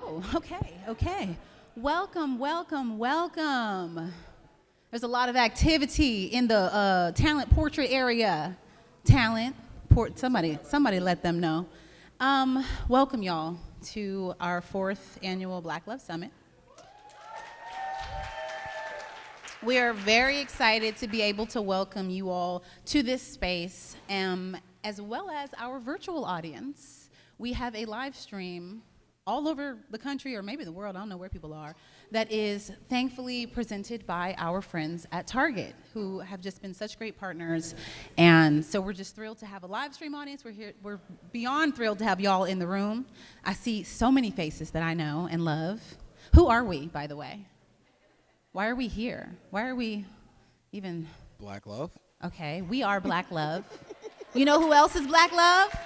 Oh, okay. Welcome. There's a lot of activity in the talent portrait area. Somebody let them know. Welcome y'all to our 4th annual Black Love Summit. We are very excited to be able to welcome you all to this space, as well as our virtual audience. We have a live stream all over the country, or maybe the world, I don't know where people are, that is thankfully presented by our friends at Target, who have just been such great partners. And so we're just thrilled to have a live stream audience. We're beyond thrilled to have y'all in the room. I see so many faces that I know and love. Who are we, by the way? Why are we here? Why are we even? Black Love. Okay, we are Black Love. You know who else is Black Love?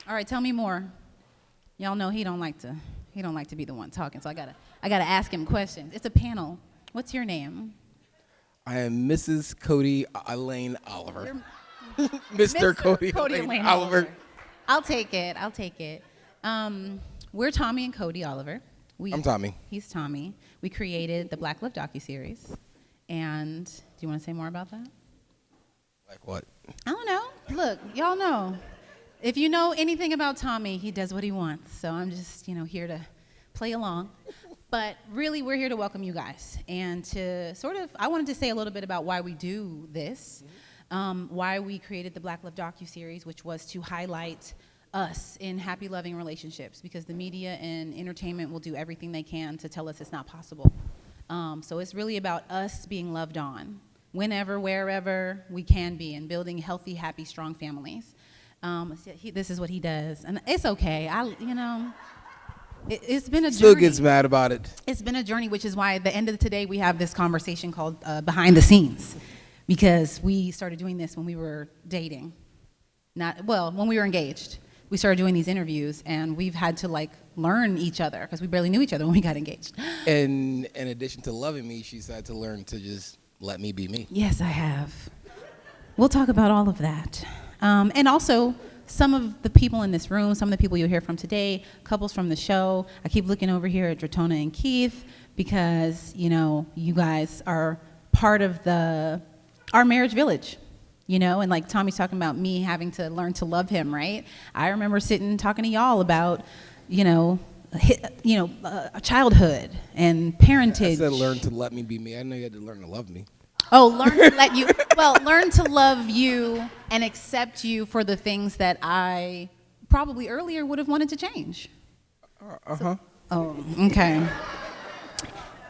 All right, tell me more. Y'all know he don't like to be the one talking, so I gotta ask him questions. It's a panel. What's your name? I am Mrs. Cody Elaine Oliver. Mr. Cody Elaine Oliver. I'll take it. We're Tommy and Cody Oliver. I'm Tommy. He's Tommy. We created the Black Love docuseries. And do you want to say more about that? Like what? I don't know. Look, y'all know. If you know anything about Tommy, he does what he wants. So I'm just, here to play along. But really, we're here to welcome you guys. And to I wanted to say a little bit about why we do this, why we created the Black Love docuseries, which was to highlight us in happy, loving relationships, because the media and entertainment will do everything they can to tell us it's not possible. So it's really about us being loved on, whenever, wherever we can be, and building healthy, happy, strong families. This is what he does, and it's okay. It's been a journey. Still gets mad about it. It's been a journey, which is why at the end of today we have this conversation called Behind the Scenes, because we started doing this when we were dating. When we were engaged. We started doing these interviews, and we've had to learn each other, because we barely knew each other when we got engaged. And in addition to loving me, she's had to learn to just let me be me. Yes, I have. We'll talk about all of that. And also, some of the people in this room, some of the people you'll hear from today, couples from the show. I keep looking over here at Dratona and Keith, because, you guys are part of our marriage village. And like Tommy's talking about me having to learn to love him, right? I remember sitting talking to y'all about, childhood and parentage. I said learn to let me be me. I know you had to learn to love me. Oh, learn to love you and accept you for the things that I probably earlier would have wanted to change. Okay.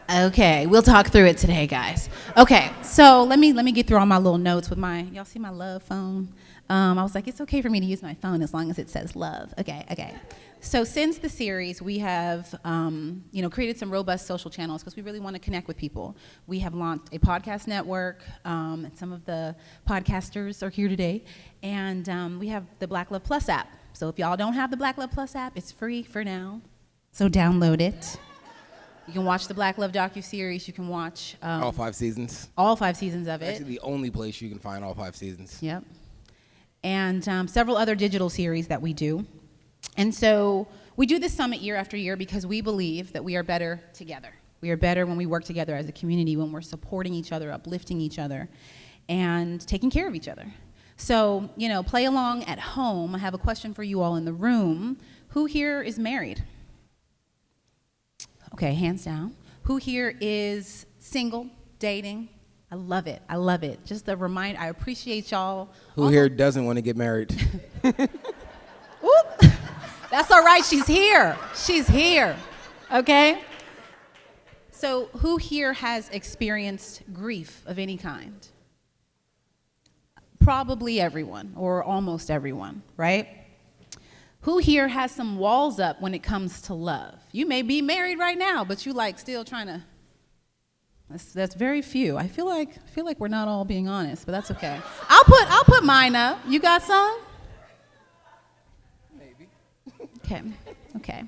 Okay, we'll talk through it today, guys. Okay, so let me get through all my little notes with y'all see my love phone? I was like, it's okay for me to use my phone as long as it says love. Okay. So since the series, we have, created some robust social channels, because we really want to connect with people. We have launched a podcast network, and some of the podcasters are here today. And we have the Black Love Plus app. So if y'all don't have the Black Love Plus app, it's free for now. So download it. You can watch the Black Love docuseries. You can watch all 5 seasons. All 5 seasons of it. Actually, the only place you can find all 5 seasons. Yep. And several other digital series that we do. And so we do this summit year after year because we believe that we are better together. We are better when we work together as a community, when we're supporting each other, uplifting each other, and taking care of each other. So, play along at home. I have a question for you all in the room. Who here is married? Okay, hands down. Who here is single, dating? I love it. Just a reminder, I appreciate y'all. Who here doesn't want to get married? Whoop. That's all right, she's here. Okay? So who here has experienced grief of any kind? Probably everyone, or almost everyone, right? Who here has some walls up when it comes to love? You may be married right now, but you still trying to. That's very few. I feel like we're not all being honest, but that's okay. I'll put mine up. You got some? Maybe. Okay.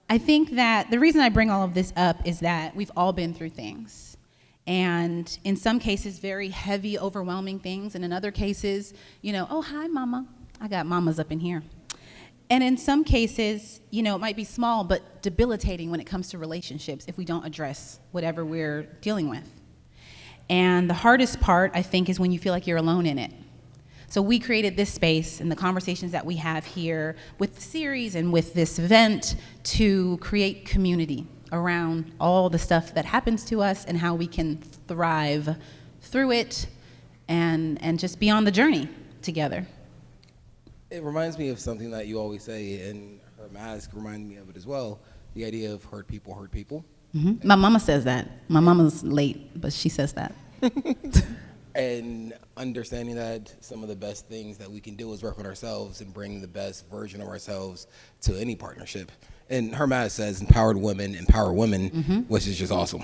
I think that the reason I bring all of this up is that we've all been through things. And in some cases, very heavy, overwhelming things. And in other cases, oh, hi, mama. I got mamas up in here. And in some cases, you know, it might be small but debilitating when it comes to relationships if we don't address whatever we're dealing with. And the hardest part, I think, is when you feel like you're alone in it. So we created this space and the conversations that we have here with the series and with this event to create community around all the stuff that happens to us and how we can thrive through it and just be on the journey together. It reminds me of something that you always say, and her mask reminded me of it as well, the idea of hurt people hurt people. Mm-hmm. My mama says that. My mama's late, but she says that. And understanding that some of the best things that we can do is work on ourselves and bring the best version of ourselves to any partnership. And her mask says empowered women empower women, which is just awesome.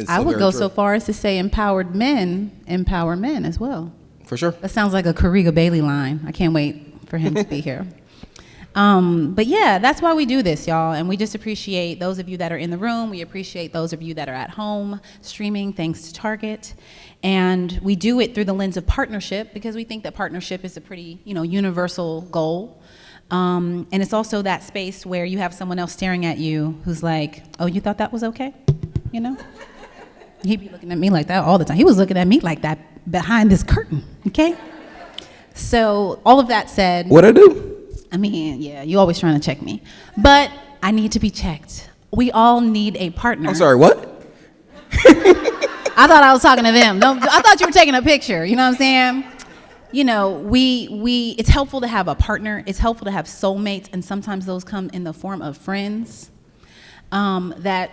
I would go so far as to say empowered men empower men as well. For sure. That sounds like a Corriga Bailey line. I can't wait for him to be here. But yeah, that's why we do this, y'all. And we just appreciate those of you that are in the room. We appreciate those of you that are at home streaming, thanks to Target. And we do it through the lens of partnership because we think that partnership is a pretty, universal goal. And it's also that space where you have someone else staring at you who's like, oh, you thought that was okay? He'd be looking at me like that all the time. He was looking at me like that behind this curtain, okay? So all of that said. What'd I do? I mean, yeah, you always trying to check me. But I need to be checked. We all need a partner. I'm sorry, what? I thought I was talking to them. No, I thought you were taking a picture. You know what I'm saying? It's helpful to have a partner. It's helpful to have soulmates, and sometimes those come in the form of friends that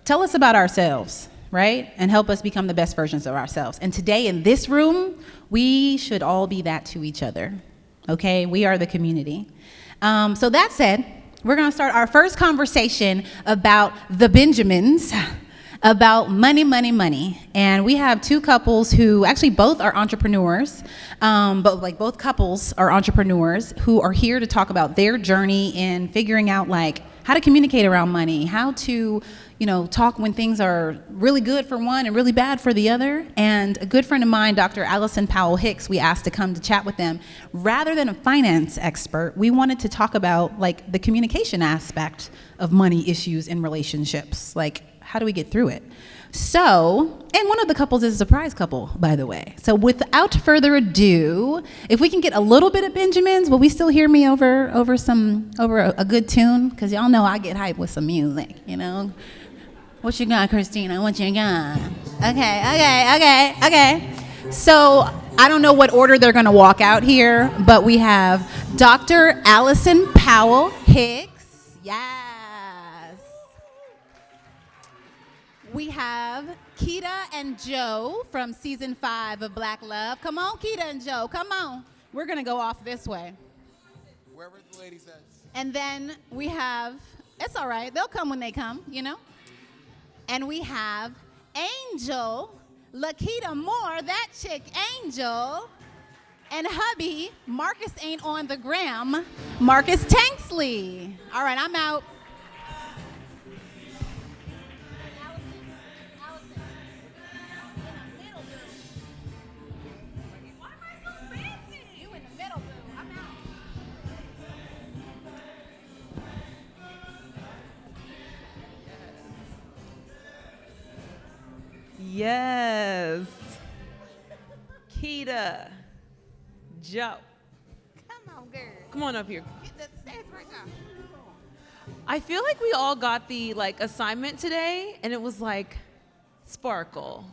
tell us about ourselves, right? And help us become the best versions of ourselves. And today in this room, we should all be that to each other, okay? We are the community. So that said, we're gonna start our first conversation about the Benjamins, about money, money, money. And we have two couples who actually both are entrepreneurs, but like both couples are entrepreneurs who are here to talk about their journey in figuring out like how to communicate around money, how to, talk when things are really good for one and really bad for the other. And a good friend of mine, Dr. Allison Powell Hicks, we asked to come to chat with them. Rather than a finance expert, we wanted to talk about like the communication aspect of money issues in relationships. Like, how do we get through it? So, and one of the couples is a surprise couple, by the way. So without further ado, if we can get a little bit of Benjamins, will we still hear me over a good tune? Because y'all know I get hyped with some music, What you got, Christina? What you got? Okay. So I don't know what order they're gonna walk out here, but we have Dr. Allison Powell Hicks. Yes. We have Keita and Joe from season 5 of Black Love. Come on, Keita and Joe, come on. We're gonna go off this way. Wherever the lady says. And then we have, it's all right, they'll come when they come, And we have Angel, Lakita Moore, that chick Angel, and hubby, Marcus ain't on the gram, Marcus Tanksley. All right, I'm out. Yes. Keita. Joe. Come on, girl. Come on up here. Get the stage right now. I feel like we all got the assignment today, and it was like sparkle,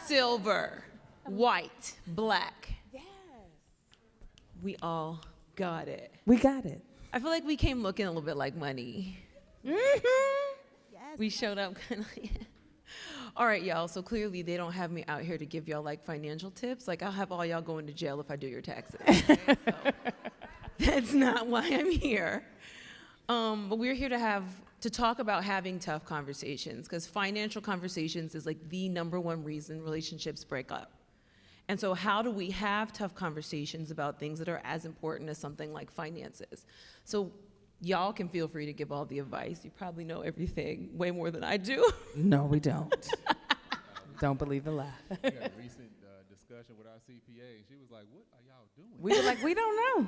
silver, white, black. Yes. We all got it. We got it. I feel like we came looking a little bit like money. Mm-hmm. Yes. We showed up kind of All right, y'all, so clearly they don't have me out here to give y'all financial tips. I'll have all y'all going to jail if I do your taxes. Okay? So, that's not why I'm here. But we're here to talk about having tough conversations, because financial conversations is the number one reason relationships break up. And so how do we have tough conversations about things that are as important as something like finances? So y'all can feel free to give all the advice. You probably know everything way more than I do. No, we don't. Don't believe the lie. We had a recent discussion discussion with our CPA, and she was like, "What are y'all doing?" We were like, we don't know.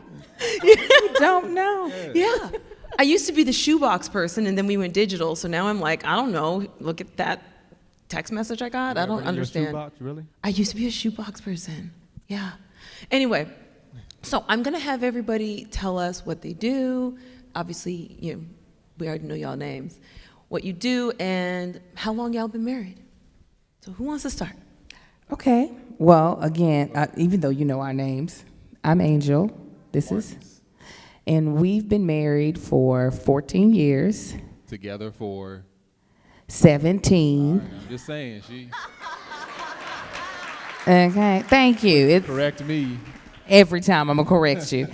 We don't know. Yeah. I used to be the shoebox person, and then we went digital. So now I'm like, I don't know. Look at that text message I got. I don't understand. Shoebox, really? I used to be a shoebox person. Yeah. Anyway, so I'm going to have everybody tell us what they do. Obviously, we already know y'all names. What you do and how long y'all been married. So who wants to start? Okay. Well, again, even though you know our names, I'm Angel. And we've been married for 14 years. Together for 17. Right, I'm just saying, she Okay. Thank you. It's correct me. every time I'm gonna correct you.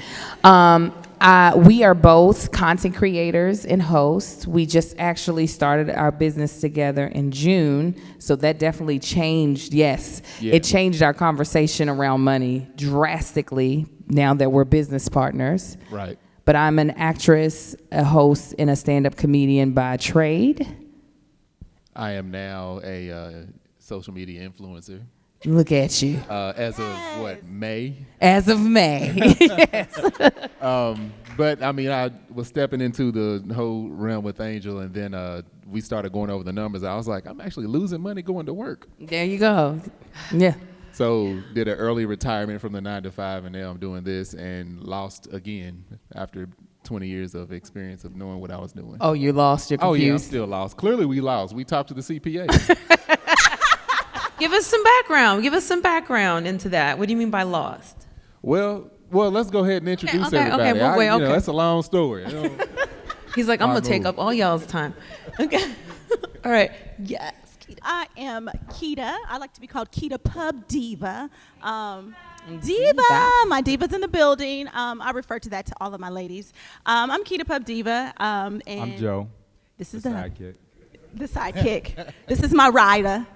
We are both content creators and hosts. We just actually started our business together in June, so that definitely changed. Yes, Yeah. it changed our conversation around money drastically now that we're business partners. Right. But I'm an actress, a host, and a stand-up comedian by trade. I am now a social media influencer. Look at you. As of what, May? As of May. Yes. But I mean, I was stepping into the whole realm with Angel, and then we started going over the numbers. I was like, I'm actually losing money going to work. There you go. Yeah. So did an early retirement from the 9 to 5, and now I'm doing this, and lost again after 20 years of experience of knowing what I was doing. Oh, you lost. You're Oh confused. yeah, I'm still lost. Clearly we lost. We talked to the CPA. Give us some background. Give us some background into that. What do you mean by lost? Well, let's go ahead and introduce everybody. Okay, wait, okay. That's a long story. He's like, I'm My going to take move. up all y'all's time. Okay. All right. Yes. I am Keita. I like to be called Keita Pub Diva. Diva, my diva's in the building. I refer to that to all of my ladies. I'm Keita Pub Diva. And I'm Joe. This is the sidekick. the sidekick. This is my rider.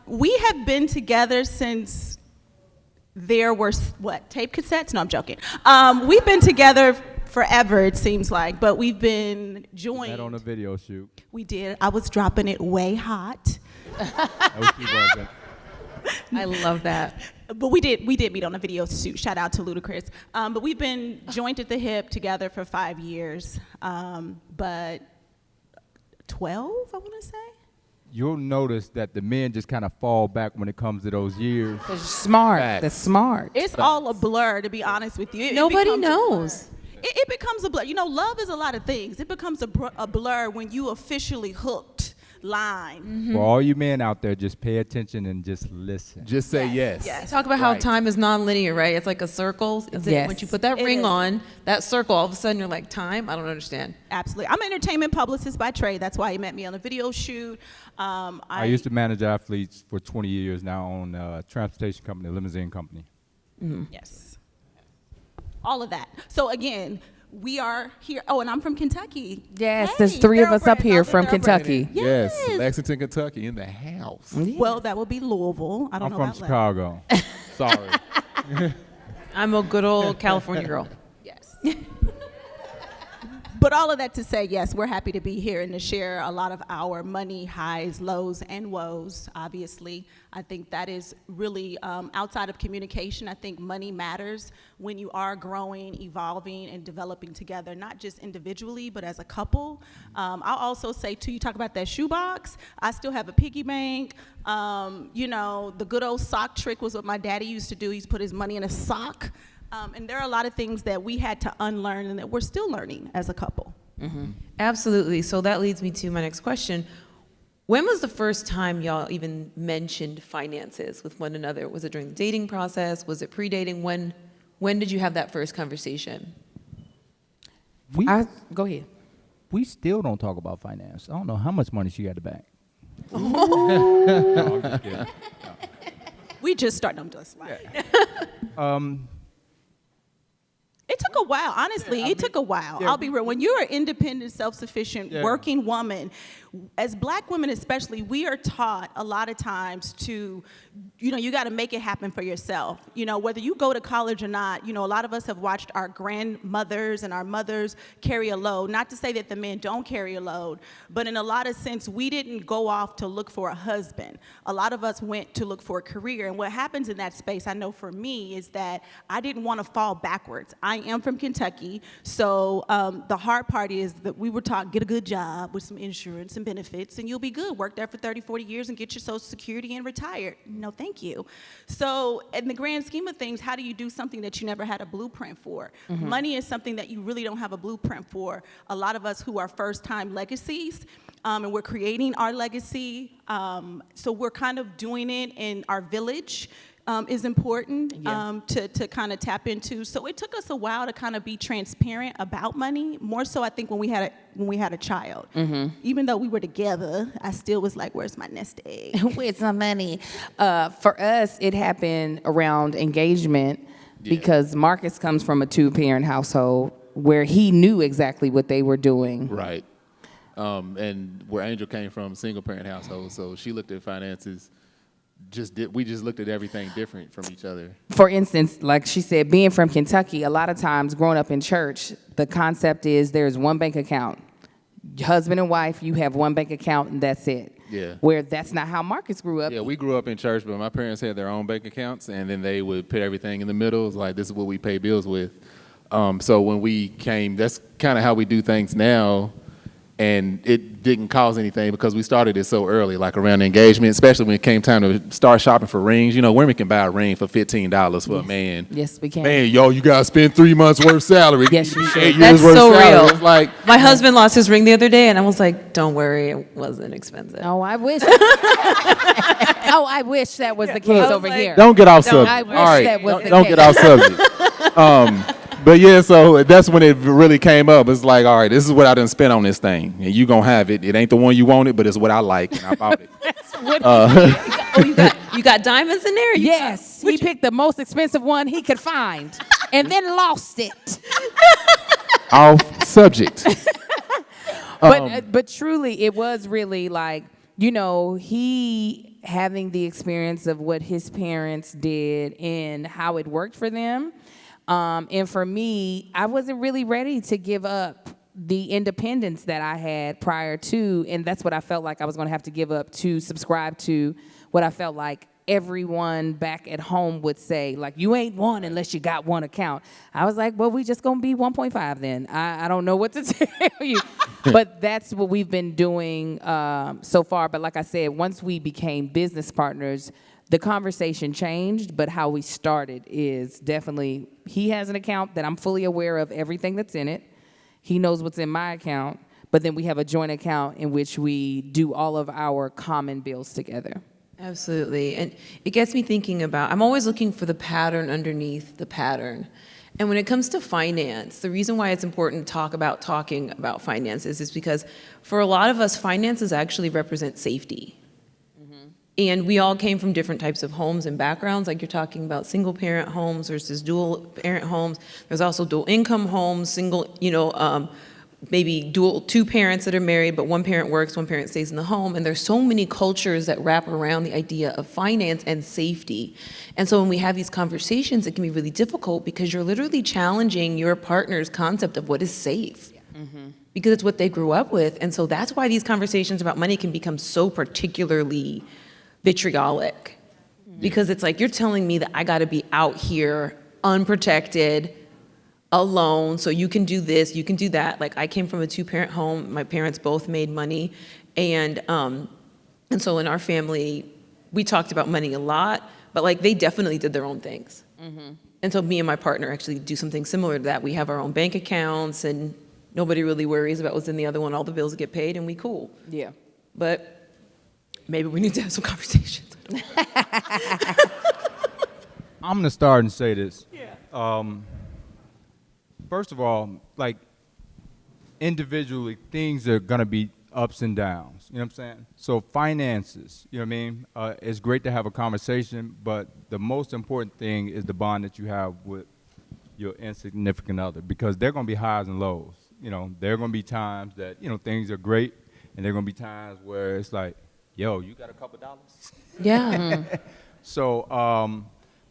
We have been together since there were, tape cassettes? No, I'm joking. We've been together forever, it seems like, but we've been joined. Met on a video shoot. We did. I was dropping it way hot. No, she wasn't. I love that. But we did meet on a video shoot. Shout out to Ludacris. But we've been joined at the hip together for 5 years. But 12, I want to say. You'll notice that the men just kind of fall back when it comes to those years. They're smart. Facts. They're smart. It's all a blur, to be honest with you. It Nobody becomes a blur. knows. It becomes a blur. You know, love is a lot of things. It becomes a blur when you officially hooked line. For all you men out there, just pay attention and just listen. Just say yes. Yes. Talk about how Right. time is non-linear, right? It's like a circle. Yes. Once you put that It ring is. on, that circle, all of a sudden you're like, time? I don't understand. Absolutely. I'm an entertainment publicist by trade. That's why you met me on a video shoot. I used to manage athletes for 20 years now on a transportation company, a limousine company. Yes. All of that. So again, we are here. Oh, and I'm from Kentucky. Yes, Hey, there's 3 of us up thoroughbreds, here all the from thoroughbreds. Kentucky. Yes. Lexington, Kentucky, in the house. Well, that will be Louisville. I don't I'm know from about Chicago. Sorry. I'm a good old California girl. Yes. But all of that to say, yes, we're happy to be here and to share a lot of our money highs, lows, and woes. Obviously, I think that is really outside of communication. I think money matters when you are growing, evolving, and developing together, not just individually, but as a couple. I'll also say, too, you talk about that shoebox. I still have a piggy bank. You know, the good old sock trick was what my daddy used to do. He used to put his money in a sock. And there are a lot of things that we had to unlearn and that we're still learning as a couple. Absolutely. So that leads me to my next question. When was the first time y'all even mentioned finances with one another? Was it during the dating process? Was it pre-dating? When did you have that first conversation? Go ahead. We still don't talk about finance. I don't know how much money she got to bank. No, I'm just kidding. We just started. I'm just like, it It took a while, honestly. It took a while. I'll be real. When you're an independent, self-sufficient, working woman, as Black women especially, we are taught a lot of times to, you got to make it happen for yourself. Whether you go to college or not, a lot of us have watched our grandmothers and our mothers carry a load. Not to say that the men don't carry a load, but in a lot of sense, we didn't go off to look for a husband. A lot of us went to look for a career. And what happens in that space, I know for me, is that I didn't want to fall backwards. I am from Kentucky, so the hard part is that we were taught, get a good job with some insurance and benefits, and you'll be good. Work there for 30, 40 years and get your Social Security and retire. No, thank you. So in the grand scheme of things, how do you do something that you never had a blueprint for? Money is something that you really don't have a blueprint for. A lot of us who are first-time legacies, and we're creating our legacy, so we're kind of doing it in our village. Is important to kind of tap into. So it took us a while to kind of be transparent about money. More so, I think when we had a child. Even though we were together, I still was like, "Where's my nest egg? Where's my money?" For us, it happened around engagement because Marcus comes from a 2-parent household where he knew exactly what they were doing. Right. And where Angel came from, single-parent household, so she looked at finances. We just looked at everything different from each other. For instance, like she said, being from Kentucky, a lot of times growing up in church, the concept is there's one bank account. Husband and wife, you have one bank account and that's it. Yeah. Where that's not how Marcus grew up. Yeah, we grew up in church, but my parents had their own bank accounts, and then they would put everything in the middle. It was like, this is what we pay bills with. So when we came, that's kind of how we do things now. And it didn't cause anything because we started it so early, like around the engagement, especially when it came time to start shopping for rings. Women can buy a ring for $15 for a man. Yes, we can. Man, you got to spend 3 months worth salary. Yes, you should. 8 years That's worth so salary. real. It's like, My husband lost his ring the other day, and I was like, don't worry, it wasn't expensive. Oh, I wish. I wish that was the case over here. don't get off Don't- subject. I wish All right, that was the don't case. get off subject. But yeah, so that's when it really came up. It's like, all right, this is what I done spent on this thing, and you gonna have it. It ain't the one you wanted, but it's what I like, and I bought it. You got diamonds in there? Yes, he picked the most expensive one he could find and then lost it. Off subject. But truly, it was really like, he having the experience of what his parents did and how it worked for them. And for me, I wasn't really ready to give up the independence that I had prior to, and that's what I felt like I was going to have to give up to subscribe to what I felt like everyone back at home would say, like, you ain't one unless you got one account. I was like, well, we just going to be 1.5 then. I don't know what to tell you. But that's what we've been doing so far. But like I said, once we became business partners, the conversation changed, but how we started is definitely, he has an account that I'm fully aware of everything that's in it. He knows what's in my account, but then we have a joint account in which we do all of our common bills together. Absolutely. And it gets me thinking about, I'm always looking for the pattern underneath the pattern. And when it comes to finance, the reason why it's important to talking about finances is because for a lot of us, finances actually represent safety. And we all came from different types of homes and backgrounds, like you're talking about single parent homes versus dual parent homes. There's also dual income homes, maybe dual 2 parents that are married, but one parent works, one parent stays in the home. And there's so many cultures that wrap around the idea of finance and safety. And so when we have these conversations, it can be really difficult because you're literally challenging your partner's concept of what is safe. Because it's what they grew up with. And so that's why these conversations about money can become so particularly vitriolic, because it's like, you're telling me that I got to be out here unprotected, alone, so you can do this, you can do that. Like, I came from a 2-parent home. My parents both made money, and so in our family, we talked about money a lot, but like, they definitely did their own things. And so me and my partner actually do something similar to that. We have our own bank accounts, and nobody really worries about what's in the other one. All the bills get paid, and we cool. Yeah. But maybe we need to have some conversations. I'm going to start and say this. First of all, like, individually, things are going to be ups and downs. You know what I'm saying? So finances, you know what I mean? It's great to have a conversation, but the most important thing is the bond that you have with your insignificant other, because there are going to be highs and lows. You know, there are going to be times that, you know, things are great, and there are going to be times where it's like, yo, you got a couple dollars? Yeah. So,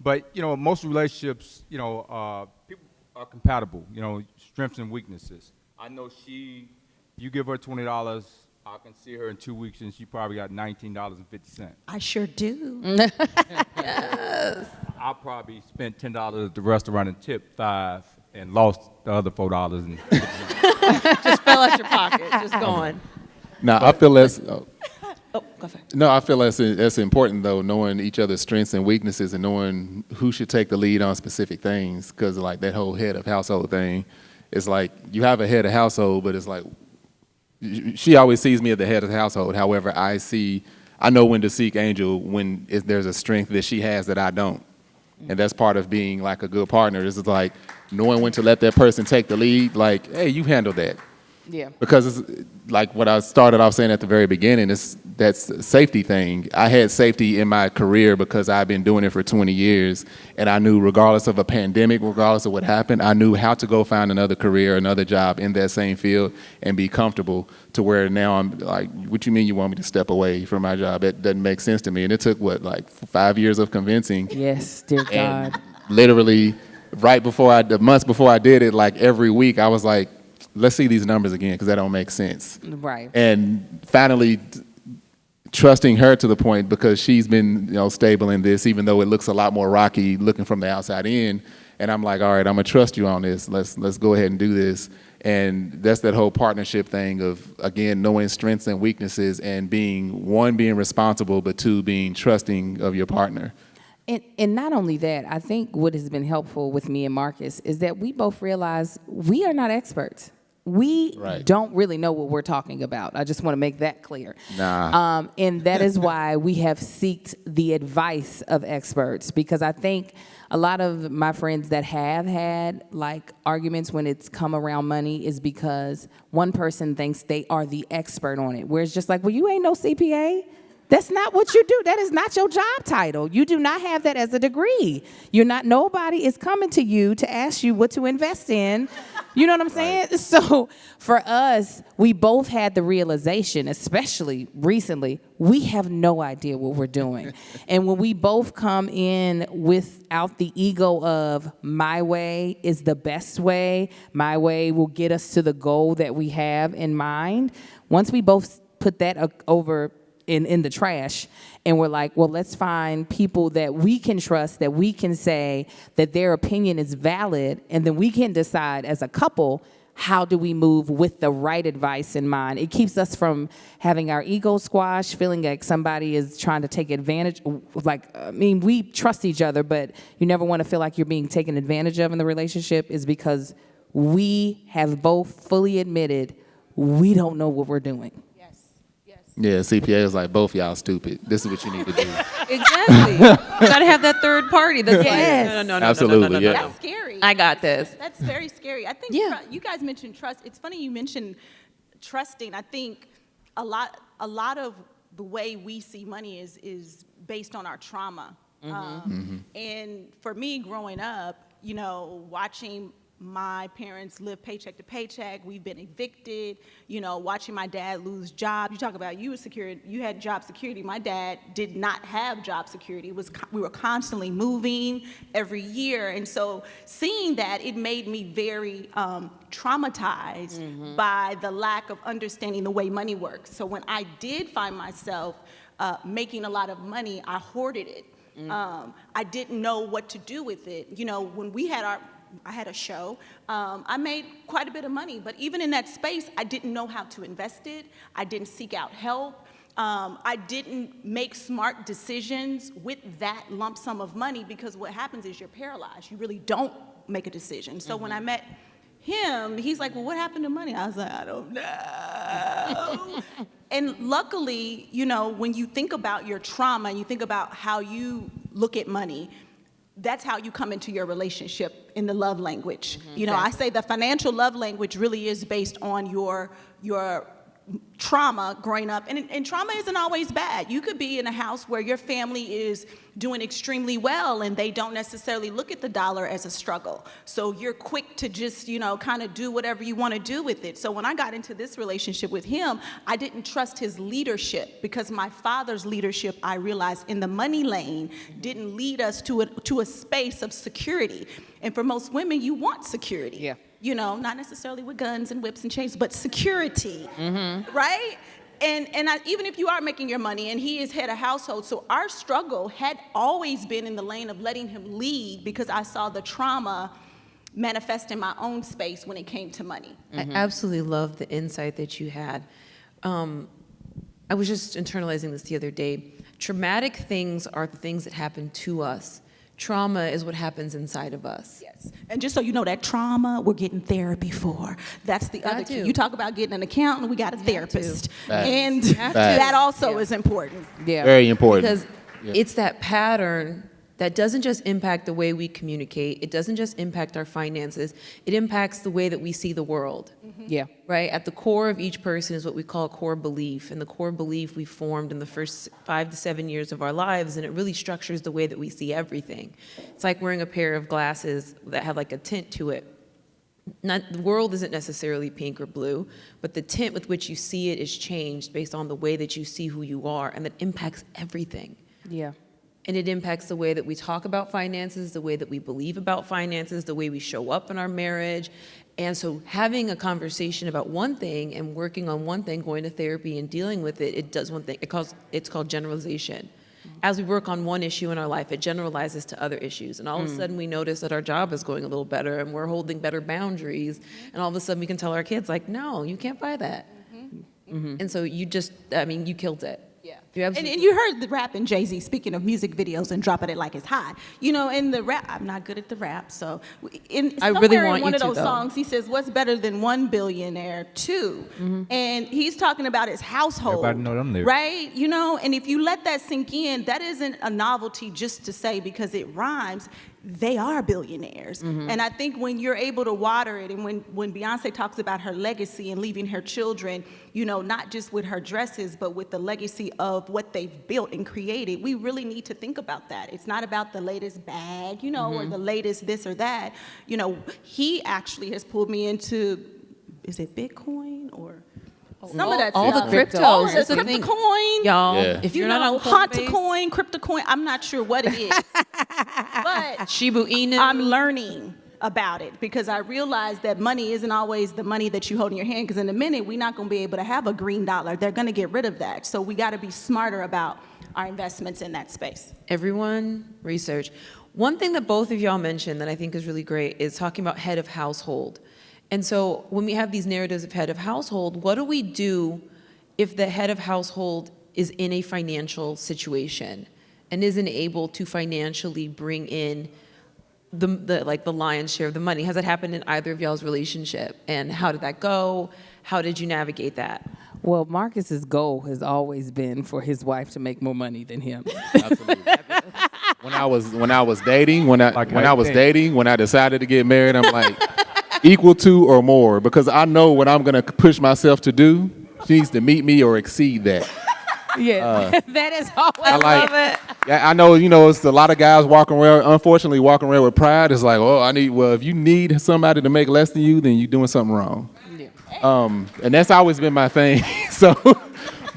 but, you know, most relationships, you know, people are compatible, you know, strengths and weaknesses. I know you give her $20, I can see her in 2 weeks, and she probably got $19.50. I sure do. I probably spent $10 at the restaurant and tipped $5 and lost the other $4 and Just fell out your pocket. Just gone. Now, I feel that's. Oh, go for it. No, I feel that's important, though, knowing each other's strengths and weaknesses and knowing who should take the lead on specific things. Because, like, that whole head of household thing, it's like you have a head of household, but it's like she always sees me as the head of the household. However, I know when to seek Angel when there's a strength that she has that I don't. And that's part of being, like, a good partner. This is like knowing when to let that person take the lead. Like, hey, you handle that. Yeah. Because it's like what I started off saying at the very beginning, that's a safety thing. I had safety in my career because I've been doing it for 20 years. And I knew regardless of a pandemic, regardless of what happened, I knew how to go find another career, another job in that same field and be comfortable to where now I'm like, what you mean you want me to step away from my job? That doesn't make sense to me. And it took, 5 years of convincing. Yes, dear God. And literally the months before I did it, like every week I was like, let's see these numbers again, because that don't make sense. Right. And finally trusting her to the point, because she's been, stable in this, even though it looks a lot more rocky looking from the outside in. And I'm like, all right, I'm gonna trust you on this. Let's go ahead and do this. And that's that whole partnership thing of, again, knowing strengths and weaknesses and being responsible, but two, being trusting of your partner. And not only that, I think what has been helpful with me and Marcus is that we both realize we are not experts. We don't really know what we're talking about. I just want to make that clear. Nah. And that is why we have sought the advice of experts, because I think a lot of my friends that have had arguments when it's come around money is because one person thinks they are the expert on it, where it's just like, well, you ain't no CPA. That's not what you do. That is not your job title. You do not have that as a degree. Nobody is coming to you to ask you what to invest in. You know what I'm saying? Right. So for us, we both had the realization, especially recently, we have no idea what we're doing. And when we both come in without the ego of my way is the best way, my way will get us to the goal that we have in mind, once we both put that over in the trash, and we're like, well, let's find people that we can trust, that we can say that their opinion is valid, and then we can decide as a couple, how do we move with the right advice in mind? It keeps us from having our ego squashed, feeling like somebody is trying to take advantage. We trust each other, but you never want to feel like you're being taken advantage of in the relationship, is because we have both fully admitted we don't know what we're doing. Yeah, CPA is like, both y'all stupid. This is what you need to do. Exactly. You got to have that third party that's like, no. Absolutely, yeah. That's scary. I got this. That's very scary. I think you guys mentioned trust. It's funny you mentioned trusting. I think a lot of the way we see money is based on our trauma. And for me, growing up, watching my parents live paycheck to paycheck. We've been evicted, watching my dad lose jobs. You talk about you had job security. My dad did not have job security. We were constantly moving every year. And so seeing that, it made me very traumatized by the lack of understanding the way money works. So when I did find myself making a lot of money, I hoarded it. I didn't know what to do with it. When I had a show. I made quite a bit of money, but even in that space, I didn't know how to invest it. I didn't seek out help. I didn't make smart decisions with that lump sum of money, because what happens is you're paralyzed. You really don't make a decision. So when I met him, he's like, well, what happened to money? I was like, I don't know. And luckily, when you think about your trauma and you think about how you look at money, that's how you come into your relationship in the love language. I say the financial love language really is based on your trauma growing up, and trauma isn't always bad. You could be in a house where your family is doing extremely well and they don't necessarily look at the dollar as a struggle. So you're quick to just, kind of do whatever you want to do with it. So when I got into this relationship with him, I didn't trust his leadership because my father's leadership, I realized in the money lane, didn't lead us to a space of security. And for most women, you want security. Yeah. Not necessarily with guns and whips and chains, but security, right? And even if you are making your money, and he is head of household, so our struggle had always been in the lane of letting him lead because I saw the trauma manifest in my own space when it came to money. I absolutely love the insight that you had. I was just internalizing this the other day. Traumatic things are the things that happen to us. Trauma is what happens inside of us. Yes. And just so you know, that trauma, we're getting therapy for. That's the other key. You talk about getting an accountant, we got a therapist. And that also is important. Yeah. Very important. Because it's that pattern that doesn't just impact the way we communicate. It doesn't just impact our finances. It impacts the way that we see the world. Yeah. Right? At the core of each person is what we call core belief. And the core belief we formed in the first 5 to 7 years of our lives, and it really structures the way that we see everything. It's like wearing a pair of glasses that have like a tint to it. The world isn't necessarily pink or blue, but the tint with which you see it is changed based on the way that you see who you are, and that impacts everything. Yeah. And it impacts the way that we talk about finances, the way that we believe about finances, the way we show up in our marriage. And so having a conversation about one thing and working on one thing, going to therapy and dealing with it, it does one thing. It's called generalization. As we work on one issue in our life, it generalizes to other issues. And all of a sudden we notice that our job is going a little better and we're holding better boundaries. And all of a sudden we can tell our kids, like, no, you can't buy that. And so you killed it. Yeah. And you heard the rap in Jay-Z, speaking of music videos and dropping it like it's hot. In the rap, I'm not good at the rap, so somewhere in one of those songs, he says, what's better than one billionaire? Two. And he's talking about his household. Everybody know them lyrics. Right? And if you let that sink in, that isn't a novelty just to say because it rhymes. They are billionaires. And I think when you're able to water it, and when Beyonce talks about her legacy and leaving her children, not just with her dresses, but with the legacy of what they've built and created, we really need to think about that. It's not about the latest bag, or the latest this or that. He actually has pulled me into, is it Bitcoin or some of that all stuff? the cryptos. All the That's the thing. Cryptocoin. Y'all, Yeah. if you're not on Cultivate, Hauntacoin, Cryptocoin, I'm not sure what it is. But Shiba Inu, I'm learning about it because I realize that money isn't always the money that you hold in your hand, because in a minute we're not going to be able to have a green dollar. They're going to get rid of that. So we got to be smarter about our investments in that space. everyone research. One thing that both of y'all mentioned that I think is really great is talking about head of household. And so when we have these narratives of head of household, what do we do if the head of household is in a financial situation and isn't able to financially bring in the lion's share of the money? Has that happened in either of y'all's relationship? And how did that go? How did you navigate that? Well, Marcus's goal has always been for his wife to make more money than him. Absolutely. When I was dating, when I decided to get married, I'm like, equal to or more, because I know what I'm gonna push myself to do. She needs to meet me or exceed that. Yeah, that is always. I love it. Yeah, I know. It's a lot of guys walking around with pride. It's like, if you need somebody to make less than you, then you're doing something wrong. Yeah. And that's always been my thing. So,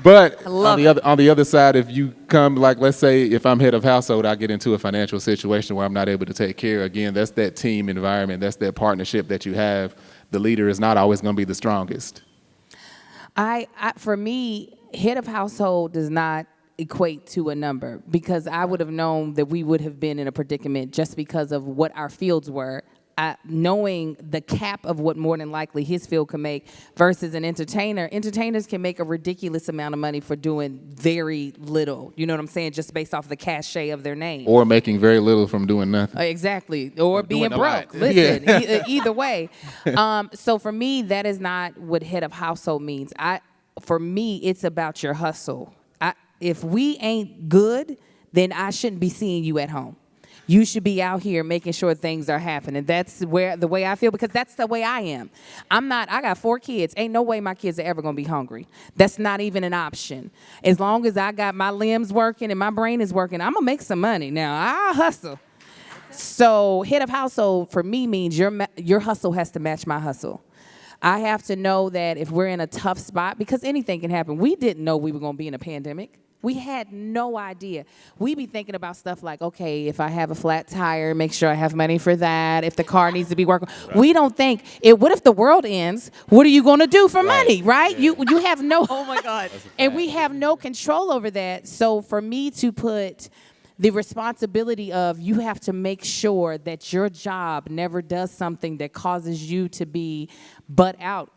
but on the other side, if you come, like, let's say if I'm head of household, I get into a financial situation where I'm not able to take care. Again, that's that team environment. That's that partnership that you have. The leader is not always going to be the strongest. For me, head of household does not equate to a number, because I would have known that we would have been in a predicament just because of what our fields were. Knowing the cap of what more than likely his field can make versus an entertainer. Entertainers can make a ridiculous amount of money for doing very little. You know what I'm saying? Just based off the cachet of their name. Or making very little from doing nothing. Exactly. Or being broke. lot. Listen, either way. So for me, that is not what head of household means. For me, it's about your hustle. If we ain't good, then I shouldn't be seeing you at home. You should be out here making sure things are happening. That's where the way I feel, because that's the way I am. I got 4 kids. Ain't no way my kids are ever gonna be hungry. That's not even an option. As long as I got my limbs working and my brain is working, I'm gonna make some money. Now, I'll hustle. So head of household for me means your hustle has to match my hustle. I have to know that if we're in a tough spot, because anything can happen. We didn't know we were going to be in a pandemic. We had no idea. We be thinking about stuff like, okay, if I have a flat tire, make sure I have money for that. If the car needs to be working. Right. We don't think, what if the world ends? What are you going to do for money, right? Yeah. You have no. Oh, my God. And we have no control over that. So for me to put the responsibility of, you have to make sure that your job never does something that causes you to be butt out,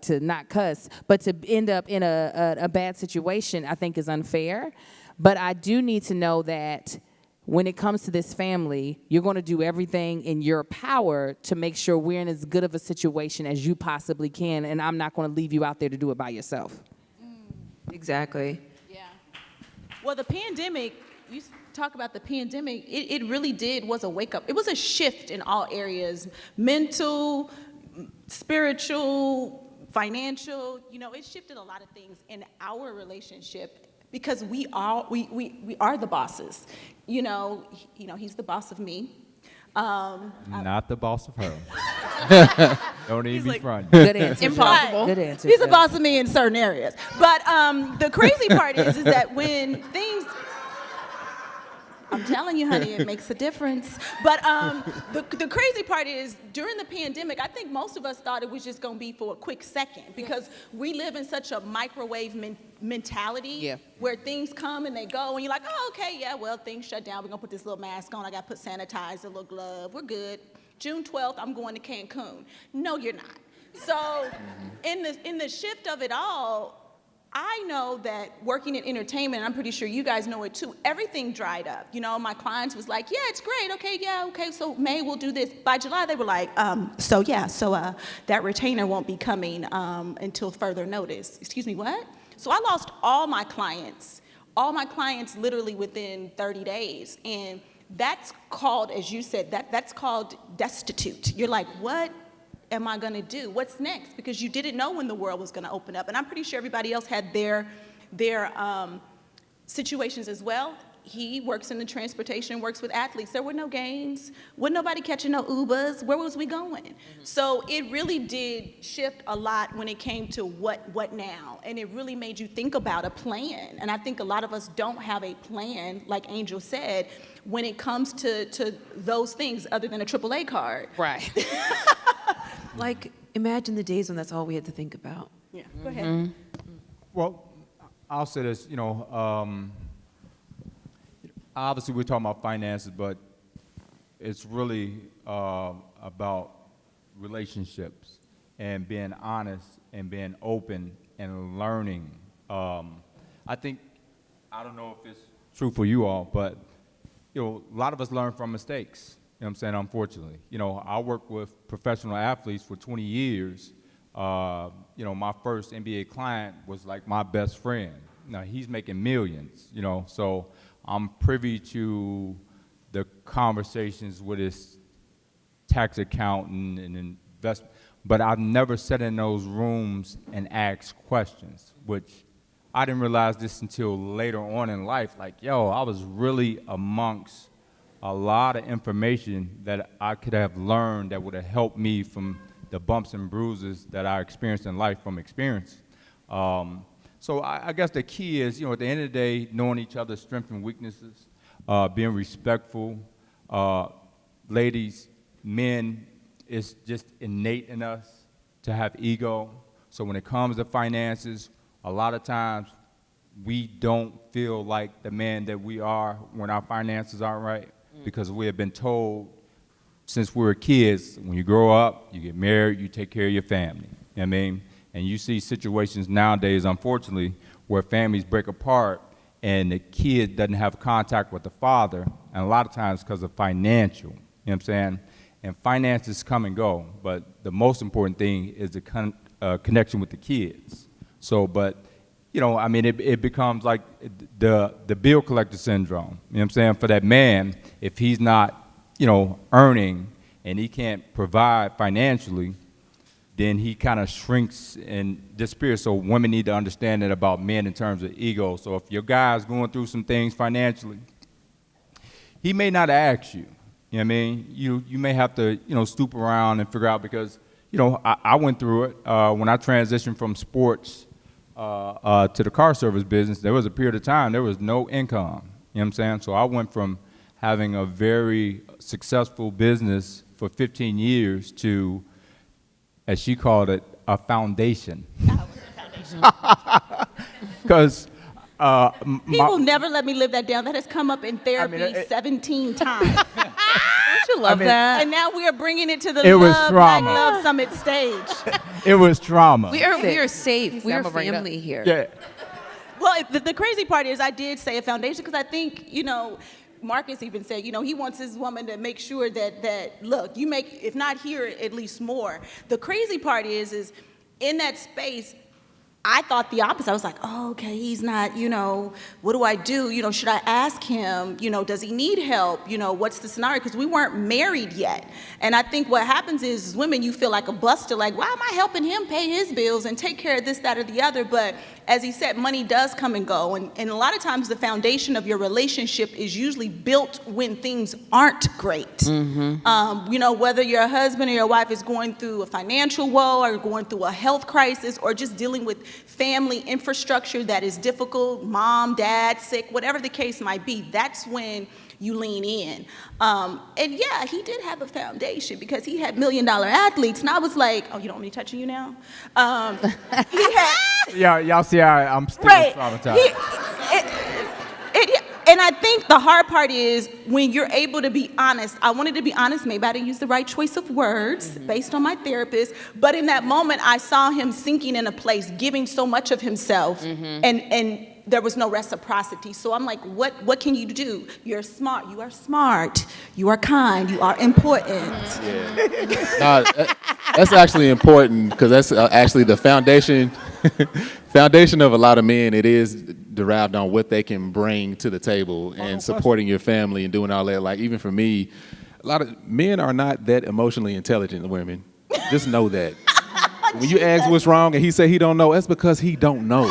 to not cuss, but to end up in a bad situation, I think is unfair. But I do need to know that when it comes to this family, you're going to do everything in your power to make sure we're in as good of a situation as you possibly can, and I'm not going to leave you out there to do it by yourself. Exactly. Yeah. Well, the pandemic, you talk about the pandemic, it really was a wake up. It was a shift in all areas, mental, spiritual, financial. It shifted a lot of things in our relationship because we are the bosses. He's the boss of me. Not the boss of her. Don't even be front. Good answer. Impossible. Good answer. He's the boss of me in certain areas. But the crazy part is that when things, I'm telling you, honey, it makes a difference. But the crazy part is, during the pandemic, I think most of us thought it was just going to be for a quick second, because we live in such a microwave mentality where things come and they go, and you're like, oh, okay, yeah, well, things shut down. We're going to put this little mask on. I got to put sanitizer, a little glove. We're good. June 12th, I'm going to Cancun. No, you're not. So in the shift of it all, I know that working in entertainment, I'm pretty sure you guys know it too, everything dried up. My clients was like, yeah, it's great. Okay, so May we'll do this. By July, they were like, so that retainer won't be coming until further notice. Excuse me, what? So I lost all my clients literally within 30 days. And that's called, as you said, that's called destitute. You're like, what am I going to do? What's next? Because you didn't know when the world was going to open up. And I'm pretty sure everybody else had their situations as well. He works in the transportation, works with athletes. There were no games. Wasn't nobody catching no Ubers. Where was we going? So it really did shift a lot when it came to what now. And it really made you think about a plan. And I think a lot of us don't have a plan, like Angel said, when it comes to those things other than a AAA card. Right. Like, imagine the days when that's all we had to think about. Yeah, go ahead. Well, I'll say this, obviously we're talking about finances, but it's really about relationships and being honest and being open and learning. I don't know if it's true for you all, but a lot of us learn from mistakes. You know what I'm saying? Unfortunately, I worked with professional athletes for 20 years. My first NBA client was like my best friend. Now he's making millions, so I'm privy to the conversations with his tax accountant and investment, but I've never sat in those rooms and asked questions, which I didn't realize this until later on in life. Like, I was really amongst a lot of information that I could have learned that would have helped me from the bumps and bruises that I experienced in life from experience. So I guess the key is, at the end of the day, knowing each other's strengths and weaknesses, being respectful. Ladies, men, it's just innate in us to have ego. So when it comes to finances, a lot of times we don't feel like the man that we are when our finances aren't right, because we have been told since we were kids, when you grow up, you get married, you take care of your family. You know what I mean? And you see situations nowadays, unfortunately, where families break apart and the kid doesn't have contact with the father, and a lot of times because of financial, you know what I'm saying? And finances come and go, but the most important thing is the connection with the kids. So, but you know, I mean, it becomes like the bill collector syndrome. You know what I'm saying? For that man, if he's not, you know, earning and he can't provide financially, then he kind of shrinks and disappears. So women need to understand that about men in terms of ego. So if your guy's going through some things financially, he may not ask you. You know what I mean? You may have to, you know, stoop around and figure out, because, you know, I went through it when I transitioned from sports to the car service business. There was a period of time there was no income. You know what I'm saying? So I went from having a very successful business for 15 years to, as she called it, a foundation. Because People never let me live that down. That has come up in therapy 17 times. Don't you love that? And now we are bringing it to the It was Black trauma. Love Summit stage. it was trauma. We are safe. We are I'ma bring it up. family here. Yeah. Well, the crazy part is I did say a foundation because I think, you know, Marcus even said, you know, he wants his woman to make sure that look, you make, if not here, at least more. The crazy part is in that space, I thought the opposite. I was like, oh, okay, he's not, you know, what do I do? You know, should I ask him? You know, does he need help? You know, what's the scenario? Because we weren't married yet. And I think what happens is women, you feel like a buster, like, why am I helping him pay his bills and take care of this, that, or the other? But as he said, money does come and go. And a lot of times the foundation of your relationship is usually built when things aren't great. You know, whether your husband or your wife is going through a financial woe or going through a health crisis or just dealing with family infrastructure that is difficult, mom, dad, sick, whatever the case might be, that's when you lean in. And yeah, he did have a foundation because he had $1 million athletes. And I was like, oh, you don't want me touching you now? He had... Yeah, y'all see I'm still Right. traumatized. And I think the hard part is when you're able to be honest. I wanted to be honest. Maybe I didn't use the right choice of words based on my therapist. But in that moment, I saw him sinking in a place, giving so much of himself, and there was no reciprocity. So I'm like, what can you do? You're smart. You are smart. You are kind. You are important. No, that's actually important, because that's actually the foundation of a lot of men. It is derived on what they can bring to the table and supporting your family and doing all that. Like, even for me, a lot of men are not that emotionally intelligent women. Just know that. When you ask what's wrong and he say he don't know, that's because he don't know.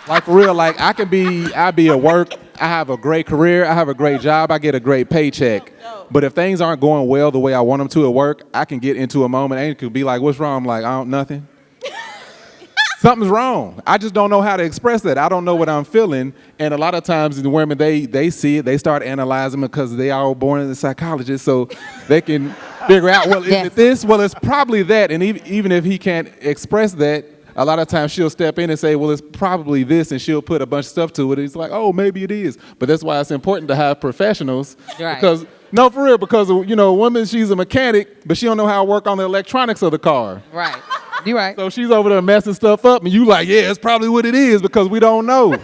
Like, for real, like, I be at work, I have a great career, I have a great job, I get a great paycheck. But if things aren't going well the way I want them to at work, I can get into a moment and it could be like, what's wrong? I'm like, nothing. Something's wrong. I just don't know how to express that. I don't know what I'm feeling. And a lot of times the women, they see it, they start analyzing because they are born as psychologists, so they can figure out, well, is it this? Well, it's probably that. And even if he can't express that, a lot of times she'll step in and say, well, it's probably this, and she'll put a bunch of stuff to it. It's like, oh, maybe it is. But that's why it's important to have professionals. Right. Because, no, for real, because, you know, a woman, she's a mechanic, but she don't know how to work on the electronics of the car. Right. You're right. So she's over there messing stuff up, and you like, yeah, it's probably what it is, because we don't know.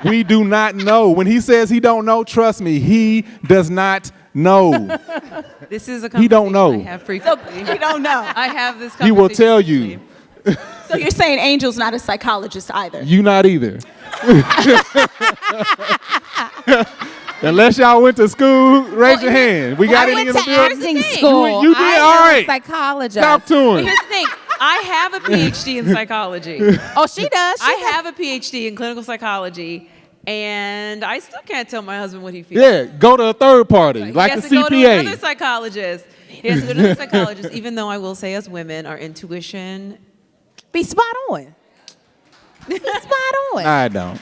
We do not know. When he says he don't know, trust me, he does not know. This is a He don't conversation know. I have frequently. You don't know. I have this He conversation. will tell you. So you're saying Angel's not a psychologist either? You not either. Unless y'all went to school, raise your hand. We got I any went in the to building? acting school. You did? I All am right. a psychologist. Talk to him. Here's the thing. I have a PhD in psychology. Oh, she does. I have a PhD in clinical psychology, and I still can't tell my husband what he feels. Yeah, go to a third party, like he the has to go to CPA. another psychologist. He has to go to another psychologist, even though I will say as women, our intuition. Be spot on. Be spot on. I don't.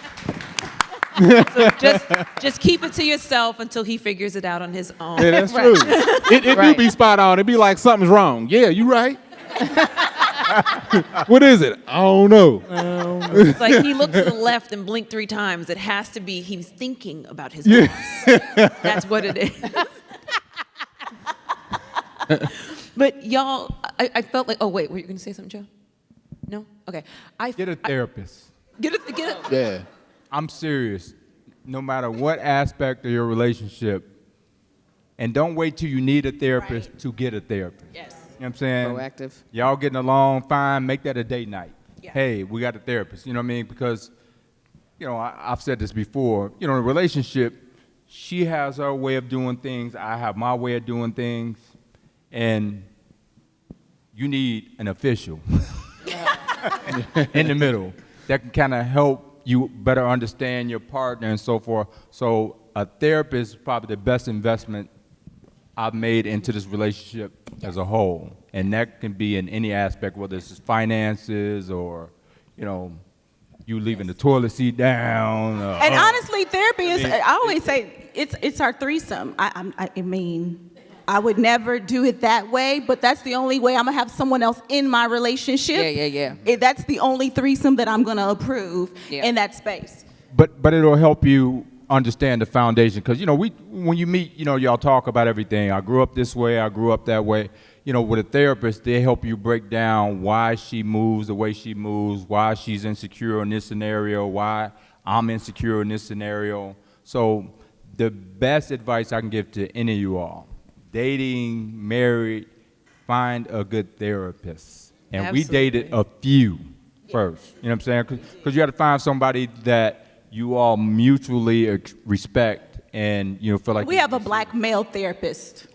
So just keep it to yourself until he figures it out on his own. Yeah, that's true. It do Right. be spot on. It be like something's wrong. Yeah, you right. What is it? I don't know. It's like he looked to the left and blinked 3 times. It has to be he's thinking about his boss. That's what it is. But y'all, I felt like, oh wait, were you going to say something, Joe? No? Okay. Get a therapist. Get it. Yeah. I'm serious. No matter what aspect of your relationship, and don't wait till you need a therapist to get a therapist. Yes. You know what I'm saying? Proactive. Y'all getting along fine, make that a date night. hey, we got a therapist. You know what I mean? Because, I've said this before. In a relationship, she has her way of doing things. I have my way of doing things. And you need an official in the middle that can kind of help you better understand your partner and so forth. So a therapist is probably the best investment I've made into this relationship as a whole. And that can be in any aspect, whether it's finances or, you leaving the toilet seat down. And honestly, therapy is, I always say, it's our threesome. I mean, I would never do it that way, but that's the only way I'm going to have someone else in my relationship. Yeah. That's the only threesome that I'm going to approve in that space. But it'll help you understand the foundation, because when you meet, y'all talk about everything. I grew up this way, I grew up that way. With a therapist, they help you break down why she moves the way she moves, why she's insecure in this scenario, why I'm insecure in this scenario. So the best advice I can give to any of you all, dating, married, find a good therapist. And Absolutely. we dated a few first. You know what I'm saying? Because you got to find somebody that you all mutually respect and feel like We have a black male therapist.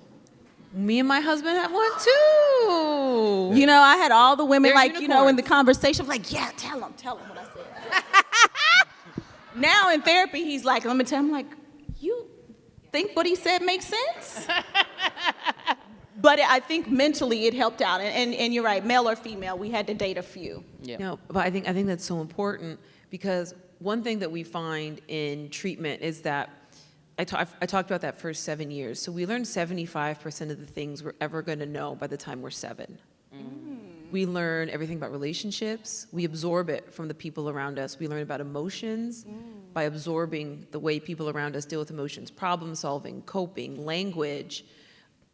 Me and my husband have one too. I had all the women They're in the conversation, like, yeah, tell him what I said. Now in therapy, he's like, let me tell him, like, you think what he said makes sense? But I think mentally it helped out. And you're right, male or female, we had to date a few. But I think that's so important, because one thing that we find in treatment is that I talked about that first 7 years. So we learn 75% of the things we're ever going to know by the time we're 7. We learn everything about relationships. We absorb it from the people around us. We learn about emotions by absorbing the way people around us deal with emotions, problem solving, coping, language,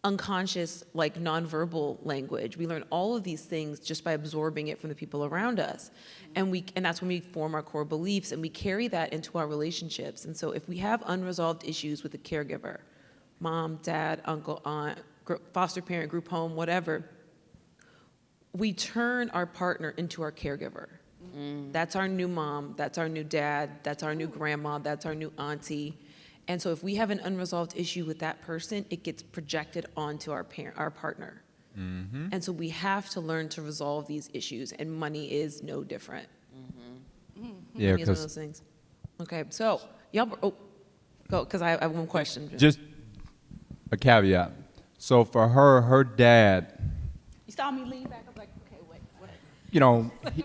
unconscious, like nonverbal language. We learn all of these things just by absorbing it from the people around us. And that's when we form our core beliefs, and we carry that into our relationships. And so if we have unresolved issues with a caregiver, mom, dad, uncle, aunt, foster parent, group home, whatever, we turn our partner into our caregiver. That's our new mom, that's our new dad, that's our new grandma, that's our new auntie. And so if we have an unresolved issue with that person, it gets projected onto our partner. And so we have to learn to resolve these issues, and money is no different. Yeah, Money is one of those things. Okay, so y'all, go, because I have one question. Just a caveat. So for her dad, You saw me leave back, I was like, okay, wait, what?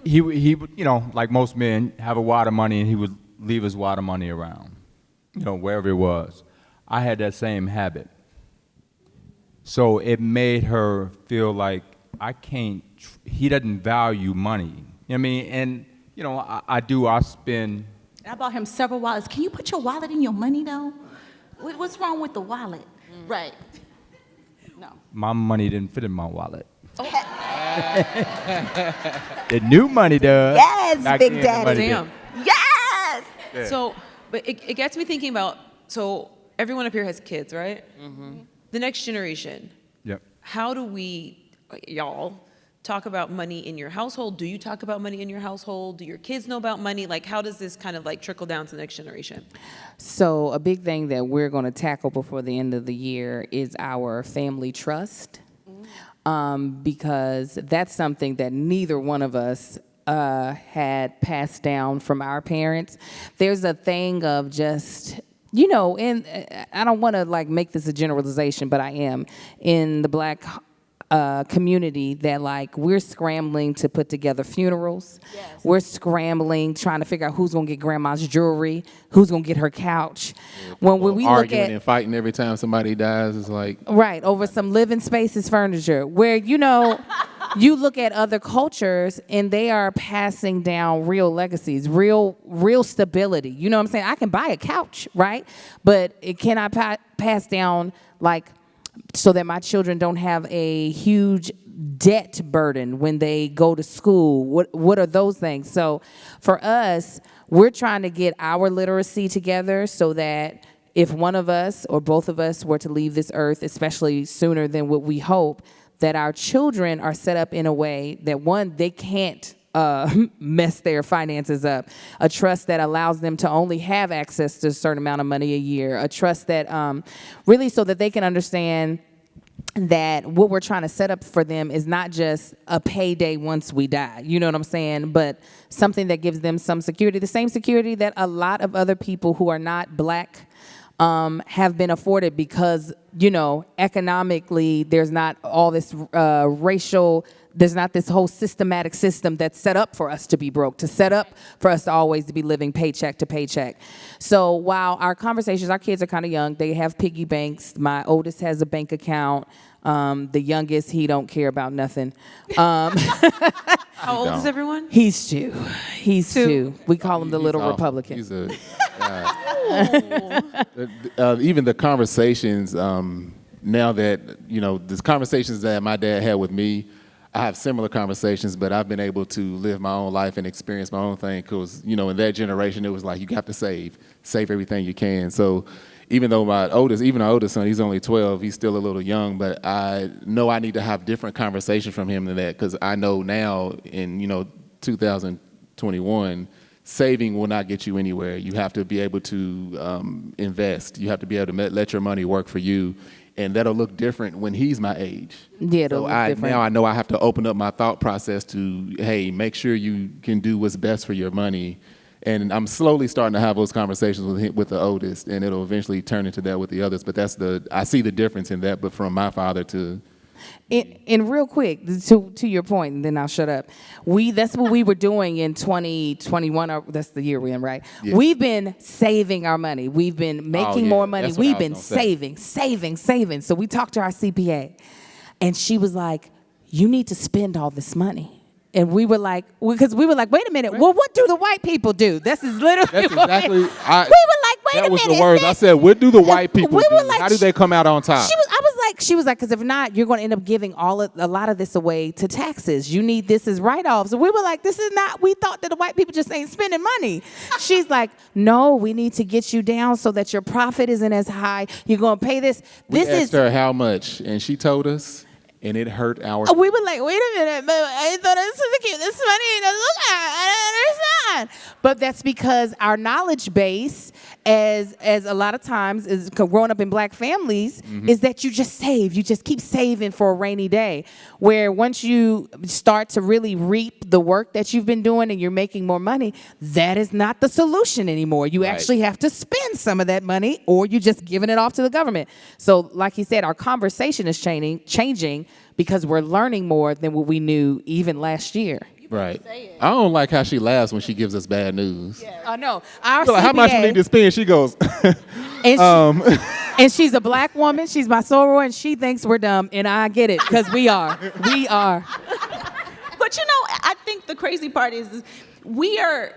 he would, like most men, have a wad of money, and he would leave his wad of money around, wherever it was. I had that same habit. So it made her feel like he doesn't value money. You know what I mean? And, I spend. I bought him several wallets. Can you put your wallet in your money, though? What's wrong with the wallet? Right. No. My money didn't fit in my wallet. The new money does. Yes, Back Big then, the Daddy. money Damn. didn't. Yes! Yeah. So, but it gets me thinking about, so everyone up here has kids, right? The next generation. Yep. How do we, y'all, talk about money in your household? Do you talk about money in your household? Do your kids know about money? Like, how does this kind of like trickle down to the next generation? So a big thing that we're going to tackle before the end of the year is our family trust, because that's something that neither one of us had passed down from our parents. There's a thing of just, and I don't want to like make this a generalization, but I am, in the Black community, that like we're scrambling to put together funerals. Yes. We're scrambling trying to figure out who's gonna get grandma's jewelry, who's gonna get her couch. When we look arguing at and fighting every time somebody dies, is like right over some living spaces furniture, where you look at other cultures and they are passing down real legacies, real stability. You know what I'm saying? I can buy a couch, right? But it cannot pass down like so that my children don't have a huge debt burden when they go to school. What are those things? So for us, we're trying to get our literacy together so that if one of us or both of us were to leave this earth, especially sooner than what we hope, that our children are set up in a way that, one, they can't mess their finances up. A trust that allows them to only have access to a certain amount of money a year. A trust that really so that they can understand that what we're trying to set up for them is not just a payday once we die, you know what I'm saying, but something that gives them some security, the same security that a lot of other people who are not black have been afforded because, you know, economically there's not all this racial, there's not this whole systematic system that's set up for us to be broke, to set up for us to always to be living paycheck to paycheck. So while our conversations, our kids are kind of young, they have piggy banks. My oldest has a bank account. The youngest, he don't care about nothing. How old is everyone? He's two. He's two. We call him the little awful. Republican. He's a, even the conversations, now that, you know, the conversations that my dad had with me, I have similar conversations, but I've been able to live my own life and experience my own thing because, you know, in that generation, it was like you have to save everything you can. So even though our oldest son, he's only 12, he's still a little young, but I know I need to have different conversations from him than that because I know now in, you know, 2021, saving will not get you anywhere. You have to be able to invest. You have to be able to let your money work for you. And that'll look different when he's my age. Yeah, it'll look different. Now I know I have to open up my thought process to, hey, make sure you can do what's best for your money. And I'm slowly starting to have those conversations with the oldest, and it'll eventually turn into that with the others. But I see the difference in that, but from my father to... And real quick, to your point, and then I'll shut up. That's what we were doing in 2021. Or that's the year we're in, right? Yeah. We've been saving our money. We've been making more money. We've been saving. So we talked to our CPA, and she was like, "You need to spend all this money." And we were like, wait a minute. Well, what do the white people do? This is literally exactly. we were like, wait a minute. That was the words I said. What do the white people do? Like, how do they come out on top? She was like, because if not, you're going to end up giving a lot of this away to taxes. You need this as write-offs. And we were like, this is not, we thought that the white people just ain't spending money. She's like, no, we need to get you down so that your profit isn't as high. You're going to pay this. We asked her how much, and she told us, and it hurt our... We were like, wait a minute, but I thought this was cute. This money doesn't look like, I don't understand. But that's because our knowledge base, as a lot of times is growing up in black families, is that you just save. You just keep saving for a rainy day. Where once you start to really reap the work that you've been doing and you're making more money, that is not the solution anymore. You actually have to spend some of that money, or you're just giving it off to the government. So like you said, our conversation is changing because we're learning more than what we knew even last year. Right. I don't like how she laughs when she gives us bad news. Yeah. I know. Our like, how much we need to spend? She goes. And she's a black woman. She's my soror, and she thinks we're dumb, and I get it because we are. We are. But you know, I think the crazy part is we're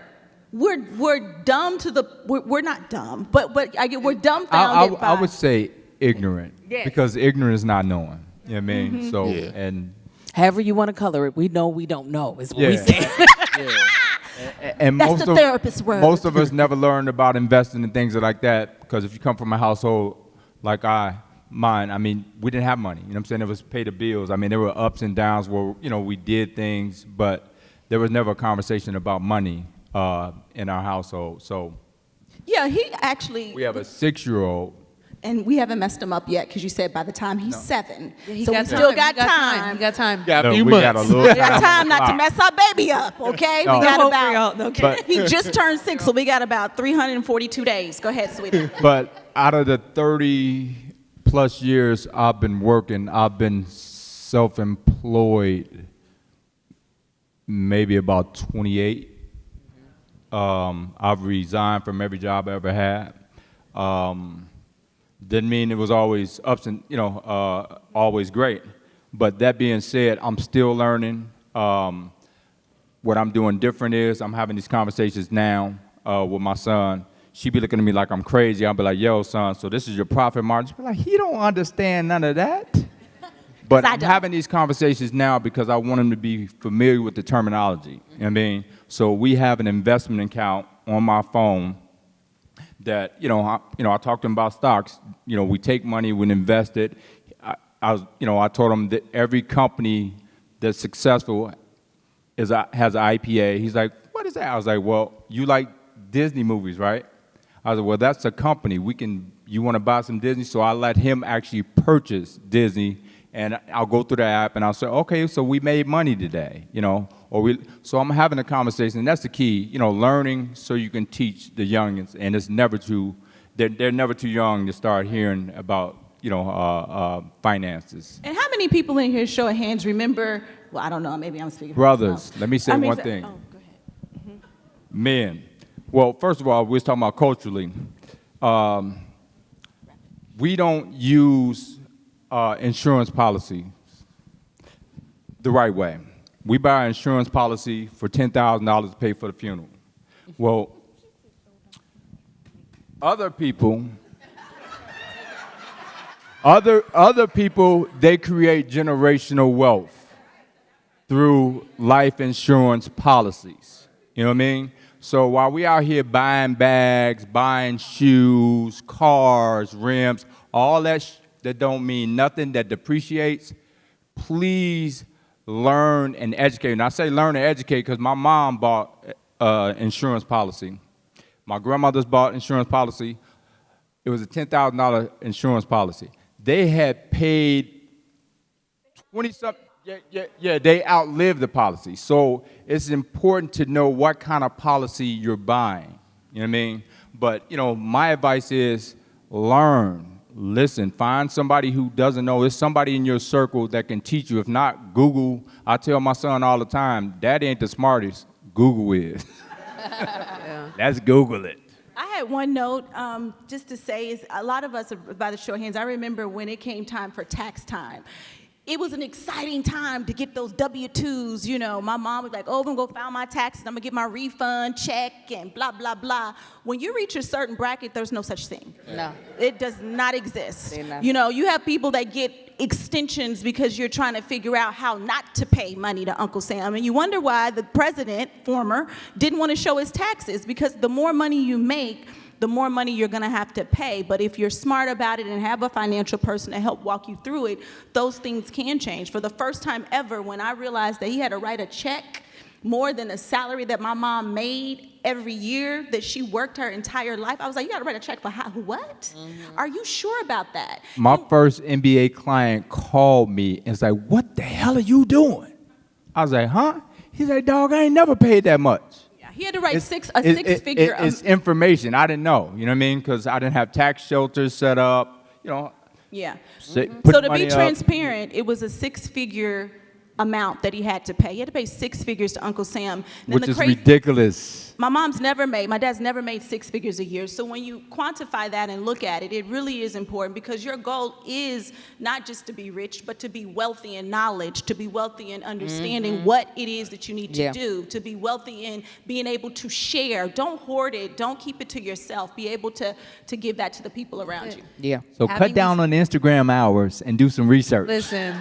dumb to the we're not dumb, but we're dumbfounded. I would say ignorant because ignorant is not knowing. You know what I mean? So and. However you want to color it, we know we don't know is what we say. And that's the therapist's word. Most of us never learned about investing and things like that because if you come from a household like mine, I mean, we didn't have money. You know what I'm saying? It was pay the bills. I mean, there were ups and downs where, you know, we did things, but there was never a conversation about money in our household. So yeah, he actually. We have a 6-year-old. And we haven't messed him up yet because you said by the time he's 7. Yeah, so we still got time. We got time. Got a few we months. got a little We got time not to mess our baby up, okay? No. We got No about, hope for y'all, he just turned 6, so we got about 342 days. Go ahead, sweetie. But out of the 30 plus years I've been working, I've been self-employed maybe about 28. I've resigned from every job I ever had. Didn't mean it was always ups and, always great. But that being said, I'm still learning. What I'm doing different is I'm having these conversations now with my son. She be looking at me like I'm crazy. I'll be like, yo, son, so this is your profit margin. She'll be like, he don't understand none of that. But I'm having these conversations now because I want him to be familiar with the terminology. You know what I mean? So we have an investment account on my phone that, I talked to him about stocks. We take money, we invest it. I told him that every company that's successful has an IPA. He's like, what is that? I was like, well, you like Disney movies, right? I was like, well, that's a company. You want to buy some Disney? So I let him actually purchase Disney, and I'll go through the app, and I'll say, okay, so we made money today, so I'm having a conversation, and that's the key, learning so you can teach the youngins, and they're never too young to start hearing about, finances. And how many people in here, show of hands, remember, well, I don't know, maybe I'm speaking for Brothers, myself. let me say one thing. Oh, go ahead. Men. Well, first of all, we're talking about culturally. We don't use insurance policies the right way. We buy an insurance policy for $10,000 to pay for the funeral. Well, other people, they create generational wealth through life insurance policies. You know what I mean? So while we out here buying bags, buying shoes, cars, rims, all that that don't mean nothing, that depreciates, please learn and educate. And I say learn and educate because my mom bought insurance policy. My grandmother's bought insurance policy. It was a $10,000 insurance policy. They had paid 20-something. Yeah, they outlived the policy. So it's important to know what kind of policy you're buying. You know what I mean? But, my advice is learn, listen, find somebody who doesn't know. There's somebody in your circle that can teach you. If not, Google. I tell my son all the time, Daddy ain't the smartest, Google is. Yeah. Let's Google it. I had one note just to say is a lot of us, by the show of hands, I remember when it came time for tax time. It was an exciting time to get those W-2s, My mom was like, oh, I'm going to go file my taxes. I'm going to get my refund check and blah, blah, blah. When you reach a certain bracket, there's no such thing. No. It does not exist. They're not. You have people that get extensions because you're trying to figure out how not to pay money to Uncle Sam. And you wonder why the president, former, didn't want to show his taxes, because the more money you make, the more money you're going to have to pay. But if you're smart about it and have a financial person to help walk you through it, those things can change. For the first time ever, when I realized that he had to write a check more than the salary that my mom made every year that she worked her entire life, I was like, you got to write a check for how, what? Mm-hmm. Are you sure about that? My first MBA client called me and said, what the hell are you doing? I was like, huh? He's like, dog, I ain't never paid that much. He had to write six-figure. It's information. I didn't know. You know what I mean? Because I didn't have tax shelters set up. Yeah. So to be transparent, it was a six-figure amount that he had to pay. He had to pay six figures to Uncle Sam. Which is ridiculous. My dad's never made six figures a year. So when you quantify that and look at it, it really is important, because your goal is not just to be rich, but to be wealthy in knowledge, to be wealthy in understanding what it is that you need to do, to be wealthy in being able to share. Don't hoard it. Don't keep it to yourself. Be able to give that to the people around you. Yeah. So cut down on Instagram hours and do some research. Listen.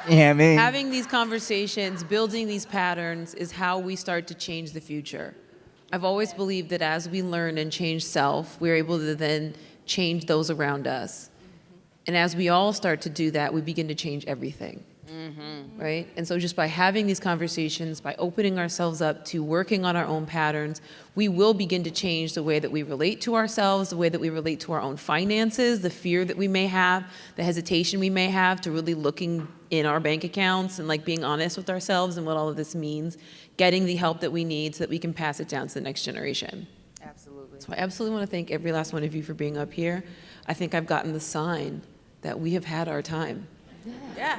You know what I mean? Having these conversations, building these patterns is how we start to change the future. I've always believed that as we learn and change self, we're able to then change those around us. And as we all start to do that, we begin to change everything. Right? And so just by having these conversations, by opening ourselves up to working on our own patterns, we will begin to change the way that we relate to ourselves, the way that we relate to our own finances, the fear that we may have, the hesitation we may have to really looking in our bank accounts and like being honest with ourselves and what all of this means, getting the help that we need so that we can pass it down to the next generation. Absolutely. So I absolutely want to thank every last one of you for being up here. I think I've gotten the sign that we have had our time. Yeah.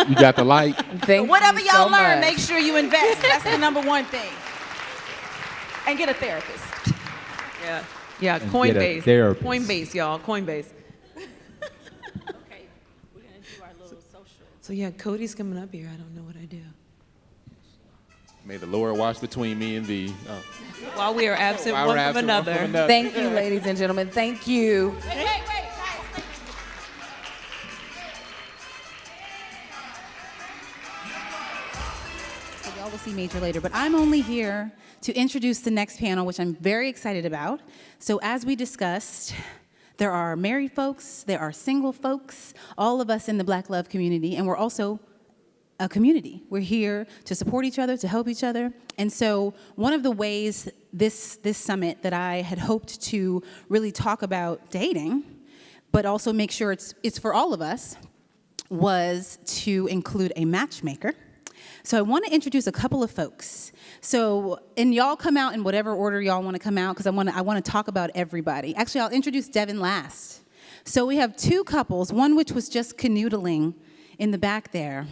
You got the light. Thank Whatever you y'all so learn, much. make sure you invest. That's the number one thing. And get a therapist. Yeah, And Coinbase. get a therapist. Coinbase, y'all, Coinbase. Okay, we're going to do our little social. So yeah, Cody's coming up here. I don't know what I do. May the Lord watch between me and thee. Oh. While we are absent While one we're from absent one from another. another. Thank you, ladies and gentlemen. Thank you. Wait, guys. So y'all will see Major later, but I'm only here to introduce the next panel, which I'm very excited about. So as we discussed, there are married folks, there are single folks, all of us in the Black Love community, and we're also a community. We're here to support each other, to help each other. And so one of the ways this summit that I had hoped to really talk about dating, but also make sure it's for all of us, was to include a matchmaker. So I want to introduce a couple of folks. So, and y'all come out in whatever order y'all want to come out, because I want to talk about everybody. Actually, I'll introduce Devin last. So we have two couples, one which was just canoodling in the back there.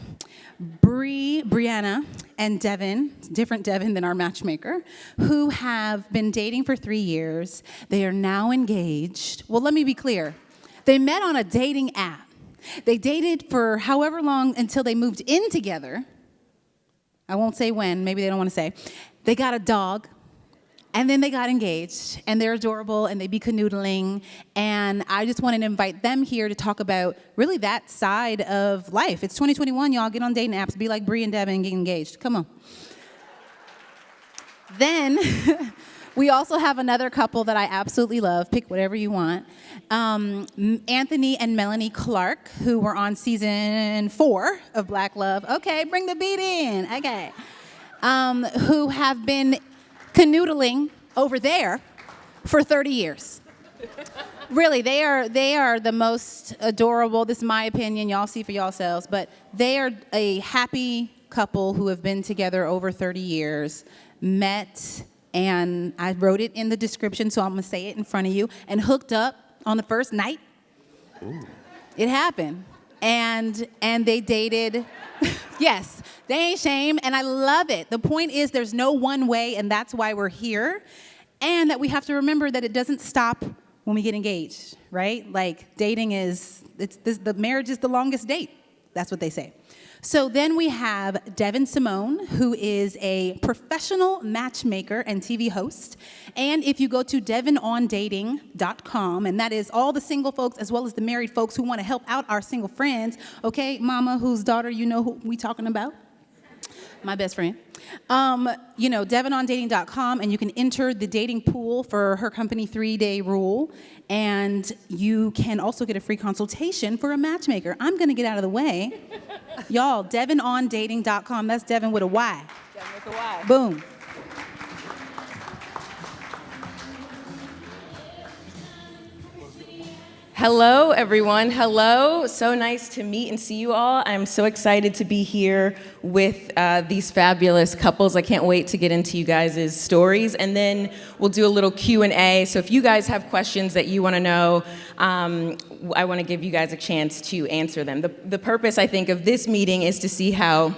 Brianna and Devin, different Devin than our matchmaker, who have been dating for 3 years. They are now engaged. Well, let me be clear. They met on a dating app. They dated for however long until they moved in together. I won't say when, maybe they don't want to say. They got a dog, and then they got engaged, and they're adorable, and they be canoodling, and I just wanted to invite them here to talk about really that side of life. It's 2021, y'all. Get on dating apps. Be like Bree and Devin and get engaged. Come on. Then we also have another couple that I absolutely love. Pick whatever you want. Anthony and Melanie Clark, who were on season 4 of Black Love. Okay, bring the beat in. Okay. Who have been canoodling over there for 30 years. Really, they are the most adorable. This is my opinion. Y'all see for yourselves, but they are a happy couple who have been together over 30 years, met, and I wrote it in the description, so I'm gonna say it in front of you, and hooked up on the first night. Ooh. It happened. And they dated. Yes, they ain't shame, and I love it. The point is there's no one way, and that's why we're here, and that we have to remember that it doesn't stop when we get engaged, right? Like, dating the marriage is the longest date. That's what they say. So then we have Devin Simone, who is a professional matchmaker and TV host. And if you go to devinondating.com, and that is all the single folks as well as the married folks who want to help out our single friends. Okay, mama, whose daughter you know who we talking about? My best friend. Devinondating.com, and you can enter the dating pool for her company 3-day rule, and you can also get a free consultation for a matchmaker. I'm gonna get out of the way. Y'all, devinondating.com, that's Devin with a Y. Devin with a Y. Boom. Hello, everyone. Hello. So nice to meet and see you all. I'm so excited to be here with these fabulous couples. I can't wait to get into you guys' stories. And then we'll do a little Q&A. So if you guys have questions that you want to know, I want to give you guys a chance to answer them. The purpose, I think, of this meeting is to see how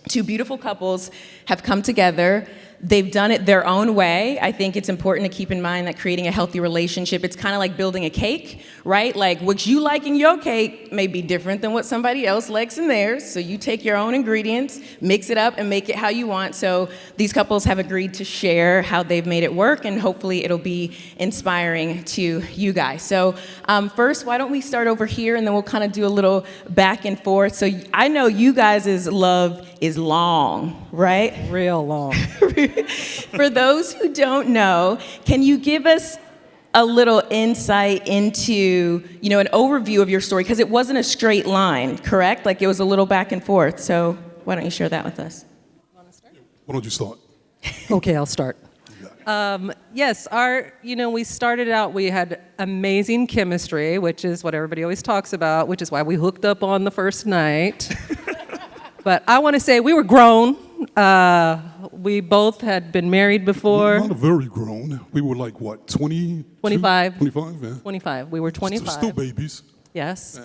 two beautiful couples have come together. They've done it their own way. I think it's important to keep in mind that creating a healthy relationship, it's kind of like building a cake, right? Like what you like in your cake may be different than what somebody else likes in theirs. So you take your own ingredients, mix it up, and make it how you want. So these couples have agreed to share how they've made it work, and hopefully it'll be inspiring to you guys. So first, why don't we start over here, and then we'll kind of do a little back and forth. So I know you guys' love is long, right? Real long. For those who don't know, can you give us a little insight into, an overview of your story? Because it wasn't a straight line, correct? Like it was a little back and forth. So why don't you share that with us? Why don't you start? Okay, I'll start. Yes, we started out, we had amazing chemistry, which is what everybody always talks about, which is why we hooked up on the first night. But I want to say we were grown. We both had been married before. Not very grown. We were like, what, 20? 25. 25, yeah. 25. We were 25. Still babies. Yes.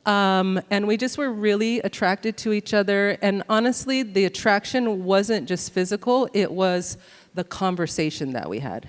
Yeah. And we just were really attracted to each other. And honestly, the attraction wasn't just physical. It was the conversation that we had.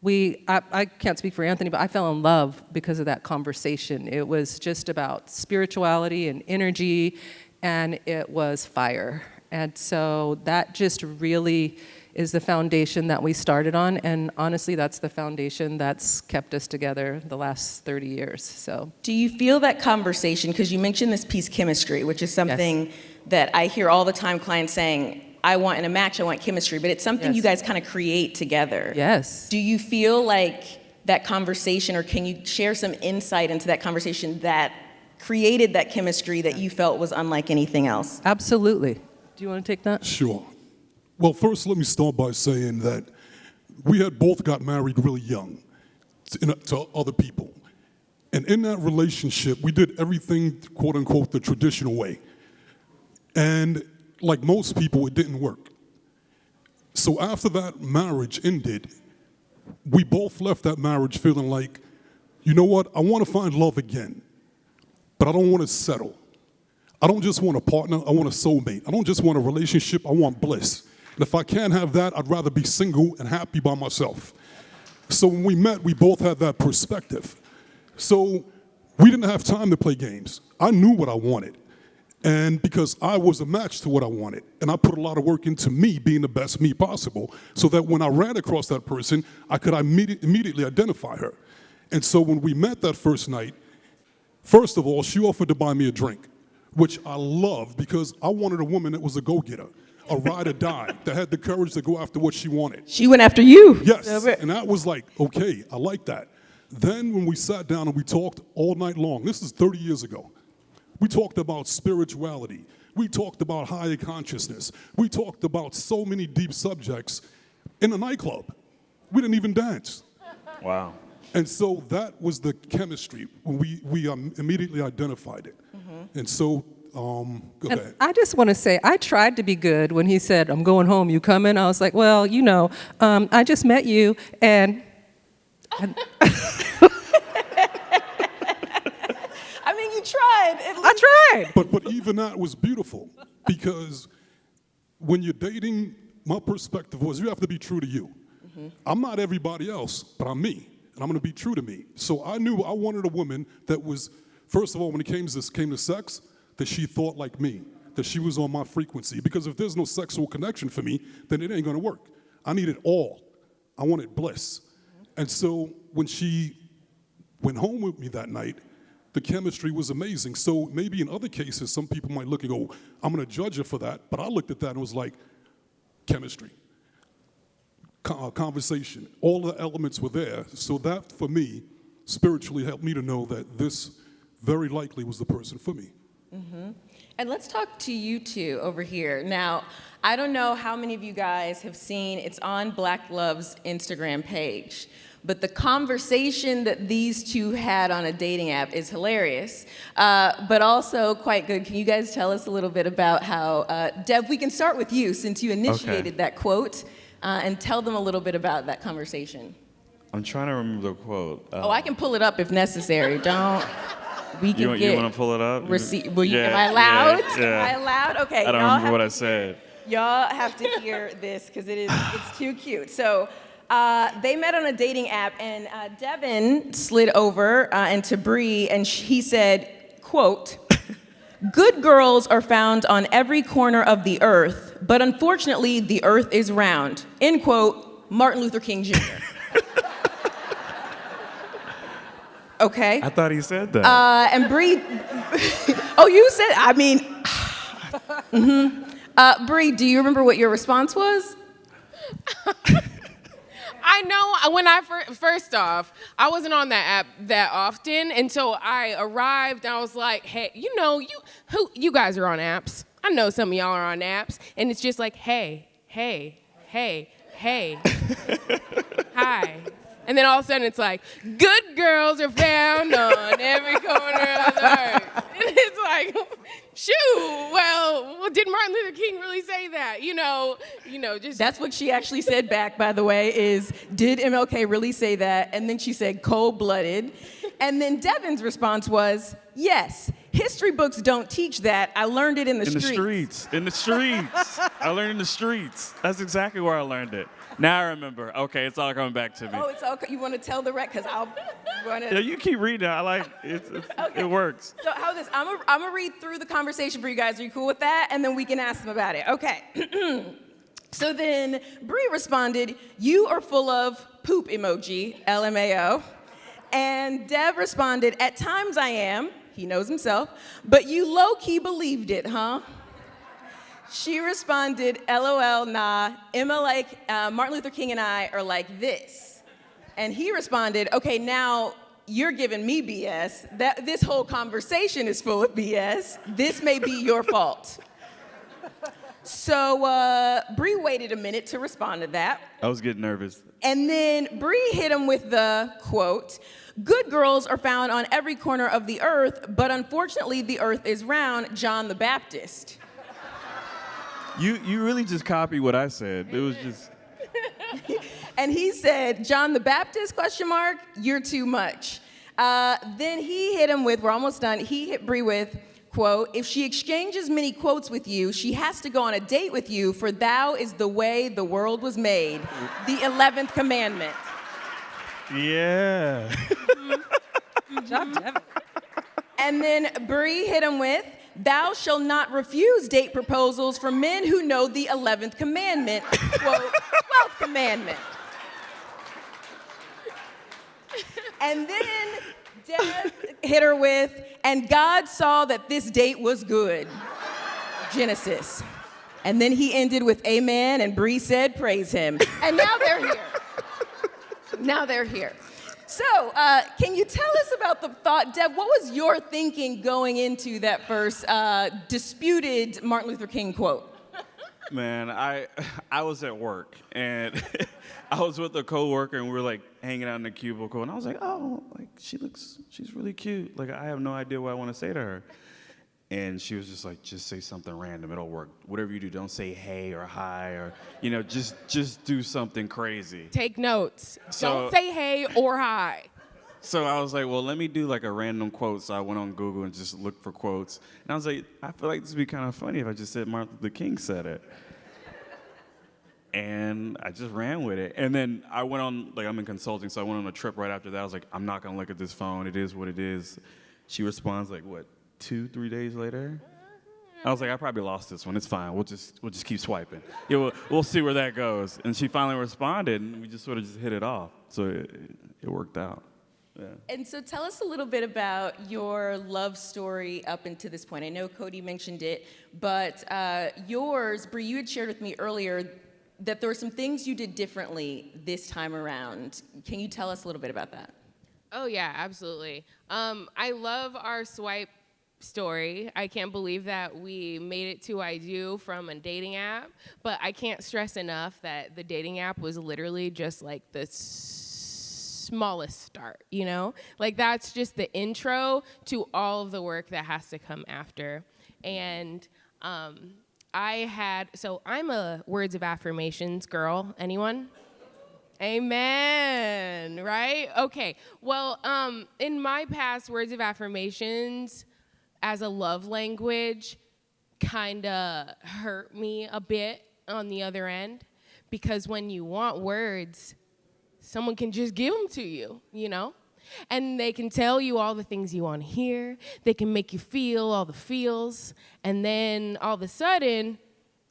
I can't speak for Anthony, but I fell in love because of that conversation. It was just about spirituality and energy, and it was fire. And so that just really is the foundation that we started on, and honestly, that's the foundation that's kept us together the last 30 years, so. Do you feel that conversation, because you mentioned this piece, chemistry, which is something that I hear all the time clients saying, I want in a match, I want chemistry, but it's something you guys kind of create together. Yes. Do you feel like that conversation, or can you share some insight into that conversation that created that chemistry that you felt was unlike anything else? Absolutely. Do you want to take that? Sure. Well, first, let me start by saying that we had both got married really young to other people. And in that relationship, we did everything, quote unquote, the traditional way. And like most people, it didn't work. So after that marriage ended, we both left that marriage feeling like, you know what, I want to find love again, but I don't want to settle. I don't just want a partner, I want a soulmate. I don't just want a relationship, I want bliss. And if I can't have that, I'd rather be single and happy by myself. So when we met, we both had that perspective. So we didn't have time to play games. I knew what I wanted. And because I was a match to what I wanted, and I put a lot of work into me being the best me possible, so that when I ran across that person, I could immediately identify her. And so when we met that first night, first of all, she offered to buy me a drink, which I loved because I wanted a woman that was a go-getter, a ride or die, that had the courage to go after what she wanted. She went after you. Yes, and that was like, okay, I like that. Then when we sat down and we talked all night long, this is 30 years ago, we talked about spirituality. We talked about higher consciousness. We talked about so many deep subjects in a nightclub. We didn't even dance. Wow. And so that was the chemistry. We immediately identified it. Mm-hmm. And so, go ahead. I just want to say, I tried to be good when he said, I'm going home, you coming? I was like, well, you know, I just met you, and I mean, you tried. I tried. But even that was beautiful, because when you're dating, my perspective was you have to be true to you. Mm-hmm. I'm not everybody else, but I'm me, and I'm going to be true to me. So I knew I wanted a woman that was, first of all, when it came to sex, that she thought like me, that she was on my frequency. Because if there's no sexual connection for me, then it ain't going to work. I need it all. I wanted bliss. Mm-hmm. And so when she went home with me that night, the chemistry was amazing. So maybe in other cases, some people might look and go, I'm going to judge her for that. But I looked at that and was like, chemistry, conversation, all the elements were there. So that, for me, spiritually helped me to know that this very likely was the person for me. Mm-hmm. And let's talk to you two over here. Now, I don't know how many of you guys have seen, it's on Black Love's Instagram page, but the conversation that these two had on a dating app is hilarious, but also quite good. Can you guys tell us a little bit about how, Deb, we can start with you since you initiated that quote, and tell them a little bit about that conversation. I'm trying to remember the quote. I can pull it up if necessary. Don't. We can you want to pull it up? Am I allowed? Yeah. Am I allowed? Okay. I don't remember what I said. Y'all have to hear this because it's too cute. So they met on a dating app, and Devin slid over into Bree, and he said, quote, "Good girls are found on every corner of the earth, but unfortunately the earth is round." End quote, Martin Luther King Jr. Okay. I thought he said that. And Bree, oh, you said, I mean, mm-hmm. Bree, do you remember what your response was? I know when I first off, I wasn't on that app that often, and so I arrived and I was like, hey, you guys are on apps. I know some of y'all are on apps, and it's just like, hey, hi. And then all of a sudden it's like, good girls are found on every corner of the earth. And it's like, shoot, well, did Martin Luther King really say that? Just. That's what she actually said back, by the way, is, did MLK really say that? And then she said, cold-blooded. And then Devin's response was, yes, history books don't teach that. I learned it in the streets. In the streets. I learned in the streets. That's exactly where I learned it. Now I remember. Okay, it's all coming back to me. Oh, it's okay. You want to tell the rec? Because I'll run it. Yeah, you keep reading. I like it. Okay. It works. So how this? I'm gonna read through the conversation for you guys. Are you cool with that? And then we can ask them about it. Okay. So then Bree responded, "You are full of poop emoji, LMAO." And Deb responded, "At times I am." He knows himself. "But you low-key believed it, huh?" She responded, LOL, nah, Martin Luther King and I are like this. And he responded, okay, now, you're giving me BS. That this whole conversation is full of BS. This may be your fault. So Bree waited a minute to respond to that. I was getting nervous. And then Bree hit him with the quote, "Good girls are found on every corner of the earth, but unfortunately the earth is round, John the Baptist." You really just copied what I said. It was just... And he said, "John the Baptist, ? You're too much." Then he hit him with, we're almost done, he hit Bree with, quote, "If she exchanges many quotes with you, she has to go on a date with you, for thou is the way the world was made." The 11th commandment. Yeah. Good job, Devin. And then Bree hit him with, "Thou shalt not refuse date proposals from men who know the 11th commandment," quote, 12th commandment. And then Dev hit her with, "And God saw that this date was good," Genesis. And then he ended with amen, and Bree said, "Praise him." And now they're here. Now they're here. So, can you tell us about the thought, Deb, what was your thinking going into that first disputed Martin Luther King quote? Man, I was at work, and I was with a coworker, and we were like hanging out in the cubicle, and I was like, "Oh, like she's really cute. Like I have no idea what I want to say to her." And she was just like, "Just say something random, it'll work. Whatever you do, don't say hey or hi or, just do something crazy." Take notes. So- Don't say hey or hi. So I was like, well, let me do like a random quote. So I went on Google and just looked for quotes. And I was like, I feel like this would be kind of funny if I just said Martin Luther King said it. And I just ran with it. And then I went on, like I'm in consulting, so I went on a trip right after that. I was like, I'm not gonna look at this phone. It is what it is. She responds like, what, 2-3 days later? I was like, I probably lost this one. It's fine. We'll just keep swiping. Yeah, we'll see where that goes. And she finally responded, and we just sort of just hit it off. So it worked out. Yeah. And so tell us a little bit about your love story up until this point. I know Cody mentioned it, but yours, Bree, you had shared with me earlier that there were some things you did differently this time around. Can you tell us a little bit about that? Oh, yeah, absolutely. I love our swipe story. I can't believe that we made it to I Do from a dating app, but I can't stress enough that the dating app was literally just like the smallest start, Like that's just the intro to all of the work that has to come after. And I'm a words of affirmations girl. Anyone? Amen, right? Okay, well, in my past, words of affirmations as a love language kind of hurt me a bit on the other end, because when you want words, someone can just give them to you, And they can tell you all the things you want to hear. They can make you feel all the feels. And then all of a sudden,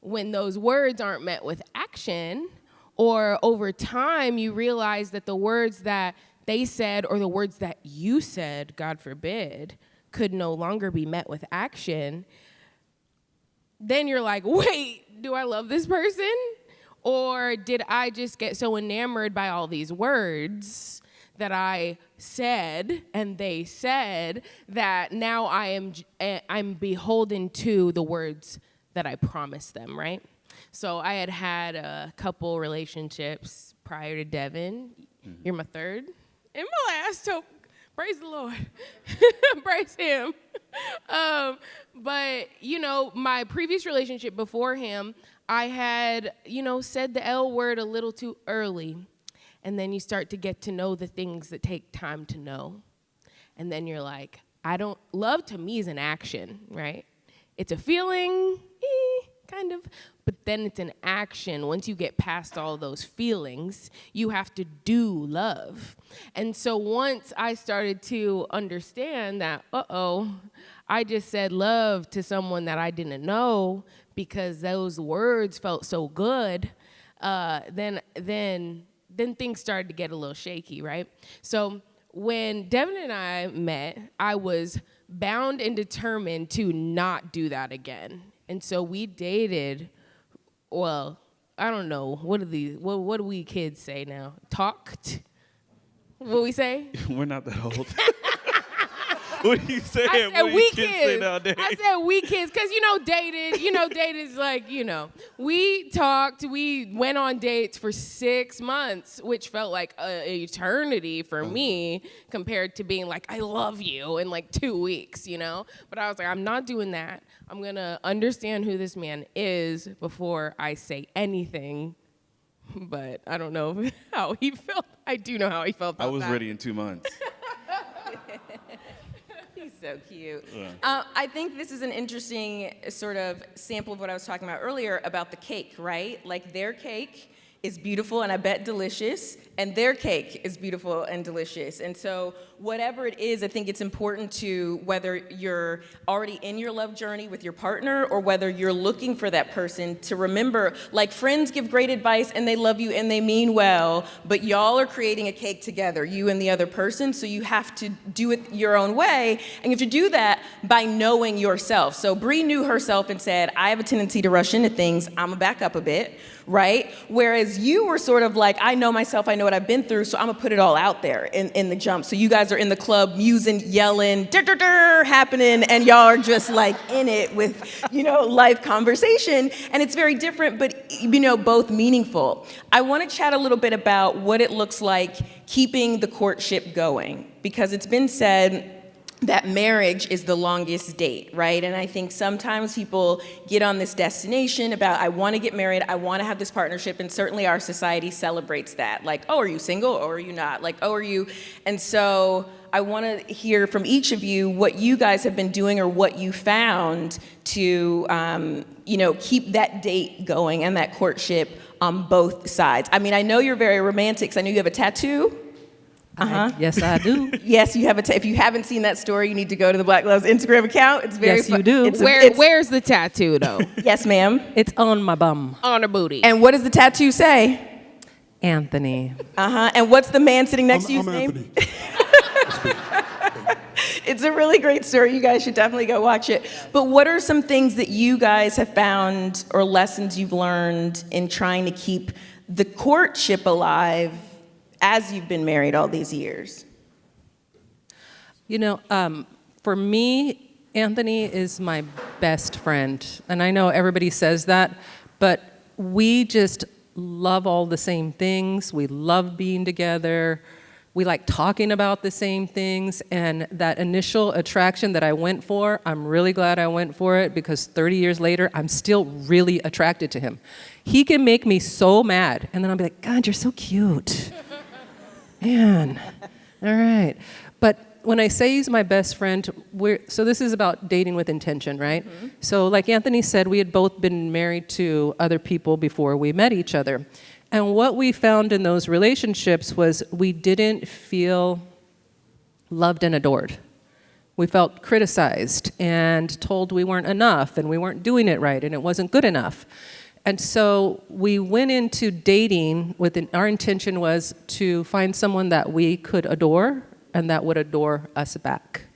when those words aren't met with action, or over time you realize that the words that they said or the words that you said, God forbid, could no longer be met with action, then you're like, wait, do I love this person? Or did I just get so enamored by all these words that I said and they said that now I'm beholden to the words that I promised them, right? So I had a couple relationships prior to Devin. Mm-hmm. You're my third and my last, so praise the Lord. Praise him. But, my previous relationship before him, I had, said the L word a little too early. And then you start to get to know the things that take time to know. And then you're like, love to me is an action, right? It's a feeling, kind of, but then it's an action. Once you get past all those feelings, you have to do love. And so once I started to understand that, I just said love to someone that I didn't know because those words felt so good, then things started to get a little shaky, right? So when Devin and I met, I was bound and determined to not do that again. And so we dated, well, I don't know, what do we kids say now? Talked? What we say? We're not that old. What are you saying? I said What do we kids say kids. nowadays? I said we kids, because dated is like, we talked, we went on dates for 6 months, which felt like an eternity for me compared to being like, I love you in like 2 weeks, But I was like, I'm not doing that. I'm gonna understand who this man is before I say anything. But I don't know how he felt. I do know how he felt about I was that. ready in 2 months. He's so cute. Yeah. I think this is an interesting sort of sample of what I was talking about earlier about the cake, right? Like their cake is beautiful and I bet delicious, and their cake is beautiful and delicious. And so whatever it is, I think it's important to, whether you're already in your love journey with your partner or whether you're looking for that person, to remember, like friends give great advice and they love you and they mean well, but y'all are creating a cake together, you and the other person, so you have to do it your own way, and you have to do that by knowing yourself. So Bree knew herself and said, I have a tendency to rush into things, I'm gonna back up a bit, right? Whereas you were sort of like, I know myself, I know what I've been through, so I'm gonna put it all out there in the jump. So you guys are in the club musing, yelling, happening, and y'all are just like in it with, life conversation. And it's very different, but both meaningful. I wanna chat a little bit about what it looks like keeping the courtship going, because it's been said that marriage is the longest date, right? And I think sometimes people get on this destination about, I want to get married, I want to have this partnership, and certainly our society celebrates that. Like, oh, are you single or are you not? Like, oh, are you? And so I want to hear from each of you what you guys have been doing or what you found to, keep that date going and that courtship on both sides. I mean, I know you're very romantic, 'cause I know you have a tattoo. Yes, I do. Yes, you have if you haven't seen that story, you need to go to the Black Love's Instagram account. It's very Yes, you do. Where's the tattoo, though? Yes, ma'am. It's on my bum. On her booty. And what does the tattoo say? Anthony. And what's the man sitting next to you's I'm name? Anthony. It's a really great story. You guys should definitely go watch it. But what are some things that you guys have found or lessons you've learned in trying to keep the courtship alive as you've been married all these years? For me, Anthony is my best friend. And I know everybody says that, but we just love all the same things. We love being together. We like talking about the same things. And that initial attraction that I went for, I'm really glad I went for it, because 30 years later, I'm still really attracted to him. He can make me so mad, and then I'll be like, God, you're so cute. Man, all right. But when I say he's my best friend, so this is about dating with intention, right? Mm-hmm. So like Anthony said, we had both been married to other people before we met each other. And what we found in those relationships was we didn't feel loved and adored. We felt criticized and told we weren't enough and we weren't doing it right and it wasn't good enough. And so we went into dating with our intention was to find someone that we could adore and that would adore us back.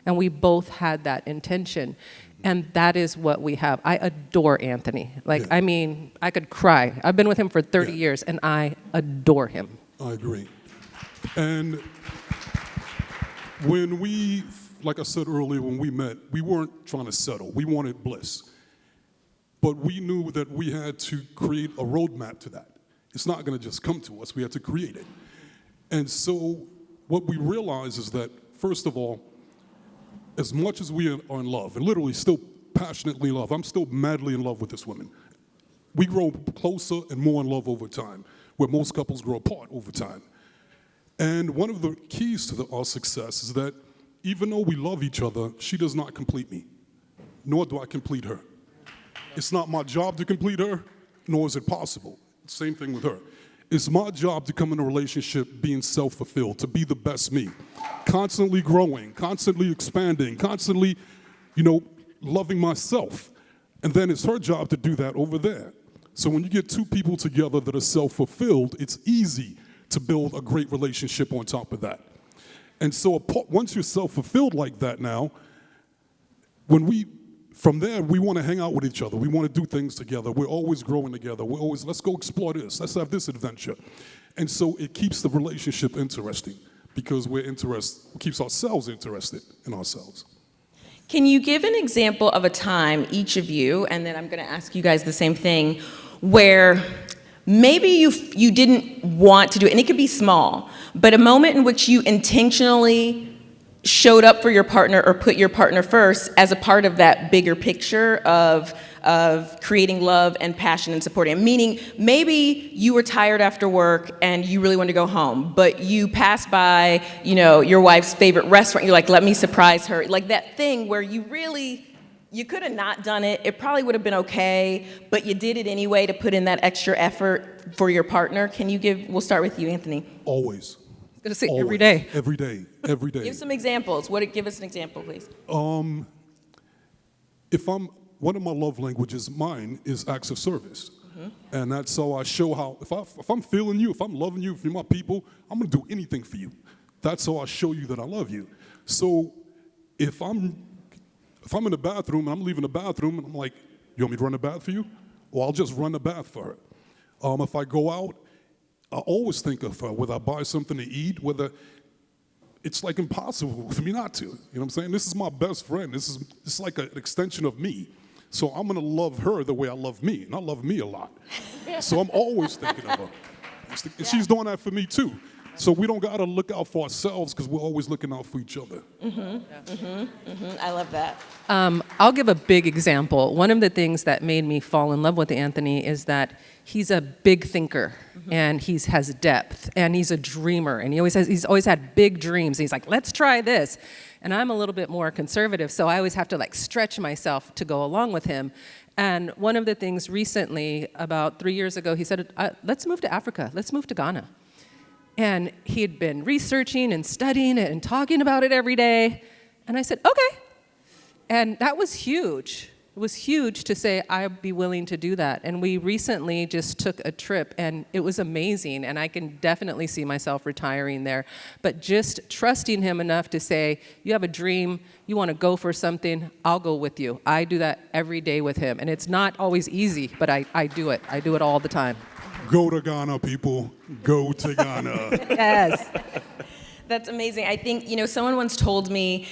And we both had that intention. And that is what we have. I adore Anthony. I mean, I could cry. I've been with him for 30 years and I adore him. I agree. And when we, like I said earlier, when we met, we weren't trying to settle. We wanted bliss. But we knew that we had to create a roadmap to that. It's not going to just come to us. We had to create it. And so what we realized is that, first of all, as much as we are in love, and literally still passionately in love, I'm still madly in love with this woman. We grow closer and more in love over time, where most couples grow apart over time. And one of the keys to our success is that even though we love each other, she does not complete me, nor do I complete her. It's not my job to complete her, nor is it possible. Same thing with her. It's my job to come in a relationship being self-fulfilled, to be the best me, constantly growing, constantly expanding, constantly, loving myself. And then it's her job to do that over there. So when you get two people together that are self-fulfilled, it's easy to build a great relationship on top of that. And so once you're self-fulfilled like that now, from there, we want to hang out with each other. We want to do things together. We're always growing together. We're always, let's go explore this. Let's have this adventure. And so it keeps the relationship interesting. because we're interested, keeps ourselves interested in ourselves. Can you give an example of a time, each of you, and then I'm going to ask you guys the same thing, where maybe you didn't want to do it, and it could be small, but a moment in which you intentionally showed up for your partner or put your partner first as a part of that bigger picture of creating love and passion and supporting him? Meaning, maybe you were tired after work and you really wanted to go home, but you passed by, your wife's favorite restaurant. You're like, let me surprise her. Like that thing where you could have not done it. It probably would have been okay, but you did it anyway to put in that extra effort for your partner. We'll start with you, Anthony. Always. I was gonna say Always. every day. Every day. Every day. Give some examples. Give us an example, please. One of my love languages, mine, is acts of service. And that's how I show how, if I'm feeling you, if I'm loving you, if you're my people, I'm gonna do anything for you. That's how I show you that I love you. So if I'm in the bathroom and I'm leaving the bathroom and I'm like, you want me to run the bath for you? Well, I'll just run the bath for her. If I go out, I always think of her, whether I buy something to eat, whether it's like impossible for me not to. You know what I'm saying? This is my best friend. It's like an extension of me. So I'm gonna love her the way I love me, and I love me a lot. So I'm always thinking of her. And she's doing that for me too. So we don't gotta look out for ourselves because we're always looking out for each other. I love that. I'll give a big example. One of the things that made me fall in love with Anthony is that he's a big thinker, and he has depth, and he's a dreamer, and he's always had big dreams. He's like, let's try this. And I'm a little bit more conservative, so I always have to stretch myself to go along with him. And one of the things recently, about 3 years ago, he said, let's move to Africa. Let's move to Ghana. And he had been researching and studying it and talking about it every day. And I said, okay. And that was huge. It was huge to say, I'd be willing to do that. And we recently just took a trip, and it was amazing. And I can definitely see myself retiring there. But just trusting him enough to say, you have a dream, you want to go for something, I'll go with you. I do that every day with him. And it's not always easy, but I do it. I do it all the time. Go to Ghana, people. Go to Ghana. Yes. That's amazing. I think, someone once told me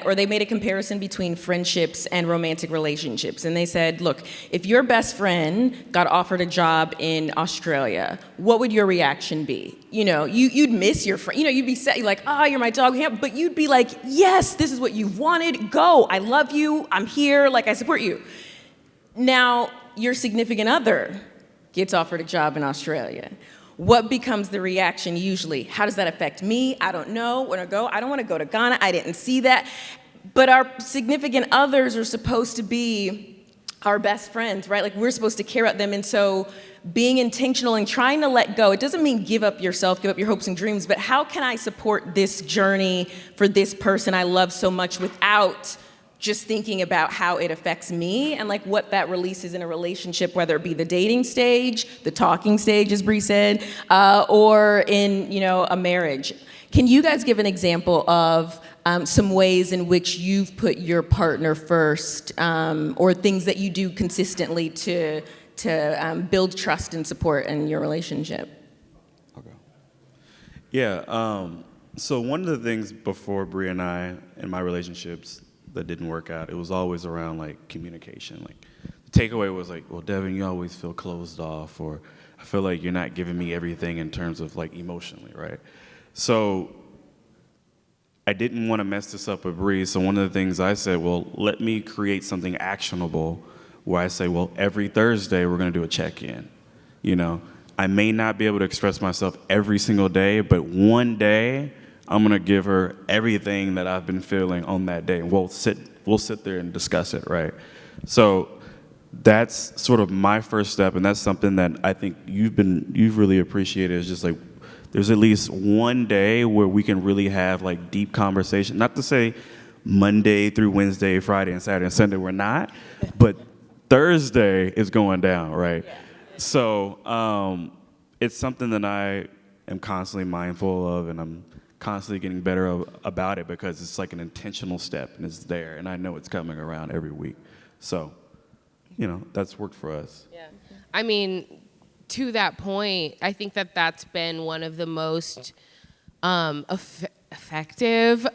or they made a comparison between friendships and romantic relationships. And they said, look, if your best friend got offered a job in Australia, what would your reaction be? You'd miss your friend. You'd be sad. You're like, oh, you're my dog. Yeah. But you'd be like, yes, this is what you wanted. Go. I love you. I'm here. I support you. Now, your significant other gets offered a job in Australia. What becomes the reaction usually? How does that affect me? I don't know. When I go, I don't want to go to Ghana. I didn't see that. But our significant others are supposed to be our best friends, right? We're supposed to care about them. And so being intentional and trying to let go, it doesn't mean give up yourself, give up your hopes and dreams, but how can I support this journey for this person I love so much without just thinking about how it affects me and what that releases in a relationship, whether it be the dating stage, the talking stage, as Bree said, or in a marriage. Can you guys give an example of some ways in which you've put your partner first, or things that you do consistently to build trust and support in your relationship? Okay. Yeah. So one of the things before Bree and I in my relationships that didn't work out, it was always around communication. The takeaway was well, Devin, you always feel closed off, or I feel like you're not giving me everything in terms of emotionally, right? So I didn't want to mess this up with Bree, so one of the things I said, well, let me create something actionable where I say, well, every Thursday we're going to do a check-in. I may not be able to express myself every single day, but one day I'm gonna give her everything that I've been feeling on that day, and we'll sit there and discuss it, right? So that's sort of my first step, and that's something that I think you've really appreciated. Is just there's at least one day where we can really have deep conversation. Not to say Monday through Wednesday, Friday, and Saturday and Sunday we're not, but Thursday is going down, right? Yeah. So it's something that I am constantly mindful of, and I'm constantly getting better about it because it's an intentional step, and it's there, and I know it's coming around every week. So, that's worked for us. Yeah. I mean, to that point, I think that that's been one of the most effective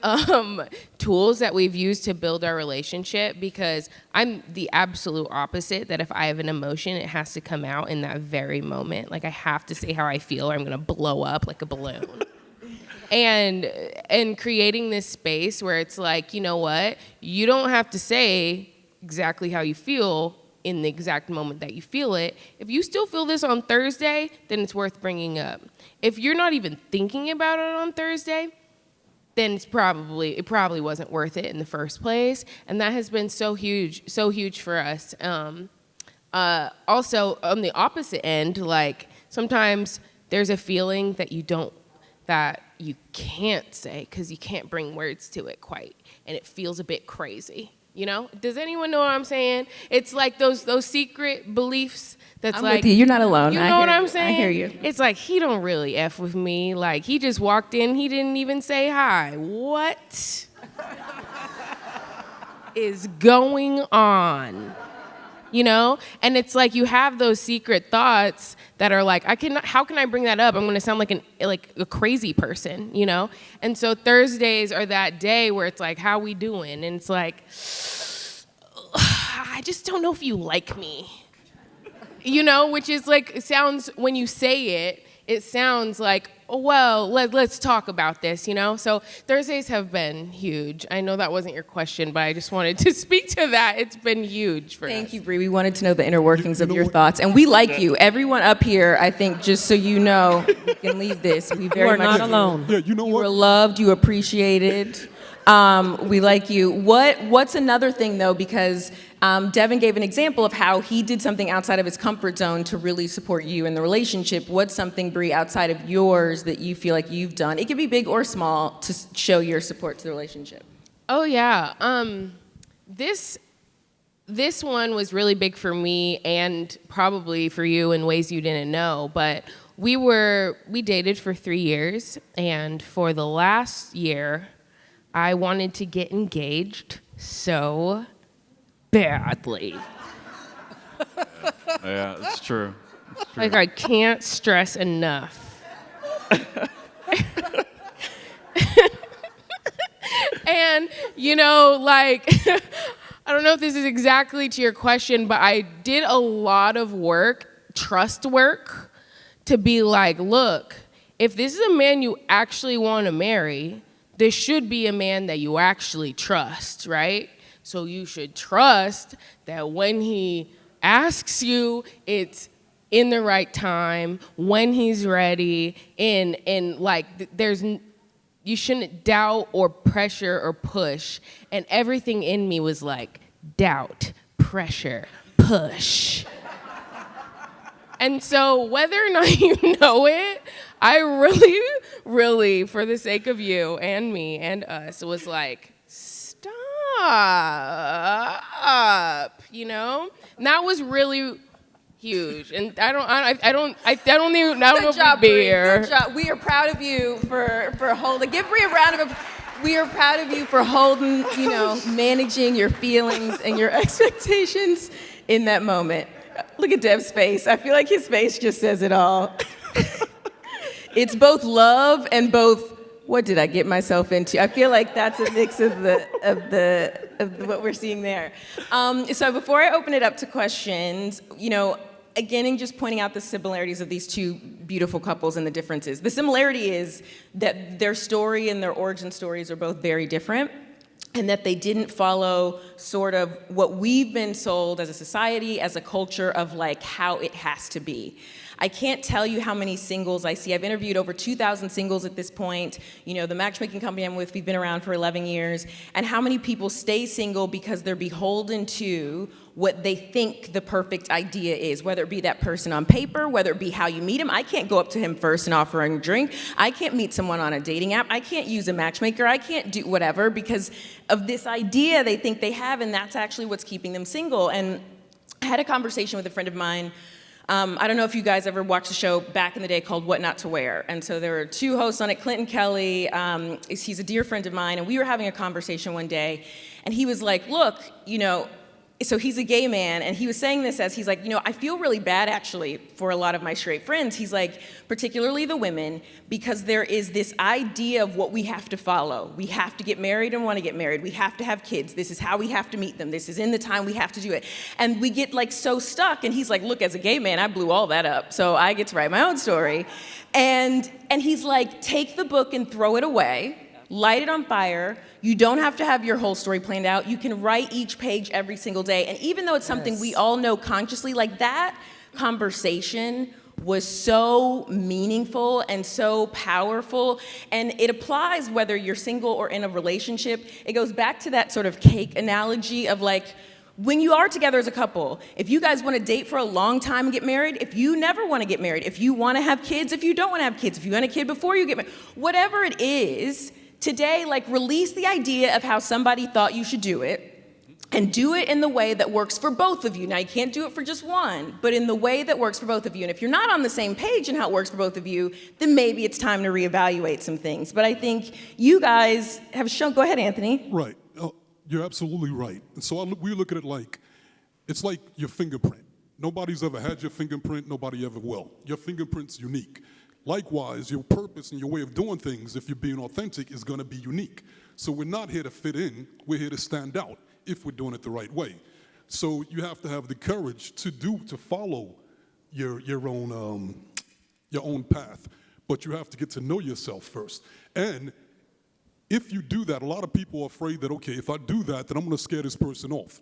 tools that we've used to build our relationship, because I'm the absolute opposite, that if I have an emotion, it has to come out in that very moment. Like, I have to say how I feel or I'm gonna blow up like a balloon. And creating this space where it's like, you know what, you don't have to say exactly how you feel in the exact moment that you feel it. If you still feel this on Thursday, then it's worth bringing up. If you're not even thinking about it on Thursday, then it probably wasn't worth it in the first place. And that has been so huge for us. Also, on the opposite end, like, sometimes there's a feeling that you can't say because you can't bring words to it quite, and it feels a bit crazy. You know? Does anyone know what I'm saying? It's like those secret beliefs that's I'm like, with you. You're not alone. You I know hear what I'm you. saying? I hear you. It's like, he don't really F with me. Like, he just walked in, he didn't even say hi. What is going on? You know? And it's like, you have those secret thoughts that are like, how can I bring that up? I'm gonna sound like a crazy person, you know? And so Thursdays are that day where it's like, how we doing? And it's like, I just don't know if you like me. You know, which is like, it sounds, when you say it, it sounds like, oh, well, let's talk about this, you know? So Thursdays have been huge. I know that wasn't your question, but I just wanted to speak to that. It's been huge for us. Thank you, Bree. We wanted to know the inner workings of your thoughts. And we like you. Everyone up here, I think, just so you know, you can leave this. We very much not alone. Yeah, you know You what? were loved, you appreciated. We like you. What's another thing, though, because Devin gave an example of how he did something outside of his comfort zone to really support you in the relationship. What's something, Bree, outside of yours that you feel like you've done? It could be big or small to show your support to the relationship. Oh, yeah. This one was really big for me and probably for you in ways you didn't know, but we dated for 3 years, and for the last year, I wanted to get engaged so badly. Yeah, it's true. It's true. Like, I can't stress enough. And, you know, like, I don't know if this is exactly to your question, but I did a lot of work, trust work, to be like, look, if this is a man you actually want to marry, this should be a man that you actually trust, right? So you should trust that when he asks you, it's in the right time, when he's ready, and like, you shouldn't doubt or pressure or push. And everything in me was like, doubt, pressure, push. And so whether or not you know it, I really, for the sake of you and me and us, was like, stop, you know? And that was really huge. And I don't know if we'd be here. Good job. We are proud of you for holding. Give Bree a round of applause. We are proud of you for holding, you know, managing your feelings and your expectations in that moment. Look at Dev's face. I feel like his face just says it all. It's both love and both, what did I get myself into? I feel like that's a mix of what we're seeing there. So before I open it up to questions, you know, again, just pointing out the similarities of these two beautiful couples and the differences. The similarity is that their story and their origin stories are both very different, and that they didn't follow sort of what we've been sold as a society, as a culture of like how it has to be. I can't tell you how many singles I see. I've interviewed over 2,000 singles at this point. You know, the matchmaking company I'm with, we've been around for 11 years. And how many people stay single because they're beholden to what they think the perfect idea is, whether it be that person on paper, whether it be how you meet him. I can't go up to him first and offer him a drink. I can't meet someone on a dating app. I can't use a matchmaker. I can't do whatever because of this idea they think they have, and that's actually what's keeping them single. And I had a conversation with a friend of mine. I don't know if you guys ever watched a show back in the day called What Not to Wear. And so there were two hosts on it, Clinton Kelly, he's a dear friend of mine, and we were having a conversation one day, and he was like, look, you know, so he's a gay man, and he was saying this as he's like, I feel really bad actually for a lot of my straight friends. He's like, particularly the women, because there is this idea of what we have to follow. We have to get married and want to get married. We have to have kids. This is how we have to meet them. This is in the time we have to do it. And we get like so stuck, and he's like, look, as a gay man, I blew all that up, so I get to write my own story. And he's like, take the book and throw it away. Light it on fire. You don't have to have your whole story planned out. You can write each page every single day. And even though it's something we all know consciously, like that conversation was so meaningful and so powerful. And it applies whether you're single or in a relationship. It goes back to that sort of cake analogy of like, when you are together as a couple, if you guys want to date for a long time and get married, if you never want to get married, if you want to have kids, if you don't want to have kids, if you want a kid before you get married, whatever it is, today, like, release the idea of how somebody thought you should do it and do it in the way that works for both of you. Now, you can't do it for just one, but in the way that works for both of you. And if you're not on the same page in how it works for both of you, then maybe it's time to reevaluate some things. But I think you guys have shown, go ahead, Anthony. Right. You're absolutely right. And so we look at it like, it's like your fingerprint. Nobody's ever had your fingerprint. Nobody ever will. Your fingerprint's unique. Likewise, your purpose and your way of doing things, if you're being authentic, is going to be unique. So we're not here to fit in. We're here to stand out if we're doing it the right way. So you have to have the courage to follow your own path. But you have to get to know yourself first. And if you do that, a lot of people are afraid that, okay, if I do that, then I'm going to scare this person off.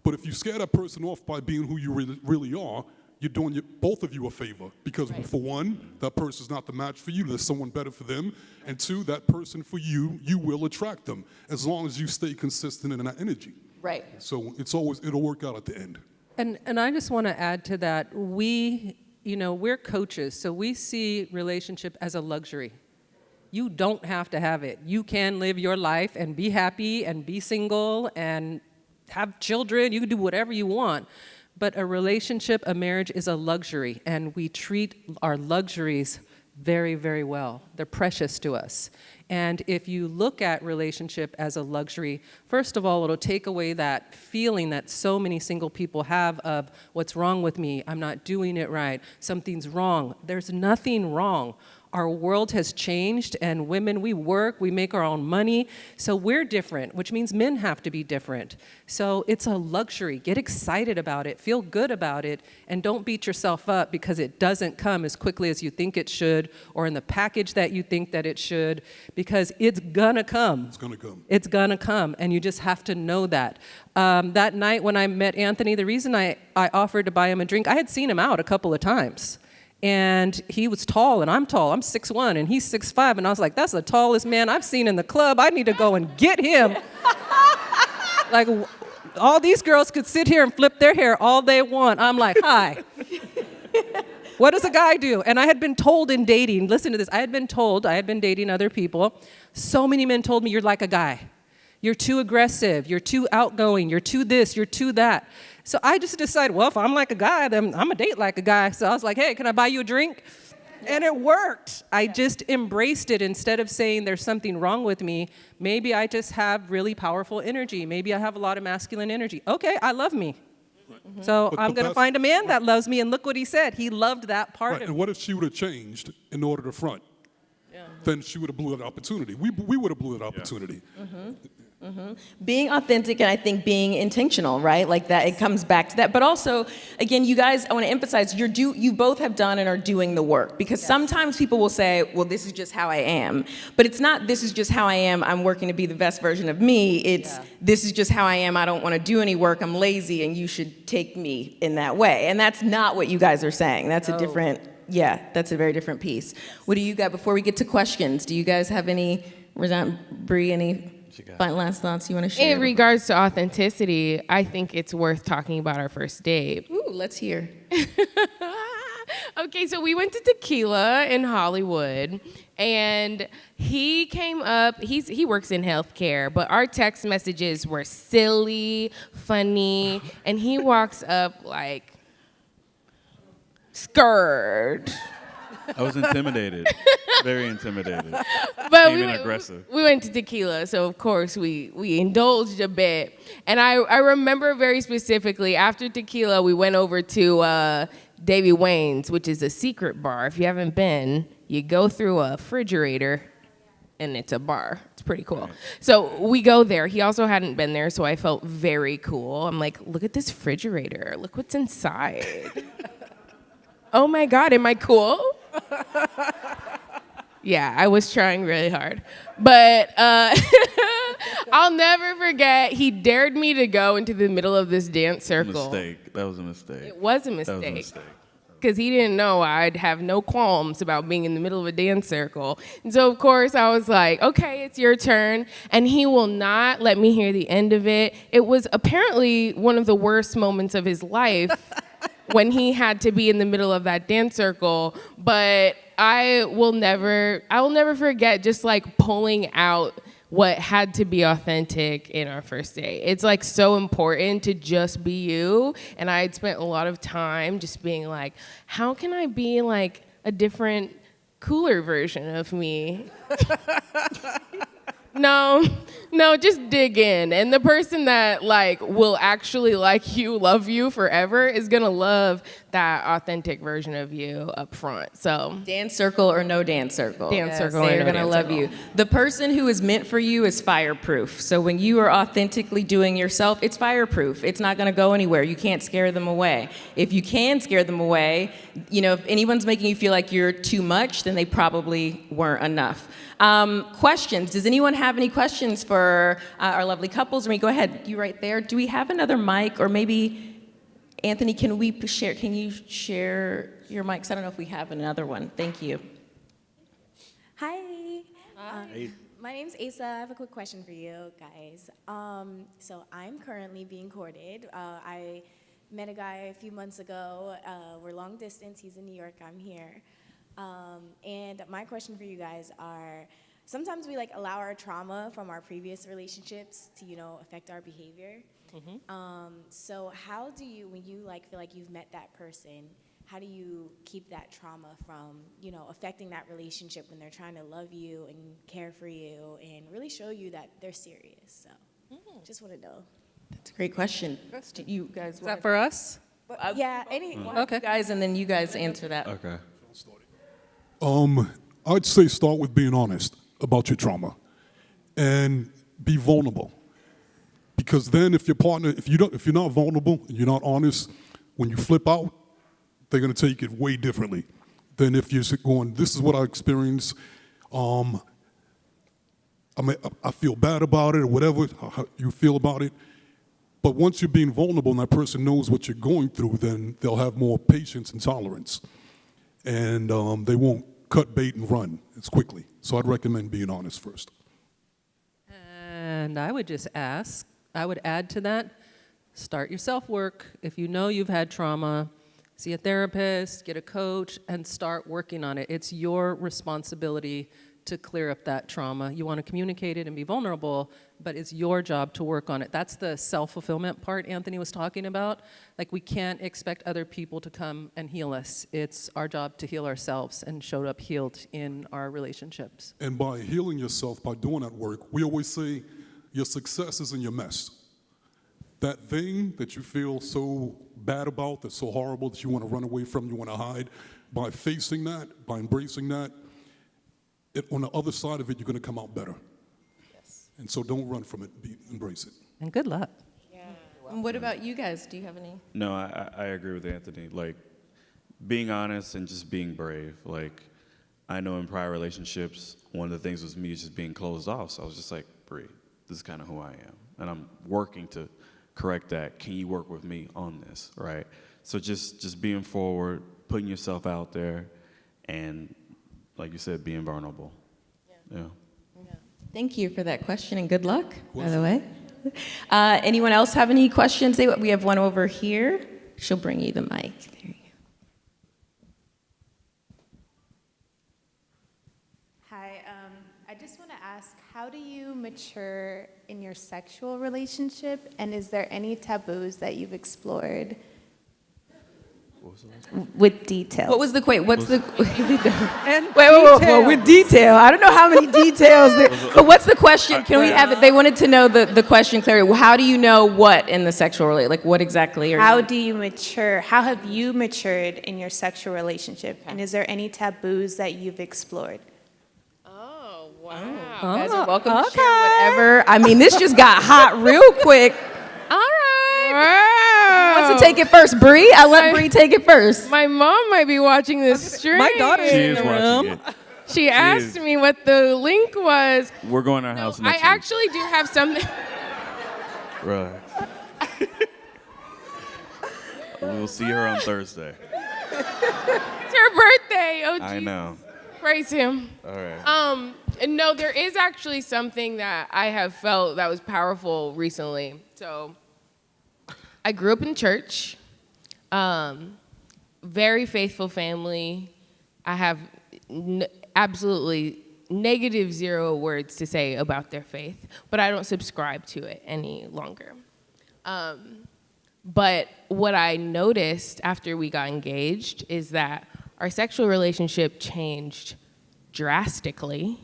But if you scare that person off by being who you really are, you're doing both of you a favor. Because for one, that person's not the match for you. There's someone better for them. And two, that person for you, you will attract them as long as you stay consistent in that energy. Right. So it'll work out at the end. And I just want to add to that, we're coaches, so we see relationship as a luxury. You don't have to have it. You can live your life and be happy and be single and have children. You can do whatever you want. But a relationship, a marriage is a luxury, and we treat our luxuries very, very well. They're precious to us. And if you look at relationship as a luxury, first of all, it'll take away that feeling that so many single people have of what's wrong with me, I'm not doing it right, something's wrong. There's nothing wrong. Our world has changed, and women, we work, we make our own money, so we're different, which means men have to be different. So it's a luxury. Get excited about it, feel good about it, and don't beat yourself up because it doesn't come as quickly as you think it should or in the package that you think that it should, because it's gonna come. It's gonna come. It's gonna come, and you just have to know that. That night when I met Anthony, the reason I offered to buy him a drink, I had seen him out a couple of times. And he was tall, and I'm tall. I'm 6'1", and he's 6'5", and I was like, that's the tallest man I've seen in the club. I need to go and get him. Like, all these girls could sit here and flip their hair all they want. I'm like, hi. What does a guy do? And I had been told in dating, listen to this, I had been dating other people. So many men told me, you're like a guy. You're too aggressive. You're too outgoing. You're too this. You're too that. So I just decided, well, if I'm like a guy, then I'm a date like a guy. So I was like, hey, can I buy you a drink? And it worked. I just embraced it instead of saying there's something wrong with me. Maybe I just have really powerful energy. Maybe I have a lot of masculine energy. Okay, I love me. Mm-hmm. So I'm going to find a man that loves me, and look what he said. He loved that part of me. And what if she would have changed in order to front? Yeah. Then she would have blew that opportunity. We would have blew that opportunity. Yeah. Mm-hmm. Mm-hmm. Being authentic, and I think being intentional, right? Like that, it comes back to that. But also, again, you guys, I want to emphasize, you both have done and are doing the work. Because sometimes people will say, well, this is just how I am. But it's not, this is just how I am, I'm working to be the best version of me. It's, this is just how I am, I don't want to do any work, I'm lazy, and you should take me in that way. And that's not what you guys are saying. That's a different, that's a very different piece. What do you got, before we get to questions, do you guys have any, Bree, any last thoughts you want to share? In regards to authenticity, I think it's worth talking about our first date. Ooh, let's hear. Okay, so we went to Tequila in Hollywood, and he came up, he works in healthcare, but our text messages were silly, funny, and he walks up like, skirt. I was intimidated. Very intimidated. But Even aggressive. we went to tequila, so of course we indulged a bit. And I remember very specifically, after tequila, we went over to Davy Wayne's, which is a secret bar. If you haven't been, you go through a refrigerator, and it's a bar. It's pretty cool. So we go there. He also hadn't been there, so I felt very cool. I'm like, look at this refrigerator. Look what's inside. Oh my God, am I cool? Yeah, I was trying really hard. But I'll never forget, he dared me to go into the middle of this dance circle. Mistake. That was a mistake. It was a That was a mistake. mistake. Because he didn't know I'd have no qualms about being in the middle of a dance circle. And so, of course, I was like, okay, it's your turn. And he will not let me hear the end of it. It was apparently one of the worst moments of his life when he had to be in the middle of that dance circle. But I will never forget just like pulling out what had to be authentic in our first date. It's like so important to just be you. And I had spent a lot of time just being like, how can I be like a different, cooler version of me? No, just dig in. And the person that like will actually like you, love you forever is gonna love that authentic version of you up front. So Dance circle or no dance circle. Dance circle or They're no gonna dance love circle. you. The person who is meant for you is fireproof. So when you are authentically doing yourself, it's fireproof. It's not gonna go anywhere. You can't scare them away. If you can scare them away, you know, if anyone's making you feel like you're too much, then they probably weren't enough. Questions. Does anyone have any questions for our lovely couples? I mean, go ahead. You right there. Do we have another mic, or maybe Anthony? Can you share your mics? I don't know if we have another one. Thank you. Hi. My name's Asa. I have a quick question for you guys. So I'm currently being courted. I met a guy a few months ago. We're long distance. He's in New York. I'm here. And my question for you guys are, sometimes we like allow our trauma from our previous relationships to, affect our behavior. So how do you, when you like feel like you've met that person, how do you keep that trauma from, affecting that relationship when they're trying to love you and care for you and really show you that they're serious? So just want to know. That's a great question. Do you guys Is that for us? Yeah, any. Okay. Guys, and then you guys answer that. Okay. I'd say start with being honest about your trauma and be vulnerable. Because then if your partner, if you're not vulnerable and you're not honest, when you flip out, they're going to take it way differently than if you're going, this is what I experienced. I feel bad about it, or whatever how you feel about it. But once you're being vulnerable and that person knows what you're going through, then they'll have more patience and tolerance. And they won't cut bait and run as quickly. So I'd recommend being honest first. And I would add to that, start your self-work. If you know you've had trauma, see a therapist, get a coach, and start working on it. It's your responsibility to clear up that trauma. You want to communicate it and be vulnerable, but it's your job to work on it. That's the self-fulfillment part Anthony was talking about. Like, we can't expect other people to come and heal us. It's our job to heal ourselves and show up healed in our relationships. And by healing yourself, by doing that work, we always say your success is in your mess. That thing that you feel so bad about, that's so horrible, that you want to run away from, you want to hide, by facing that, by embracing that, on the other side of it, you're going to come out better. Yes. And so don't run from it, embrace it. And good luck. Yeah. And what about you guys? Do you have any? No, I agree with Anthony. Like, being honest and just being brave. Like, I know in prior relationships, one of the things was me just being closed off. So I was just like, breathe. This is kind of who I am. And I'm working to correct that. Can you work with me on this, right? So just being forward, putting yourself out there, and like you said, being vulnerable. Yeah. Thank you for that question, and good luck, by the way. Anyone else have any questions? We have one over here. She'll bring you the mic. There you go. Hi, I just want to ask, how do you mature in your sexual relationship, and is there any taboos that you've explored? What was the last one? With details. What was the what's the And wait, with detail. I don't know how many details there, but what's the question? Can we have it? They wanted to know the question clearly. How do you know what in the sexual relationship? Like what exactly are How you? do you mature? How have you matured in your sexual relationship? And is there any taboos that you've explored? Oh, wow. You guys are welcome to share whatever. I mean, this just got hot real quick. All right. Who wants to take it first, Bree? I let Bree take it first. My mom might be watching this stream. My daughter's She in is the watching room. it. She asked is. me what the link was. We're going to our house I next week. actually do have something. Right. We'll see her on Thursday. It's her birthday. Oh, I Jesus. know. Praise him. All right. And no, there is actually something that I have felt that was powerful recently. So, I grew up in church, very faithful family. I have absolutely negative zero words to say about their faith, but I don't subscribe to it any longer. But what I noticed after we got engaged is that our sexual relationship changed drastically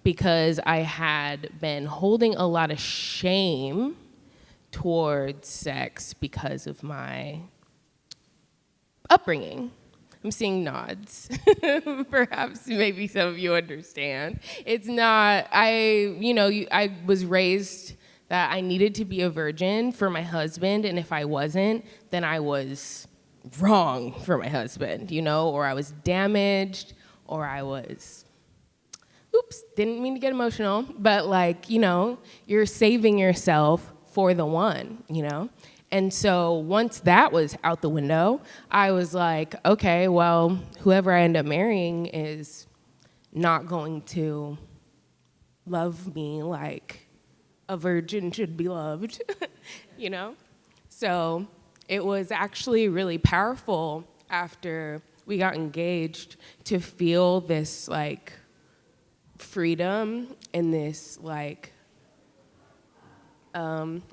because I had been holding a lot of shame towards sex because of my upbringing. I'm seeing nods. Perhaps maybe some of you understand. It's not, I was raised that I needed to be a virgin for my husband, and if I wasn't, then I was wrong for my husband, or I was damaged, or I was, didn't mean to get emotional, but you're saving yourself for the one, And so once that was out the window, I was like, okay, well, whoever I end up marrying is not going to love me like a virgin should be loved, So it was actually really powerful after we got engaged to feel this freedom and this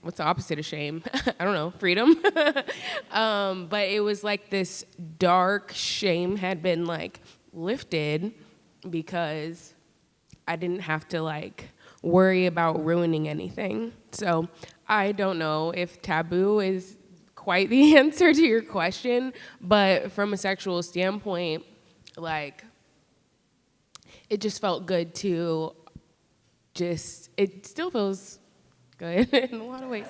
what's the opposite of shame? I don't know, freedom. But it was this dark shame had been lifted because I didn't have to worry about ruining anything. So I don't know if taboo is quite the answer to your question, but from a sexual standpoint, it just felt good to it still feels good in a lot of ways.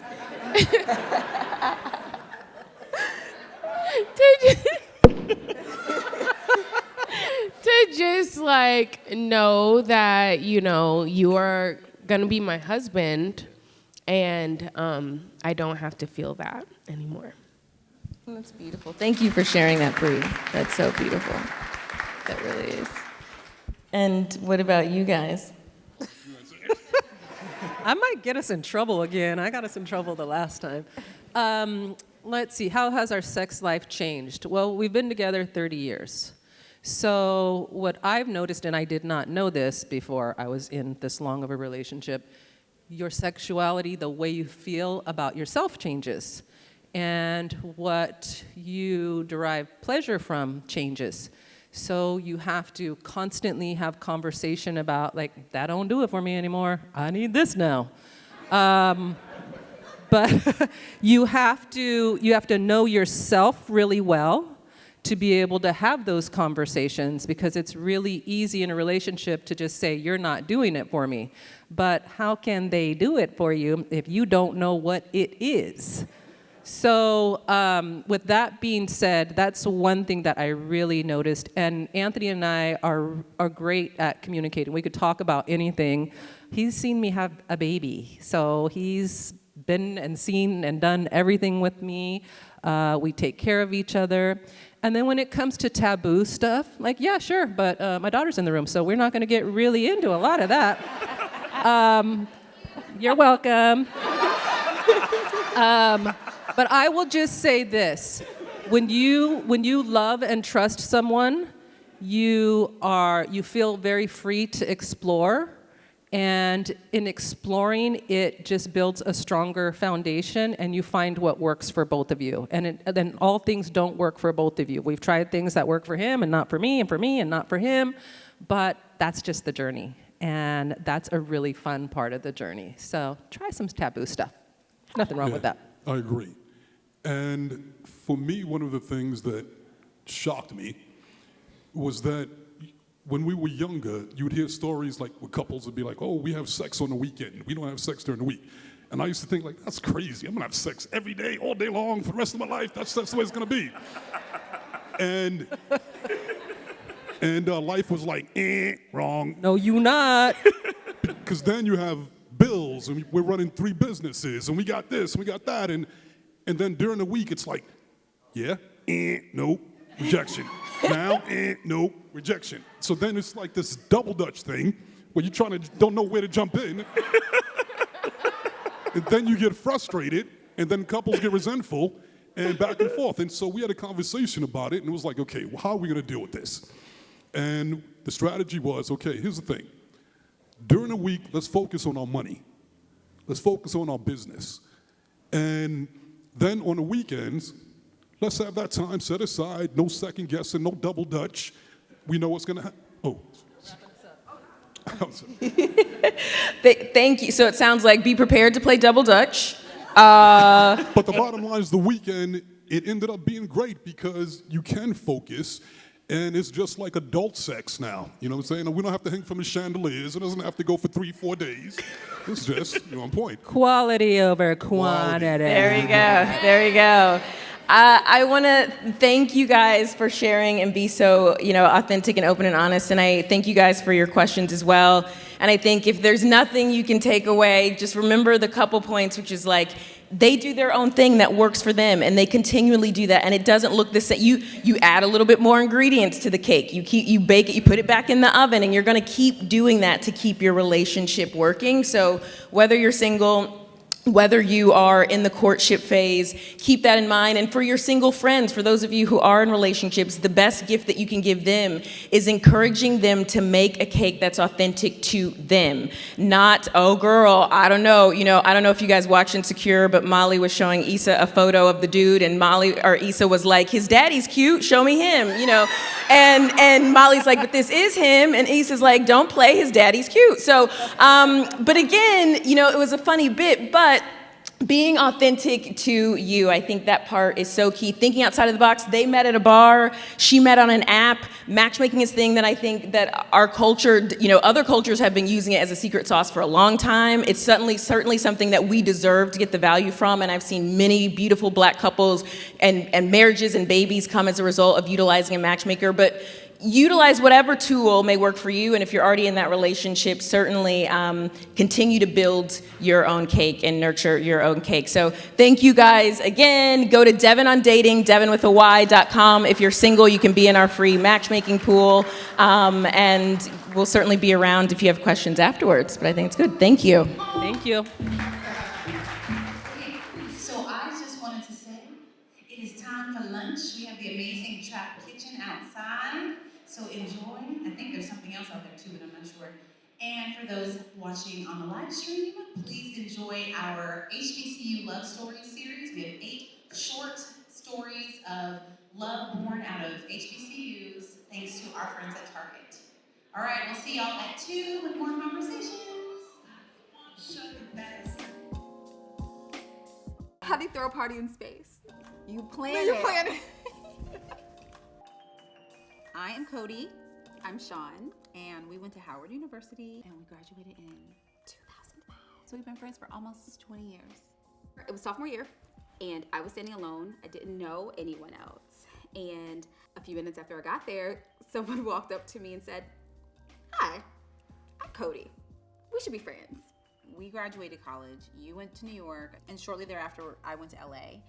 to just know that you are gonna be my husband, and I don't have to feel that anymore. That's beautiful. Thank you for sharing that, Bree. That's so beautiful. That really is. And what about you guys? I might get us in trouble again. I got us in trouble the last time. Let's see, how has our sex life changed? Well, we've been together 30 years. So what I've noticed, and I did not know this before I was in this long of a relationship, your sexuality, the way you feel about yourself changes. And what you derive pleasure from changes. So you have to constantly have conversation about that don't do it for me anymore. I need this now. But you have to know yourself really well to be able to have those conversations, because it's really easy in a relationship to just say, you're not doing it for me. But how can they do it for you if you don't know what it is? So with that being said, that's one thing that I really noticed. And Anthony and I are great at communicating. We could talk about anything. He's seen me have a baby. So he's been and seen and done everything with me. We take care of each other. And then when it comes to taboo stuff, yeah, sure, but my daughter's in the room, so we're not going to get really into a lot of that. You're welcome. But I will just say this. When you love and trust someone, you feel very free to explore, And in exploring, it just builds a stronger foundation, and you find what works for both of you. And then all things don't work for both of you. We've tried things that work for him and not for me and not for him, but that's just the journey. And that's a really fun part of the journey. So try some taboo stuff. Nothing wrong with that. I agree. And for me, one of the things that shocked me was that when we were younger, you'd hear stories like where couples would be like, oh, we have sex on the weekend. We don't have sex during the week. And I used to think, like, that's crazy. I'm going to have sex every day, all day long, for the rest of my life. That's the way it's going to be. And life was like, wrong. No, you not. Because then you have bills, and we're running 3 businesses, and we got this, and we got that. And then during the week, it's like, yeah, nope, rejection. Now, nope, rejection. So then it's like this double Dutch thing where you're don't know where to jump in. And then you get frustrated, and then couples get resentful, and back and forth. And so we had a conversation about it, and it was like, okay, well, how are we going to deal with this? And the strategy was, okay, here's the thing. During the week, let's focus on our money. Let's focus on our business. And then on the weekends, let's have that time set aside, no second guessing, no double Dutch. We know what's going to happen. Oh. Thank you. So it sounds like be prepared to play double Dutch. But the bottom line is the weekend, it ended up being great because you can focus, and it's just like adult sex now. You know what I'm saying? We don't have to hang from the chandeliers. It doesn't have to go for 3-4 days. It's just, on point. Quality over quantity. There we go. There we go. I want to thank you guys for sharing and be so, authentic and open and honest. And I thank you guys for your questions as well. And I think if there's nothing you can take away, just remember the couple points, which is like, they do their own thing that works for them, and they continually do that, and it doesn't look the same. You add a little bit more ingredients to the cake. You bake it, you put it back in the oven, and you're going to keep doing that to keep your relationship working. So whether you're single, whether you are in the courtship phase, keep that in mind. And for your single friends, for those of you who are in relationships, the best gift that you can give them is encouraging them to make a cake that's authentic to them. Not, oh girl, I don't know if you guys watched Insecure, but Molly was showing Issa a photo of the dude, and Issa was like, his daddy's cute, show me him, and Molly's like, but this is him, and Issa's like, don't play, his daddy's cute. So, but again, it was a funny bit, but being authentic to you, I think that part is so key. Thinking outside of the box. They met at a bar. She met on an app. Matchmaking is a thing that I think that our culture, other cultures have been using it as a secret sauce for a long time. It's certainly something that we deserve to get the value from. And I've seen many beautiful Black couples and marriages and babies come as a result of utilizing a matchmaker. But utilize whatever tool may work for you, and if you're already in that relationship, certainly continue to build your own cake and nurture your own cake. So thank you guys again. Go to Devin on Dating, devinwithany.com. If you're single, you can be in our free matchmaking pool, and we'll certainly be around if you have questions afterwards, but I think it's good. Thank you. Thank you. So I just wanted to say it is time for lunch. We have the amazing Trap Kitchen outside. So enjoy. I think there's something else out there too, but I'm not sure. And for those watching on the live stream, please enjoy our HBCU Love Stories series. We have 8 short stories of love born out of HBCUs, thanks to our friends at Target. All right, we'll see y'all at 2 with more conversations. How do you throw a party in space? You plan You it. plan it. I am Cody. I'm Sean. And we went to Howard University and we graduated in 2005. So we've been friends for almost 20 years. It was sophomore year and I was standing alone. I didn't know anyone else. And a few minutes after I got there, someone walked up to me and said, "Hi, I'm Cody. We should be friends." We graduated college. You went to New York. And shortly thereafter, I went to LA.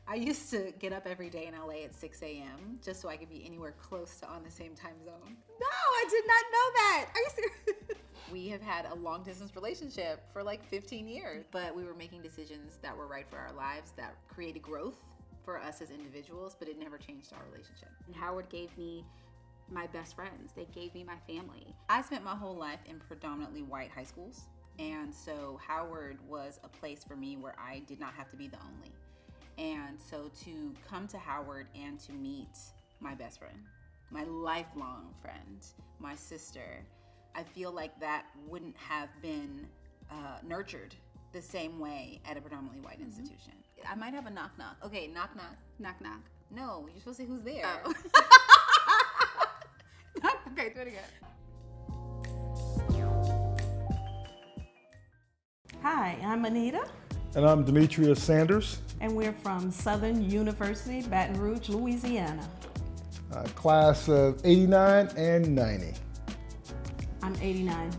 I used to get up every day in LA at 6 a.m. just so I could be anywhere close to on the same time zone. No, I did not know that. Are you serious? We have had a long distance relationship for like 15 years, but we were making decisions that were right for our lives, that created growth for us as individuals, but it never changed our relationship. And Howard gave me my best friends. They gave me my family. I spent my whole life in predominantly white high schools, and so Howard was a place for me where I did not have to be the only. And so to come to Howard and to meet my best friend, my lifelong friend, my sister, I feel like that wouldn't have been nurtured the same way at a predominantly white institution. I might have a knock knock. Okay, knock knock. Knock knock. No, you're supposed to say who's there. Oh. Okay, do it again. Hi, I'm Anita, And I'm Demetria Sanders, and we're from Southern University, Baton Rouge, Louisiana. class of 89 and 90. I'm 89.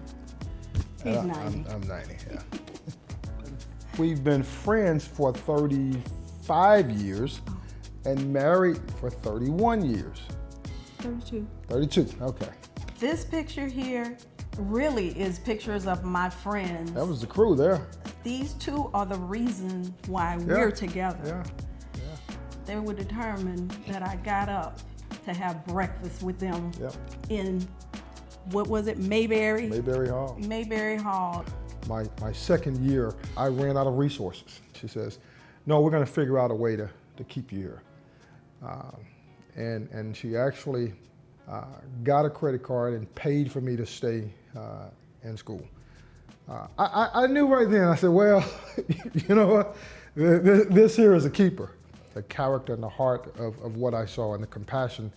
He's 90. I'm 90, yeah. We've been friends for 35 years and married for 31 years. 32. 32, okay. This picture here really is pictures of my friends. That was the crew there. These two are the reason why we're together. Yeah. They were determined that I got up to have breakfast with them in, what was it, Mayberry? Mayberry Hall. Mayberry Hall. My second year, I ran out of resources. She says, no, we're gonna figure out a way to keep you here. And she actually got a credit card and paid for me to stay in school. I knew right then, I said, well, you know what, this here is a keeper. The character and the heart of what I saw and the compassion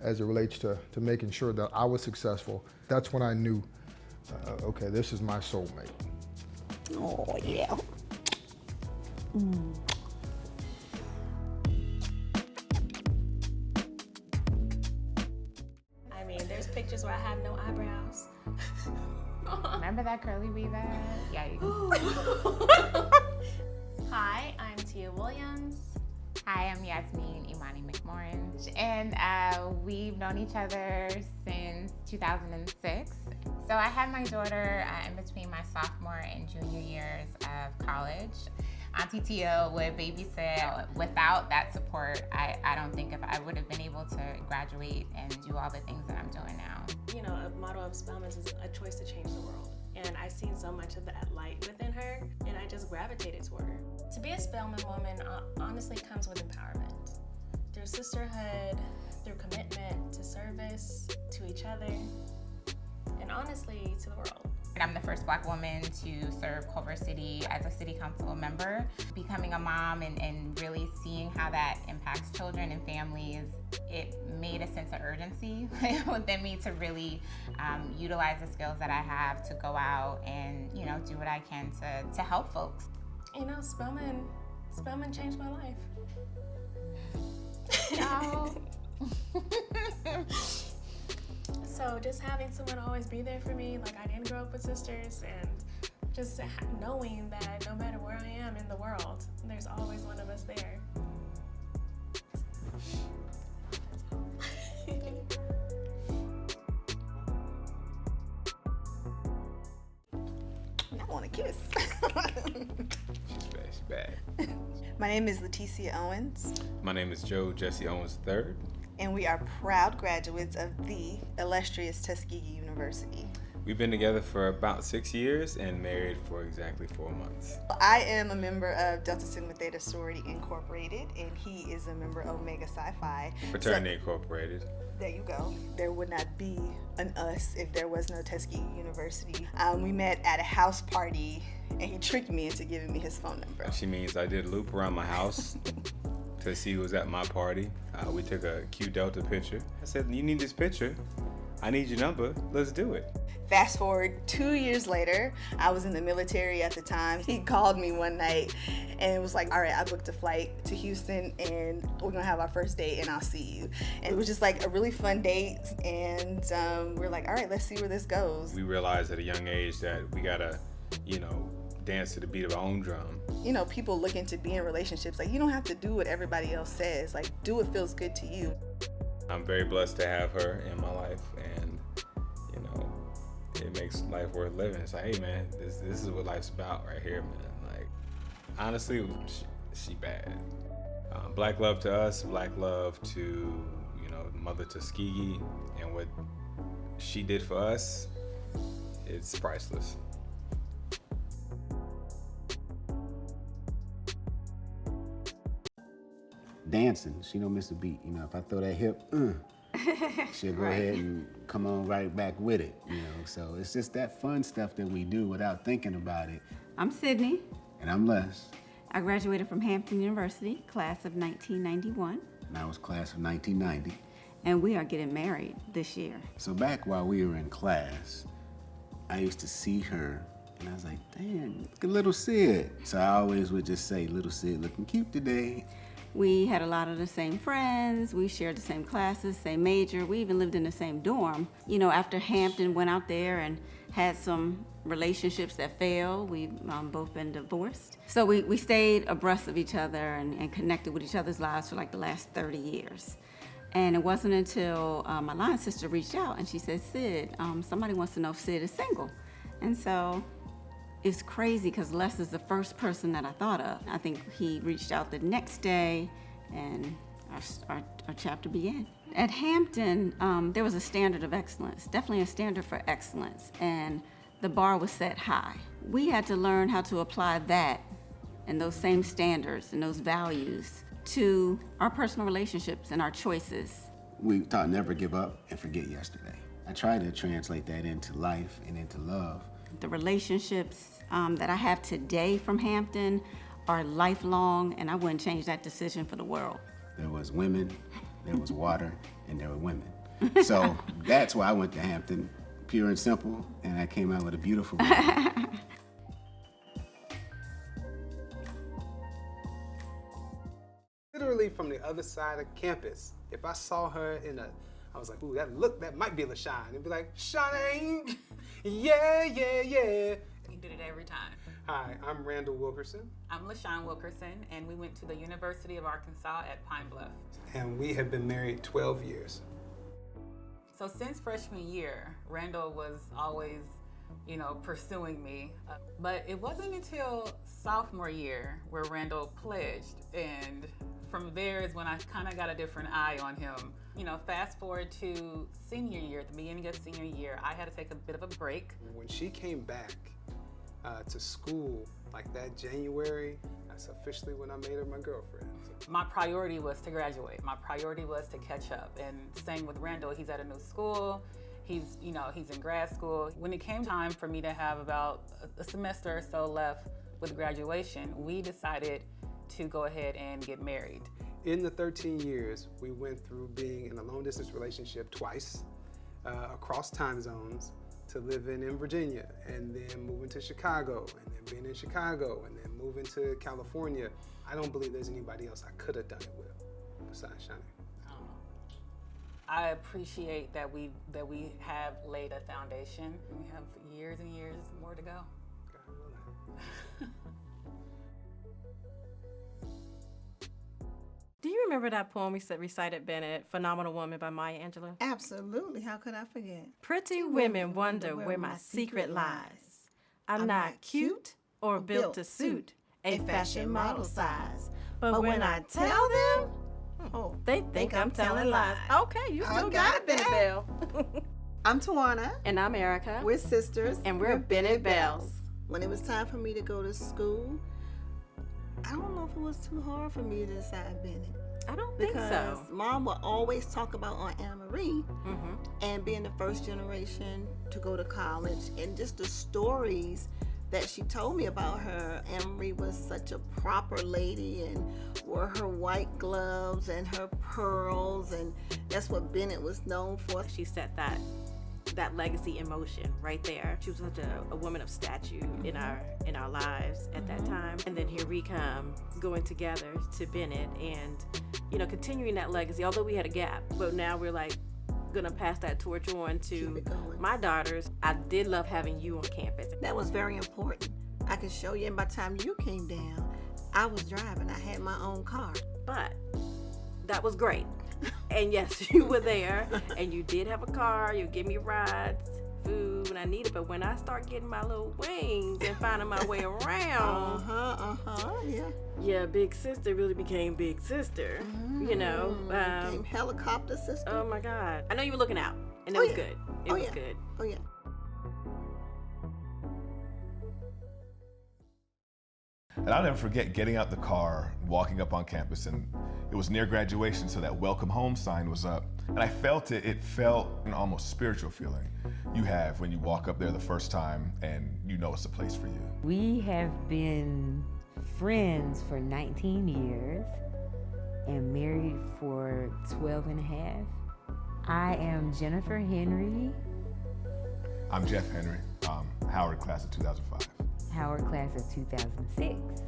as it relates to making sure that I was successful. That's when I knew, okay, this is my soulmate. Oh, yeah. I mean, there's pictures where I have no eyebrows. Remember that curly weave ad? Yikes. Hi, I'm Tia Williams. Hi, I'm Yasmin Imani McMorange, and we've known each other since 2006. So I had my daughter in between my sophomore and junior years of college. Auntie Tia would babysit. Without that support, I don't think I would have been able to graduate and do all the things that I'm doing now. You know, a motto of Spelman's is a choice to change the world. And I've seen so much of that light within her, and I just gravitated toward her. To be a Spelman woman honestly comes with empowerment. Through sisterhood, through commitment to service, to each other, and honestly, to the world. I'm the first Black woman to serve Culver City as a city council member. Becoming a mom and really seeing how that impacts children and families, it made a sense of urgency within me to really utilize the skills that I have to go out and, you know, do what I can to help folks. You know, Spelman changed my life. Oh. So just having someone always be there for me, like I didn't grow up with sisters, and just knowing that no matter where I am in the world, there's always one of us there. I want to kiss. She's bad. My name is Leticia Owens, My name is Joe Jesse Owens III. and we are proud graduates of the illustrious Tuskegee University. We've been together for about 6 years and married for exactly 4 months. I am a member of Delta Sigma Theta Sorority Incorporated, and he is a member of Omega Psi Phi. Fraternity Incorporated. There you go. There would not be an us if there was no Tuskegee University. We met at a house party, and he tricked me into giving me his phone number. She means I did a loop around my house to see who was at my party. We took a Q Delta picture. I said, you need this picture? I need your number. Let's do it. Fast forward 2 years later, I was in the military at the time. He called me one night and it was like, all right, I booked a flight to Houston and we're gonna have our first date and I'll see you. And it was just like a really fun date, and we're like, all right, let's see where this goes. We realized at a young age that we gotta, you know, dance to the beat of our own drum. You know, people looking to be in relationships, like you don't have to do what everybody else says, like do what feels good to you. I'm very blessed to have her in my life, and you know, it makes life worth living. It's like, hey man, this is what life's about right here, man. Like, honestly, she bad. Black love to us, black love to, you know, Mother Tuskegee, and what she did for us, it's priceless. Dancing, she don't miss a beat. You know, if I throw that hip, she'll go ahead and come on right back with it. You know, so it's just that fun stuff that we do without thinking about it. I'm Sydney. And I'm Les. I graduated from Hampton University, class of 1991. And I was class of 1990. And we are getting married this year. So back while we were in class, I used to see her, and I was like, damn, look at little Sid. So I always would just say, little Sid looking cute today. We had a lot of the same friends. We shared the same classes, same major. We even lived in the same dorm. You know, after Hampton went out there and had some relationships that failed. We've both been divorced. So we stayed abreast of each other and connected with each other's lives for like the last 30 years. And it wasn't until my line sister reached out and she said, Sid, somebody wants to know if Sid is single. And so it's crazy because Les is the first person that I thought of. I think he reached out the next day and our chapter began. At Hampton, there was a standard of excellence, definitely a standard for excellence, and the bar was set high. We had to learn how to apply that and those same standards and those values to our personal relationships and our choices. We taught never give up and forget yesterday. I try to translate that into life and into love. The relationships that I have today from Hampton are lifelong, and I wouldn't change that decision for the world. There was women, there was water, and there were women. So that's why I went to Hampton, pure and simple, and I came out with a beautiful woman. Literally from the other side of campus. If I saw her I was like, ooh, that might be LaShawn. It'd be like, Shawnee, yeah. You did it every time. Hi, I'm Randall Wilkerson. I'm LaShawn Wilkerson, and we went to the University of Arkansas at Pine Bluff. And we have been married 12 years. So since freshman year, Randall was always, pursuing me. But it wasn't until sophomore year where Randall pledged, and from there is when I kind of got a different eye on him. Fast forward to senior year, at the beginning of senior year, I had to take a bit of a break. When she came back to school, like that January, that's officially when I made her my girlfriend. My priority was to graduate. My priority was to catch up. And same with Randall, he's at a new school. He's in grad school. When it came time for me to have about a semester or so left with graduation, we decided to go ahead and get married. In the 13 years, we went through being in a long distance relationship twice, across time zones, to living in Virginia, and then moving to Chicago, and then being in Chicago, and then moving to California. I don't believe there's anybody else I could have done it with besides Shawnee. I appreciate that we have laid a foundation. We have years and years more to go. Do you remember that poem we recited, Bennett, Phenomenal Woman by Maya Angelou? Absolutely. How could I forget? Pretty women wonder where my secret lies. I'm not cute or built to suit a fashion model size. But when I tell them, they think I'm telling lies. Okay, you still got it, Bennett Bell. I'm Tawana. And I'm Erica. We're sisters. And we're Bennett Bells. When it was time for me to go to school, I don't know if it was too hard for me to decide Bennett. I don't think so. Because Mom would always talk about Aunt Anne Marie and being the first generation to go to college, and just the stories that she told me about her. Anne Marie was such a proper lady and wore her white gloves and her pearls, and that's what Bennett was known for. She set that legacy in motion right there. She was such a woman of stature in our lives at that time. And then here we come going together to Bennett and continuing that legacy, although we had a gap, but now we're like gonna pass that torch on to my daughters. I did love having you on campus. That was very important. I can show you, and by the time you came down, I was driving. I had my own car. But that was great. And yes, you were there, and you did have a car. You give me rides food when I need it. But when I start getting my little wings and finding my way around, yeah, big sister really became big sister. You know, became helicopter sister. Oh my God! I know you were looking out, and it was good. It was good. Oh yeah. And I'll never forget getting out the car, walking up on campus, and it was near graduation, so that welcome home sign was up. And I felt it. It felt an almost spiritual feeling you have when you walk up there the first time and you know it's a place for you. We have been friends for 19 years and married for 12 and a half. I am Jennifer Henry. I'm Jeff Henry, Howard class of 2005. Howard class of 2006.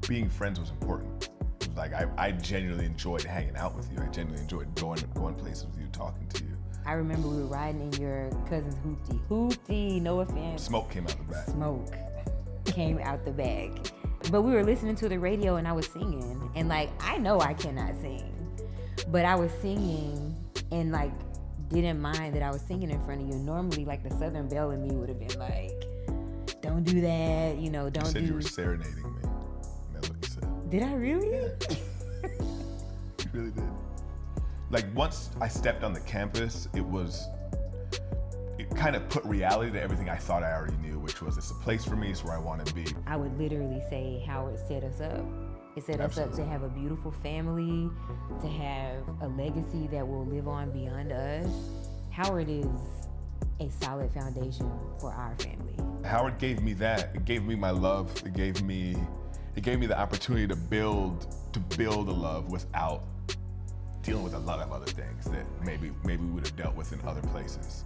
Being friends was important. It was like I genuinely enjoyed hanging out with you. I genuinely enjoyed going places with you, talking to you. I remember we were riding in your cousin's hoopty. Hoopty, no offense. Smoke came out the back. Smoke came out the bag. But we were listening to the radio and I was singing. And like, I know I cannot sing, but I was singing and like didn't mind that I was singing in front of you. Normally like the Southern Belle in me would have been like, don't do that, you know, don't do. You said you were serenading me. That's what you said. Did I really? Yeah. You really did. Like once I stepped on the campus, it kind of put reality to everything I thought I already knew, which was it's a place for me, it's where I want to be. I would literally say Howard set us up. It set us up to have a beautiful family, to have a legacy that will live on beyond us. Howard is a solid foundation for our family. Howard gave me that. It gave me my love. It gave me the opportunity to build a love without dealing with a lot of other things that maybe we would have dealt with in other places.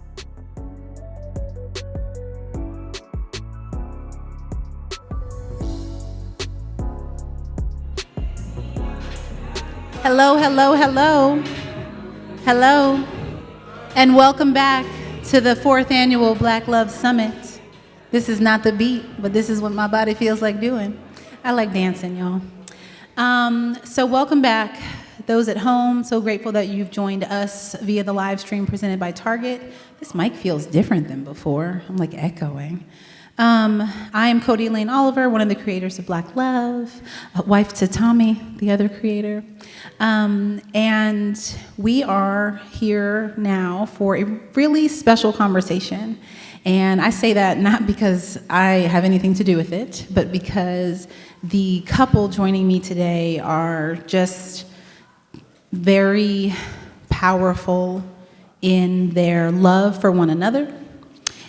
Hello, hello, hello. Hello. And welcome back to the 4th annual Black Love Summit. This is not the beat, but this is what my body feels like doing. I like dancing, y'all. So welcome back, those at home. So grateful that you've joined us via the live stream presented by Target. This mic feels different than before. I'm like echoing. I am Cody Lane Oliver, one of the creators of Black Love, wife to Tommy, the other creator. And we are here now for a really special conversation. And I say that not because I have anything to do with it, but because the couple joining me today are just very powerful in their love for one another,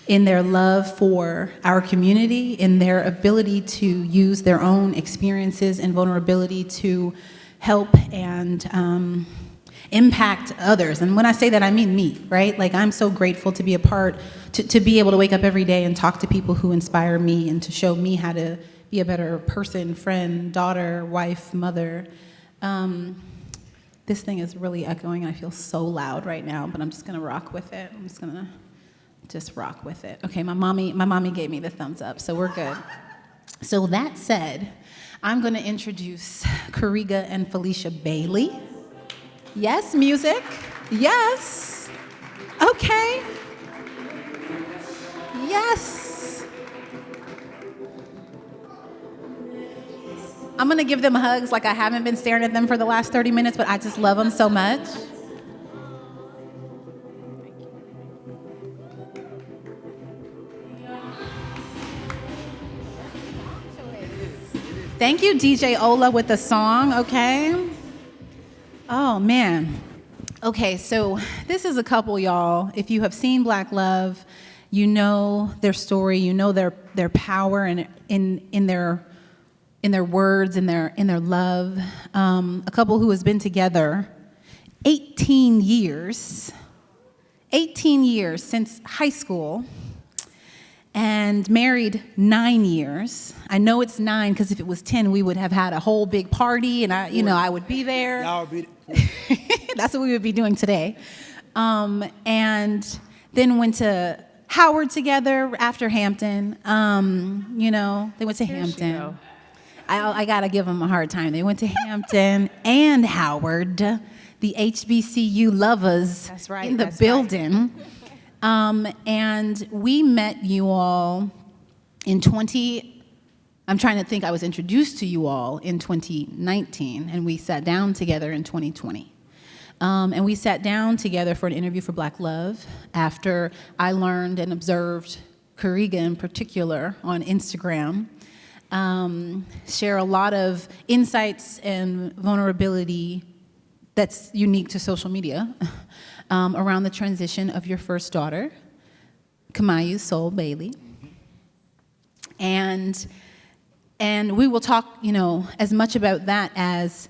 in their love for our community, in their ability to use their own experiences and vulnerability to help and impact others. And when I say that, I mean me, right? Like I'm so grateful to be a part, to be able to wake up every day and talk to people who inspire me and to show me how to be a better person, friend, daughter, wife, mother. This thing is really echoing and I feel so loud right now, but I'm just gonna rock with it. I'm just gonna rock with it. Okay, my mommy gave me the thumbs up, so we're good. So that said, I'm gonna introduce Kariga and Felicia Bailey. Yes, music, yes. Okay, yes. I'm gonna give them hugs like I haven't been staring at them for the last 30 minutes, but I just love them so much. Thank you, DJ Ola, with the song, okay? Oh, man. Okay, so this is a couple, y'all. If you have seen Black Love, you know their story, you know their power and in their words, in their love. A couple who has been together 18 years since high school, and married 9 years. I know it's 9 because if it was 10, we would have had a whole big party, and I would be there. Y'all would be. That's what we would be doing today. And then went to Howard together after Hampton. They went to Hampton. I gotta give them a hard time. They went to Hampton and Howard, the HBCU lovers in the building. And we met you all in I'm trying to think, I was introduced to you all in 2019, and we sat down together in 2020. And we sat down together for an interview for Black Love after I learned and observed Kariga in particular on Instagram share a lot of insights and vulnerability that's unique to social media around the transition of your first daughter, Kamayu Soul Bailey. And we will talk, as much about that as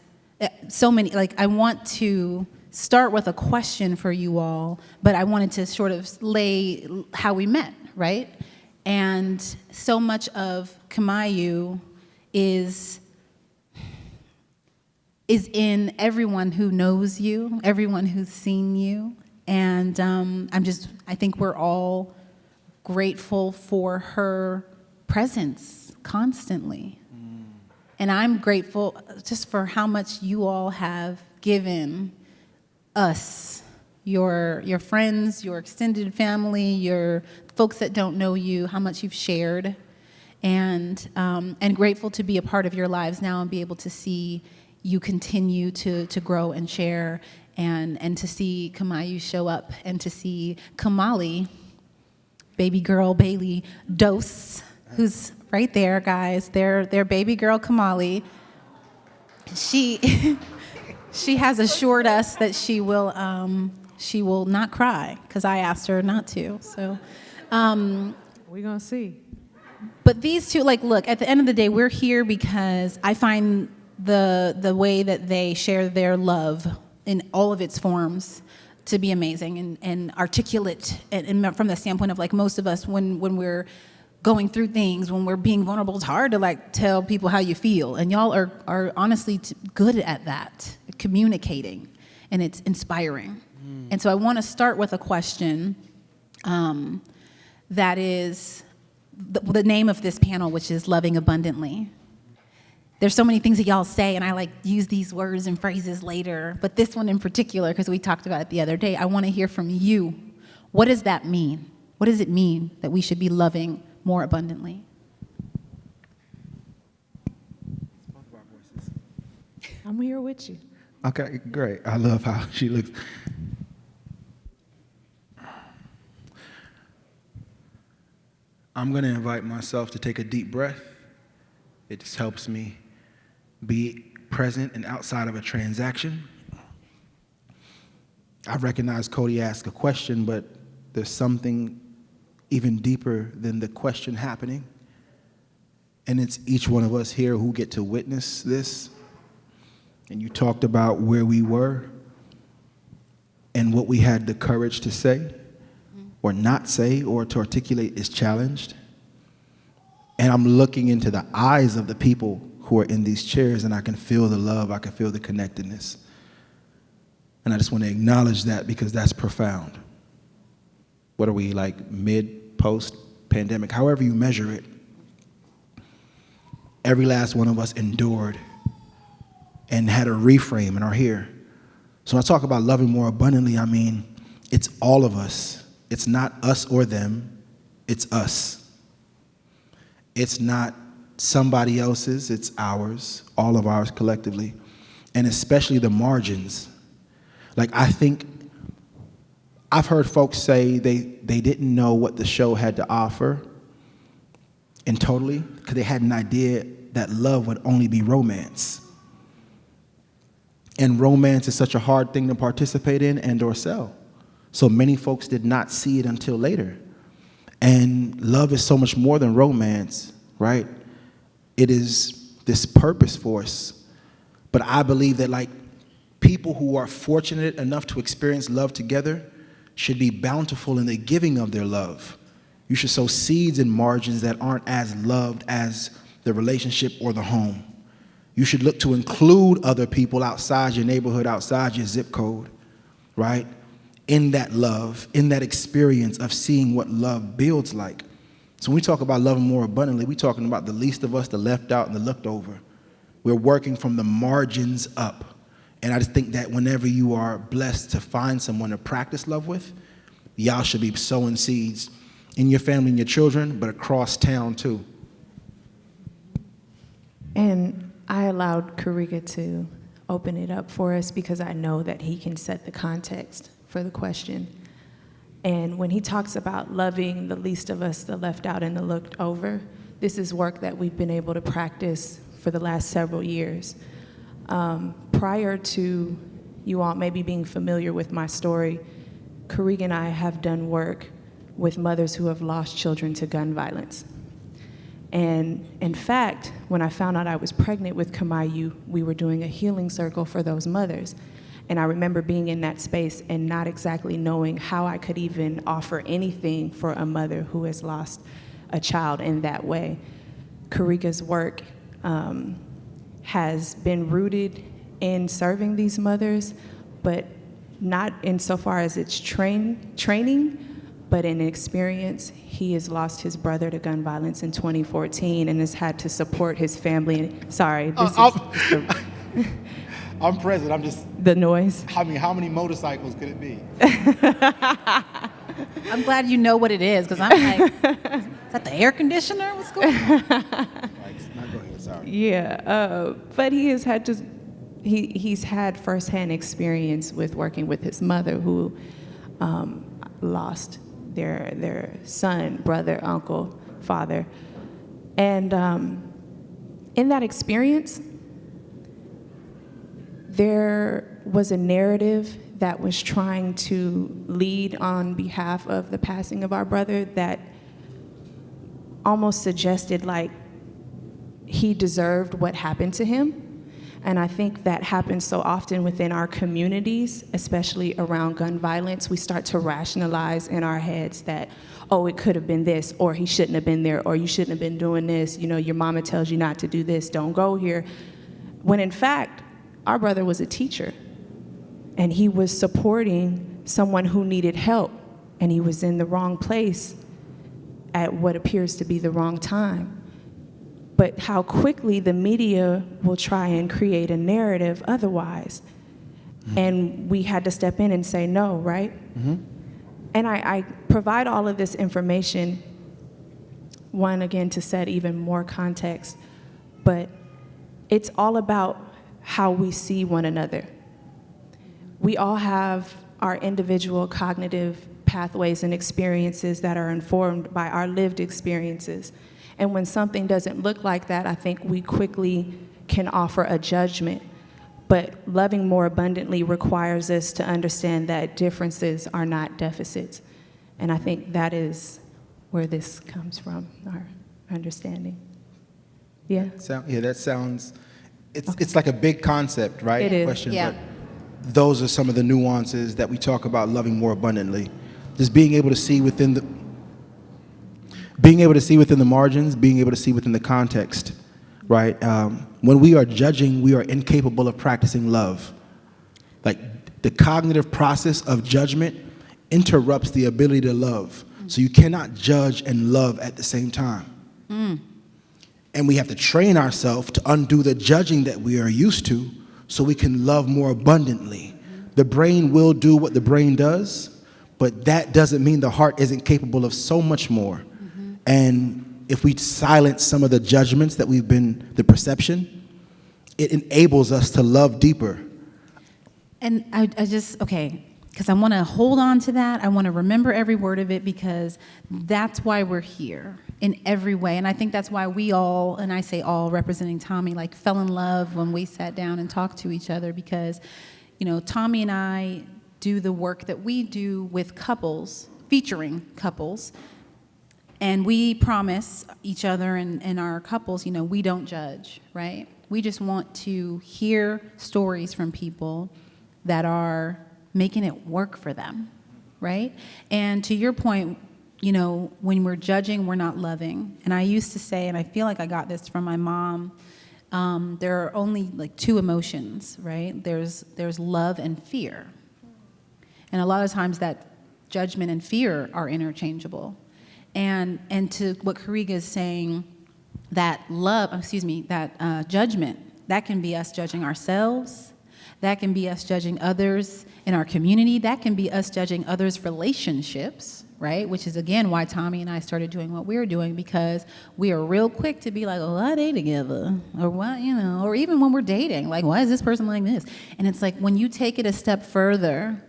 so many, I want to start with a question for you all, but I wanted to sort of lay how we met, right? And so much of Kamayu is in everyone who knows you, everyone who's seen you. And I think we're all grateful for her presence constantly. And I'm grateful just for how much you all have given us, your friends, your extended family, your folks that don't know you, how much you've shared. And grateful to be a part of your lives now and be able to see you continue to grow and share, and to see Kamayu show up, and to see Kamali, baby girl Bailey Dose, who's right there, guys. Their baby girl Kamali. She has assured us that she will not cry, because I asked her not to. So we're gonna see. But these two, look, at the end of the day, we're here because I find the way that they share their love in all of its forms to be amazing and articulate, and from the standpoint of most of us when we're going through things, when we're being vulnerable, it's hard to tell people how you feel, and y'all are honestly good at that, communicating, and it's inspiring. And so I want to start with a question that is the name of this panel, which is Loving Abundantly. There's so many things that y'all say, and I use these words and phrases later, but this one in particular, because we talked about it the other day, I want to hear from you. What does that mean? What does it mean that we should be loving more abundantly? I'm here with you. Okay, great. I love how she looks. I'm going to invite myself to take a deep breath. It just helps me be present and outside of a transaction. I recognize Cody asked a question, but there's something even deeper than the question happening. And it's each one of us here who get to witness this. And you talked about where we were and what we had the courage to say or not say or to articulate is challenged. And I'm looking into the eyes of the people who are in these chairs, and I can feel the love, I can feel the connectedness. And I just want to acknowledge that, because that's profound. What are we, mid, post pandemic, however you measure it? Every last one of us endured and had a reframe and are here. So when I talk about loving more abundantly, I mean, it's all of us. It's not us or them, it's us. It's not somebody else's, it's ours, all of ours collectively, and especially the margins. I think I've heard folks say they didn't know what the show had to offer, and totally, because they had an idea that love would only be romance. And romance is such a hard thing to participate in and or sell. So many folks did not see it until later. And love is so much more than romance, right? It is this purpose force. But I believe that people who are fortunate enough to experience love together should be bountiful in the giving of their love. You should sow seeds in margins that aren't as loved as the relationship or the home. You should look to include other people outside your neighborhood, outside your zip code, right? In that love, in that experience of seeing what love builds like. So when we talk about loving more abundantly, we're talking about the least of us, the left out, and the looked over. We're working from the margins up. And I just think that whenever you are blessed to find someone to practice love with, Y'all should be sowing seeds in your family and your children, but across town too. And I allowed Kariga to open it up for us because I know that he can set the context for the question. And when he talks about loving the least of us, the left out and the looked over, this is work that we've been able to practice for the last several years. Prior to you all maybe being familiar with my story, Kariga and I have done work with mothers who have lost children to gun violence. And in fact, when I found out I was pregnant with Kamayu, we were doing a healing circle for those mothers. And I remember being in that space and not exactly knowing how I could even offer anything for a mother who has lost a child in that way. Kariga's work has been rooted in serving these mothers, but not insofar as it's training, but in experience. He has lost his brother to gun violence in 2014 and has had to support his family. Sorry, I'm present. I'm just the noise. I mean, how many motorcycles could it be? I'm glad you know what it is, because I'm like, is that the air conditioner? What's going on? Go ahead, sorry. Yeah, but he has had to. He's had firsthand experience with working with his mother, who lost their son, brother, uncle, father, and in that experience, there was a narrative that was trying to lead on behalf of the passing of our brother that almost suggested like he deserved what happened to him. And I think that happens so often within our communities, especially around gun violence. We start to rationalize in our heads that, oh, it could have been this, or he shouldn't have been there, or you shouldn't have been doing this. You know, your mama tells you not to do this, don't go here. When in fact, our brother was a teacher, and he was supporting someone who needed help, and he was in the wrong place at what appears to be the wrong time. But how quickly the media will try and create a narrative otherwise. Mm-hmm. And we had to step in and say no, right? Mm-hmm. And I provide all of this information, one, again, to set even more context, but it's all about how we see one another. We all have our individual cognitive pathways and experiences that are informed by our lived experiences. And when something doesn't look like that, I think we quickly can offer a judgment. But loving more abundantly requires us to understand that differences are not deficits. And I think that is where this comes from, our understanding. Yeah? That sounds, it's like a big concept, right? It is, Question, yeah. But those are some of the nuances that we talk about loving more abundantly. Just being able to see within the margins, being able to see within the context, right? When we are judging, we are incapable of practicing love. Like the cognitive process of judgment interrupts the ability to love. So you cannot judge and love at the same time. Mm. And we have to train ourselves to undo the judging that we are used to so we can love more abundantly. The brain will do what the brain does, but that doesn't mean the heart isn't capable of so much more. And if we silence some of the judgments that we've been, the perception, it enables us to love deeper. And I just, because I want to hold on to that. I want to remember every word of it, because that's why we're here in every way. And I think that's why we all, and I say all representing Tommy, like fell in love when we sat down and talked to each other, because, you know, Tommy and I do the work that we do with couples, featuring couples. And we promise each other and our couples, you know, we don't judge, right? We just want to hear stories from people that are making it work for them, right? And to your point, you know, when we're judging, we're not loving. And I used to say, and I feel like I got this from my mom, there are only like two emotions, right? There's love and fear. And a lot of times that judgment and fear are interchangeable. And to what Kariga is saying, that judgment, that can be us judging ourselves, That can be us judging others in our community. That can be us judging others' relationships, right? Which is, again, why Tommy and I started doing what we're doing, because we are real quick to be like, oh, why they together? Or why, or even when we're dating, like, why is this person like this? And it's like, when you take it a step further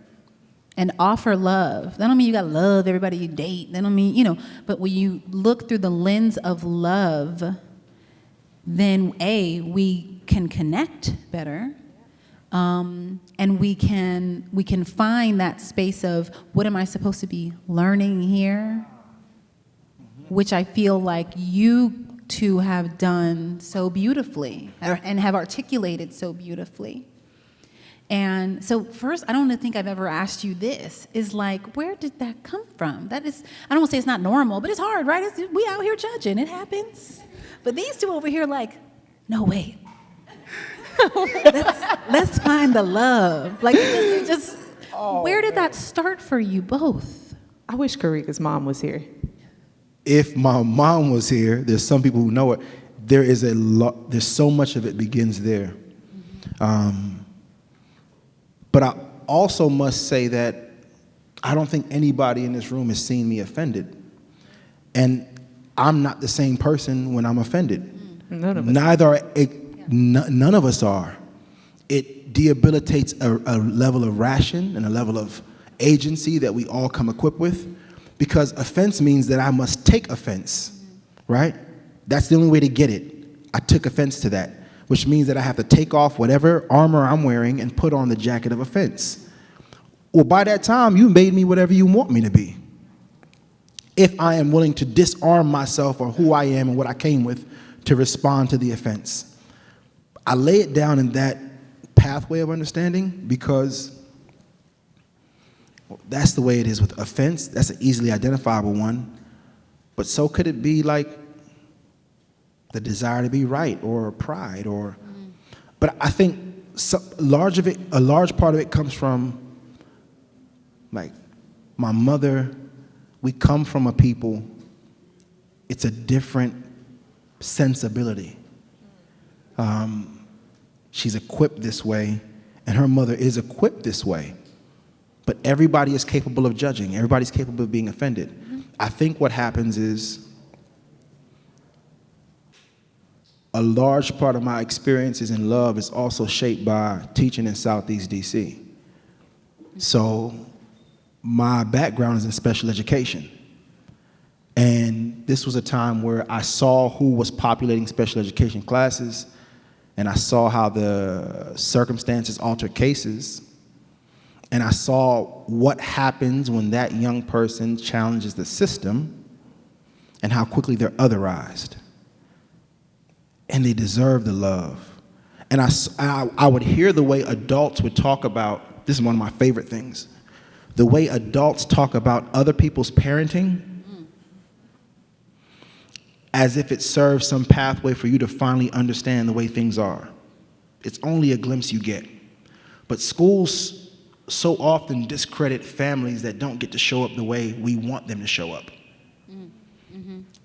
and offer love, that don't mean you gotta love everybody you date. That don't mean, but when you look through the lens of love, then we can connect better. And we can find that space of, what am I supposed to be learning here? Which I feel like you two have done so beautifully and have articulated so beautifully. And so first, I don't think I've ever asked you this, is like, where did that come from? That is, I don't want to say it's not normal, but it's hard, right? We out here judging, it happens. But these two over here like, no, wait. let's find the love. Like, where did that start for you both? I wish Karika's mom was here. If my mom was here, there's some people who know it. There's so much of it begins there. But I also must say that I don't think anybody in this room has seen me offended. And I'm not the same person when I'm offended. None of us. None of us are. It debilitates a level of ration and a level of agency that we all come equipped with, because offense means that I must take offense, right? That's the only way to get it. I took offense to that, which means that I have to take off whatever armor I'm wearing and put on the jacket of offense. Well, by that time, you made me whatever you want me to be. If I am willing to disarm myself or who I am and what I came with to respond to the offense. I lay it down in that pathway of understanding because that's the way it is with offense. That's an easily identifiable one. But so could it be like the desire to be right or pride or, but I think a large part of it comes from like my mother. We come from a people, it's a different sensibility. She's equipped this way, and her mother is equipped this way. But everybody is capable of judging. Everybody's capable of being offended. I think what happens is a large part of my experiences in love is also shaped by teaching in Southeast DC. So my background is in special education. And this was a time where I saw who was populating special education classes, and I saw how the circumstances alter cases, and I saw what happens when that young person challenges the system and how quickly they're otherized. And they deserve the love. And I would hear the way adults would talk about, this is one of my favorite things, the way adults talk about other people's parenting as if it serves some pathway for you to finally understand the way things are. It's only a glimpse you get. But schools so often discredit families that don't get to show up the way we want them to show up.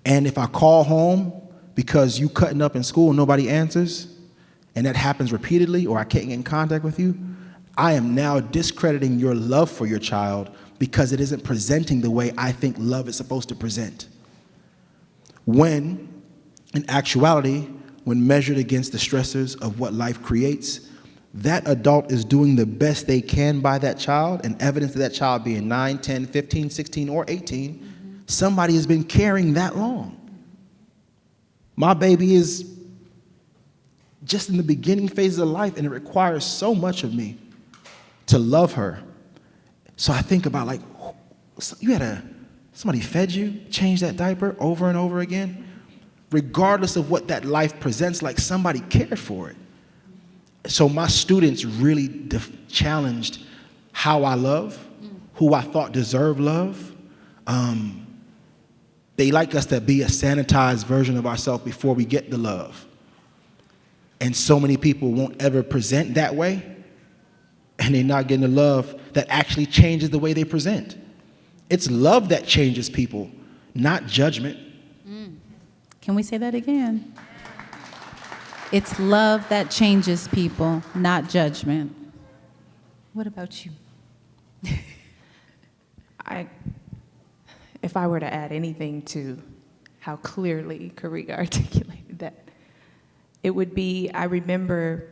And if I call home because you cutting up in school and nobody answers, and that happens repeatedly, or I can't get in contact with you, I am now discrediting your love for your child because it isn't presenting the way I think love is supposed to present. When, in actuality, when measured against the stressors of what life creates, that adult is doing the best they can by that child, and evidence of that child being 9, 10, 15, 16, or 18, somebody has been caring that long. My baby is just in the beginning phases of life, and it requires so much of me to love her. So I think about like, somebody fed you, changed that diaper over and over again, regardless of what that life presents, like somebody cared for it. So my students really challenged how I love, who I thought deserved love. They like us to be a sanitized version of ourselves before we get the love. And so many people won't ever present that way, and they're not getting the love that actually changes the way they present. It's love that changes people, not judgment. Can we say that again? It's love that changes people, not judgment. What about you? If I were to add anything to how clearly Karika articulated that, it would be, I remember,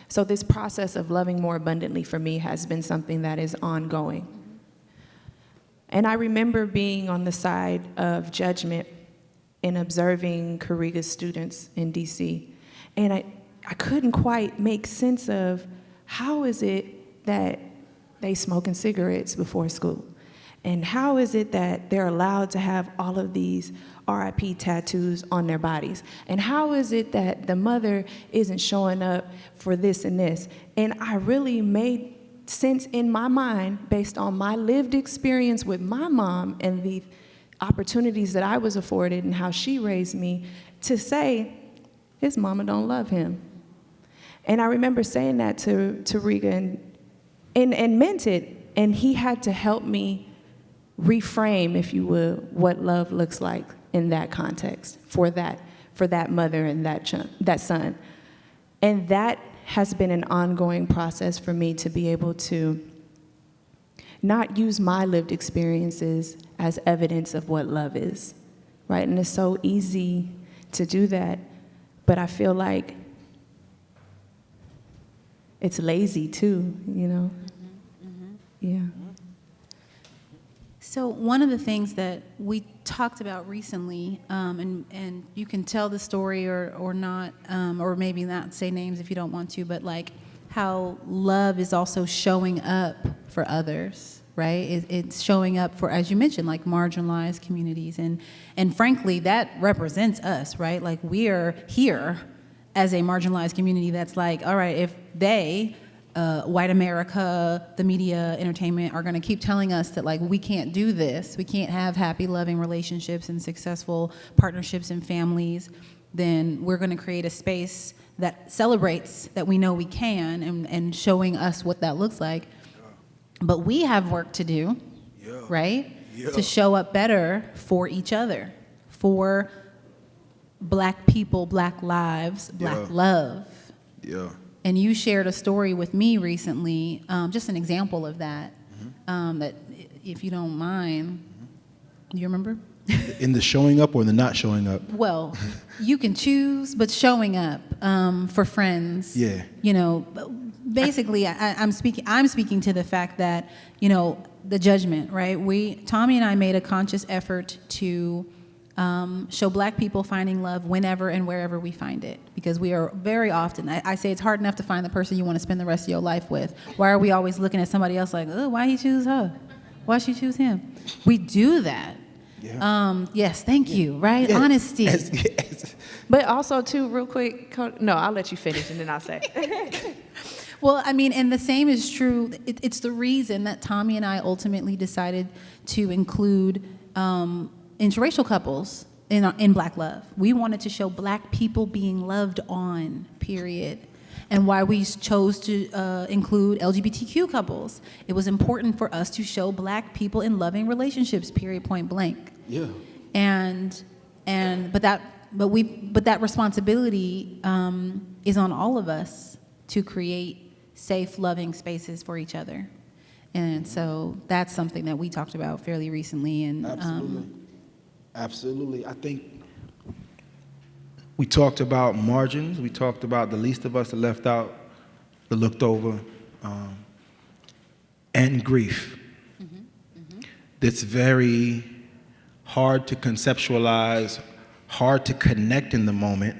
so this process of loving more abundantly for me has been something that is ongoing. And I remember being on the side of judgment and observing Karika's students in DC. And I couldn't quite make sense of how is it that they smoking cigarettes before school? And how is it that they're allowed to have all of these RIP tattoos on their bodies? And how is it that the mother isn't showing up for this and this? And I really made sense in my mind based on my lived experience with my mom and the opportunities that I was afforded and how she raised me to say, his mama don't love him. And I remember saying that to Riga and meant it. And he had to help me reframe, if you will, what love looks like in that context for that mother and that son. And that has been an ongoing process for me to be able to not use my lived experiences as evidence of what love is, right? And it's so easy to do that, but I feel like it's lazy too, you know? Yeah. So one of the things that we talked about recently, and you can tell the story or not, or maybe not say names if you don't want to, but like how love is also showing up for others, right? It's showing up for, as you mentioned, like marginalized communities, and frankly, that represents us, right? Like we are here as a marginalized community that's like, all right, if they, white America, the media, entertainment are going to keep telling us that like we can't do this, we can't have happy, loving relationships and successful partnerships and families, then we're going to create a space that celebrates that we know we can and showing us what that looks like. But we have work to do, right? To show up better for each other, for Black people, Black lives, Black love. Yeah. And you shared a story with me recently, just an example of that, that if you don't mind, you remember? In the showing up or the not showing up? Well, you can choose, but showing up for friends. Yeah. You know, basically, I'm speaking to the fact that, you know, the judgment, right? Tommy and I made a conscious effort to show Black people finding love whenever and wherever we find it, because we are very often, I say it's hard enough to find the person you want to spend the rest of your life with. Why are we always looking at somebody else like, oh, why he choose her? Why she choose him? We do that. Yeah. Yes, thank you, right? Yes. Honesty. Yes. But also, too, real quick, no, I'll let you finish and then I'll say. Well, I mean, and the same is true. It's the reason that Tommy and I ultimately decided to include interracial couples in Black love. We wanted to show Black people being loved on, period. And why we chose to include LGBTQ couples. It was important for us to show Black people in loving relationships, period, point blank. Yeah. But that responsibility is on all of us to create safe, loving spaces for each other. And so that's something that we talked about fairly recently. And Absolutely. I think we talked about margins. We talked about the least of us, the left out, the looked over, and grief. That's very hard to conceptualize, hard to connect in the moment.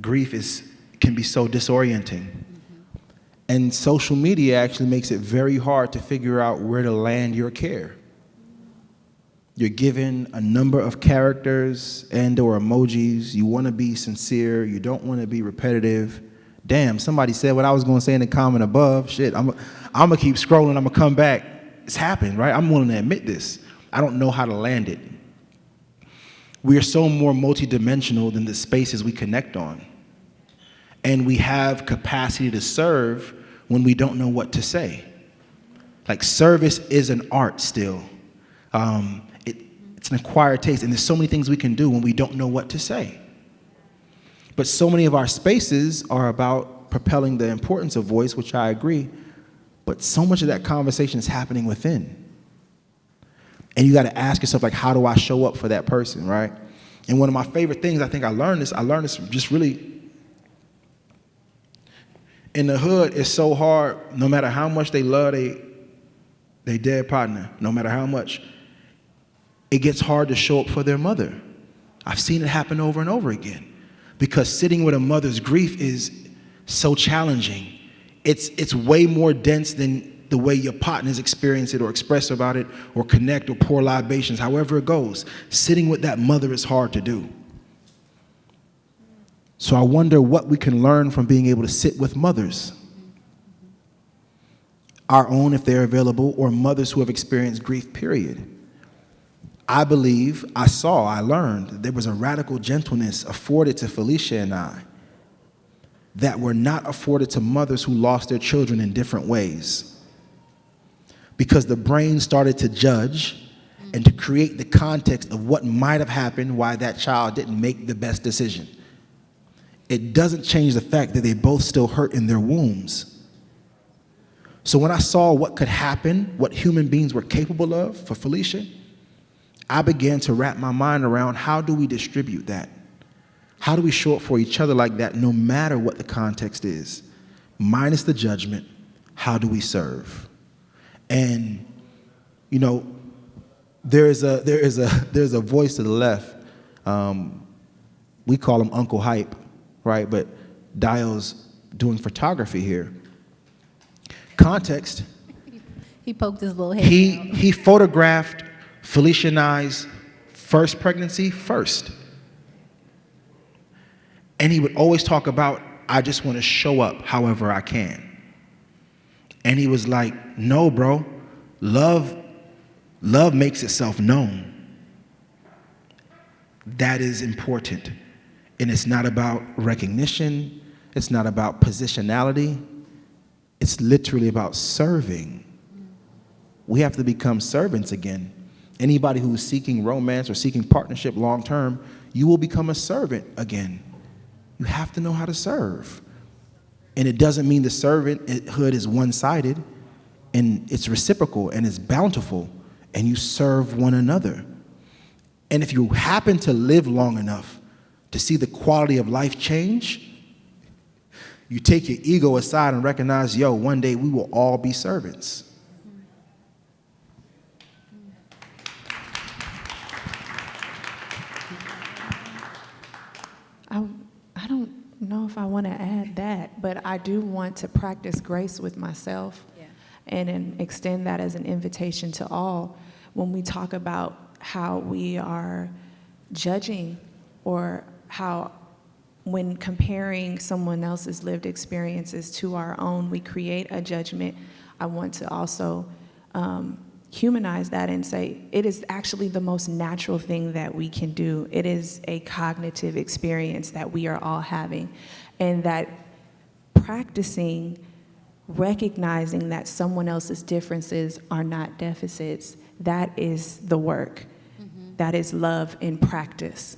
Grief can be so disorienting. And social media actually makes it very hard to figure out where to land your care. You're given a number of characters and or emojis. You want to be sincere. You don't want to be repetitive. Damn, somebody said what I was going to say in the comment above. Shit, I'm going to keep scrolling. I'm going to come back. It's happened, right? I'm willing to admit this. I don't know how to land it. We are so more multidimensional than the spaces we connect on. And we have capacity to serve when we don't know what to say. Like, service is an art still. It's an acquired taste, and there's so many things we can do when we don't know what to say. But so many of our spaces are about propelling the importance of voice, which I agree, But so much of that conversation is happening within. And you got to ask yourself, like, how do I show up for that person, right? And one of my favorite things, I learned this just really, in the hood, it's so hard, no matter how much they love their dead partner, no matter how much, it gets hard to show up for their mother. I've seen it happen over and over again, because sitting with a mother's grief is so challenging. It's way more dense than the way your partners experience it or express about it or connect or pour libations, however it goes. Sitting with that mother is hard to do. So I wonder what we can learn from being able to sit with mothers. Our own, if they're available, or mothers who have experienced grief, period. I believe, I learned that there was a radical gentleness afforded to Felicia and I that were not afforded to mothers who lost their children in different ways. Because the brain started to judge and to create the context of what might have happened, why that child didn't make the best decision. It doesn't change the fact that they both still hurt in their wombs. So when I saw what could happen, what human beings were capable of for Felicia, I began to wrap my mind around, how do we distribute that? How do we show up for each other like that, no matter what the context is? Minus the judgment, how do we serve? And, you know, there's a voice to the left. We call him Uncle Hype, right? But Dio's doing photography here. Context. He poked his little head. He photographed Felicia and I's first pregnancy first. And he would always talk about, I just want to show up however I can. And he was like, no, bro, love makes itself known. That is important. And it's not about recognition. It's not about positionality. It's literally about serving. We have to become servants again. Anybody who's seeking romance or seeking partnership long term, you will become a servant again. You have to know how to serve. And it doesn't mean the servanthood is one-sided, and it's reciprocal and it's bountiful, and you serve one another. And if you happen to live long enough to see the quality of life change, you take your ego aside and recognize, yo, one day we will all be servants. I don't know if I want to add that, but I do want to practice grace with myself and extend that as an invitation to all when we talk about how we are judging, or how when comparing someone else's lived experiences to our own, we create a judgment. I want to also humanize that and say it is actually the most natural thing that we can do. It is a cognitive experience that we are all having, and that practicing recognizing that someone else's differences are not deficits, that is the work. That is love in practice,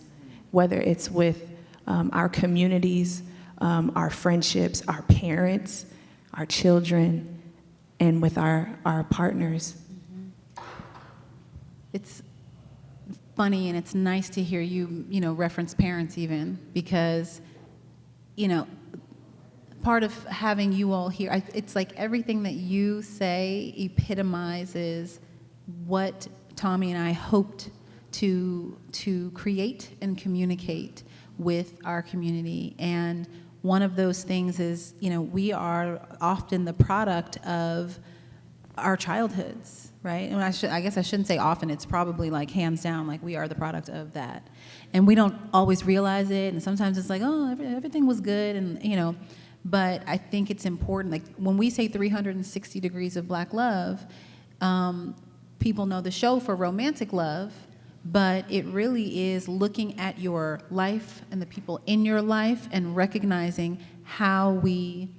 whether it's with our communities, our friendships, our parents, our children, and with our partners. It's funny, and it's nice to hear you, reference parents even, because, part of having you all here, it's like everything that you say epitomizes what Tommy and I hoped to create and communicate with our community. And one of those things is, we are often the product of our childhoods. Right? And I guess I shouldn't say often, it's probably like hands down, like we are the product of that. And we don't always realize it, and sometimes it's like, oh, everything was good, and but I think it's important, like when we say 360 degrees of Black love, people know the show for romantic love, but it really is looking at your life and the people in your life and recognizing how we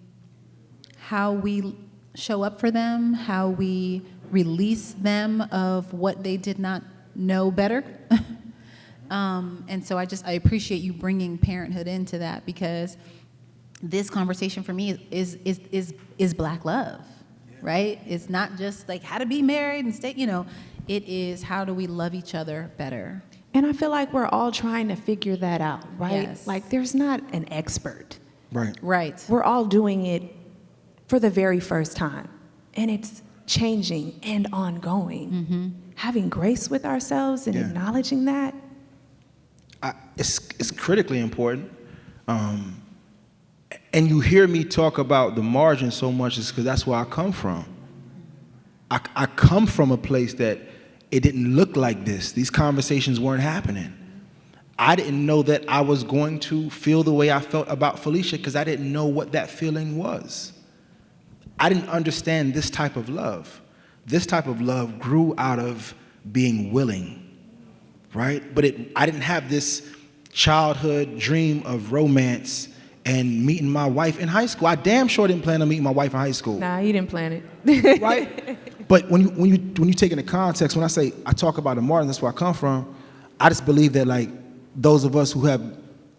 show up for them, how we release them of what they did not know better. And so I appreciate you bringing parenthood into that, because this conversation for me is Black love. right? It's not just like how to be married and stay, it is how do we love each other better. And I feel like we're all trying to figure that out, right? Yes. Like there's not an expert. Right. Right. We're all doing it for the very first time. And it's changing and ongoing. Having grace with ourselves and acknowledging that. It's critically important. And you hear me talk about the margin so much is because that's where I come from. I come from a place that it didn't look like this. These conversations weren't happening. I didn't know that I was going to feel the way I felt about Felicia because I didn't know what that feeling was. I didn't understand this type of love. This type of love grew out of being willing, right? But I didn't have this childhood dream of romance and meeting my wife in high school. I damn sure didn't plan on meeting my wife in high school. Nah, you didn't plan it. Right? But when you take into context, when I say I talk about the margin, that's where I come from, I just believe that like those of us who have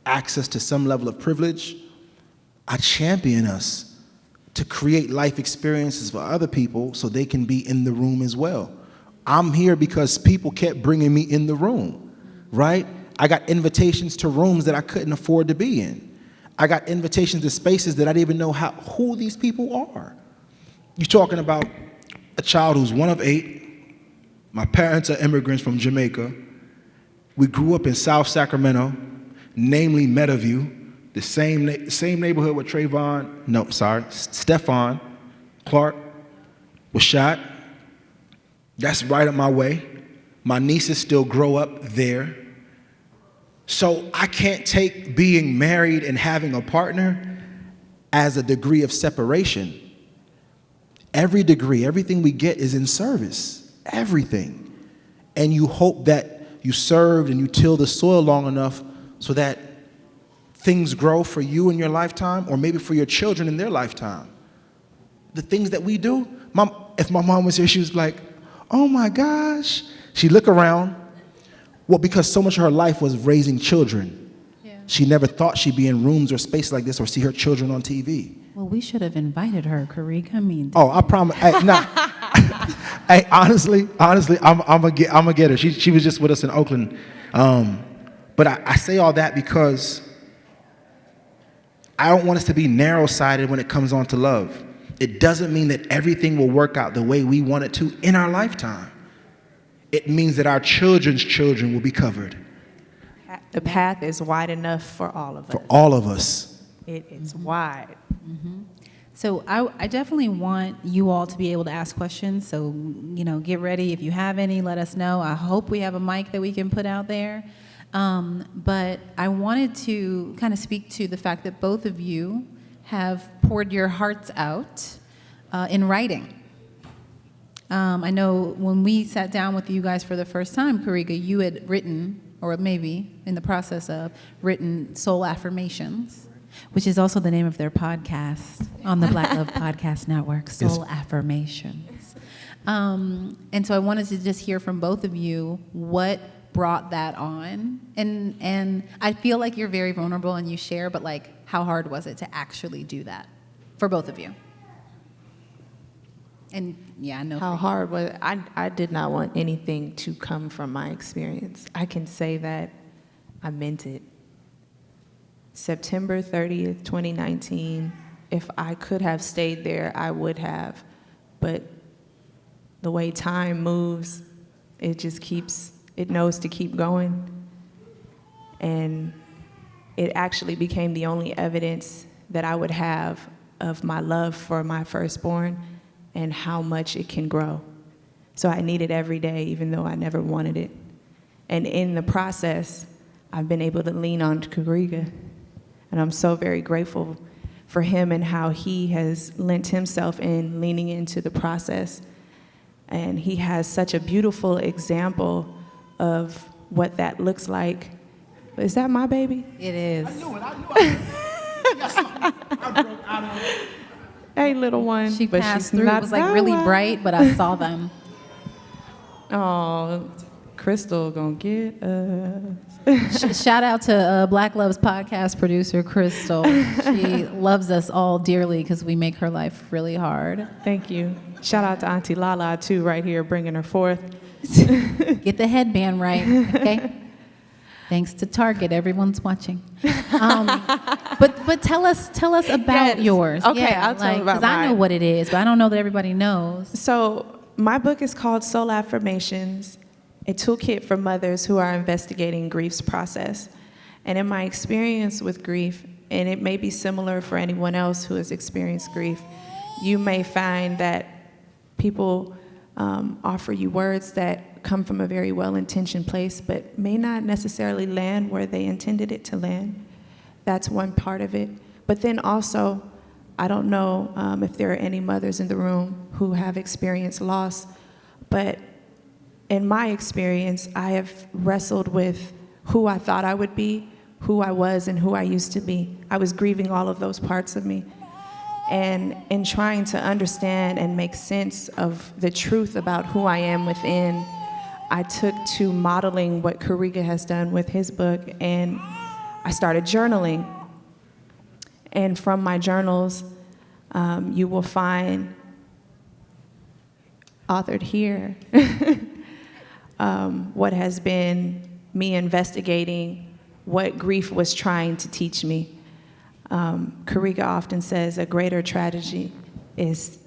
access to some level of privilege, I champion us to create life experiences for other people so they can be in the room as well. I'm here because people kept bringing me in the room, right? I got invitations to rooms that I couldn't afford to be in. I got invitations to spaces that I didn't even know who these people are. You're talking about a child who's one of 8. My parents are immigrants from Jamaica. We grew up in South Sacramento, namely Meadowview, the same neighborhood where Stephon Clark was shot. That's right up my way. My nieces still grow up there. So I can't take being married and having a partner as a degree of separation. Every degree, everything we get is in service, everything. And you hope that you served and you tilled the soil long enough so that things grow for you in your lifetime or maybe for your children in their lifetime. The things that we do, if my mom was here, she was like, oh my gosh. She'd look around. Well, because so much of her life was raising children. Yeah. She never thought she'd be in rooms or spaces like this or see her children on TV. Well, we should have invited her, Karika. I mean, I promise. Hey, honestly, I'm gonna get her. She was just with us in Oakland. But I say all that because I don't want us to be narrow-sighted when it comes on to love. It doesn't mean that everything will work out the way we want it to in our lifetime. It means that our children's children will be covered. The path is wide enough for all of us. For all of us. It is wide. So I definitely want you all to be able to ask questions. So, get ready. If you have any, let us know. I hope we have a mic that we can put out there. But I wanted to kind of speak to the fact that both of you have poured your hearts out in writing. I know when we sat down with you guys for the first time, Karika, you had written, or maybe in the process of, written Soul Affirmations, which is also the name of their podcast on the Black Love Podcast Network, Soul Affirmations. And so I wanted to just hear from both of you what brought that on. And I feel like you're very vulnerable and you share, but like, how hard was it to actually do that for both of you? And yeah, I know. How hard was it? I did not want anything to come from my experience. I can say that I meant it. September 30th, 2019, if I could have stayed there, I would have. But the way time moves, it knows to keep going. And it actually became the only evidence that I would have of my love for my firstborn and how much it can grow. So I need it every day, even though I never wanted it. And in the process, I've been able to lean on Karika. And I'm so very grateful for him and how he has lent himself in, leaning into the process. And he has such a beautiful example of what that looks like. Is that my baby? It is. I knew it. Hey, little one. She but passed she's through. Not It was like really bright, but I saw them. Oh, Crystal gonna get us. Shout out to Black Love's podcast producer, Crystal. She loves us all dearly because we make her life really hard. Thank you. Shout out to Auntie Lala, too, right here, bringing her forth. Get the headband right, okay? Thanks to Target, everyone's watching. But tell us about yours. Okay, Yeah, I'll tell you about because I know mine. what it is, but I don't know that everybody knows. So my book is called Soul Affirmations, a toolkit for mothers who are investigating grief's process. And in my experience with grief, and it may be similar for anyone else who has experienced grief, you may find that people offer you words that come from a very well-intentioned place, but may not necessarily land where they intended it to land. That's one part of it. But then also, I don't know if there are any mothers in the room who have experienced loss, but in my experience, I have wrestled with who I thought I would be, who I was, and who I used to be. I was grieving all of those parts of me. And in trying to understand and make sense of the truth about who I am within, I took to modeling what Kariga has done with his book, and I started journaling. And from my journals, you will find authored here what has been me investigating what grief was trying to teach me. Kariga often says a greater tragedy is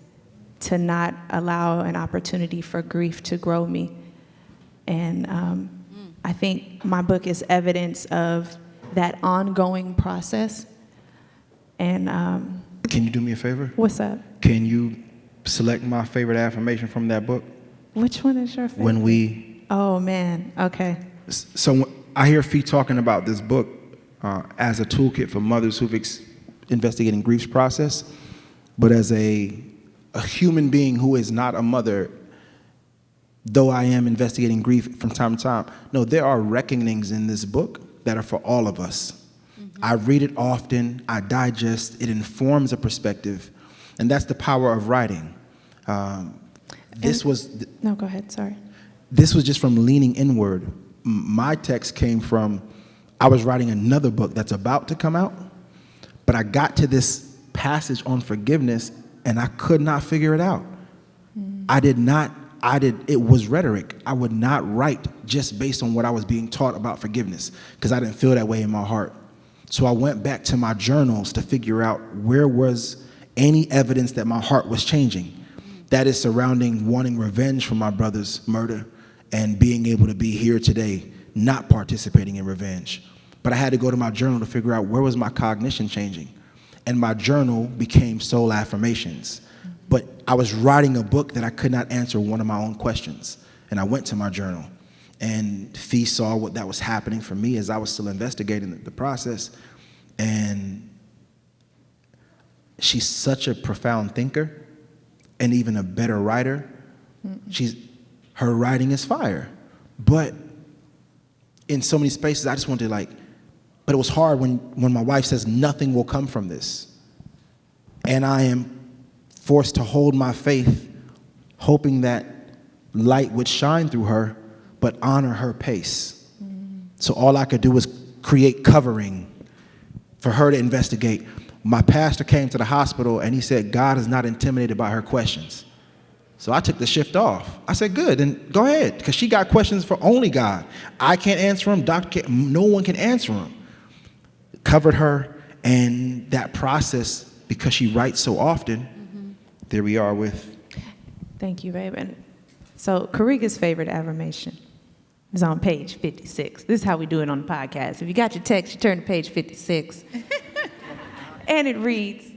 to not allow an opportunity for grief to grow me. And I think my book is evidence of that ongoing process. And Can you do me a favor? what's up? Can you select my favorite affirmation from that book? Which one is your favorite? When we, Oh man, okay. so I hear Fee talking about this book as a toolkit for mothers who've investigating grief's process, but as a human being who is not a mother, though I am investigating grief from time to time, no, there are reckonings in this book that are for all of us. I read it often, I digest, it informs a perspective, and that's the power of writing. This was No, go ahead, sorry. This was just from leaning inward. My text came from, I was writing another book that's about to come out, but I got to this passage on forgiveness and I could not figure it out. It was rhetoric. I would not write just based on what I was being taught about forgiveness because I didn't feel that way in my heart. So I went back to my journals to figure out where was any evidence that my heart was changing. That is surrounding wanting revenge for my brother's murder and being able to be here today, not participating in revenge. But I had to go to my journal to figure out where was my cognition changing. And my journal became Soul Affirmations. But I was writing a book that I could not answer one of my own questions. And I went to my journal. And Fee saw what that was happening for me as I was still investigating the process. And she's such a profound thinker and even a better writer. Her writing is fire. But in so many spaces, I just wanted to but it was hard when my wife says nothing will come from this. And I am forced to hold my faith, hoping that light would shine through her, but honor her pace. So all I could do was create covering for her to investigate. My pastor came to the hospital and he said, God is not intimidated by her questions. So I took the shift off. I said, good, then go ahead, because she got questions for only God. I can't answer them, no one can answer them. Covered her, and that process, because she writes so often, there we are with. Thank you, babe. And so Kariga's favorite affirmation is on page 56. This is how we do it on the podcast. If you got your text, you turn to page 56. And it reads,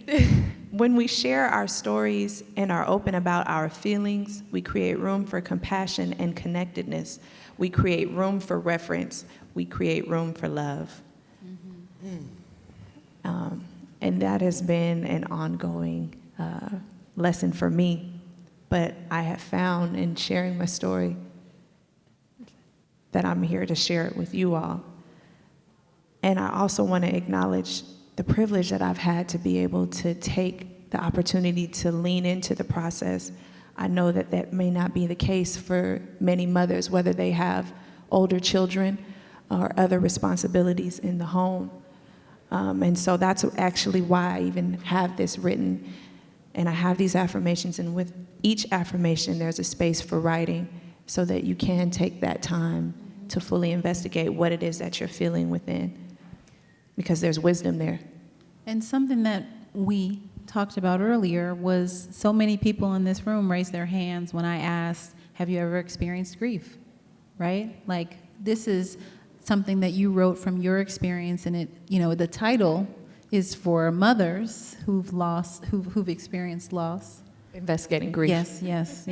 when we share our stories and are open about our feelings, we create room for compassion and connectedness. We create room for reference. We create room for love. And that has been an ongoing lesson for me. But I have found in sharing my story that I'm here to share it with you all. And I also want to acknowledge the privilege that I've had to be able to take the opportunity to lean into the process. I know that that may not be the case for many mothers, whether they have older children or other responsibilities in the home. And so that's actually why I even have this written. And I have these affirmations, and with each affirmation, there's a space for writing so that you can take that time to fully investigate what it is that you're feeling within, because there's wisdom there. And something that we talked about earlier was so many people in this room raised their hands when I asked, have you ever experienced grief? Right? Like, this is something that you wrote from your experience, and it, you know, the title is for mothers who've experienced loss. Investigating grief. Yes.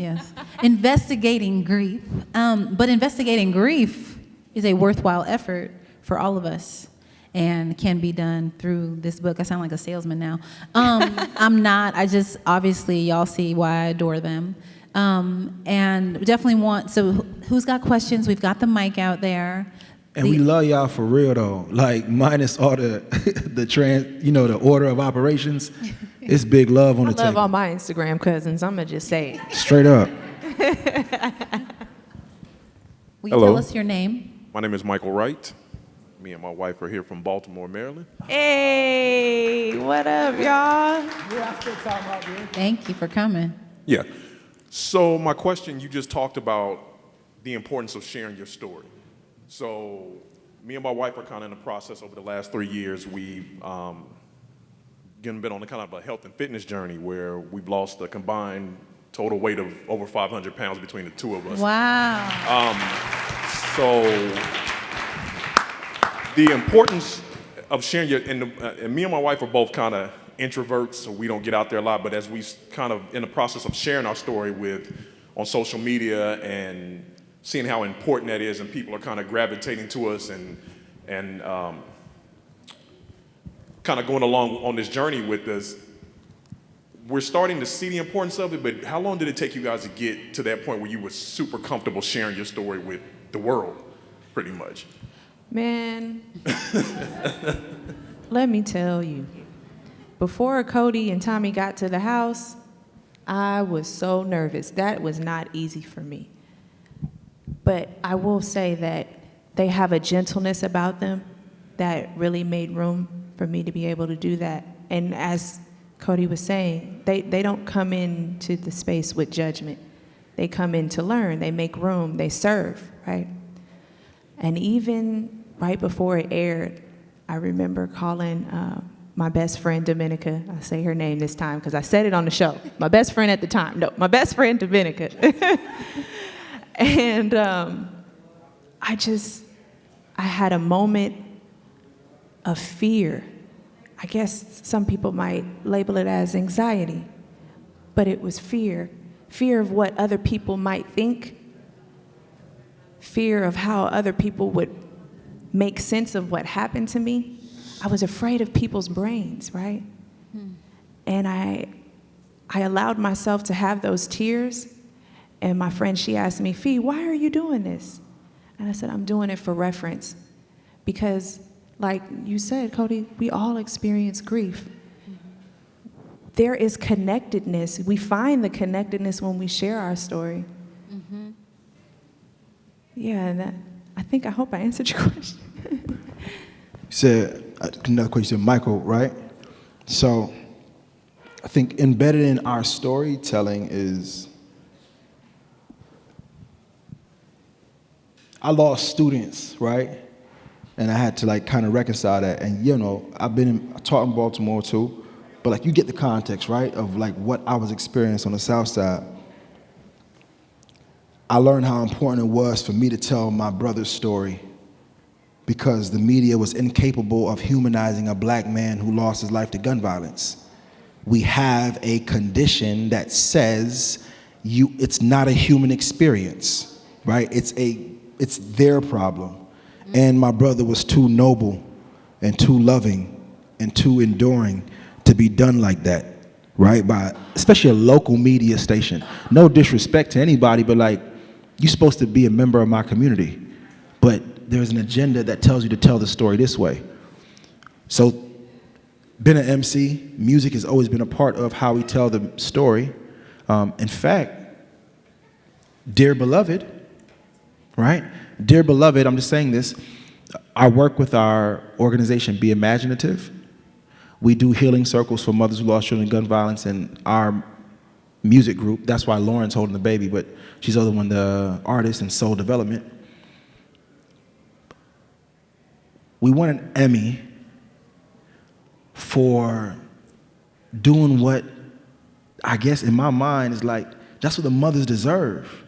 Investigating grief. But investigating grief is a worthwhile effort for all of us, and can be done through this book. I sound like a salesman now. I'm not. I just, obviously, y'all see why I adore them. And definitely want, so who's got questions? We've got the mic out there. And we love y'all for real though. Like, minus all the the order of operations. It's big love on the table. I love all my Instagram cousins. I'm gonna just say it. Straight up. Will you tell us your name? My name is Michael Wright. Me and my wife are here from Baltimore, Maryland. Hey, what up, y'all? Thank you for coming. Yeah. So my question, you just talked about the importance of sharing your story. So me and my wife are kind of in the process over the last 3 years. We've been on a kind of a health and fitness journey where we've lost a combined total weight of over 500 pounds between the two of us. Wow. So the importance of sharing your, and me and my wife are both kind of introverts, so we don't get out there a lot, but as we kind of in the process of sharing our story on social media and seeing how important that is, and people are kind of gravitating to us and kind of going along on this journey with us, we're starting to see the importance of it. But how long did it take you guys to get to that point where you were super comfortable sharing your story with the world, pretty much? Man, let me tell you, before Cody and Tommy got to the house, I was so nervous. That was not easy for me. But I will say that they have a gentleness about them that really made room for me to be able to do that. And as Cody was saying, they don't come into the space with judgment. They come in to learn, they make room, they serve, right? And even right before it aired, I remember calling my best friend Dominica. I say her name this time because I said it on the show. My best friend at the time. No, my best friend Dominica. And I had a moment of fear. I guess some people might label it as anxiety, but it was fear. Fear of what other people might think. Fear of how other people would make sense of what happened to me. I was afraid of people's brains, right? And I allowed myself to have those tears. And my friend, she asked me, Fee, why are you doing this? And I said, I'm doing it for reference. Because like you said, Cody, we all experience grief. There is connectedness. We find the connectedness when we share our story. Yeah, and I hope I answered your question. You said, another question, you said Michael, right? So I think embedded in our storytelling is, I lost students, right? And I had to like kind of reconcile that. And I taught in Baltimore too, but like you get the context, right? Of like what I was experiencing on the South Side. I learned how important it was for me to tell my brother's story because the media was incapable of humanizing a black man who lost his life to gun violence. We have a condition that says it's not a human experience, right? It's their problem. And my brother was too noble and too loving and too enduring to be done like that, right? By especially a local media station. No disrespect to anybody, but like, you're supposed to be a member of my community. But there's an agenda that tells you to tell the story this way. So, been an MC, music has always been a part of how we tell the story. In fact, Dear Beloved, right? Dear Beloved, I'm just saying this, I work with our organization, Be Imaginative. We do healing circles for mothers who lost children in gun violence, and our music group, that's why Lauren's holding the baby, but she's the other one, the artist in soul development. We won an Emmy for doing what I guess in my mind is like, that's what the mothers deserve.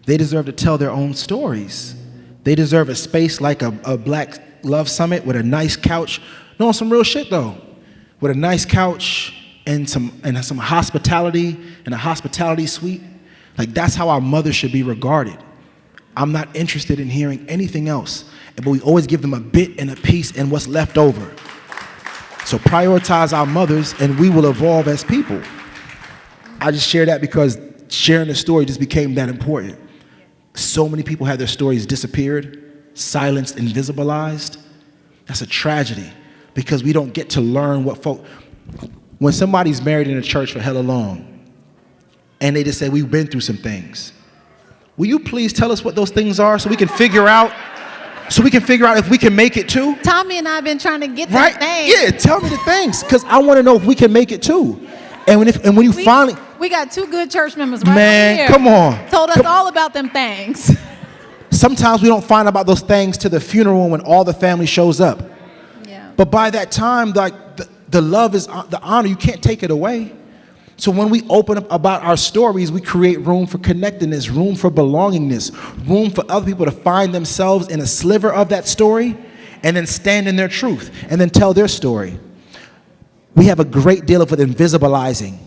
They deserve to tell their own stories. They deserve a space like a Black Love Summit with a nice couch. No, some real shit though. With a nice couch and some hospitality and a hospitality suite. Like that's how our mothers should be regarded. I'm not interested in hearing anything else. But we always give them a bit and a piece and what's left over. So prioritize our mothers and we will evolve as people. I just share that because sharing the story just became that important. So many people had their stories disappeared, silenced, invisibilized. That's a tragedy because we don't get to learn what folk. When somebody's married in a church for hella long and they just say, we've been through some things, will you please tell us what those things are so we can figure out if we can make it too? Tommy and I have been trying to get right? that thing. Yeah, tell me the things because I want to know if we can make it too. And when you finally. We got two good church members right Man, here. come on. Told us all about them things. Sometimes we don't find out about those things to the funeral when all the family shows up. Yeah. But by that time, like the love is the honor. You can't take it away. So when we open up about our stories, we create room for connectedness, room for belongingness, room for other people to find themselves in a sliver of that story and then stand in their truth and then tell their story. We have a great deal of invisibilizing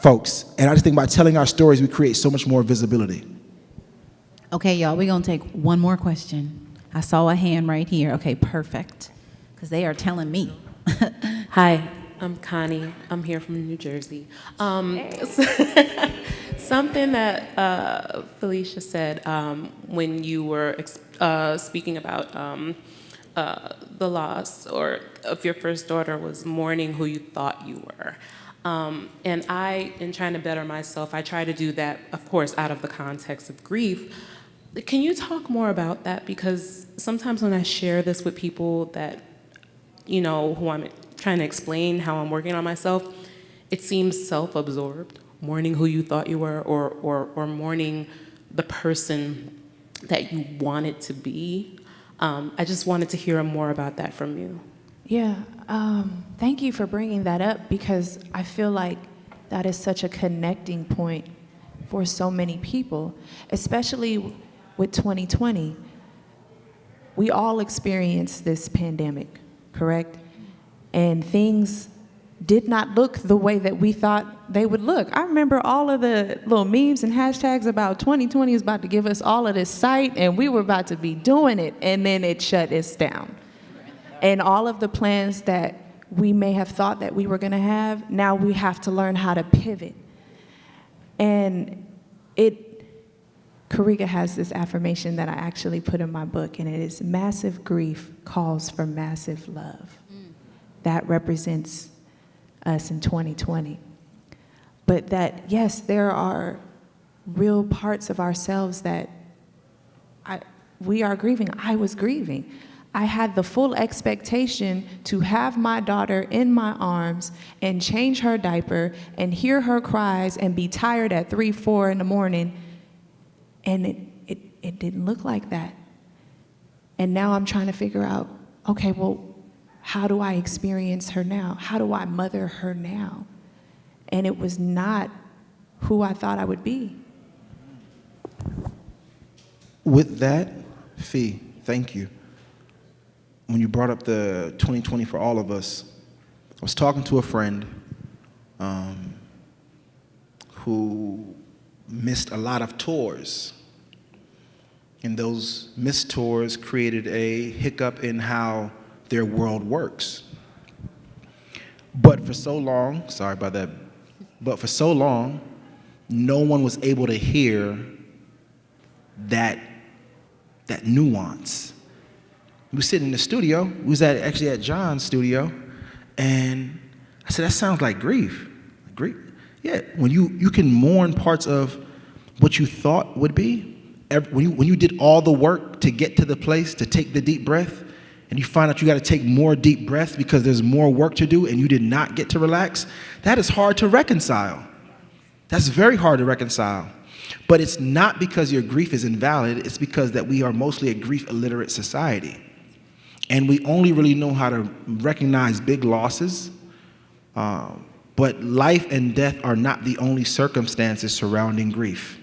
folks. And I just think by telling our stories, we create so much more visibility. Okay, y'all, we're going to take one more question. I saw a hand right here. Okay, perfect. Because they are telling me. Hi, I'm Connie. I'm here from New Jersey. Something that Felicia said when you were speaking about the loss of your first daughter was mourning who you thought you were. And I, in trying to better myself, I try to do that, of course, out of the context of grief. Can you talk more about that? Because sometimes when I share this with people that, you know, who I'm trying to explain how I'm working on myself, it seems self-absorbed, mourning who you thought you were, or mourning the person that you wanted to be. I just wanted to hear more about that from you. Yeah, thank you for bringing that up because I feel like that is such a connecting point for so many people, especially with 2020. We all experienced this pandemic, correct? And things did not look the way that we thought they would look. I remember all of the little memes and hashtags about 2020 was about to give us all of this sight and we were about to be doing it, and then it shut us down. And all of the plans that we may have thought that we were gonna have, now we have to learn how to pivot. And Karika has this affirmation that I actually put in my book, and it is massive grief calls for massive love. That represents us in 2020. But that, yes, there are real parts of ourselves that we are grieving. I was grieving. I had the full expectation to have my daughter in my arms and change her diaper and hear her cries and be tired at 3, 4 in the morning. And it didn't look like that. And now I'm trying to figure out, okay, well, how do I experience her now? How do I mother her now? And it was not who I thought I would be. With that, Fee, thank you. When you brought up the 2020 for all of us, I was talking to a friend who missed a lot of tours. And those missed tours created a hiccup in how their world works. But for so long, sorry about that, but for so long, no one was able to hear that nuance. We were sitting in the studio, we was actually at John's studio, and I said, that sounds like grief. Grief? Yeah, when you can mourn parts of what you thought would be, when you did all the work to get to the place, to take the deep breath, and you find out you got to take more deep breaths because there's more work to do and you did not get to relax, that is hard to reconcile. That's very hard to reconcile. But it's not because your grief is invalid, it's because that we are mostly a grief illiterate society. And we only really know how to recognize big losses, but life and death are not the only circumstances surrounding grief.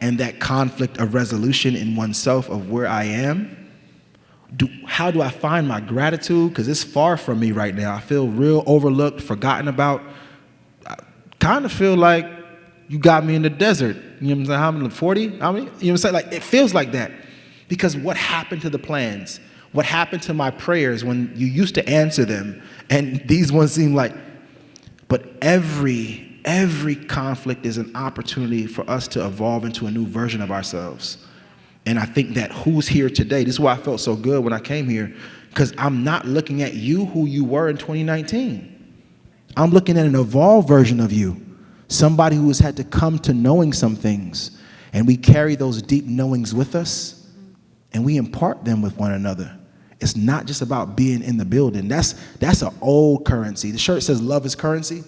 And that conflict of resolution in oneself of where I am, how do I find my gratitude? Because it's far from me right now. I feel real overlooked, forgotten about. I kind of feel like you got me in the desert. You know what I'm saying? How many, 40? How many? You know what I'm saying? Like, it feels like that. Because what happened to the plans? What happened to my prayers when you used to answer them? And these ones seem like, but every conflict is an opportunity for us to evolve into a new version of ourselves. And I think that who's here today, this is why I felt so good when I came here, because I'm not looking at you who you were in 2019. I'm looking at an evolved version of you, somebody who has had to come to knowing some things, and we carry those deep knowings with us, and we impart them with one another. It's not just about being in the building. That's an old currency. The shirt says love is currency.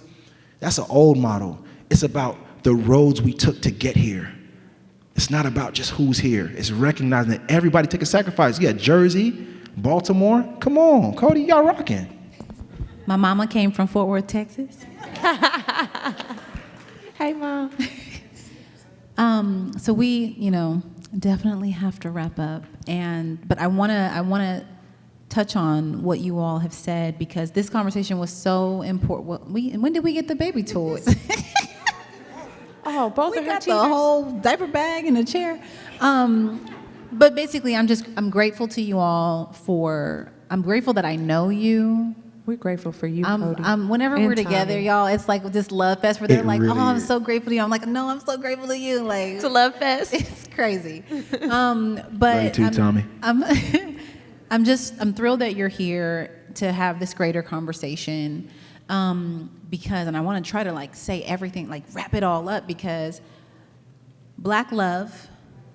That's an old model. It's about the roads we took to get here. It's not about just who's here. It's recognizing that everybody took a sacrifice. Yeah, Jersey, Baltimore. Come on, Cody, y'all rocking. My mama came from Fort Worth, Texas. Hey, Mom. So we, definitely have to wrap up. But I wanna touch on what you all have said, because this conversation was so important. When did we get the baby toys? Oh, both we of her got teachers? the whole diaper bag and a chair. But basically, I'm grateful to you all I'm grateful that I know you. We're grateful for you, Cody. Whenever And we're together, Tommy. y'all, it's like this love fest where they're like, really oh, I'm is. so grateful to you. I'm like, no, I'm so grateful to you. Like, It's a love fest. It's crazy. But Love you too, Tommy. I'm thrilled that you're here to have this greater conversation, because, and I want to try to say everything, wrap it all up, because Black love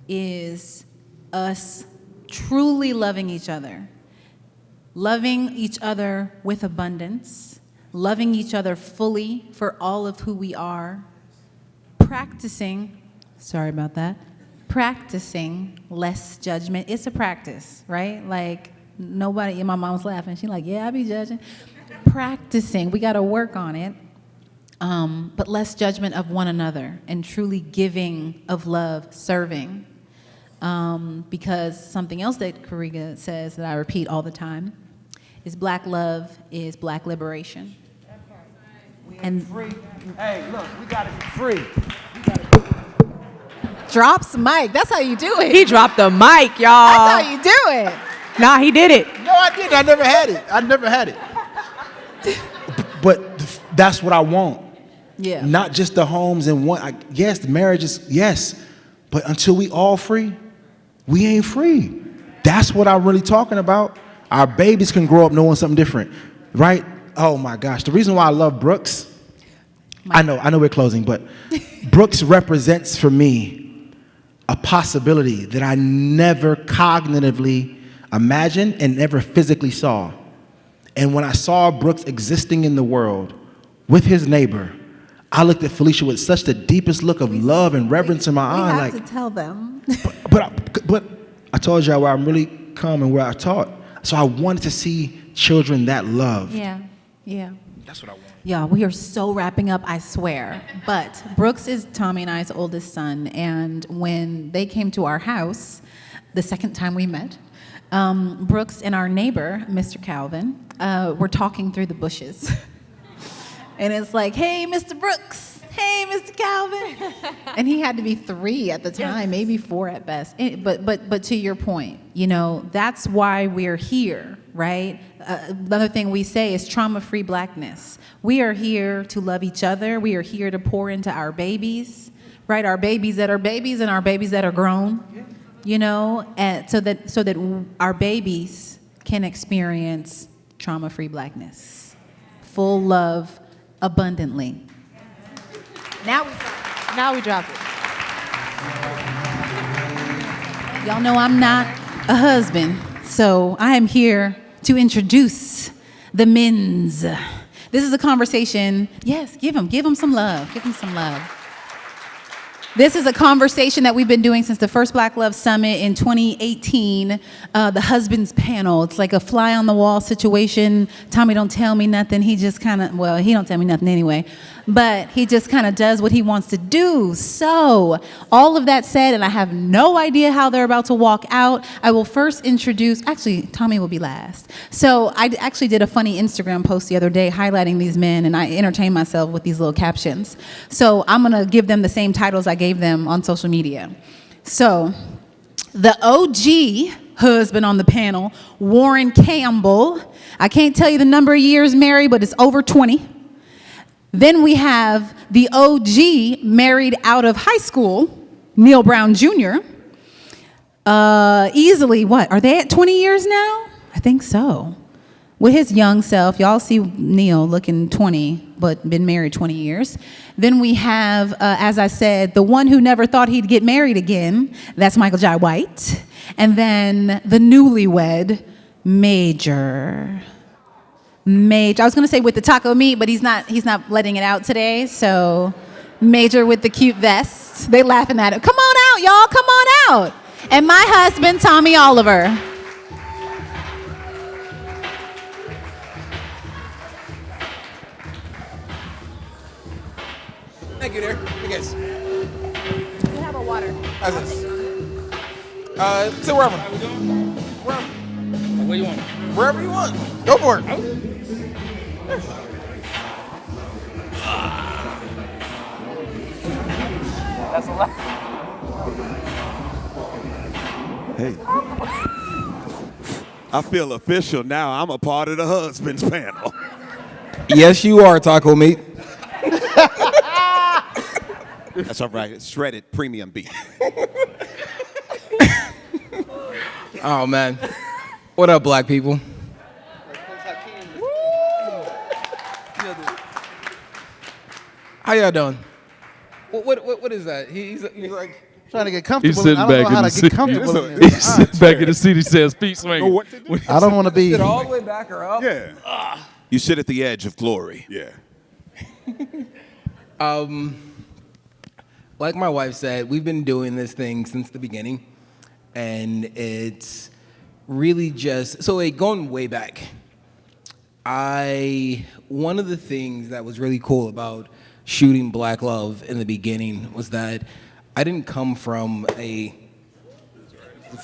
is us truly loving each other with abundance, loving each other fully for all of who we are, practicing less judgment. It's a practice, right? Like, nobody, my mom's laughing. She's like, yeah, I be judging. Practicing, we got to work on it. But less judgment of one another and truly giving of love, serving. Because something else that Kariga says that I repeat all the time is Black love is Black liberation. And free. Hey, look, we gotta be free. Drops mic. That's how you do it. He dropped the mic, y'all. That's how you do it. Nah, he did it. No, I didn't. I never had it. But that's what I want. Yeah. Not just the homes and yes, the marriages, yes. But until we all free, we ain't free. That's what I'm really talking about. Our babies can grow up knowing something different, right? Oh my gosh. The reason why I love Brooks, I know we're closing, but Brooks represents for me a possibility that I never cognitively imagined and never physically saw. And when I saw Brooks existing in the world with his neighbor, I looked at Felicia with such the deepest look of love and reverence in my eye. We have to tell them. But I told y'all where I'm really come and where I taught. So I wanted to see children that love. Yeah. That's what I want. Yeah, we are so wrapping up, I swear. But Brooks is Tommy and I's oldest son, and when they came to our house, the second time we met, Brooks and our neighbor, Mr. Calvin, were talking through the bushes. And it's like, hey, Mr. Brooks. Hey, Mr. Calvin. And he had to be 3 at the time, maybe 4 at best. But to your point, that's why we're here, right? Another thing we say is trauma-free Blackness. We are here to love each other. We are here to pour into our babies, right? Our babies that are babies and our babies that are grown, and so that our babies can experience trauma-free Blackness, full love, abundantly. Now we drop it. Y'all know I'm not a husband, so I am here to introduce the men's. This is a conversation. Yes, give them some love. Give them some love. This is a conversation that we've been doing since the first Black Love Summit in 2018, the husband's panel. It's like a fly on the wall situation. Tommy don't tell me nothing. He just kind of, well, he don't tell me nothing anyway, but he just kind of does what he wants to do. So all of that said, and I have no idea how they're about to walk out, I will first introduce, actually, Tommy will be last. So I actually did a funny Instagram post the other day highlighting these men, and I entertained myself with these little captions. So I'm gonna give them the same titles I gave them on social media. So the OG husband on the panel, Warren Campbell. I can't tell you the number of years married, but it's over 20. Then we have the OG married out of high school, Neil Brown Jr. Easily, what, are they at 20 years now? I think so. With his young self, y'all see Neil looking 20, but been married 20 years. Then we have, as I said, the one who never thought he'd get married again. That's Michael Jai White. And then the newlywed, Major. I was gonna say with the taco meat, but he's not letting it out today. So Major with the cute vest. They laughing at it. Come on out, y'all, come on out. And my husband, Tommy Oliver. Thank you there. I guess. We have a water. How's this? Sit wherever. Wherever. Where you want? Wherever you want. Go for it. That's a lot. Hey. I feel official now. I'm a part of the husband's panel. Yes, you are, taco meat. That's all right. It's shredded premium beef. Oh, man. What up, black people? How y'all doing? What is that? He's like trying to get comfortable. He's sitting I don't back know how in to the get seat. comfortable. in He's this. sitting back in the seat. He says, "Feet swinging." I don't want to be. Sit all the way back or up? Yeah. You sit at the edge of glory. Yeah. Like my wife said, we've been doing this thing since the beginning, and it's really just going way back. One of the things that was really cool about shooting Black Love in the beginning was that I didn't come from a.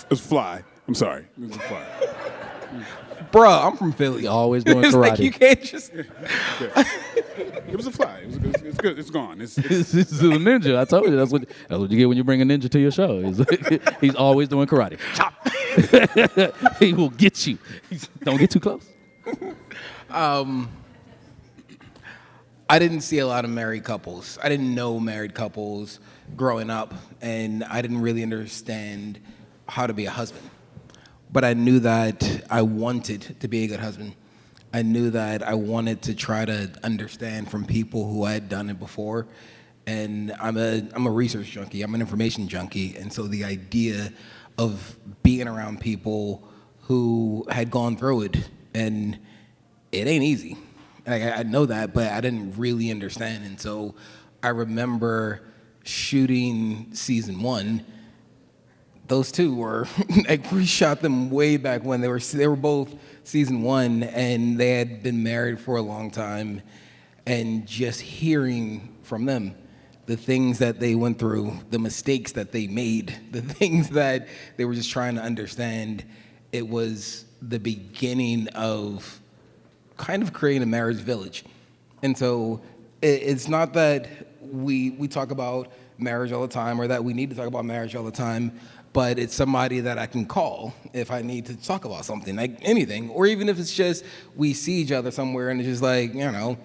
It's fly. I'm sorry. It was a fly. Bruh, I'm from Philly. Always doing It's karate. like you can't just. It was a fly. It was good. It's good. It's gone. This is a ninja. I told you that's what you get when you bring a ninja to your show. He's always doing karate. Chop. He will get you. Don't get too close. I didn't see a lot of married couples. I didn't know married couples growing up, and I didn't really understand how to be a husband. But I knew that I wanted to be a good husband. I knew that I wanted to try to understand from people who had done it before. And I'm a research junkie. I'm an information junkie. And so the idea of being around people who had gone through it, and it ain't easy. Like, I know that, but I didn't really understand. And so I remember shooting season 1. Those two were, like, we shot them way back when they were both season 1, and they had been married for a long time. And just hearing from them the things that they went through, the mistakes that they made, the things that they were just trying to understand, it was the beginning of kind of creating a marriage village. And so it's not that we talk about marriage all the time or that we need to talk about marriage all the time, but it's somebody that I can call if I need to talk about something, like anything, or even if it's just we see each other somewhere and it's just like, you know,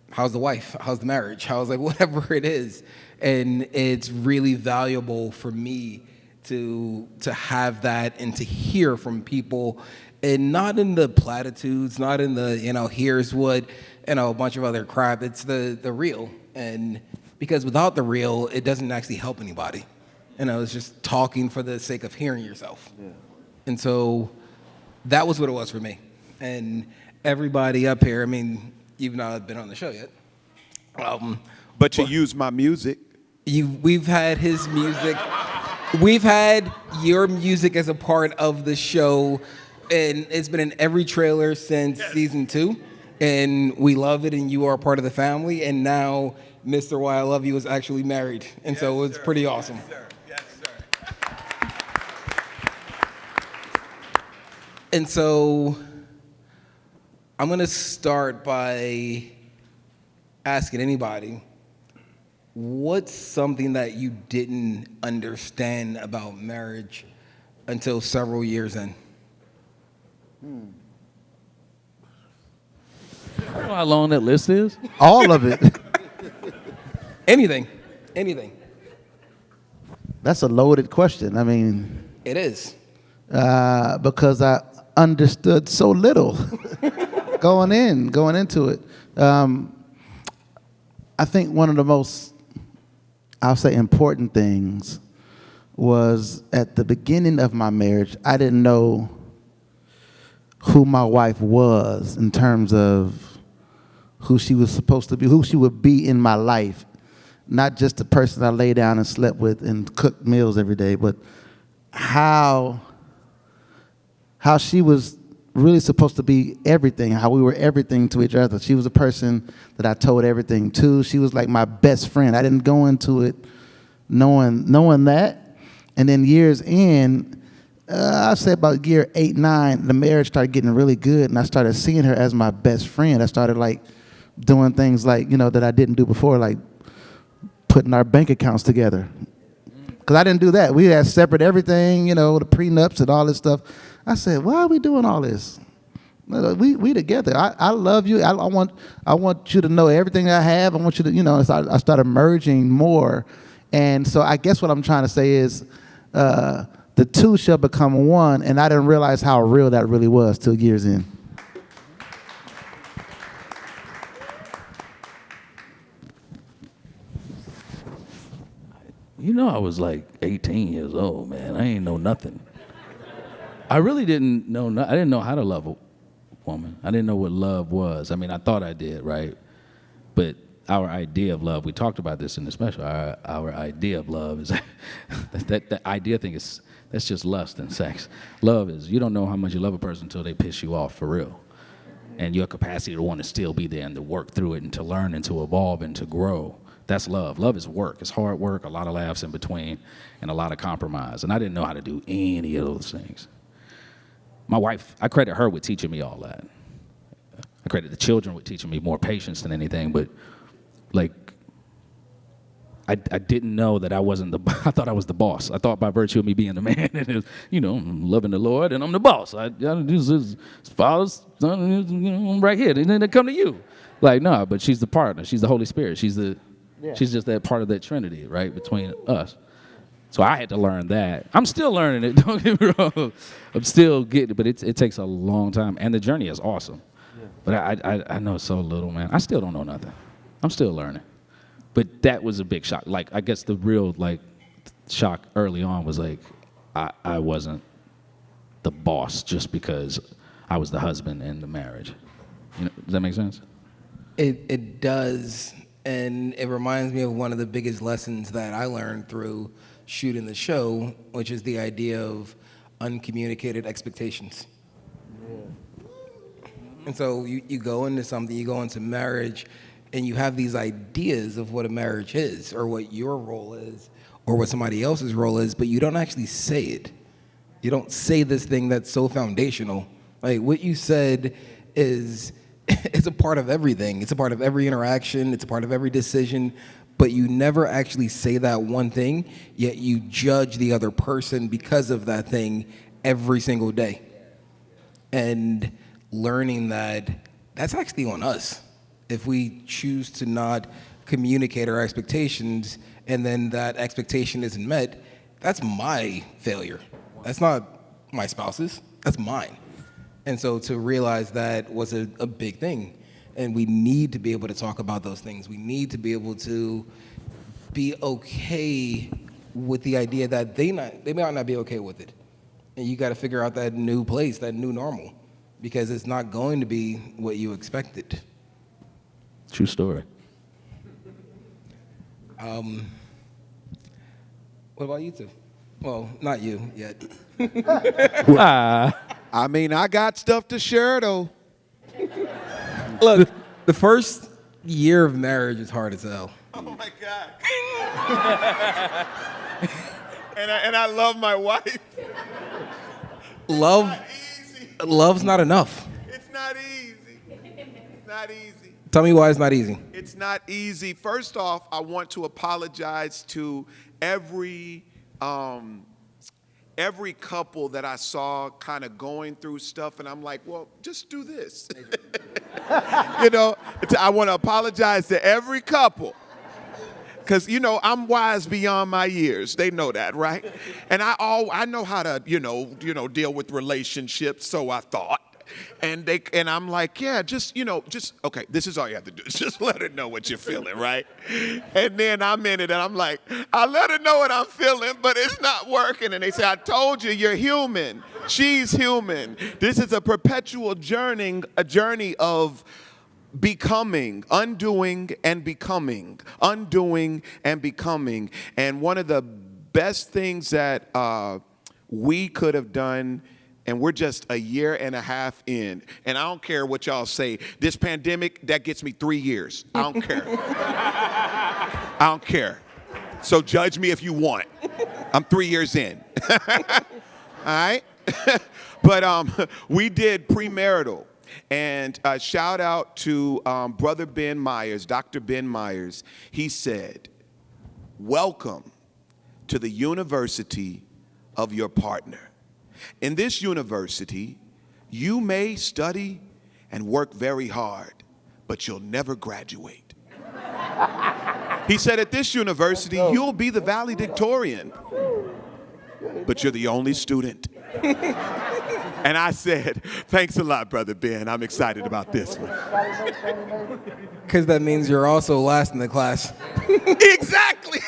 how's the wife? How's the marriage? How's, like, whatever it is. And it's really valuable for me to have that and to hear from people, and not in the platitudes, not in the, you know, here's what, you know, a bunch of other crap. It's the real. And because without the real, it doesn't actually help anybody. You know, it's just talking for the sake of hearing yourself. Yeah. And so that was what it was for me. And everybody up here, I mean, you've not been on the show yet. But you use my music. We've had his music. We've had your music as a part of the show, and it's been in every trailer since season 2. And we love it, and you are part of the family. And now Mr. Why I Love You is actually married. And so it's pretty awesome. And so I'm going to start by asking anybody, what's something that you didn't understand about marriage until several years in? You know how long that list is? All of it. Anything. That's a loaded question. I mean, It is. because I understood so little going into it. I think one of the most, I'll say, important things was at the beginning of my marriage, I didn't know who my wife was in terms of who she was supposed to be, who she would be in my life. Not just the person I lay down and slept with and cooked meals every day, but how she was really supposed to be everything, how we were everything to each other. She was a person that I told everything to. She was like my best friend. I didn't go into it knowing that. And then years in, I'd say about year 8, 9, the marriage started getting really good, and I started seeing her as my best friend. I started like doing things like, that I didn't do before, like putting our bank accounts together. Because I didn't do that. We had separate everything, the prenups and all this stuff. I said, why are we doing all this? We together. I love you. I want you to know everything I have. I want you to, so I started merging more. And so I guess what I'm trying to say is the two shall become one, and I didn't realize how real that really was till years in. I was like 18 years old, man. I ain't know nothing. I really didn't know. I didn't know how to love a woman. I didn't know what love was. I mean, I thought I did, right? But our idea of love, we talked about this in the special. Our idea of love is that idea thing is that's just lust and sex. Love is you don't know how much you love a person until they piss you off for real, and your capacity to want to still be there and to work through it and to learn and to evolve and to grow. That's love. Love is work. It's hard work, a lot of laughs in between, and a lot of compromise. And I didn't know how to do any of those things. My wife, I credit her with teaching me all that. I credit the children with teaching me more patience than anything, but I didn't know that I wasn't I thought I was the boss. I thought by virtue of me being the man, and it was, I'm loving the Lord and I'm the boss. I do this Father, Son, I'm right here. And then they come to you. No, but she's the partner. She's the Holy Spirit. She's just that part of that Trinity, right, between us. So I had to learn that. I'm still learning it, don't get me wrong. I'm still getting it, but it takes a long time. And the journey is awesome. Yeah. But I know so little, man. I still don't know nothing. I'm still learning. But that was a big shock. I guess the real, shock early on was, I wasn't the boss just because I was the husband in the marriage. Does that make sense? It does. And it reminds me of one of the biggest lessons that I learned through shooting the show, which is the idea of uncommunicated expectations. Yeah. And so you go into something, you go into marriage, and you have these ideas of what a marriage is, or what your role is, or what somebody else's role is, but you don't actually say it. You don't say this thing that's so foundational. What you said is it's a part of everything. It's a part of every interaction. It's a part of every decision. But you never actually say that one thing, yet you judge the other person because of that thing every single day. And learning that that's actually on us. If we choose to not communicate our expectations and then that expectation isn't met, that's my failure. That's not my spouse's, that's mine. And so to realize that was a big thing. And we need to be able to talk about those things. We need to be able to be okay with the idea that they might not be okay with it. And you got to figure out that new place, that new normal. because it's not going to be what you expected. True story. What about you two? Well, not you yet. I mean, I got stuff to share, though. Look, the first year of marriage is hard as hell. Oh, my God. and I love my wife. Love's not enough. It's not easy. It's not easy. Tell me why it's not easy. It's not easy. First off, I want to apologize to every couple that I saw kind of going through stuff, and I'm like, well, just do this. You know, I want to apologize to every couple. Because, you know, I'm wise beyond my years. They know that, right? And I know how to, you know, deal with relationships, so I thought. And I'm like, yeah, okay, this is all you have to do. Just let her know what you're feeling, right? And then I'm in it, and I'm like, I let her know what I'm feeling, but it's not working. And they say, I told you, you're human. She's human. This is a perpetual journey of becoming, undoing and becoming, undoing and becoming. And one of the best things that we could have done, and we're just a year and a half in, and I don't care what y'all say, this pandemic, that gets me 3 years. I don't care. I don't care. So judge me if you want. I'm 3 years in. All right? But we did premarital. And shout out to Brother Ben Myers, Dr. Ben Myers. He said, welcome to the university of your partner. In this university, you may study and work very hard, but you'll never graduate. He said, at this university, you'll be the valedictorian, but you're the only student. And I said, thanks a lot, Brother Ben. I'm excited about this one. Because that means you're also last in the class. Exactly.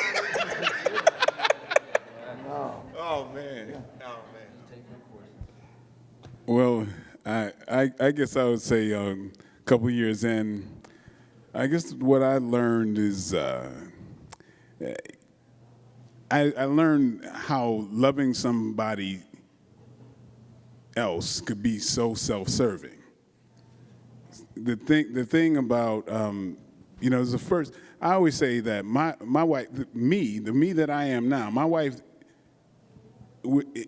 Oh, man. Well, I guess I would say a couple years in, I guess what I learned is I learned how loving somebody else could be so self-serving. The thing about the first, I always say that my wife, the me that I am now, my wife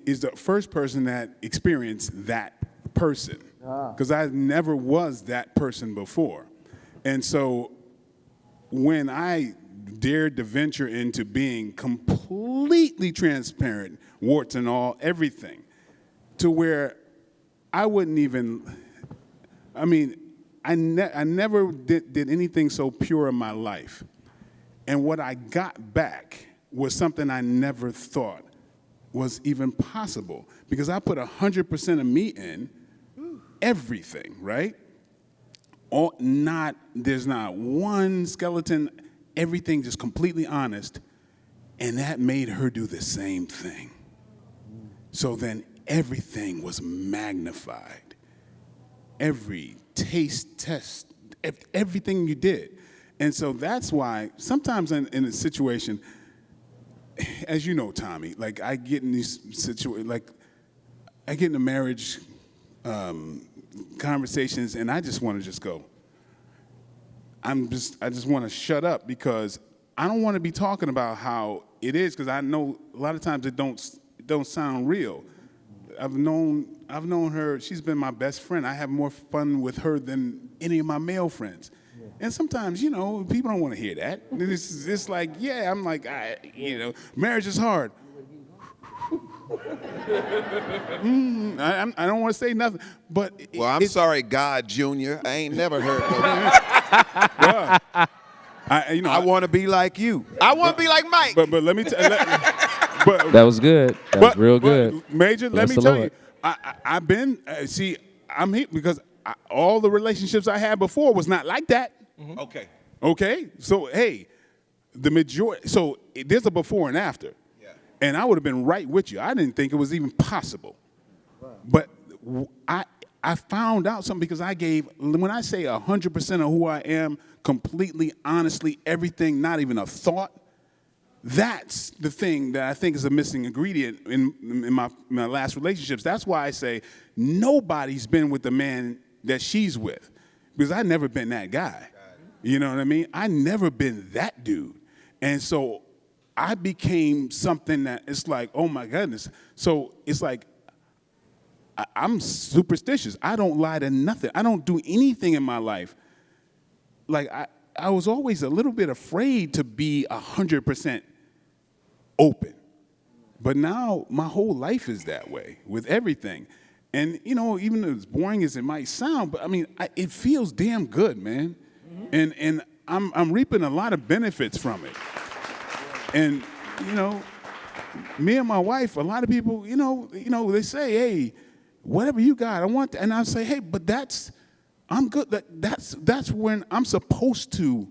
is the first person that experienced that person, because I never was that person before. And so when I dared to venture into being completely transparent, warts and all, everything, to where I wouldn't even, I never did anything so pure in my life. And what I got back was something I never thought was even possible, because I put 100% of me in everything, right? There's not one skeleton, everything just completely honest, and that made her do the same thing. So then everything was magnified. Every taste test, everything you did. And so that's why sometimes in a situation, as you know, Tommy, like I get in these situations, like I get into marriage conversations, and I just want to just go. I just want to shut up, because I don't want to be talking about how it is, because I know a lot of times it don't sound real. I've known her. She's been my best friend. I have more fun with her than any of my male friends. Yeah. And sometimes, people don't want to hear that. It's like, yeah, I'm like, marriage is hard. I don't want to say nothing, but well, I'm sorry, God Junior. I ain't never heard that. Well, I want to be like you. I want to be like Mike. But let me tell you. That was good. That was real good. Major, Bless let me the tell Lord. you, I've been, I'm here because all the relationships I had before was not like that. Mm-hmm. Okay? So, hey, the majority, so there's a before and after. Yeah. And I would have been right with you. I didn't think it was even possible. Right. But I I found out something because when I say 100% of who I am, completely, honestly, everything, not even a thought, that's the thing that I think is a missing ingredient in my last relationships. That's why I say nobody's been with the man that she's with, because I've never been that guy. You know what I mean? I never been that dude. And so I became something that it's like, oh my goodness. So it's like, I'm superstitious. I don't lie to nothing. I don't do anything in my life. Like, I was always a little bit afraid to be 100% open. But now my whole life is that way with everything. And, you know, even as boring as it might sound, but I mean, it feels damn good, man. And I'm reaping a lot of benefits from it. And, you know, me and my wife, a lot of people, you know, they say, hey, whatever you got, I want that. And I say, hey, but I'm good. That's when I'm supposed to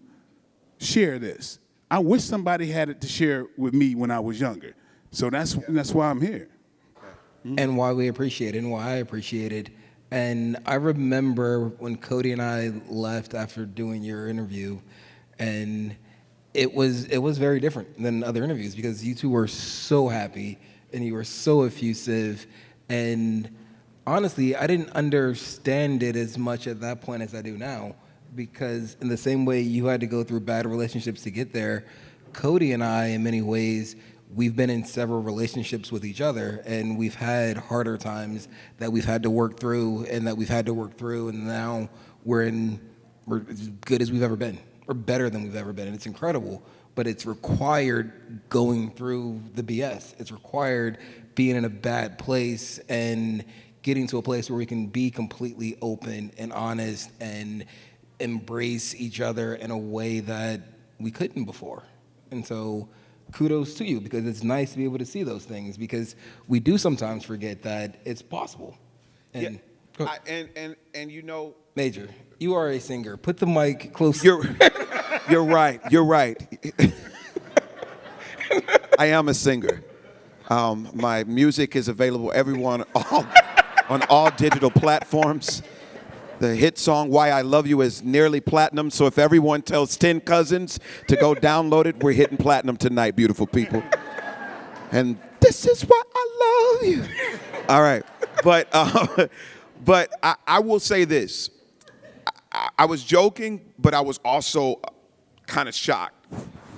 share this. I wish somebody had it to share with me when I was younger. So that's why I'm here. And why we appreciate it and why I appreciate it. And I remember when Cody and I left after doing your interview, and it was very different than other interviews because you two were so happy and you were so effusive. And honestly, I didn't understand it as much at that point as I do now, because in the same way you had to go through bad relationships to get there, Cody and I, in many ways, we've been in several relationships with each other, and we've had harder times that we've had to work through and now we're as good as we've ever been, or better than we've ever been, and it's incredible. But it's required going through the BS. It's required being in a bad place and getting to a place where we can be completely open and honest and embrace each other in a way that we couldn't before. And so kudos to you, because it's nice to be able to see those things, because we do sometimes forget that it's possible. And, and you know, Major, you are a singer. Put the mic closer. You're right. You're right. I am a singer. My music is available everyone on all digital platforms. The hit song "Why I Love You" is nearly platinum. So if everyone tells 10 cousins to go download it, we're hitting platinum tonight, beautiful people. And this is why I love you. All right, but I will say this. I was joking, but I was also kind of shocked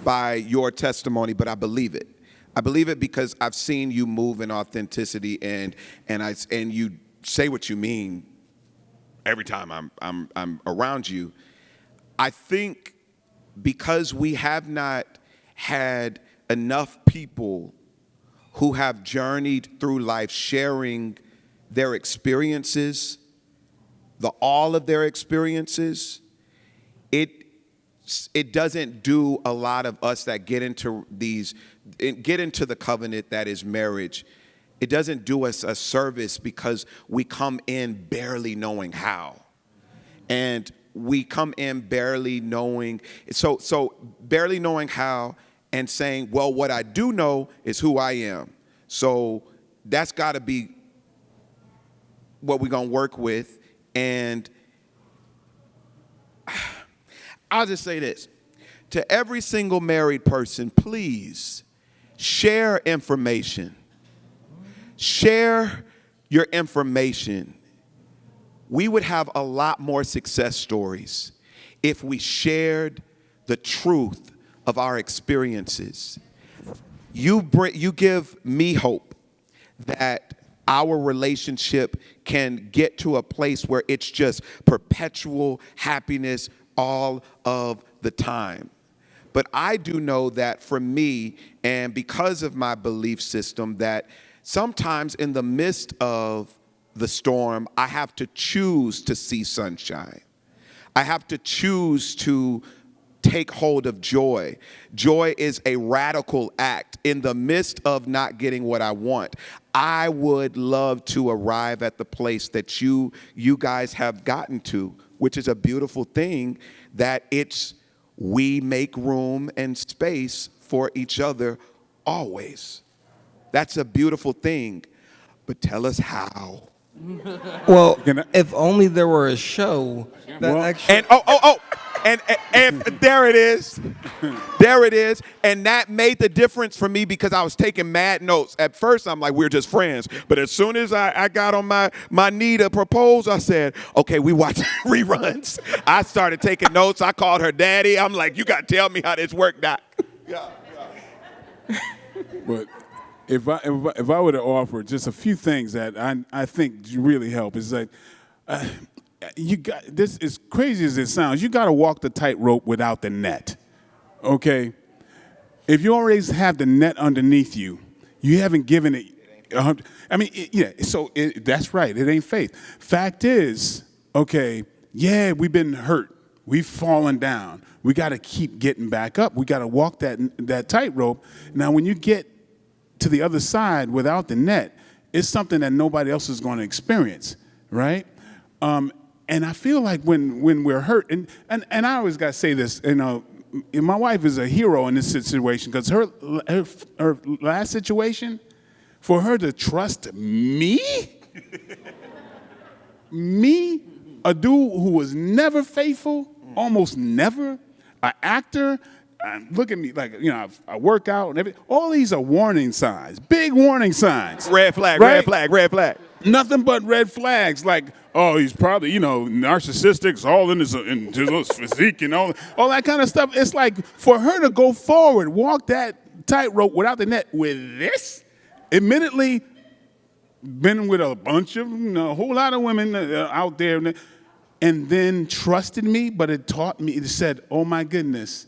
by your testimony, but I believe it. I believe it because I've seen you move in authenticity, and you say what you mean every time I'm around you. I think because we have not had enough people who have journeyed through life sharing their experiences, all of their experiences, it doesn't do a lot of us that get into the covenant that is marriage. It doesn't do us a service because we come in barely knowing how. And we come in barely knowing, so barely knowing how and saying, well, what I do know is who I am. So that's got to be what we're going to work with. And I'll just say this. To every single married person, please share information. Share your information. We would have a lot more success stories if we shared the truth of our experiences. You give me hope that our relationship can get to a place where it's just perpetual happiness all of the time. But I do know that for me, and because of my belief system, that sometimes in the midst of the storm, I have to choose to see sunshine. I have to choose to take hold of joy. Joy is a radical act. In the midst of not getting what I want, I would love to arrive at the place that you guys have gotten to, which is a beautiful thing, that we make room and space for each other always. That's a beautiful thing. But tell us how. Well, if only there were a show that actually. And there it is. There it is. And that made the difference for me because I was taking mad notes. At first, I'm like, we're just friends. But as soon as I got on my knee to propose, I said, okay, we watch reruns. I started taking notes. I called her daddy. I'm like, you got to tell me how this worked out. But if I were to offer just a few things that I think really help, is like, you got this. As crazy as it sounds, you got to walk the tightrope without the net. Okay, if you already have the net underneath you, you haven't given it. I mean, So that's right. It ain't faith. Fact is, okay. Yeah, we've been hurt. We've fallen down. We got to keep getting back up. We got to walk that tightrope. Now, when you get to the other side without the net, it's something that nobody else is going to experience, right? And I feel like when we're hurt, and I always got to say this, my wife is a hero in this situation because her last situation, for her to trust me, a dude who was never faithful, almost never, an actor. Look at me, like, I work out and everything. All these are warning signs, big warning signs. Red flag, right? red flag, red flag. Nothing but red flags. Like, oh, he's probably, narcissistic, it's all in his physique and all that kind of stuff. It's like for her to go forward, walk that tightrope without the net with this, admittedly, been with a bunch of, a whole lot of women out there, and then trusted me, but it taught me, it said, oh my goodness.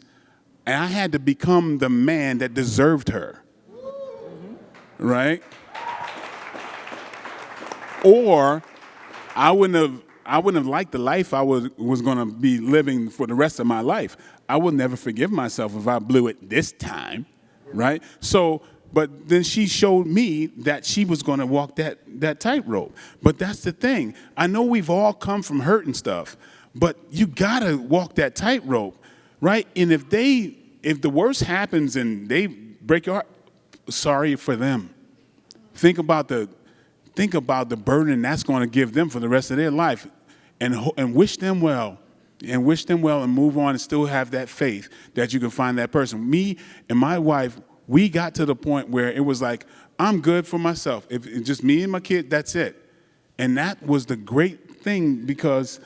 And I had to become the man that deserved her, right? Or I wouldn't have liked the life I was going to be living for the rest of my life. I will never forgive myself if I blew it this time, right? So, but then she showed me that she was going to walk that tightrope. But that's the thing. I know we've all come from hurt and stuff, but you got to walk that tightrope, right? And if the worst happens and they break your heart, sorry for them. Think about the burden that's going to give them for the rest of their life, and wish them well, and move on and still have that faith that you can find that person. Me and my wife, we got to the point where it was like, I'm good for myself. If it's just me and my kid, that's it. And that was the great thing because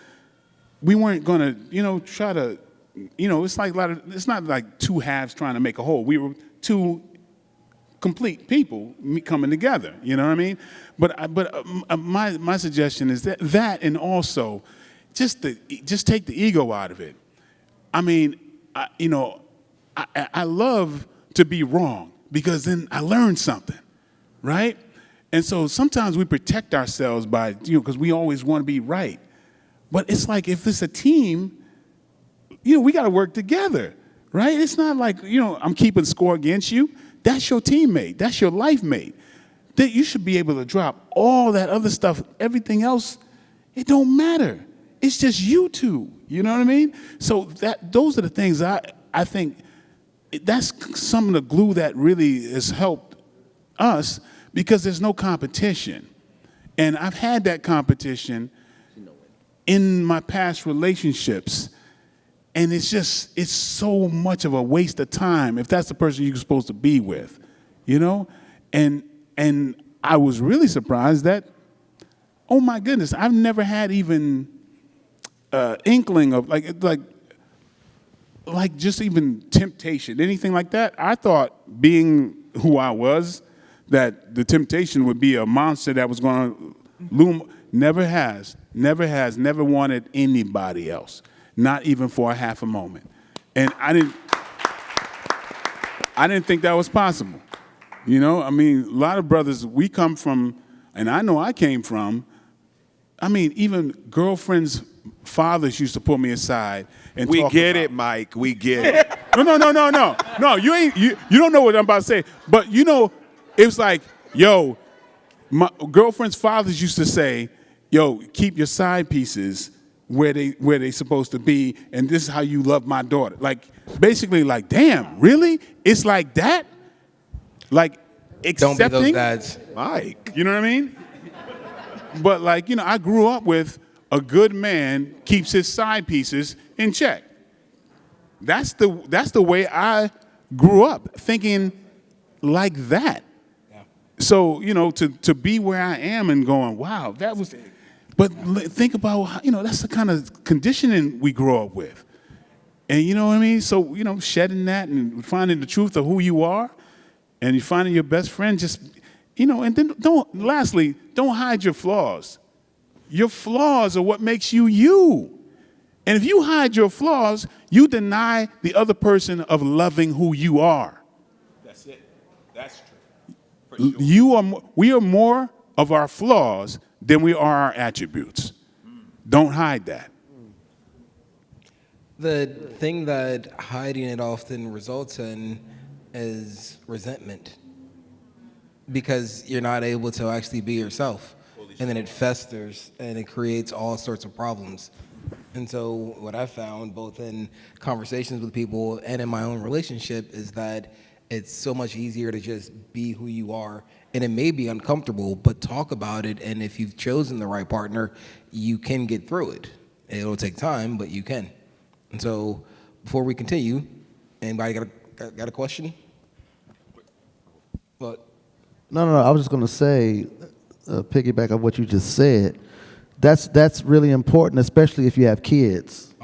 we weren't going to, try to, it's like it's not like two halves trying to make a whole. We were two complete people coming together. You know what I mean? But my suggestion is that and also just take the ego out of it. I mean, I love to be wrong because then I learn something, right? And so sometimes we protect ourselves by, because we always want to be right. But it's like if it's a team, we got to work together, right? It's not like, I'm keeping score against you. That's your teammate. That's your life mate. That you should be able to drop all that other stuff. Everything else, it don't matter. It's just you two. You know what I mean? So those are the things I think that's some of the glue that really has helped us because there's no competition. And I've had that competition in my past relationships. And it's so much of a waste of time if that's the person you're supposed to be with, And I was really surprised that, oh my goodness, I've never had even inkling of like just even temptation, anything like that. I thought being who I was, that the temptation would be a monster that was going to loom. Never never wanted anybody else. Not even for a half a moment. And I didn't think that was possible. I mean, a lot of brothers, we come from, and I know I came from, even girlfriends' fathers used to pull me aside and we talk get about, it, Mike. We get it. No, you don't know what I'm about to say. But it was like, yo, my girlfriend's fathers used to say, yo, keep your side pieces where they supposed to be, and this is how you love my daughter. Like, basically, like, damn, really? It's like that? Like, accepting? Don't be those dads. Mike. You know what I mean? But like, you know, I grew up with a good man keeps his side pieces in check. That's the way I grew up, thinking like that. So, you know, to be where I am and going, wow, that was, but think about, you know, that's the kind of conditioning we grow up with. And you know what I mean? So, you know, shedding that and finding the truth of who you are and you finding your best friend, just, you know, and then lastly, don't hide your flaws. Your flaws are what makes you you. And if you hide your flaws, you deny the other person of loving who you are. That's it. That's true. Sure. We are more of our flaws than we are our attributes. Don't hide that. The thing that hiding it often results in is resentment, because you're not able to actually be yourself, and then it festers and it creates all sorts of problems. And so what I found both in conversations with people and in my own relationship is that it's so much easier to just be who you are, and it may be uncomfortable, but talk about it, and if you've chosen the right partner, you can get through it. It'll take time, but you can. And so, before we continue, anybody got a question? What? No. I was just going to say, piggyback on what you just said. That's really important, especially if you have kids.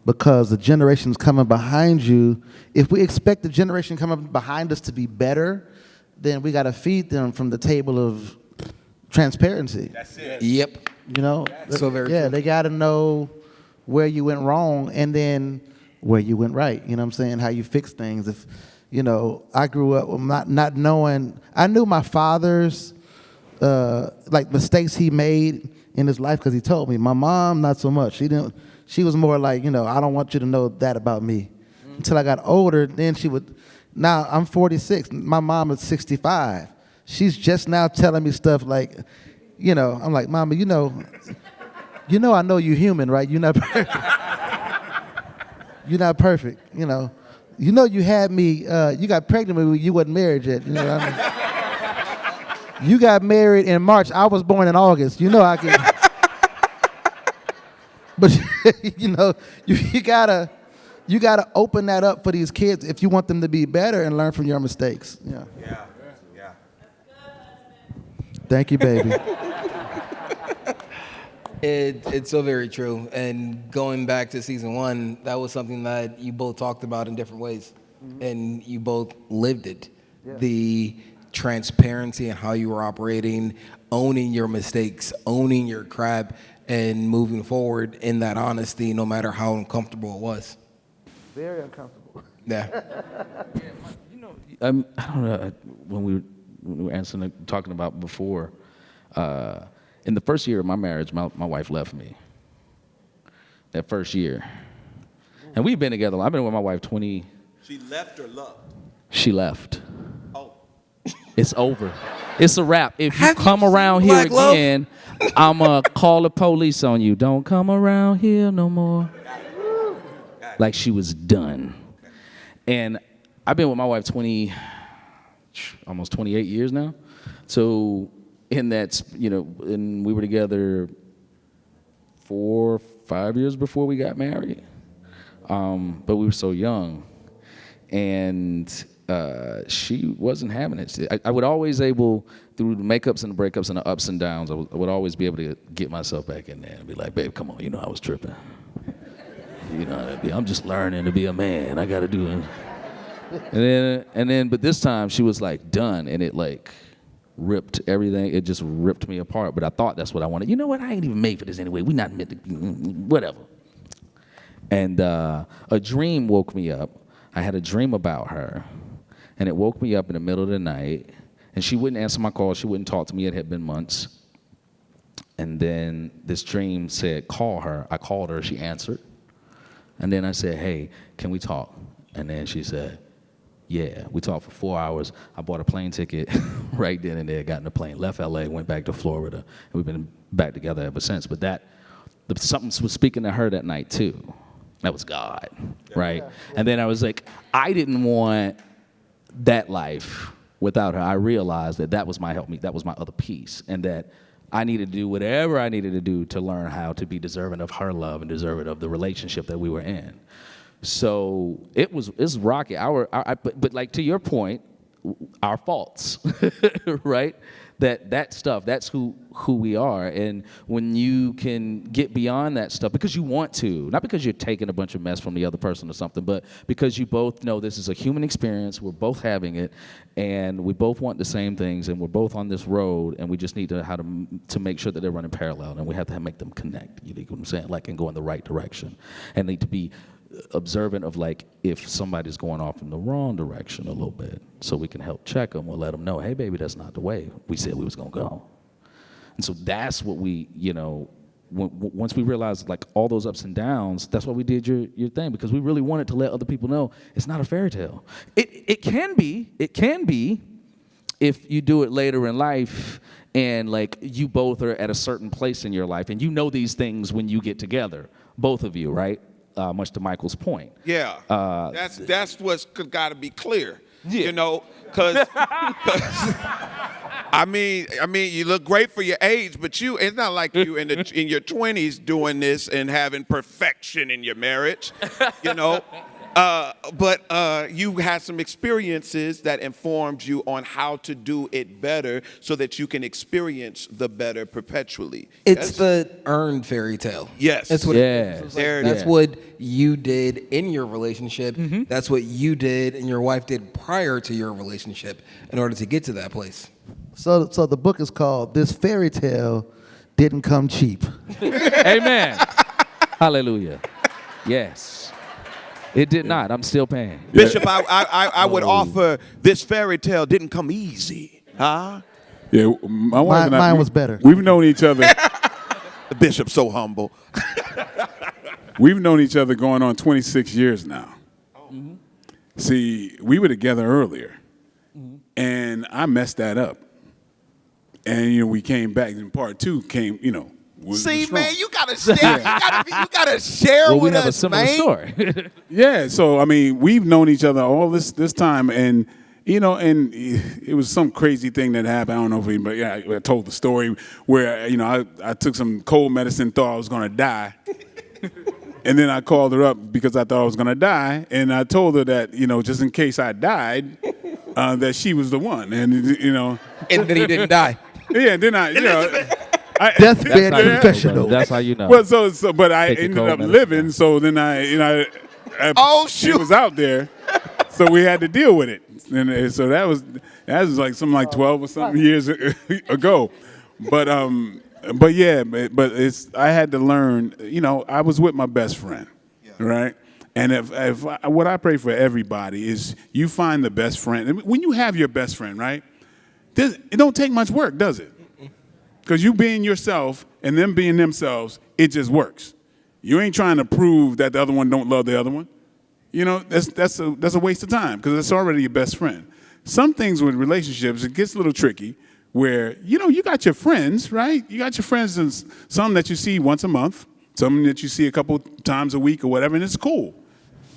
Because the generations coming behind you, if we expect the generation coming behind us to be better, then we got to feed them from the table of transparency. That's it. Yep. You know? So very true. They got to know where you went wrong and then where you went right. You know what I'm saying? How you fix things. If, you know, I grew up not knowing, I knew my father's, like mistakes he made in his life because he told me. My mom, not so much. She was more like, you know, I don't want you to know that about me. Until I got older, then she would, now I'm 46, my mom is 65. She's just now telling me stuff like, you know, I'm like, Mama, you know I know you're human, right? You're not perfect. You're not perfect, you know. You know you had me, you got pregnant with me, you wasn't married yet. You know what I mean? You got married in March, I was born in August. You know I can. But, you know, you gotta open that up for these kids if you want them to be better and learn from your mistakes. Yeah. Yeah. Thank you, baby. It's so very true. And going back to season 1, that was something that you both talked about in different ways. And you both lived it. Yeah. The transparency and how you were operating, owning your mistakes, owning your crap, and moving forward in that honesty, no matter how uncomfortable it was. Very uncomfortable. Yeah. You know, I don't know, when we were answering, talking about before, in the first year of my marriage, my wife left me. That first year. And we've been together. I've been with my wife 20. She left or loved? She left. Oh. It's over. It's a wrap. If you come around here again, I'm going to call the police on you. Don't come around here no more. Like she was done. And I've been with my wife almost 28 years now. So in that, you know, and we were together 4 or 5 years before we got married. But we were so young. And she wasn't having it. I would always able, through the makeups and the breakups and the ups and downs, I would always be able to get myself back in there and be like, babe, come on, you know I was tripping. You know, I'm just learning to be a man. I got to do it. And then, but this time she was like done, and it like ripped everything. It just ripped me apart. But I thought that's what I wanted. You know what? I ain't even made for this anyway. We not meant to, whatever. And a dream woke me up. I had a dream about her, and it woke me up in the middle of the night. And she wouldn't answer my call. She wouldn't talk to me. It had been months. And then this dream said, call her. I called her. She answered. And then I said, hey, can we talk? And then she said, yeah. We talked for 4 hours. I bought a plane ticket right then and there, got in the plane, left LA, went back to Florida. And we've been back together ever since. But something was speaking to her that night too. That was God, right? And then I was like, I didn't want that life without her. I realized that was my help me. That was my other piece. And that I needed to do whatever I needed to do to learn how to be deserving of her love and deserving of the relationship that we were in. So it's rocky. But like to your point, our faults, right? That stuff, that's who we are. And when you can get beyond that stuff, because you want to, not because you're taking a bunch of mess from the other person or something, but because you both know this is a human experience, we're both having it, and we both want the same things, and we're both on this road, and we just need to make sure that they're running parallel, and we have to make them connect, you know what I'm saying, like, and go in the right direction, and need to be observant of, like, if somebody's going off in the wrong direction a little bit, so we can help check them or let them know, hey, baby, that's not the way we said we was gonna go. And so that's what we, you know, once we realized, like, all those ups and downs, that's why we did your thing, because we really wanted to let other people know it's not a fairy tale. It can be if you do it later in life, and, like, you both are at a certain place in your life, and you know these things when you get together, both of you, right? Much to Michael's point. Yeah, that's what's got to be clear. Yeah. You know, because I mean, you look great for your age, but it's not like you in your 20s doing this and having perfection in your marriage. You know. But you had some experiences that informed you on how to do it better so that you can experience the better perpetually. It's the earned fairy tale. Yes. That's what it is. That's Yeah. what you did in your relationship. That's what you did and your wife did prior to your relationship in order to get to that place. So the book is called This Fairy Tale Didn't Come Cheap. Amen. Hallelujah. Yes. It did not. I'm still paying. Bishop, I would offer this fairy tale didn't come easy. Huh? Yeah, my wife and I, mine was better. We've known each other. The bishop's so humble. We've known each other going on 26 years now. See, we were together earlier, and I messed that up. And, you know, we came back, and part two came, you know. See, man, you gotta share. You gotta share well, with we have us, a similar man. story. Yeah, so I mean, we've known each other all this time, and you know, and it was some crazy thing that happened. I don't know if anybody, yeah, I told the story where, you know, I took some cold medicine, thought I was gonna die, and then I called her up because I thought I was gonna die, and I told her that, you know, just in case I died, that she was the one, and you know, and then he didn't die. Yeah, then I, you know. Deathbed professional. That's how you know. Well, but I Take your ended cold up medicine. living, so then she was out there, so we had to deal with it, and so that was like something like 12 or something years ago, but I had to learn. You know, I was with my best friend, right? And what I pray for everybody is you find the best friend. And when you have your best friend, right? It don't take much work, does it? Because you being yourself and them being themselves, it just works. You ain't trying to prove that the other one don't love the other one. You know, that's a waste of time because it's already your best friend. Some things with relationships, it gets a little tricky where, you know, you got your friends, right? You got your friends, and some that you see once a month, some that you see a couple times a week or whatever, and it's cool.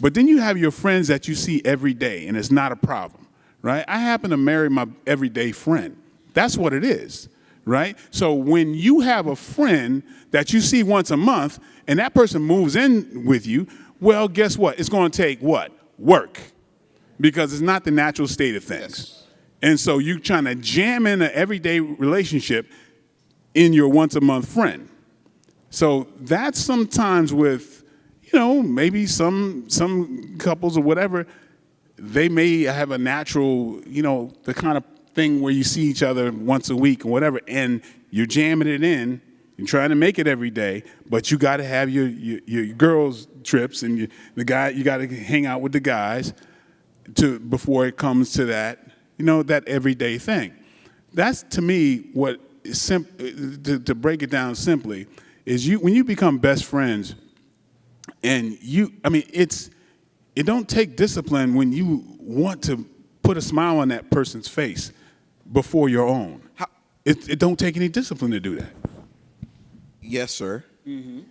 But then you have your friends that you see every day, and it's not a problem, right? I happen to marry my everyday friend. That's what it is. Right? So when you have a friend that you see once a month and that person moves in with you, well, guess what? It's going to take what? Work. Because it's not the natural state of things. Yes. And so you're trying to jam in an everyday relationship in your once a month friend. So that's sometimes with, you know, maybe some couples or whatever, they may have a natural, you know, the kind of thing where you see each other once a week or whatever, and you're jamming it in, you're trying to make it every day, but you got to have your girls' trips and you got to hang out with the guys before it comes to that, you know, that everyday thing. That's, to me, what is to break it down simply, is when you become best friends, and it don't take discipline when you want to put a smile on that person's face before your own. It don't take any discipline to do that. Yes, sir. Mm-hmm.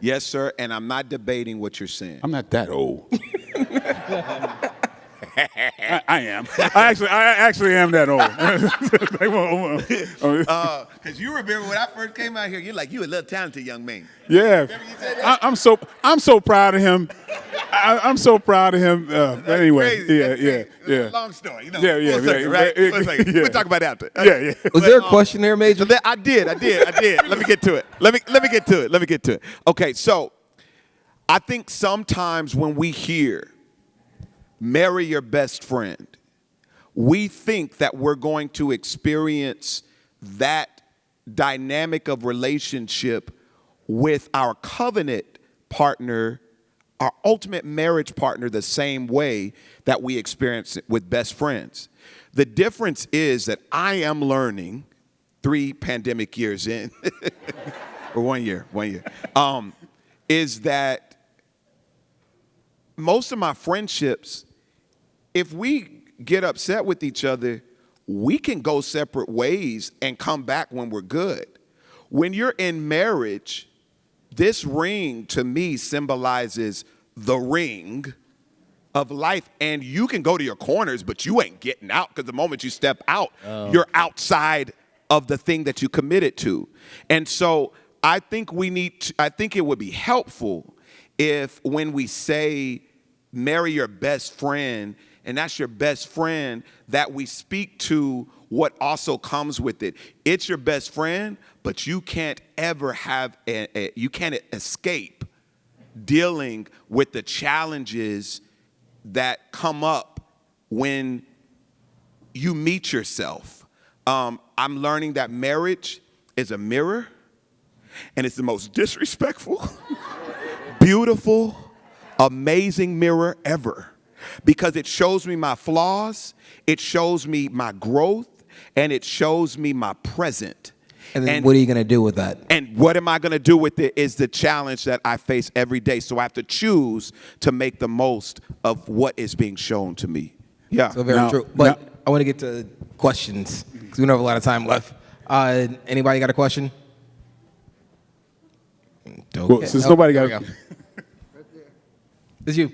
Yes, sir. And I'm not debating what you're saying. I'm not that old. I am. I actually am that old. Because you remember when I first came out here, you're like, you a little talented young man. Yeah, I'm so proud of him. I'm so proud of him. Anyway, crazy. yeah. Long story, Yeah. right? Full circle. We'll talk about it after. Yeah. Was there a question there, Major? I did. Let me get to it. Let me get to it. Okay, so I think sometimes when we hear marry your best friend, we think that we're going to experience that dynamic of relationship with our covenant partner, our ultimate marriage partner, the same way that we experience it with best friends. The difference is that I am learning 3 pandemic years in, or 1 year, is that most of my friendships, if we get upset with each other, we can go separate ways and come back when we're good. When you're in marriage, this ring to me symbolizes the ring of life, and you can go to your corners, but you ain't getting out, because the moment you step out, you're outside of the thing that you committed to. And so I think I think it would be helpful if when we say marry your best friend, and that's your best friend, that we speak to what also comes with it. It's your best friend, but you can't ever have you can't escape dealing with the challenges that come up when you meet yourself. I'm learning that marriage is a mirror, and it's the most disrespectful, beautiful, amazing mirror ever, because it shows me my flaws, it shows me my growth, and it shows me my present. And then what are you going to do with that? And what am I going to do with it is the challenge that I face every day. So I have to choose to make the most of what is being shown to me. Yeah. So very true. But I want to get to questions because we don't have a lot of time left. Anybody got a question? Well, since nobody got it. It's you.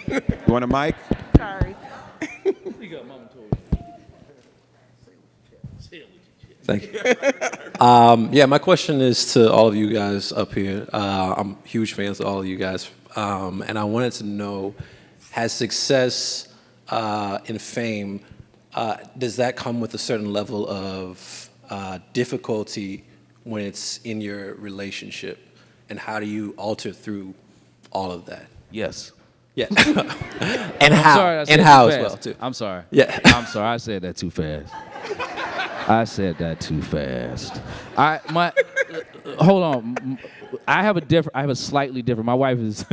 You want a mic? Sorry. Thank you. Yeah, my question is to all of you guys up here. I'm huge fans of all of you guys. And I wanted to know, has success and fame, does that come with a certain level of difficulty when it's in your relationship? And how do you alter through all of that? Yes. Yeah. And how? Sorry, I said and it how too as fast. well, too. I'm sorry. Yeah. I'm sorry. I said that too fast. I said that too fast. Hold on. I have a slightly different. My wife is.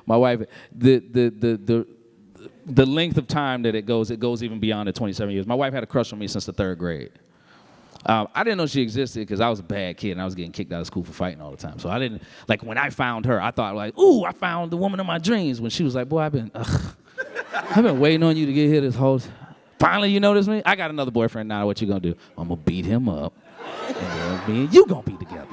my wife. The length of time that it goes even beyond the 27 years. My wife had a crush on me since the 3rd grade. I didn't know she existed because I was a bad kid and I was getting kicked out of school for fighting all the time. So I didn't, like, when I found her, I thought, like, ooh, I found the woman of my dreams. When she was like, boy, I've been waiting on you to get here this whole time. Finally, you notice me? I got another boyfriend now. What you gonna do? I'm gonna beat him up, and then me and you gonna be together.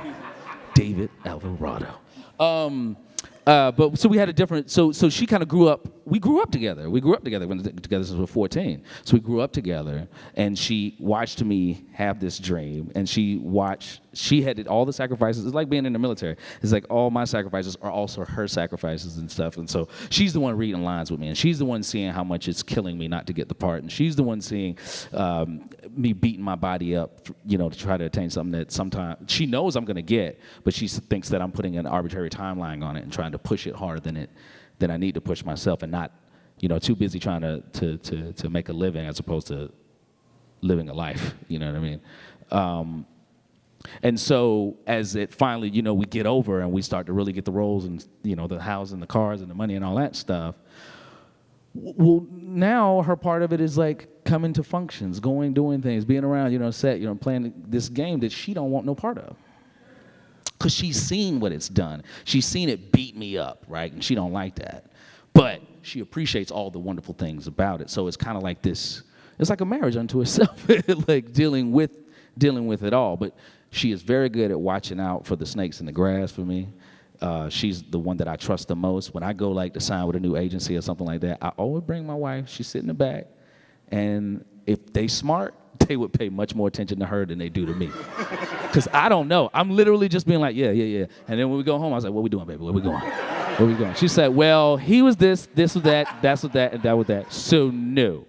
David Alvarado. But so we had a different. So she kind of grew up. We grew up together. We grew up together. We've been together since we were 14. So we grew up together, and she watched me have this dream, and she had all the sacrifices. It's like being in the military. It's like all my sacrifices are also her sacrifices and stuff. And so she's the one reading lines with me, and she's the one seeing how much it's killing me not to get the part, and she's the one seeing me beating my body up, to try to attain something that sometimes she knows I'm gonna get, but she thinks that I'm putting an arbitrary timeline on it and trying to push it harder than I need to push myself, and not, too busy trying to make a living as opposed to living a life. You know what I mean? And so as it finally, we get over and we start to really get the roles and, the house and the cars and the money and all that stuff. Well, now her part of it is like coming to functions, doing things, being around, set, playing this game that she don't want no part of. Because she's seen what it's done. She's seen it beat me up, right? And she don't like that. But she appreciates all the wonderful things about it. So it's kind of like this, it's like a marriage unto itself, like dealing with it all. But she is very good at watching out for the snakes in the grass for me. She's the one that I trust the most. When I go like to sign with a new agency or something like that, I always bring my wife. She's sitting in the back. And if they smart, they would pay much more attention to her than they do to me. Because I don't know. I'm literally just being like, yeah. And then when we go home, I was like, what we doing, baby? Where we going? Where we going? She said, well, he was this was that, that's what that, and that was that. So no.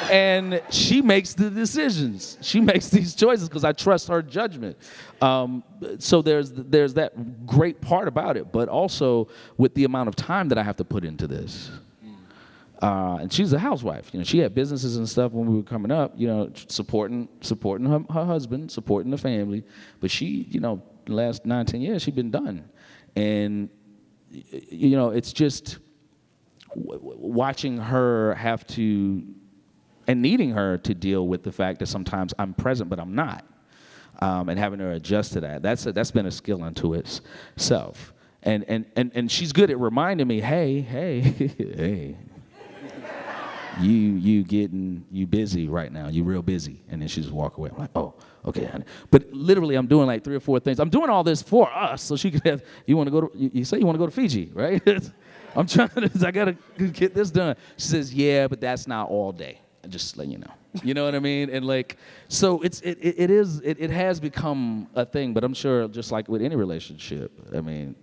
And she makes the decisions. She makes these choices because I trust her judgment. So there's that great part about it, but also with the amount of time that I have to put into this. And she's a housewife. You know, she had businesses and stuff when we were coming up. You know, supporting her husband, supporting the family. But she, you know, the last 9-10 years, she's been done. And you know, it's just watching her have to. And needing her to deal with the fact that sometimes I'm present, but I'm not, and having her adjust to that. That's been a skill unto itself. And she's good at reminding me, hey, you busy right now. You real busy. And then she just walk away. I'm like, oh, okay, honey. But literally, I'm doing like 3 or 4 things. I'm doing all this for us, so she could have. You want to go to? You say you want to go to Fiji, right? I'm trying to. I gotta get this done. She says, yeah, but that's not all day. Just letting you know. You know what I mean? And like, so it has become a thing, but I'm sure just like with any relationship, I mean,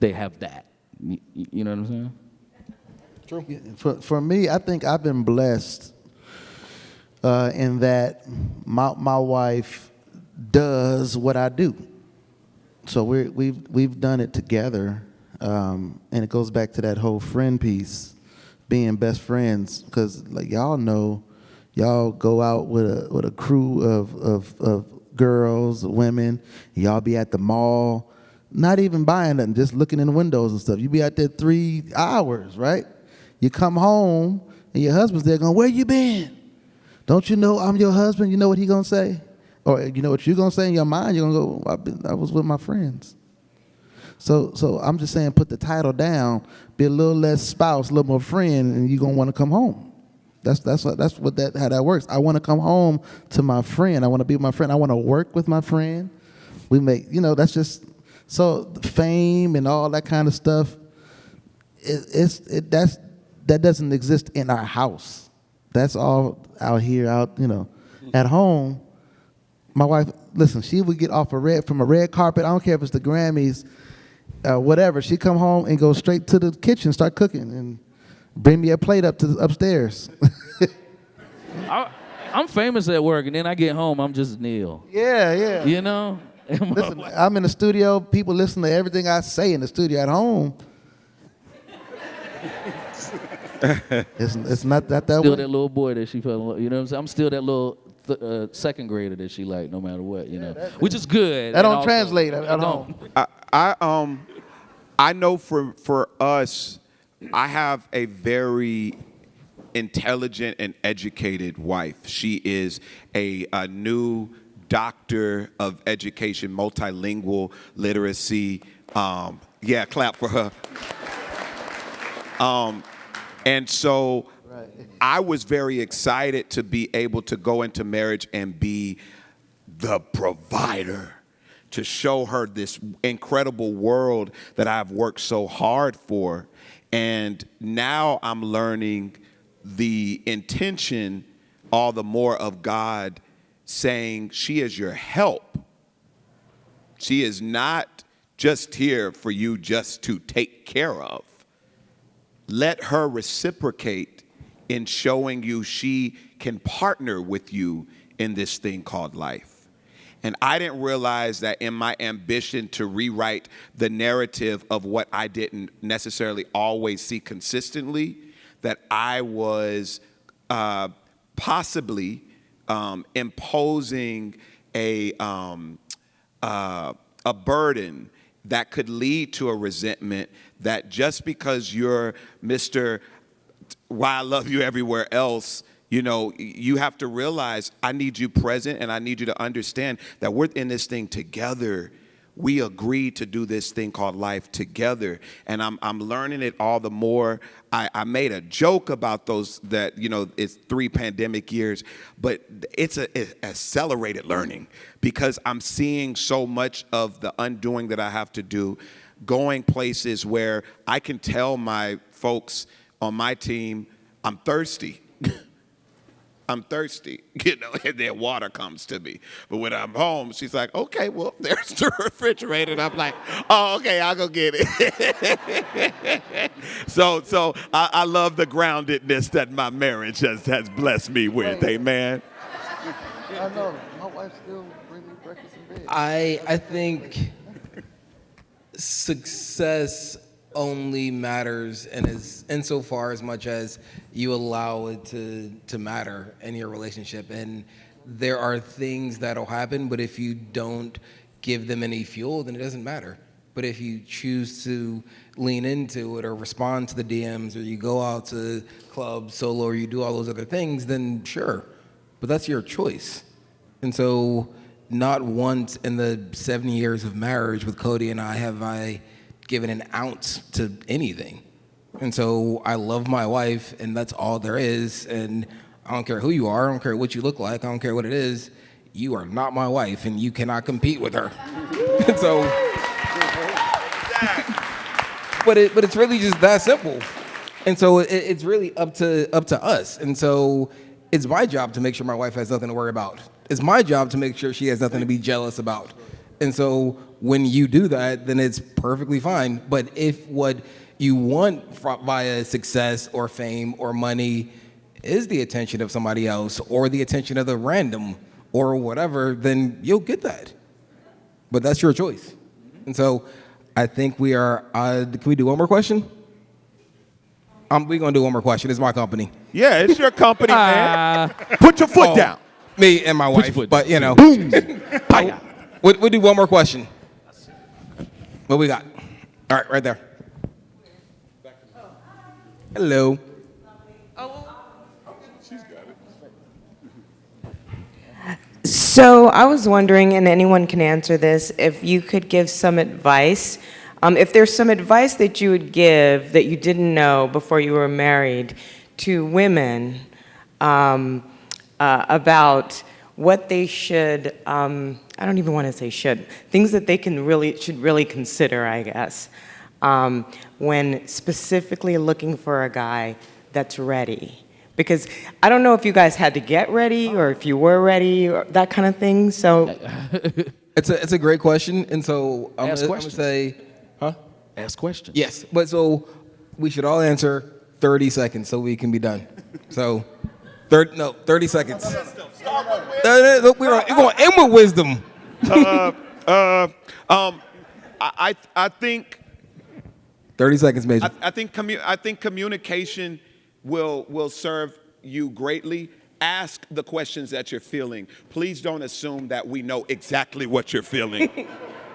they have that. You know what I'm saying? True. For me, I think I've been blessed in that my wife does what I do. So we've done it together, and it goes back to that whole friend piece. Being best friends, because like y'all know, y'all go out with a crew of girls, women. Y'all be at the mall, not even buying nothing, just looking in the windows and stuff. You be out there 3 hours, right? You come home and your husband's there going, "Where you been? Don't you know I'm your husband?" You know what he gonna say, or you know what you gonna say in your mind? You're gonna go, "I was with my friends." So I'm just saying, put the title down, be a little less spouse, a little more friend, and you're gonna want to come home. That's how that works. I want to come home to my friend. I want to be with my friend. I want to work with my friend. We make, you know, that's just so the fame and all that kind of stuff. That doesn't exist in our house. That's all out here, you know, at home. My wife, listen, she would get off from a red carpet. I don't care if it's the Grammys. Whatever, she come home and go straight to the kitchen, start cooking, and bring me a plate up to upstairs. I'm famous at work, and then I get home, I'm just Neil. Yeah. You know? Listen, I'm in the studio, people listen to everything I say in the studio. At home, it's not that still way. that little boy that she fell in love. You know what I'm saying? I'm still that little second grader that she liked, no matter what. You know, which is good. That don't translate at home. I know for us, I have a very intelligent and educated wife. She is a new doctor of education, multilingual literacy. Yeah, clap for her. And so I was very excited to be able to go into marriage and be the provider, to show her this incredible world that I've worked so hard for. And now I'm learning the intention all the more of God saying she is your help. She is not just here for you just to take care of. Let her reciprocate in showing you she can partner with you in this thing called life. And I didn't realize that in my ambition to rewrite the narrative of what I didn't necessarily always see consistently, that I was possibly imposing a burden that could lead to a resentment, that just because you're Mr. Why I love you everywhere else, you know, you have to realize I need you present, and I need you to understand that we're in this thing together. We agreed to do this thing called life together, and I'm learning it all the more. I made a joke about those, that, you know, it's 3 pandemic years, but it's accelerated learning, because I'm seeing so much of the undoing that I have to do. going places where I can tell my folks on my team, I'm thirsty. I'm thirsty, and then water comes to me. But when I'm home, she's like, okay, well, there's the refrigerator. And I'm like, oh, okay, I'll go get it. So I love the groundedness that my marriage has blessed me with. Amen. I know. My wife still brings me breakfast in bed. I think success only matters insofar as much as you allow it to matter in your relationship. And there are things that'll happen, but if you don't give them any fuel, then it doesn't matter. But if you choose to lean into it or respond to the DMs or you go out to clubs solo or you do all those other things, then sure. But that's your choice. And so not once in the 7 years of marriage with Cody and I have I given an ounce to anything. And so I love my wife, and that's all there is. And I don't care who you are, I don't care what you look like, I don't care what it is. You are not my wife, and you cannot compete with her. And so, but it's really just that simple. And so it's really up to us. And so it's my job to make sure my wife has nothing to worry about. It's my job to make sure she has nothing to be jealous about. And so when you do that, then it's perfectly fine. But if what you want via success or fame or money is the attention of somebody else or the attention of the random or whatever, then you'll get that. But that's your choice. And so I think we are, can we do one more question? We're going to do one more question. It's my company. Yeah, it's your company, man. Put your foot down. Me and my wife, but you know. Boom. We'll do one more question. What we got? All right, right there. Hello. So I was wondering, and anyone can answer this, if you could give some advice. If there's some advice that you would give that you didn't know before you were married to women about what they should, I don't even want to say should, things that they should really consider, I guess, when specifically looking for a guy that's ready. Because I don't know if you guys had to get ready or if you were ready or that kind of thing, so. It's a great question, and so I'm going to say, huh? Ask questions. Yes, but so we should all answer 30 seconds so we can be done. So, 30 seconds. We're going to end with wisdom. I think 30 seconds, Major. I think communication will serve you greatly. Ask the questions that you're feeling. Please don't assume that we know exactly what you're feeling.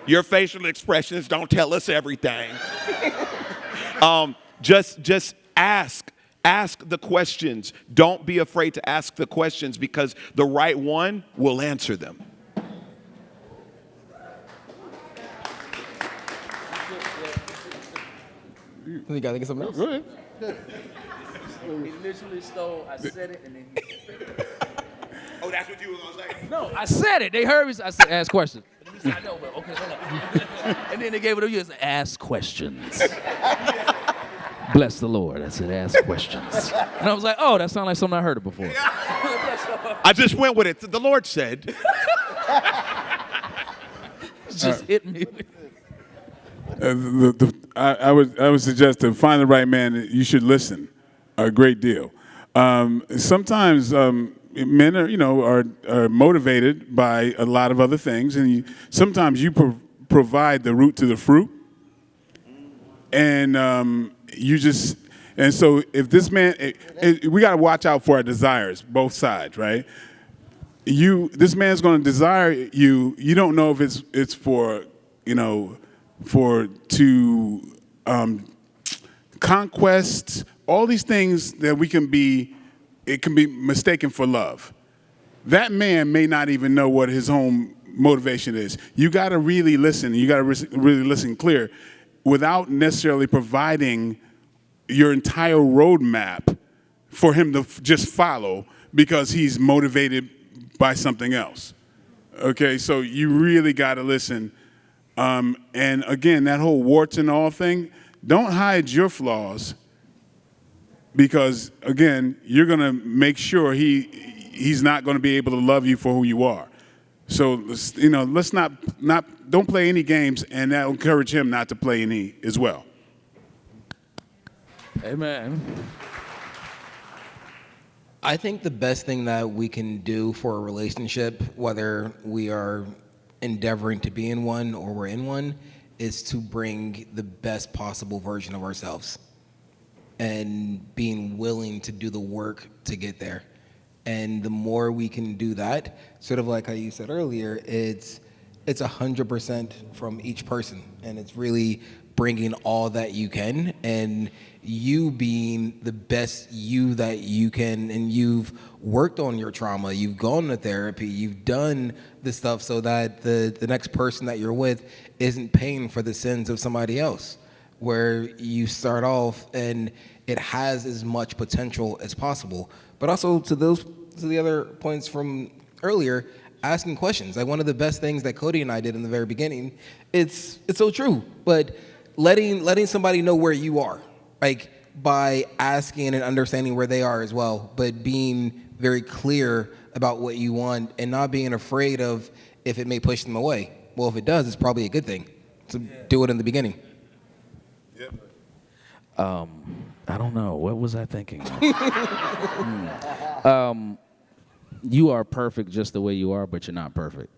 Your facial expressions don't tell us everything. Just ask. Ask the questions. Don't be afraid to ask the questions because the right one will answer them. You got to think of something else? Go ahead. He literally stole, I said it, and then he... Oh, that's what you were going to say? No, I said it. They heard me. I said, ask questions. He said, I know, but okay, hold on. And then they gave it to you. Said, ask questions. Bless the Lord. I said, ask questions. And I was like, oh, that sounds like something I heard it before. I just went with it. The Lord said. Just hit me. I would suggest to find the right man, you should listen a great deal. Sometimes men are motivated by a lot of other things, and sometimes you provide the root to the fruit, and so if this man, we got to watch out for our desires, both sides, right? This man's going to desire you. You don't know if it's for conquest, all these things that it can be mistaken for love. That man may not even know what his own motivation is. You got to really listen. You got to really listen clear without necessarily providing your entire roadmap for him to just follow because he's motivated by something else. Okay, so you really got to listen And again, that whole warts and all thing, don't hide your flaws, because again, you're gonna make sure he's not gonna be able to love you for who you are. So let's not don't play any games, and that'll encourage him not to play any as well. Amen. I think the best thing that we can do for a relationship, whether we are endeavoring to be in one or we're in one, is to bring the best possible version of ourselves and being willing to do the work to get there. And the more we can do that, sort of like how you said earlier, it's 100% from each person, and it's really bringing all that you can and you being the best you that you can. And you've worked on your trauma, you've gone to therapy, you've done the stuff so that the next person that you're with isn't paying for the sins of somebody else, where you start off and it has as much potential as possible. But also to the other points from earlier, asking questions. Like, one of the best things that Cody and I did in the very beginning, it's so true, but letting somebody know where you are, like by asking and understanding where they are as well, but being very clear about what you want and not being afraid of if it may push them away. Well, if it does, it's probably a good thing. So do it in the beginning. I don't know. What was I thinking? You are perfect just the way you are, but you're not perfect.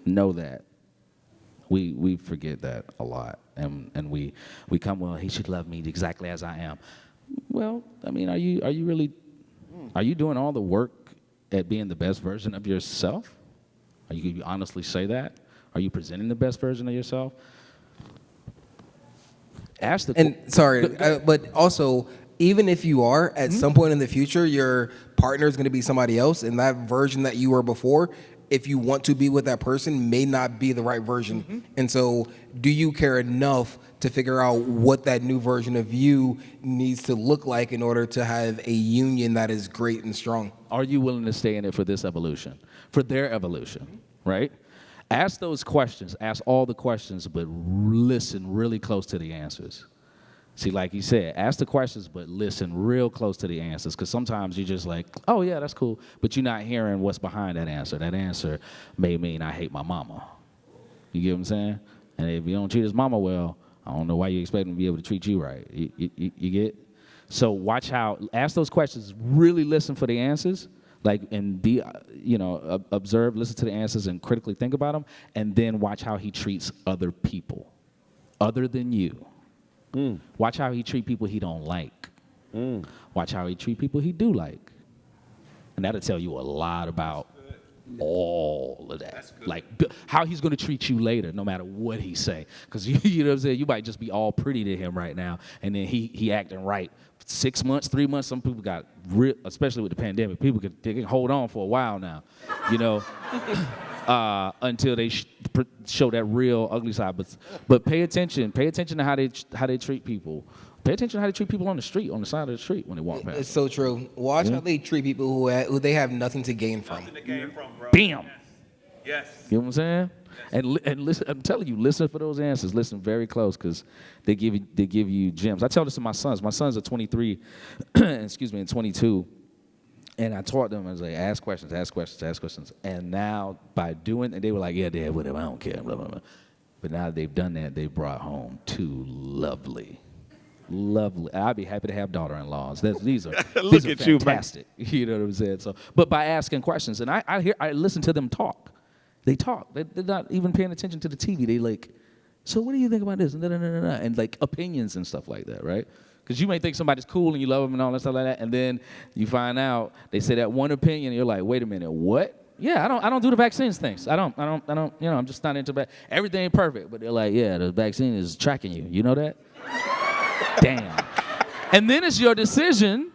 Know that. We forget that a lot, and we come, well, he should love me exactly as I am. Well, I mean, are you doing all the work at being the best version of yourself? Can you honestly say that? Are you presenting the best version of yourself? But also, even if you are, at some point in the future, your partner is going to be somebody else, and that version that you were before, if you want to be with that person, may not be the right version. And so, do you care enough to figure out what that new version of you needs to look like in order to have a union that is great and strong? Are you willing to stay in it for this evolution, for their evolution, right? Ask those questions, ask all the questions, but listen really close to the answers. See, like you said, ask the questions, but listen real close to the answers, because sometimes you're just like, oh, yeah, that's cool, but you're not hearing what's behind that answer. That answer may mean I hate my mama. You get what I'm saying? And if you don't treat his mama well, I don't know why you expect him to be able to treat you right. You get? So watch how, ask those questions, really listen for the answers, and be, observe, listen to the answers and critically think about them, and then watch how he treats other people, other than you. Watch how he treat people he don't like. Watch how he treat people he do like. And that'll tell you a lot about all of that. Like how he's going to treat you later, no matter what he say. Because you know what I'm saying, you might just be all pretty to him right now, and then he acting right. 6 months, 3 months, some people got real, especially with the pandemic, they can hold on for a while now, until they show that real ugly side. But pay attention to how they treat people. Pay attention to how they treat people on the street, on the side of the street when they walk past. It's so true. Watch how they treat people who they have nothing to gain from. Nothing to gain from, bro. Bam. Yes. You know what I'm saying? And listen, I'm telling you, listen for those answers. Listen very close, because they give you gems. I tell this to my sons. My sons are 23, and 22. And I taught them, I was like, ask questions. And now by doing, and they were like, yeah, Dad, whatever, I don't care, blah, blah, blah. But now that they've done that, they brought home two lovely. I'd be happy to have daughter-in-laws. These are fantastic. You know what I'm saying? So, but by asking questions, and I listen to them talk. They talk. They're not even paying attention to the TV. They like, so what do you think about this? And like opinions and stuff like that, right? Because you may think somebody's cool and you love them and all that stuff like that, and then you find out they say that one opinion, and you're like, wait a minute, what? Yeah, I don't do the vaccines things. I don't. I'm just not into everything ain't perfect. But they're like, yeah, the vaccine is tracking you. You know that? Damn. And then it's your decision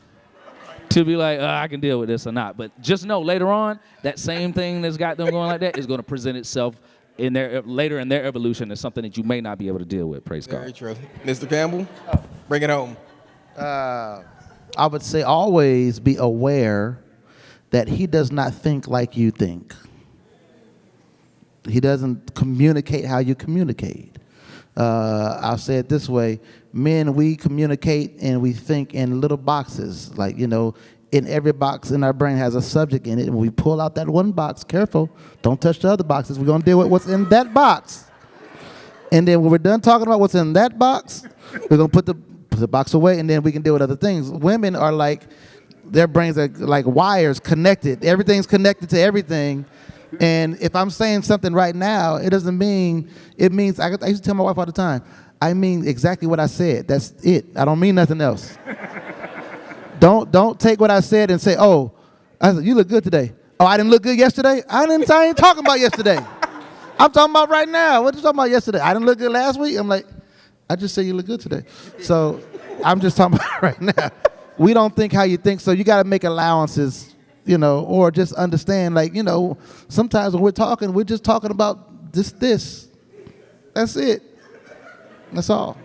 to be like, I can deal with this or not. But just know later on, that same thing that's got them going like that is going to present itself later in their evolution as something that you may not be able to deal with. Praise God. Very true. Mr. Campbell, bring it home. I would say always be aware that he does not think like you think. He doesn't communicate how you communicate. I'll say it this way. Men, we communicate and we think in little boxes. Like, in every box in our brain has a subject in it. And when we pull out that one box, careful, don't touch the other boxes. We're going to deal with what's in that box. And then when we're done talking about what's in that box, we're going to put the box away, and then we can deal with other things. Women are like, their brains are like wires connected. Everything's connected to everything. And if I'm saying something right now, it doesn't mean, it means, I used to tell my wife all the time, I mean exactly what I said. That's it. I don't mean nothing else. Don't take what I said and say, oh, I said, you look good today. Oh, I didn't look good yesterday? I ain't talking about yesterday. I'm talking about right now. What you talking about yesterday? I didn't look good last week? I'm like, I just said you look good today. So I'm just talking about right now. We don't think how you think, so you got to make allowances, or just understand, like, sometimes when we're just talking about this. That's it. That's all.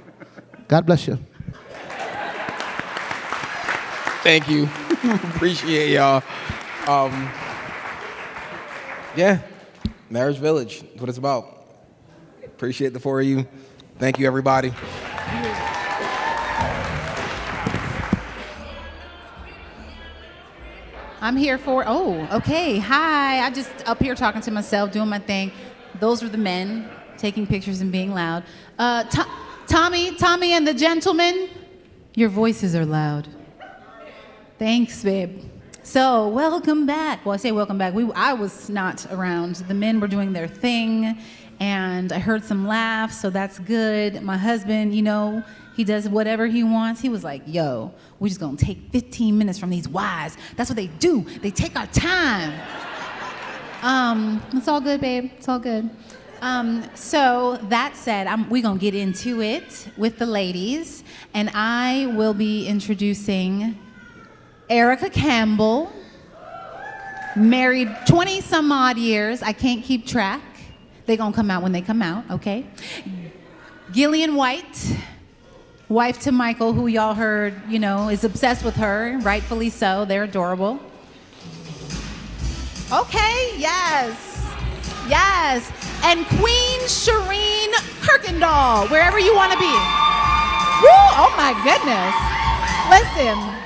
God bless you. Thank you. Appreciate y'all. Yeah, Marriage Village, that's what it's about. Appreciate the four of you. Thank you, everybody. I'm here for, okay, hi. I just up here talking to myself, doing my thing. Those were the men taking pictures and being loud. Tommy and the gentlemen, your voices are loud. Thanks, babe. So, welcome back. Well, I say welcome back. I was not around. The men were doing their thing, and I heard some laughs, so that's good. My husband, he does whatever he wants. He was like, yo, we're just gonna take 15 minutes from these wives. That's what they do. They take our time. It's all good, babe. It's all good. So that said, we're gonna get into it with the ladies, and I will be introducing Erica Campbell, married 20 some odd years. I can't keep track. They're gonna come out when they come out, okay? Gillian White, wife to Michael, who y'all heard, is obsessed with her, rightfully so. They're adorable. Okay, yes. And Queen Shireen Kirkendall, wherever you want to be. Woo, oh my goodness. Listen.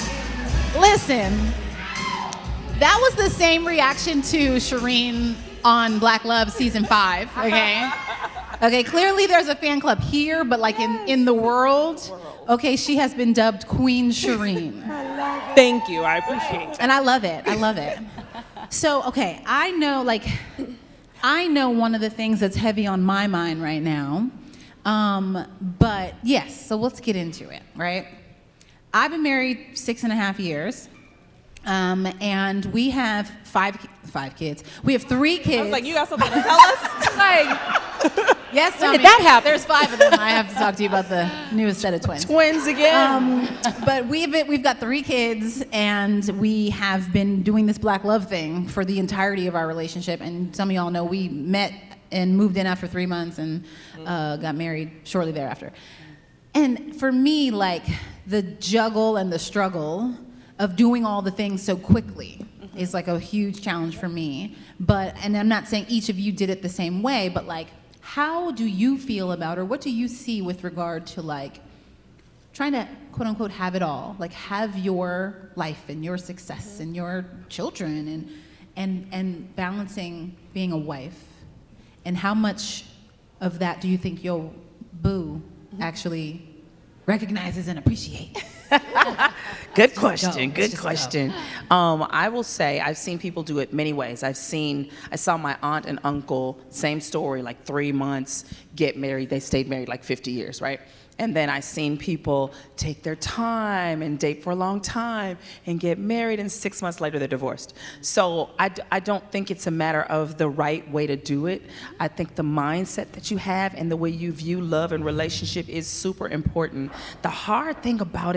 That was the same reaction to Shireen on Black Love season 5, okay? Okay, clearly there's a fan club here, but like in the world, okay, she has been dubbed Queen Shireen. Thank you, I appreciate it. And I love it. So, okay, I know one of the things that's heavy on my mind right now, but yes, so let's get into it, right? I've been married 6.5 years, and we have five kids. We have 3 kids. I was like, you got something to tell us? Yes, when did that happen? There's 5 of them. I have to talk to you about the newest set of twins. Twins again. But we've got 3 kids, and we have been doing this Black Love thing for the entirety of our relationship. And some of y'all know we met and moved in after 3 months and got married shortly thereafter. And for me, like, the juggle and the struggle of doing all the things so quickly is like a huge challenge for me. And I'm not saying each of you did it the same way, but like, how do you feel about, or what do you see with regard to like trying to quote unquote have it all, like have your life and your success and your children and balancing being a wife? And how much of that do you think your boo actually recognizes and appreciates? Good question. I will say I've seen people do it many ways. I saw my aunt and uncle, same story, like 3 months, get married. They stayed married like 50 years, right? And then I've seen people take their time and date for a long time and get married, and 6 months later they're divorced. So I don't think it's a matter of the right way to do it. I think the mindset that you have and the way you view love and relationship is super important. The hard thing about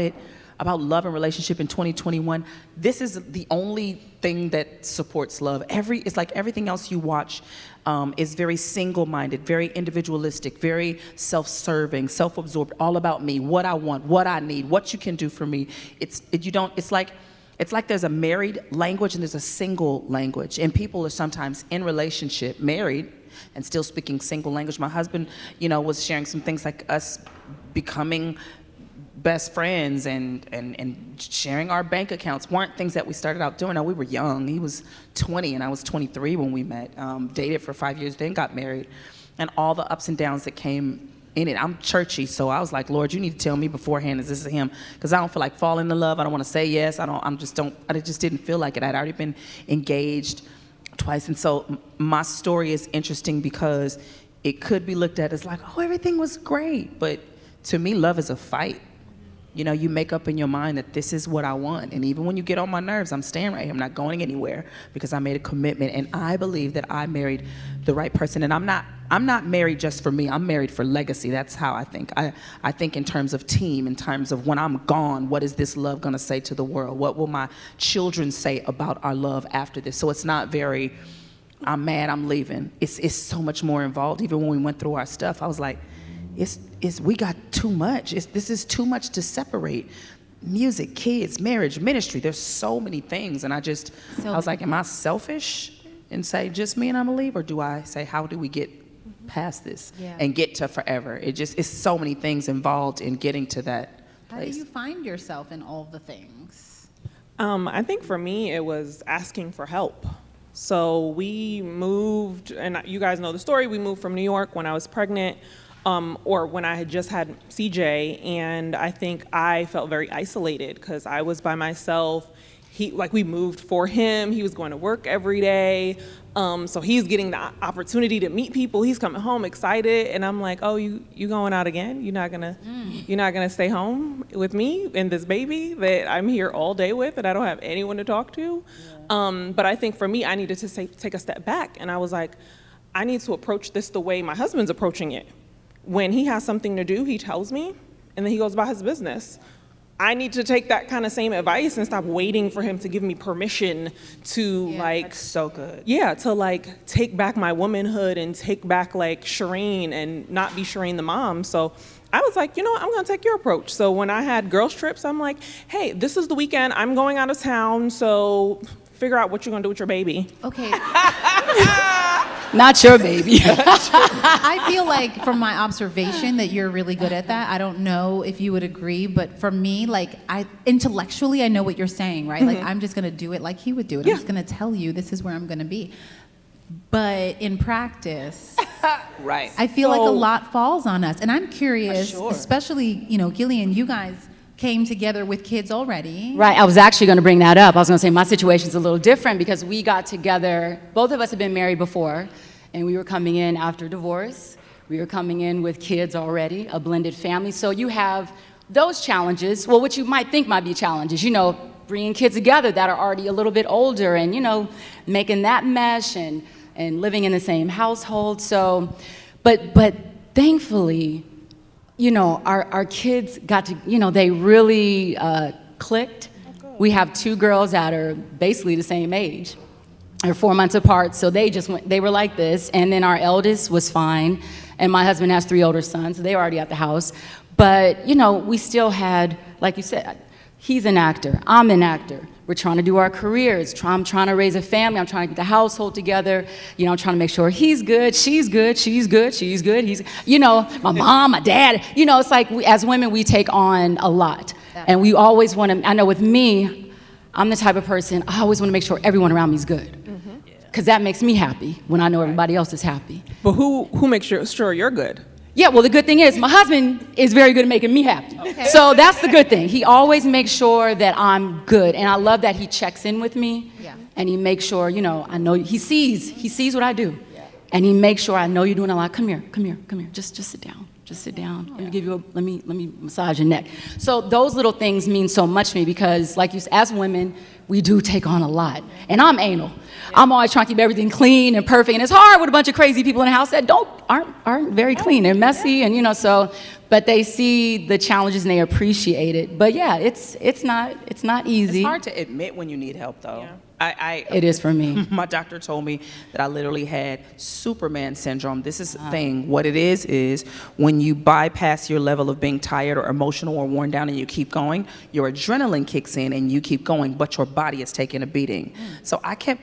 love and relationship in 2021, this is the only thing that supports love. It's like everything else you watch is very single-minded, very individualistic, very self-serving, self-absorbed, all about me, what I want, what I need, what you can do for me. It's like It's like there's a married language and there's a single language. And people are sometimes in relationship, married, and still speaking single language. My husband, was sharing some things like us becoming best friends and sharing our bank accounts weren't things that we started out doing. Now, we were young. He was 20 and I was 23 when we met. Dated for 5 years, then got married. And all the ups and downs that came in it. I'm churchy, so I was like, Lord, you need to tell me beforehand, is this him? Because I don't feel like falling in love. I don't want to say yes. I just didn't feel like it. I'd already been engaged twice. And so my story is interesting because it could be looked at as like, oh, everything was great. But to me, love is a fight. You make up in your mind that this is what I want. And even when you get on my nerves, I'm staying right here. I'm not going anywhere because I made a commitment. And I believe that I married the right person. And I'm not married just for me. I'm married for legacy. That's how I think. I think in terms of team, in terms of when I'm gone, what is this love going to say to the world? What will my children say about our love after this? So it's not very, I'm mad, I'm leaving. It's so much more involved. Even when we went through our stuff, I was like, we got too much. This is too much to separate. Music, kids, marriage, ministry. There's so many things. And I was like, am I selfish and say just me and I'm gonna leave? Or do I say, how do we get past this and get to forever? It's so many things involved in getting to that place. How do you find yourself in all the things? I think for me, it was asking for help. So we moved, and you guys know the story, we moved from New York when I was pregnant. Or when I had just had CJ, and I think I felt very isolated because I was by myself. We moved for him. He was going to work every day. So he's getting the opportunity to meet people. He's coming home excited, and I'm like, oh, you going out again? You're not gonna stay home with me and this baby that I'm here all day with, and I don't have anyone to talk to. Yeah. But I think for me, I needed to take a step back, and I was like, I need to approach this the way my husband's approaching it. When he has something to do, he tells me, and then he goes about his business. I need to take that kind of same advice and stop waiting for him to give me permission to that's so good. Yeah, to take back my womanhood and take back Shireen and not be Shireen the mom. So I was like, I'm gonna take your approach. So when I had girls trips, I'm like, hey, this is the weekend, I'm going out of town, so figure out what you're gonna do with your baby. Okay. Not your baby. I feel like from my observation that you're really good at that. I don't know if you would agree, but for me, intellectually, I know what you're saying, right? Mm-hmm. I'm just gonna do it like he would do it. I'm just gonna tell you this is where I'm gonna be. But in practice, right. I feel like a lot falls on us. And I'm curious, especially, Gillian, you guys came together with kids already. Right, I was actually going to bring that up. I was going to say my situation's a little different because we got together, both of us had been married before, and we were coming in after divorce. We were coming in with kids already, a blended family. So you have those challenges, what you might think might be challenges, bringing kids together that are already a little bit older and, making that mesh and living in the same household. So, but thankfully, our kids got to, they really clicked. We have two girls that are basically the same age. They're 4 months apart, so they were like this. And then our eldest was fine, and my husband has 3 older sons, so they were already at the house. But, we still had, like you said, he's an actor, I'm an actor. We're trying to do our careers. I'm trying to raise a family. I'm trying to get the household together. I'm trying to make sure he's good, she's good, she's good, she's good. He's, my mom, my dad. It's like as women, we take on a lot. And we always want to, I know with me, I'm the type of person, I always want to make sure everyone around me is good. Because that makes me happy when I know everybody else is happy. But who makes sure you're good? Yeah, well, the good thing is my husband is very good at making me happy. Okay. So that's the good thing. He always makes sure that I'm good. And I love that he checks in with me. Yeah. And he makes sure, I know he sees what I do. Yeah. And he makes sure I know you're doing a lot. Come here. Just sit down. Just sit down. Let me give you let me massage your neck. So those little things mean so much to me because like you said, as women, we do take on a lot. And I'm anal. I'm always trying to keep everything clean and perfect. And it's hard with a bunch of crazy people in the house that aren't very clean. They're messy and but they see the challenges and they appreciate it. But yeah, it's not easy. It's hard to admit when you need help though. It is for me. My doctor told me that I literally had Superman syndrome. This is the thing. What it is when you bypass your level of being tired or emotional or worn down and you keep going, your adrenaline kicks in and you keep going, but your body is taking a beating. So I kept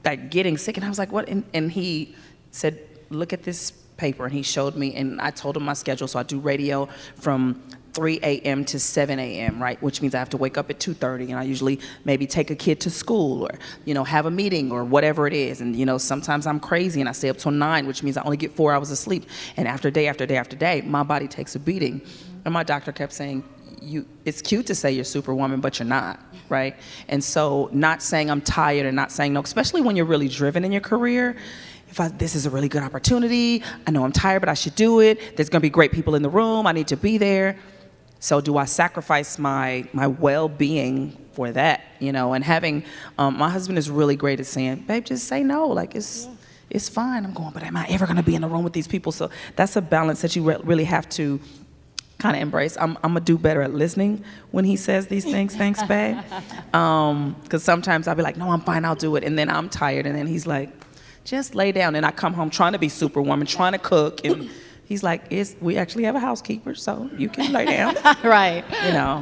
like getting sick, and I was like, what? And he said, look at this paper, and he showed me, and I told him my schedule. So I do radio from 3 a.m. to 7 a.m., right? Which means I have to wake up at 2:30, and I usually maybe take a kid to school or, have a meeting or whatever it is. And, sometimes I'm crazy and I stay up till 9, which means I only get 4 hours of sleep. And after day after day after day, my body takes a beating. And my doctor kept saying, it's cute to say you're Superwoman, but you're not, right? And so not saying I'm tired and not saying no, especially when you're really driven in your career, this is a really good opportunity, I know I'm tired, but I should do it. There's gonna be great people in the room, I need to be there. So do I sacrifice my well-being for that, And having, my husband is really great at saying, babe, just say no, like it's fine. I'm going, but am I ever gonna be in the room with these people? So that's a balance that you really have to kind of embrace. I'm gonna do better at listening when he says these things, thanks, babe. Because sometimes I'll be like, no, I'm fine, I'll do it. And then I'm tired, and then he's like, just lay down. And I come home trying to be Superwoman, trying to cook, and he's like, we actually have a housekeeper, so you can lay down. Right.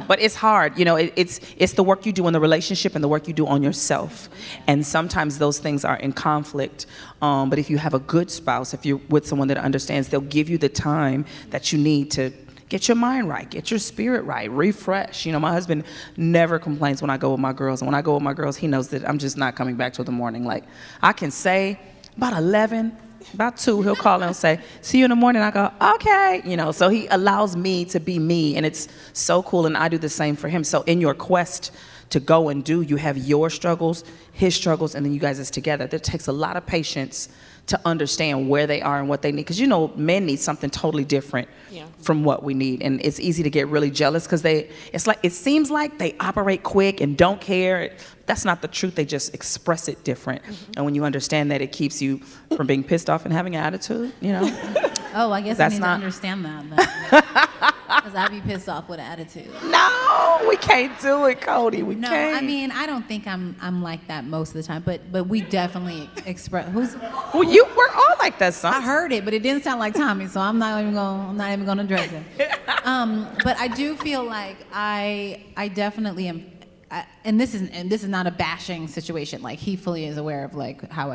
But it's hard. It's the work you do in the relationship and the work you do on yourself. And sometimes those things are in conflict. But if you have a good spouse, if you're with someone that understands, they'll give you the time that you need to get your mind right, get your spirit right, refresh. My husband never complains when I go with my girls. And when I go with my girls, he knows that I'm just not coming back till the morning. Like, I can say about 11, about 2, he'll call and say, see you in the morning. I go, okay. So he allows me to be me, and it's so cool, and I do the same for him. So in your quest to go and do, you have your struggles, his struggles, and then you guys is together. That takes a lot of patience to understand where they are and what they need. Because men need something totally different from what we need. And it's easy to get really jealous because it seems like they operate quick and don't care. That's not the truth. They just express it different. And when you understand that, it keeps you from being pissed off and having an attitude, Oh, I guess I need to understand that. Because I'd be pissed off with an attitude. No, we can't do it, Cody. We can't. No, I mean, I don't think I'm like that most of the time, but we definitely express. We're all like that. I heard it, but it didn't sound like Tommy, so I'm not even gonna address it. But I do feel like I definitely am. And this is not a bashing situation. Like, he fully is aware of like how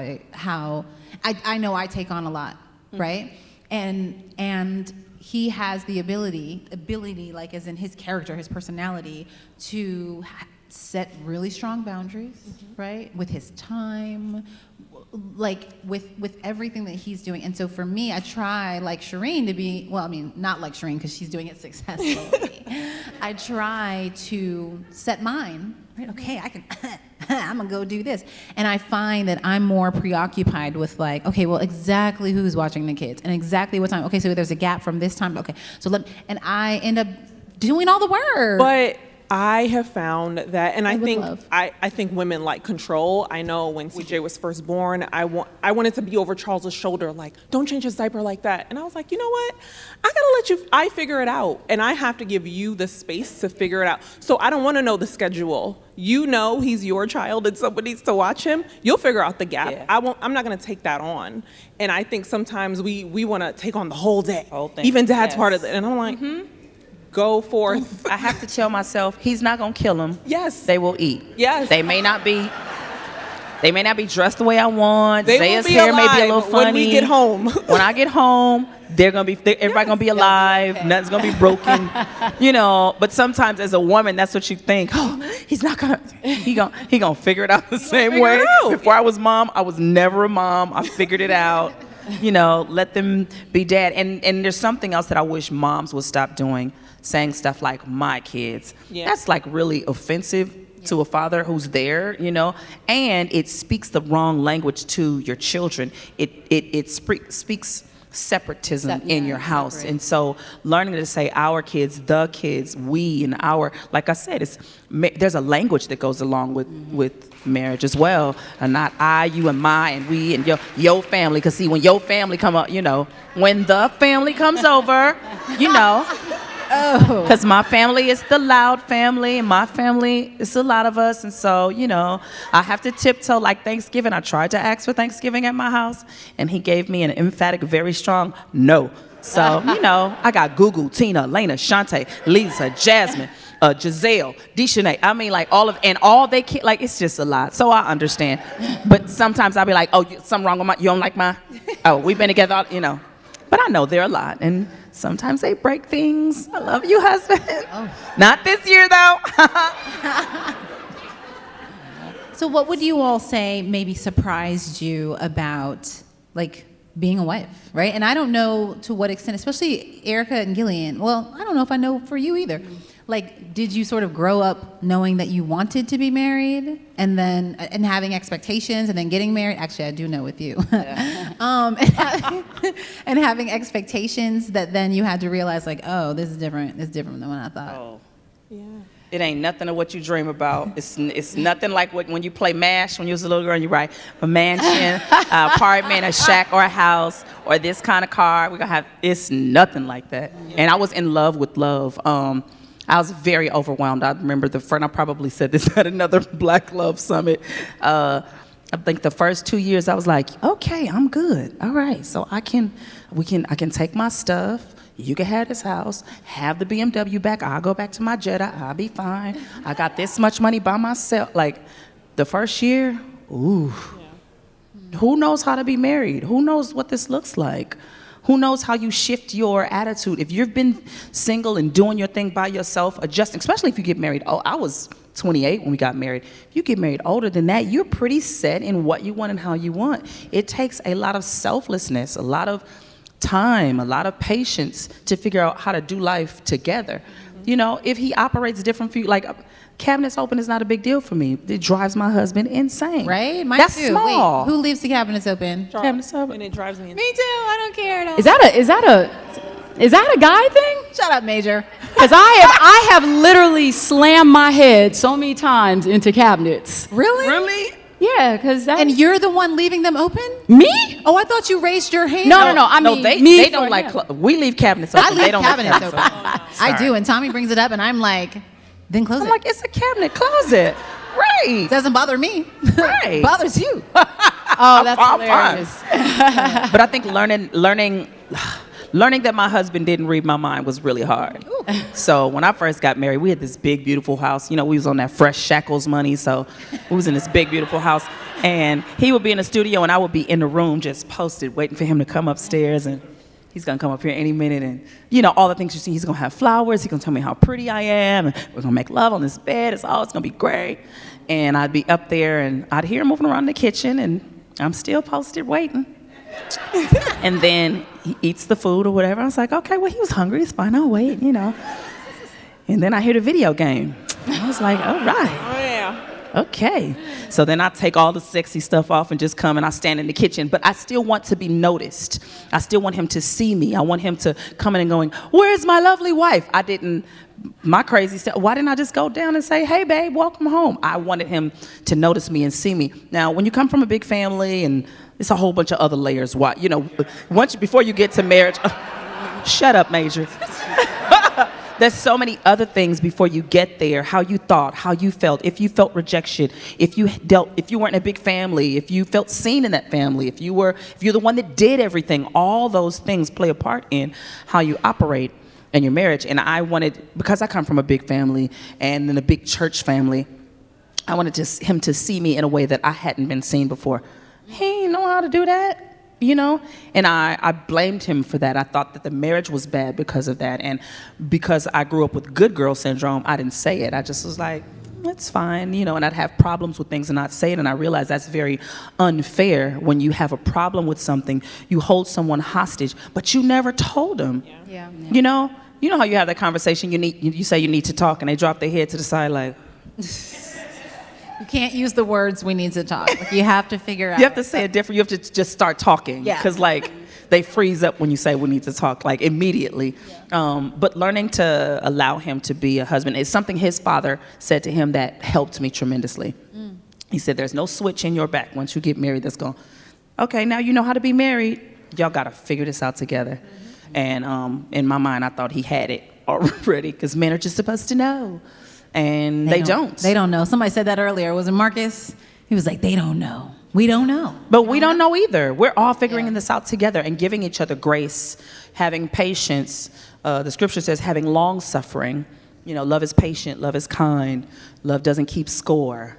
I know I take on a lot, right? And he has the ability, like as in his character, his personality, to set really strong boundaries, right? With his time, like with everything that he's doing. And so for me, I try, like Shireen, to be, well, I mean, not like Shireen because she's doing it successfully. I try to set mine, right? Okay, I'm gonna go do this. And I find that I'm more preoccupied with like, okay, well, exactly who's watching the kids and exactly what time. Okay, so there's a gap from this time. Okay, so and I end up doing all the work. But I have found that, and I think women like control. I know when CJ was first born, I wanted to be over Charles's shoulder, like, don't change his diaper like that. And I was like, you know what? I figure it out, and I have to give you the space to figure it out. So I don't want to know the schedule. He's your child and somebody needs to watch him. You'll figure out the gap. Yeah. I'm not going to take that on. And I think sometimes we want to take on the whole day. Even Dad's part of it. And I'm like, go forth. I have to tell myself, he's not gonna kill them. Yes. They will eat. Yes. They may not be dressed the way I want. Zaya's hair may be a little funny. When we get home. When I get home, everybody gonna be alive. Okay. Nothing's gonna be broken. But sometimes as a woman, that's what you think. Oh, he's not gonna, he gonna figure it out the same way. Before I was mom, I was never a mom. I figured it out. Let them be dad. And there's something else that I wish moms would stop doing. Saying stuff like my kids. Yeah. That's like really offensive to a father who's there, and it speaks the wrong language to your children. It speaks separatism in your house. Separate. And so learning to say our kids, the kids, we, and our, like I said, there's a language that goes along with marriage as well, and not I, you, and my, and we, and your family. Because see, when your family come up, when the family comes over, Oh. Because my family is the loud family, and my family is a lot of us. And so, I have to tiptoe like Thanksgiving. I tried to ask for Thanksgiving at my house, and he gave me an emphatic, very strong no. So, I got Gugu, Tina, Lena, Shantae, Lisa, Jasmine, Giselle, Deshanae. I mean, like all they can, like, it's just a lot. So I understand. But sometimes I'll be like, oh, something wrong with you don't like mine? Oh, we've been together, But I know they're a lot. And sometimes they break things. I love you, husband. Oh. Not this year, though. So what would you all say maybe surprised you about, like, being a wife, right? And I don't know to what extent, especially Erica and Gillian. Well, I don't know if I know for you either. Like, did you sort of grow up knowing that you wanted to be married and having expectations and then getting married? Actually, I do know with you. Yeah. And having expectations that then you had to realize, like, oh, this is different. This is different than what I thought. Oh, yeah. It ain't nothing of what you dream about. It's nothing like when you play MASH when you was a little girl and you write a mansion, an apartment, a shack, or a house, or this kind of car. It's nothing like that. And I was in love with love. I was very overwhelmed. I remember I probably said this at another Black Love Summit. I think the first 2 years I was like, okay, I'm good. All right, so I can take my stuff. You can have this house, have the BMW back. I'll go back to my Jetta. I'll be fine. I got this much money by myself. Like, the first year, ooh. Yeah. Who knows how to be married? Who knows what this looks like? Who knows how you shift your attitude? If you've been single and doing your thing by yourself, adjusting, especially if you get married. Oh, I was 28 when we got married. If you get married older than that, you're pretty set in what you want and how you want. It takes a lot of selflessness, a lot of time, a lot of patience to figure out how to do life together. If he operates different for you, like cabinets open is not a big deal for me. It drives my husband insane. Right? Mine That's too. small. Wait, who leaves the cabinets open? Cabinets open. And it drives me insane. Me too. I don't care at all. Is that a guy thing? Shut up, Major. Because I have literally slammed my head so many times into cabinets. Really? Really? Yeah, because And you're the one leaving them open? Me? Oh, I thought you raised your hand. No. I mean, they don't like. We leave cabinets open. I leave They don't cabinets leave open. I do, and Tommy brings it up, and I'm like, then close it. I'm like, it's a cabinet closet. Right. Doesn't bother me. Right. Bothers you. Oh, that's hilarious. But I think learning that my husband didn't read my mind was really hard. Ooh. So when I first got married, we had this big, beautiful house. We was on that fresh Shackles money, so we was in this big, beautiful house. And he would be in the studio, and I would be in the room just posted, waiting for him to come upstairs. And he's going to come up here any minute. And, all the things you see, he's going to have flowers. He's going to tell me how pretty I am. And we're going to make love on this bed. It's going to be great. And I'd be up there, and I'd hear him moving around the kitchen, and I'm still posted waiting. And then he eats the food or whatever. I was like, okay, well, he was hungry. It's fine. I'll wait, And then I hear the video game. I was like, all right. Oh, yeah. Okay. So then I take all the sexy stuff off and just come and I stand in the kitchen. But I still want to be noticed. I still want him to see me. I want him to come in and going, where's my lovely wife? My crazy stuff. Why didn't I just go down and say, hey, babe, welcome home? I wanted him to notice me and see me. Now, when you come from a big family and it's a whole bunch of other layers, before you get to marriage, shut up, Major. There's so many other things before you get there, how you thought, how you felt, if you felt rejection, if you weren't in a big family, if you felt seen in that family, if you're the one that did everything, all those things play a part in how you operate in your marriage. And because I come from a big family and in a big church family, I wanted him to see me in a way that I hadn't been seen before. He didn't know how to do that. And I blamed him for that. I thought that the marriage was bad because of that. And because I grew up with good girl syndrome, I didn't say it. I just was like, it's fine, and I'd have problems with things and not say it. And I realized that's very unfair. When you have a problem with something, you hold someone hostage, but you never told them. Yeah. You know how you have that conversation, you say you need to talk, and they drop their head to the side like... You can't use the words, we need to talk. Like, you have to figure out. You have to say it different. You have to just start talking. Yeah. Because, they freeze up when you say we need to talk, immediately. Yeah. But learning to allow him to be a husband is something his father said to him that helped me tremendously. Mm. He said, there's no switch in your back once you get married that's going, okay, now you know how to be married. Y'all got to figure this out together. Mm-hmm. And in my mind, I thought he had it. already, because men are just supposed to know, and they don't. They don't know. Somebody said that earlier. Was it Marcus? He was like, they don't know. We don't know. But we don't know either. We're all figuring this out together and giving each other grace, having patience. The scripture says having long suffering. Love is patient, love is kind, love doesn't keep score.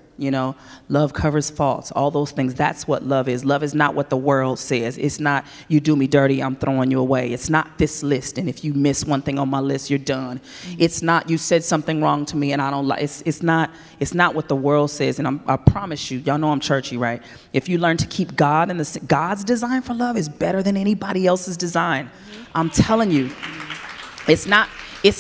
Love covers faults, all those things. That's what love is. Love is not what the world says. It's not, you do me dirty, I'm throwing you away. It's not this list, and if you miss one thing on my list, you're done. It's not, you said something wrong to me and I don't like, it's not what the world says. And I promise you, y'all know I'm churchy, right? If you learn to keep God and God's design for love is better than anybody else's design. I'm telling you, it's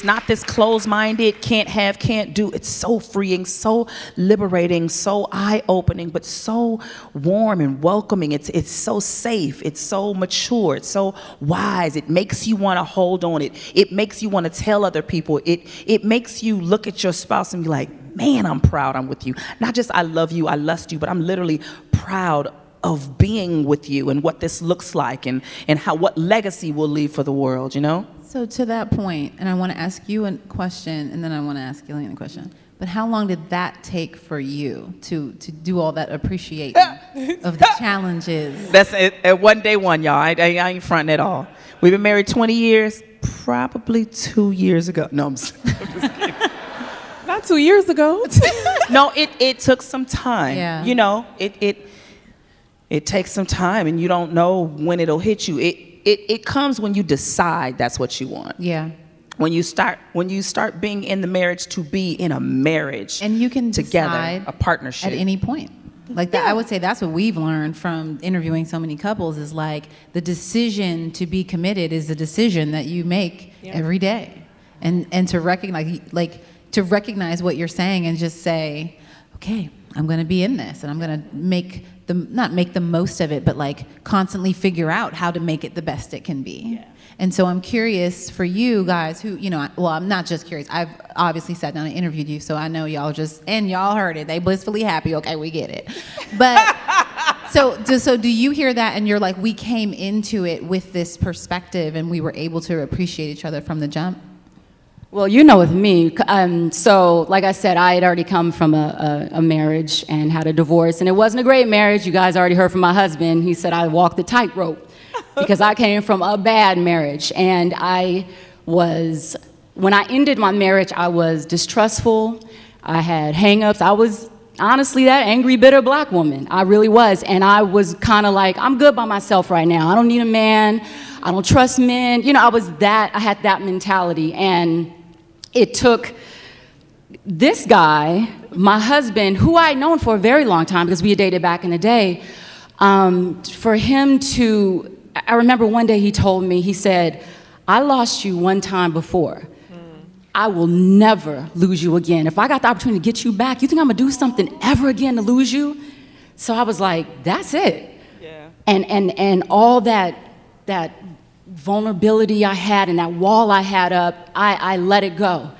not this closed-minded, can't have, can't do. It's so freeing, so liberating, so eye-opening, but so warm and welcoming. It's so safe. It's so mature. It's so wise. It makes you want to hold on. It makes you want to tell other people. It makes you look at your spouse and be like, man, I'm proud I'm with you. Not just I love you, I lust you, but I'm literally proud of being with you and what this looks like and what legacy we'll leave for the world, So to that point, and I want to ask you a question, and then I want to ask Gillian a question, but how long did that take for you to do all that appreciating of the challenges? That's at one day one, y'all. I ain't fronting at all. We've been married 20 years, probably 2 years ago. No, I'm just kidding. Not 2 years ago. No, it took some time. Yeah. It takes some time, and you don't know when it'll hit you. It comes when you decide that's what you want. Yeah. When you start being in the marriage to be in a marriage, and you can together, decide a partnership at any point. Like that, I would say that's what we've learned from interviewing so many couples is like the decision to be committed is the decision that you make every day, and to recognize what you're saying and just say, okay, I'm going to be in this, and I'm going to not make the most of it, but like constantly figure out how to make it the best it can be. Yeah. And so I'm curious for you guys who, I'm not just curious. I've obviously sat down and interviewed you, so I know y'all y'all heard it. They blissfully happy. Okay, we get it. But so do you hear that and you're like, we came into it with this perspective and we were able to appreciate each other from the jump? Well, with me, so like I said, I had already come from a marriage and had a divorce, and it wasn't a great marriage. You guys already heard from my husband. He said I walked the tightrope because I came from a bad marriage, and when I ended my marriage, I was distrustful. I had hang-ups. I was honestly that angry, bitter black woman. I really was, and I was kind of like, I'm good by myself right now. I don't need a man. I don't trust men. I had that mentality, and it took this guy, my husband, who I had known for a very long time because we had dated back in the day, for him to, I remember one day he told me, he said, I lost you one time before. I will never lose you again. If I got the opportunity to get you back, you think I'm gonna do something ever again to lose you? So I was like, that's it. Yeah. And all that vulnerability I had and that wall I had up, I let it go.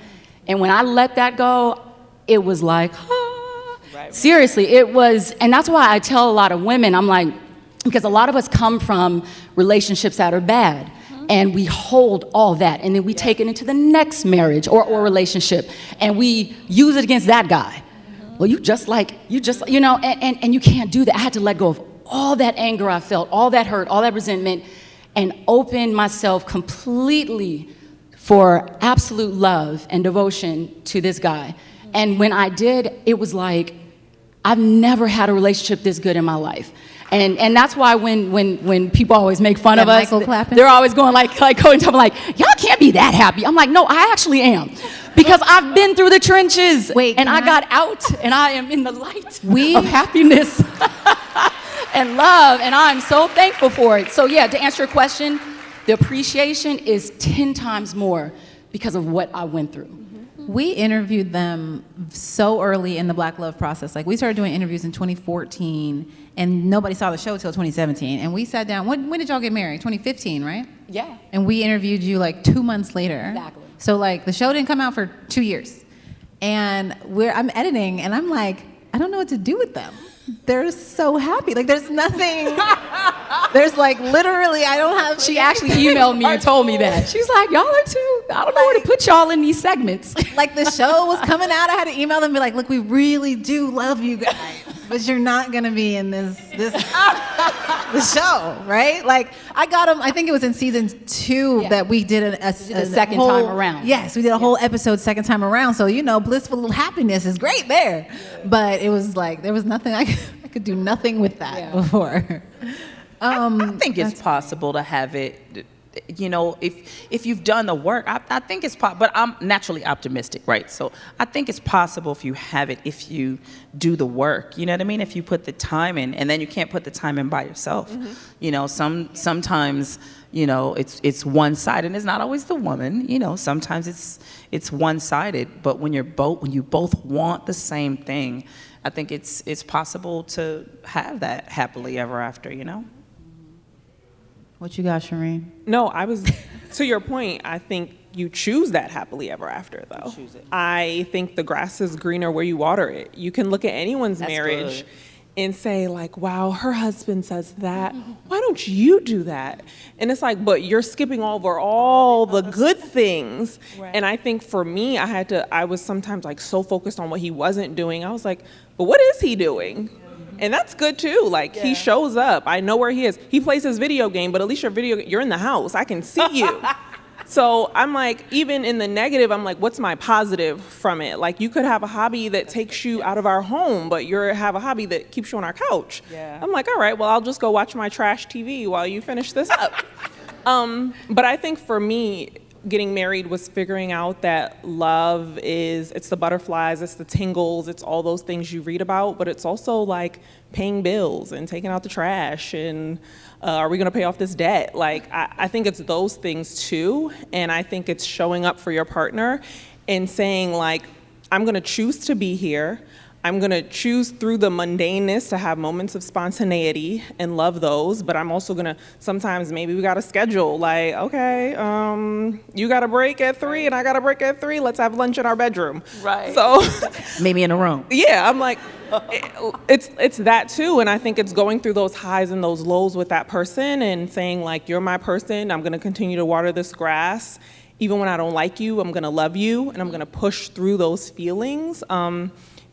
And when I let that go, it was like, right. Seriously, it was, and that's why I tell a lot of women, I'm like, because a lot of us come from relationships that are bad, and we hold all that, and then we take it into the next marriage or relationship, and we use it against that guy. Well, you know, and you can't do that. I had to let go of all that anger I felt, all that hurt, all that resentment, and open myself completely for absolute love and devotion to this guy. And when I did, it was like, I've never had a relationship this good in my life. And that's why when people always make fun of us, they're always going like Cody talking like, y'all can't be that happy. I'm like, no, I actually am. Because I've been through the trenches, and I got out, and I am in the light of happiness and love, and I'm so thankful for it. So yeah, to answer your question, the appreciation is 10 times more because of what I went through. We interviewed them so early in the Black Love process. Like, we started doing interviews in 2014, and nobody saw the show until 2017. And we sat down. When did y'all get married? 2015, right? Yeah. And we interviewed you like 2 months later. Exactly. So like the show didn't come out for 2 years. And I'm editing, and I'm like, I don't know what to do with them. they're so happy. Like there's nothing. There's like literally, I don't have. She actually emailed me and told me that. She's like, y'all are too. I don't know where to put y'all in these segments. Like the show was coming out, I had to email them and be like, look, we really do love you guys, but you're not gonna be in this the show, right? Like I got them. I think it was in season 2 that we did a second whole, time around. Yes, we did a whole episode second time around. So blissful happiness is great there, but it was like there was nothing I could do nothing with that before. I think it's possible to have it, if you've done the work. I think it's possible, but I'm naturally optimistic, right? So I think it's possible if you have it, if you do the work, you know what I mean? If you put the time in, and then you can't put the time in by yourself. Sometimes, it's one-sided, and it's not always the woman, sometimes it's one-sided, but when you both want the same thing, I think it's possible to have that happily ever after, What you got, Shireen? No, I was, to your point, I think you choose that happily ever after, though. You choose it. I think the grass is greener where you water it. You can look at anyone's That's marriage good. and say, like, wow, her husband says that. Why don't you do that? And it's like, but you're skipping over all the good things. Right. And I think for me, I was sometimes like so focused on what he wasn't doing. I was like, but what is he doing? And that's good too. Like he shows up. I know where he is. He plays his video game, but at least you're in the house. I can see you. So I'm like, even in the negative, I'm like, what's my positive from it? Like you could have a hobby that takes you out of our home, but have a hobby that keeps you on our couch. Yeah. I'm like, all right, well, I'll just go watch my trash TV while you finish this up. But I think for me, getting married was figuring out that love it's the butterflies, it's the tingles, it's all those things you read about, but it's also like paying bills and taking out the trash and are we gonna pay off this debt? Like, I think it's those things too, and I think it's showing up for your partner and saying like, I'm gonna choose to be here. I'm gonna choose through the mundaneness to have moments of spontaneity and love those, but I'm also gonna, sometimes maybe we gotta schedule, like, okay, you got a break at 3 and I got a break at 3, let's have lunch in our bedroom. Right. So, Maybe in a room. yeah, I'm like, it's that too, and I think it's going through those highs and those lows with that person and saying like, you're my person, I'm gonna continue to water this grass. Even when I don't like you, I'm gonna love you and I'm gonna push through those feelings.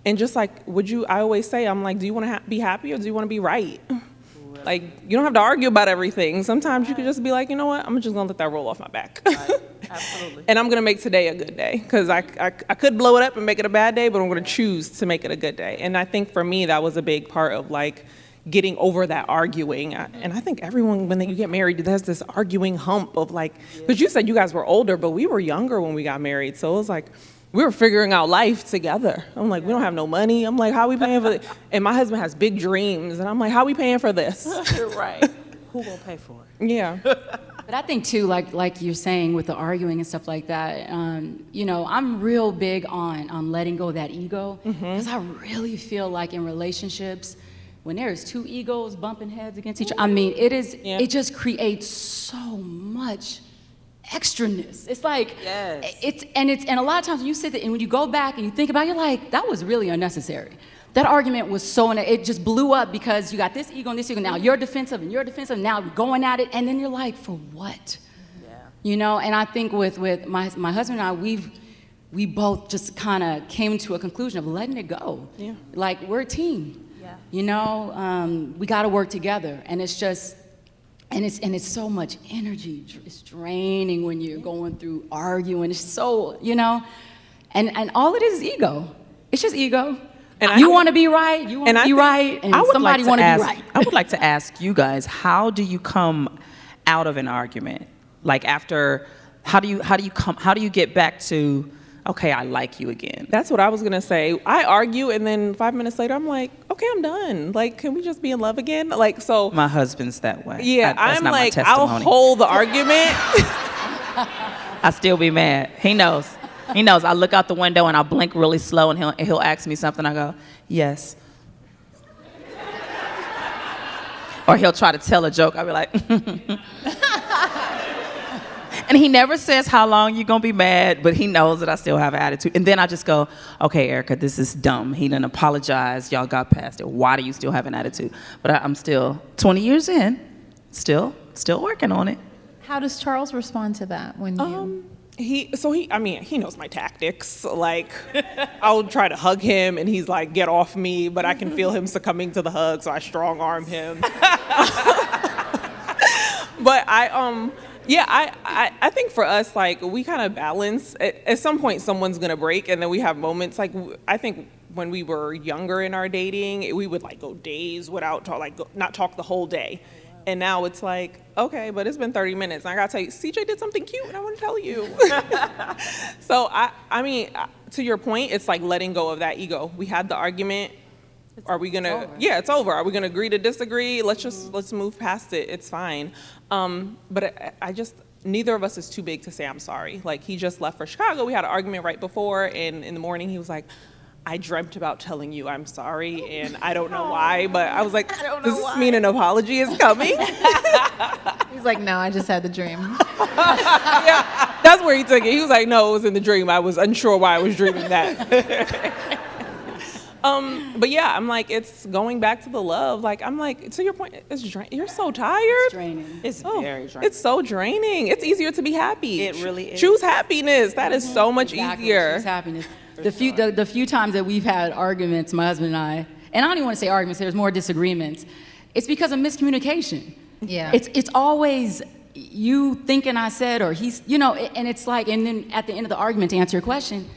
And just like, I always say, I'm like, do you want to be happy or do you want to be right? Like, you don't have to argue about everything. Sometimes you could just be like, you know what, I'm just going to let that roll off my back. Right. Absolutely. And I'm going to make today a good day. Because I could blow it up and make it a bad day, but I'm going to choose to make it a good day. And I think for me, that was a big part of like getting over that arguing. And I think everyone, when you get married, there's this arguing hump of like, because you said you guys were older, but we were younger when we got married. So it was like, we were figuring out life together. I'm like, we don't have no money. I'm like, how are we paying for it? And my husband has big dreams. And I'm like, how are we paying for this? You're right. Who gonna pay for it? Yeah. But I think too, like you're saying with the arguing and stuff like that, I'm real big on letting go of that ego. Because I really feel like in relationships, when there's two egos bumping heads against each other, I mean, it just creates so much extraness. It's like, and a lot of times when you sit there and when you go back and you think about it, you're like, that was really unnecessary. That argument was it just blew up because you got this ego and this ego. Now you're defensive and you're defensive. Now we're going at it. And then you're like, for what? Yeah. And I think with my husband and I, we both just kind of came to a conclusion of letting it go. Yeah. Like, we're a team. Yeah. We got to work together. And it's just, and it's so much energy. It's draining when you're going through arguing. It's so, and all it is ego. It's just ego. And you want to be right. You want to be right. And somebody want to be right. I would like to ask you guys, how do you come out of an argument? Like after, how do you get back to, okay, I like you again? That's what I was gonna say. I argue, and then 5 minutes later, I'm like, okay, I'm done. Like, can we just be in love again? Like, so. My husband's that way. Yeah, That's I'm not like, my I'll testimony. hold the argument. I still be mad. He knows. He knows. I look out the window and I blink really slow, and he'll ask me something. I go, yes. Or he'll try to tell a joke. I'll be like, And he never says how long you're gonna be mad, but he knows that I still have an attitude. And then I just go, okay, Erica, this is dumb. He didn't apologize. Y'all got past it. Why do you still have an attitude? But I'm still 20 years in, still working on it. How does Charles respond to that when you? He knows my tactics. Like, I'll try to hug him, and he's like, "Get off me!" But I can feel him succumbing to the hug, so I strong arm him. But I think for us, like, we kind of balance. At some point, someone's gonna break, and then we have moments. Like, I think when we were younger in our dating, we would like go days without not talk the whole day. And now it's like, okay, but it's been 30 minutes. And I gotta tell you, CJ did something cute and I wanna tell you. So I mean, to your point, it's like letting go of that ego. We had the argument. Are we gonna, it's over. Are we gonna agree to disagree? Let's move past it. It's fine. But I just, neither of us is too big to say I'm sorry. Like, he just left for Chicago. We had an argument right before, and in the morning he was like, I dreamt about telling you I'm sorry, and I don't know why, but I was like, does this mean an apology is coming? He's like, no, I just had the dream. Yeah, that's where he took it. He was like, no, it was in the dream. I was unsure why I was dreaming that. But yeah, I'm like, it's going back to the love. Like, I'm like, to your point, you're so tired. It's draining. It's very draining. It's so draining. It's easier to be happy. It really is. Choose happiness. That is so much Exactly, easier. choose happiness. The few times that we've had arguments, my husband and I don't even want to say arguments, there's more disagreements, it's because of miscommunication. Yeah. It's always you thinking I said, or he's, and it's like, and then at the end of the argument, to answer your question,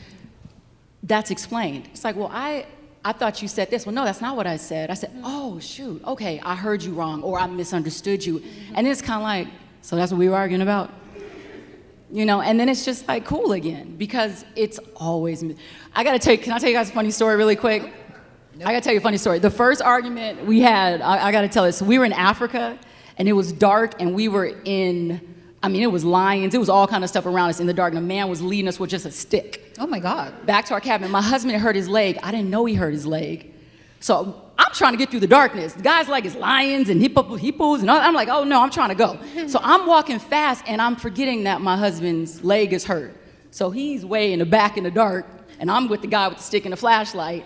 that's explained. It's like, well, I thought you said this. Well, no, that's not what I said. I said, oh, shoot, okay, I heard you wrong, or I misunderstood you. And then it's kind of like, so that's what we were arguing about? And then it's just like cool again, because it's always, can I tell you guys a funny story really quick? I gotta tell you a funny story. The first argument we had, I gotta tell this, we were in Africa, and it was dark, and we were it was lions, it was all kind of stuff around us in the dark, and a man was leading us with just a stick. Oh my God. Back to our cabin. My husband had hurt his leg. I didn't know he hurt his leg. So I'm trying to get through the darkness. The guy's like, it's lions and hippos and all. I'm like, oh no, I'm trying to go. So I'm walking fast, and I'm forgetting that my husband's leg is hurt. So he's way in the back in the dark, and I'm with the guy with the stick and the flashlight.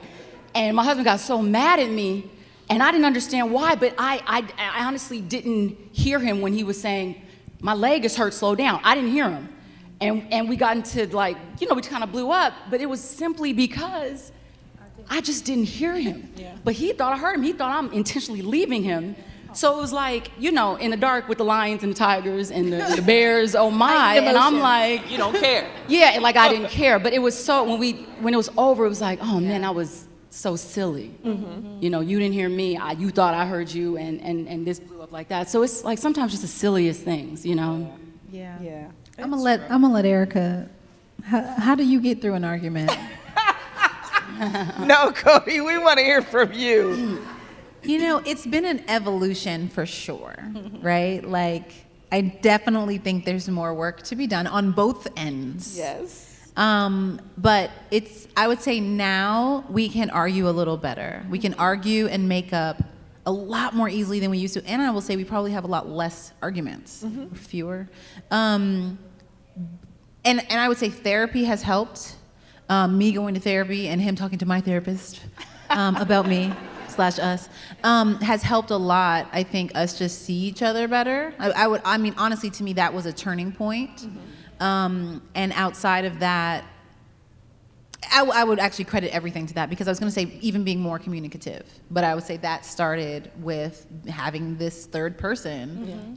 And my husband got so mad at me, and I didn't understand why, but I honestly didn't hear him when he was saying, my leg is hurt, slow down. I didn't hear him. And we got into like, we kind of blew up, but it was simply because I just didn't hear him. Yeah. But he thought I heard him. He thought I'm intentionally leaving him. So it was like, in the dark with the lions and the tigers and the bears, oh my. And I'm like, you don't care. Yeah, like I didn't care. But it was so, when it was over, it was like, oh man, I was so silly. Mm-hmm. You didn't hear me. You thought I heard you, and this blew up like that. So it's like sometimes just the silliest things, Yeah. Yeah. I'm gonna let Erica. How do you get through an argument? No, Cody, we want to hear from you. It's been an evolution for sure, right? Like, I definitely think there's more work to be done on both ends. Yes. But I would say now we can argue a little better. We can argue and make up a lot more easily than we used to. And I will say we probably have a lot less arguments, fewer. And I would say therapy has helped. Me going to therapy and him talking to my therapist about me /us has helped a lot. I think us just see each other better. Honestly, to me, that was a turning point. And outside of that, I would actually credit everything to that, because I was going to say even being more communicative, but I would say that started with having this third person,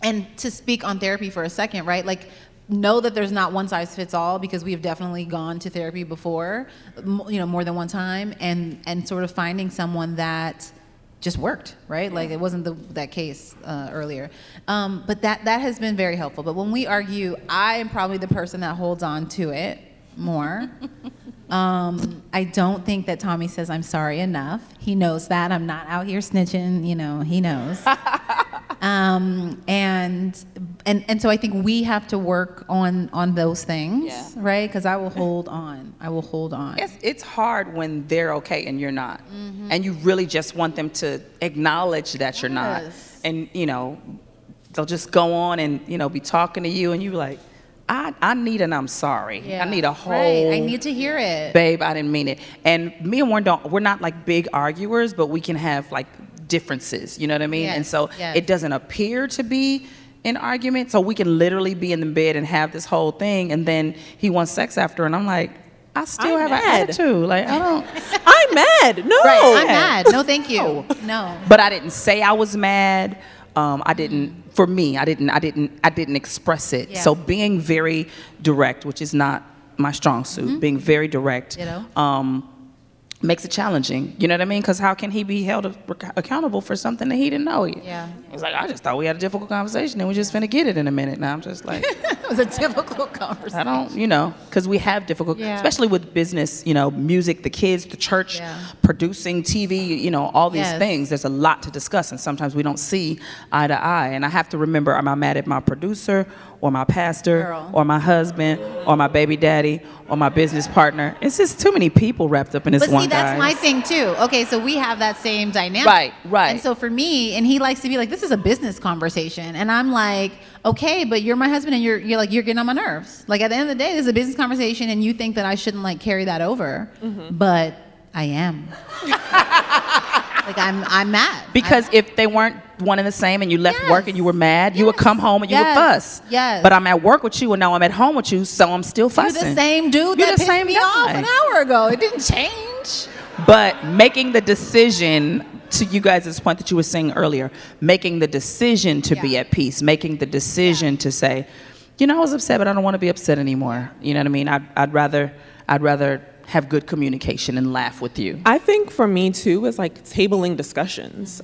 and to speak on therapy for a second, right? Like, know that there's not one size fits all, because we have definitely gone to therapy before, more than one time, and sort of finding someone that just worked, right? Like, it wasn't that case earlier. But that has been very helpful. But when we argue, I am probably the person that holds on to it more. I don't think that Tommy says I'm sorry enough. He knows that. I'm not out here snitching, he knows. And so I think we have to work on those things, right? Because I will hold on. It's hard when they're okay and you're not. And you really just want them to acknowledge that you're not. And, they'll just go on and, be talking to you, and you like, I need an I'm sorry. Yeah. I need a whole. Right. I need to hear it. Babe, I didn't mean it. And me and Warren we're not like big arguers, but we can have like differences. You know what I mean? Yes, And so yes. it doesn't appear to be an argument. So we can literally be in the bed and have this whole thing, and then he wants sex after, and I'm like, I still have an attitude. Like, I don't. I'm mad. No. Right. I'm mad. No, thank you. No. But I didn't say I was mad. I didn't. For me, I didn't express it. Yeah. So being very direct, which is not my strong suit, being very direct, makes it challenging. You know what I mean? Because how can he be held accountable for something that he didn't know? Yeah. He's like, I just thought we had a difficult conversation and we're just finna get it in a minute. Now I'm just like, It was a difficult conversation. I don't, because we have difficult, Yeah. especially with business, music, the kids, the church, producing TV, all these Yes. things. There's a lot to discuss, and sometimes we don't see eye to eye. And I have to remember, am I mad at my producer or my pastor Girl. or my husband or my baby daddy or my business partner? It's just too many people wrapped up in this But one see, that's guy. my thing too. Okay, so we have that same dynamic. Right. And so for me, and he likes to be like, this is a business conversation. And I'm like, okay, but you're my husband and you're getting on my nerves. Like at the end of the day, this is a business conversation and you think that I shouldn't like carry that over. But I am. Like I'm mad. Because if they weren't one and the same and you left work and you were mad, you would come home and you would Yes. fuss. Yes. But I'm at work with you and now I'm at home with you, so I'm still You're fussing. the same dude You're that the pissed same me guy. off an hour ago. It didn't change. But making the decision, to you guys' point that you were saying earlier, making the decision to be at peace, making the decision to say, I was upset, but I don't want to be upset anymore. You know what I mean? I'd rather have good communication and laugh with you. I think for me too is like tabling discussions.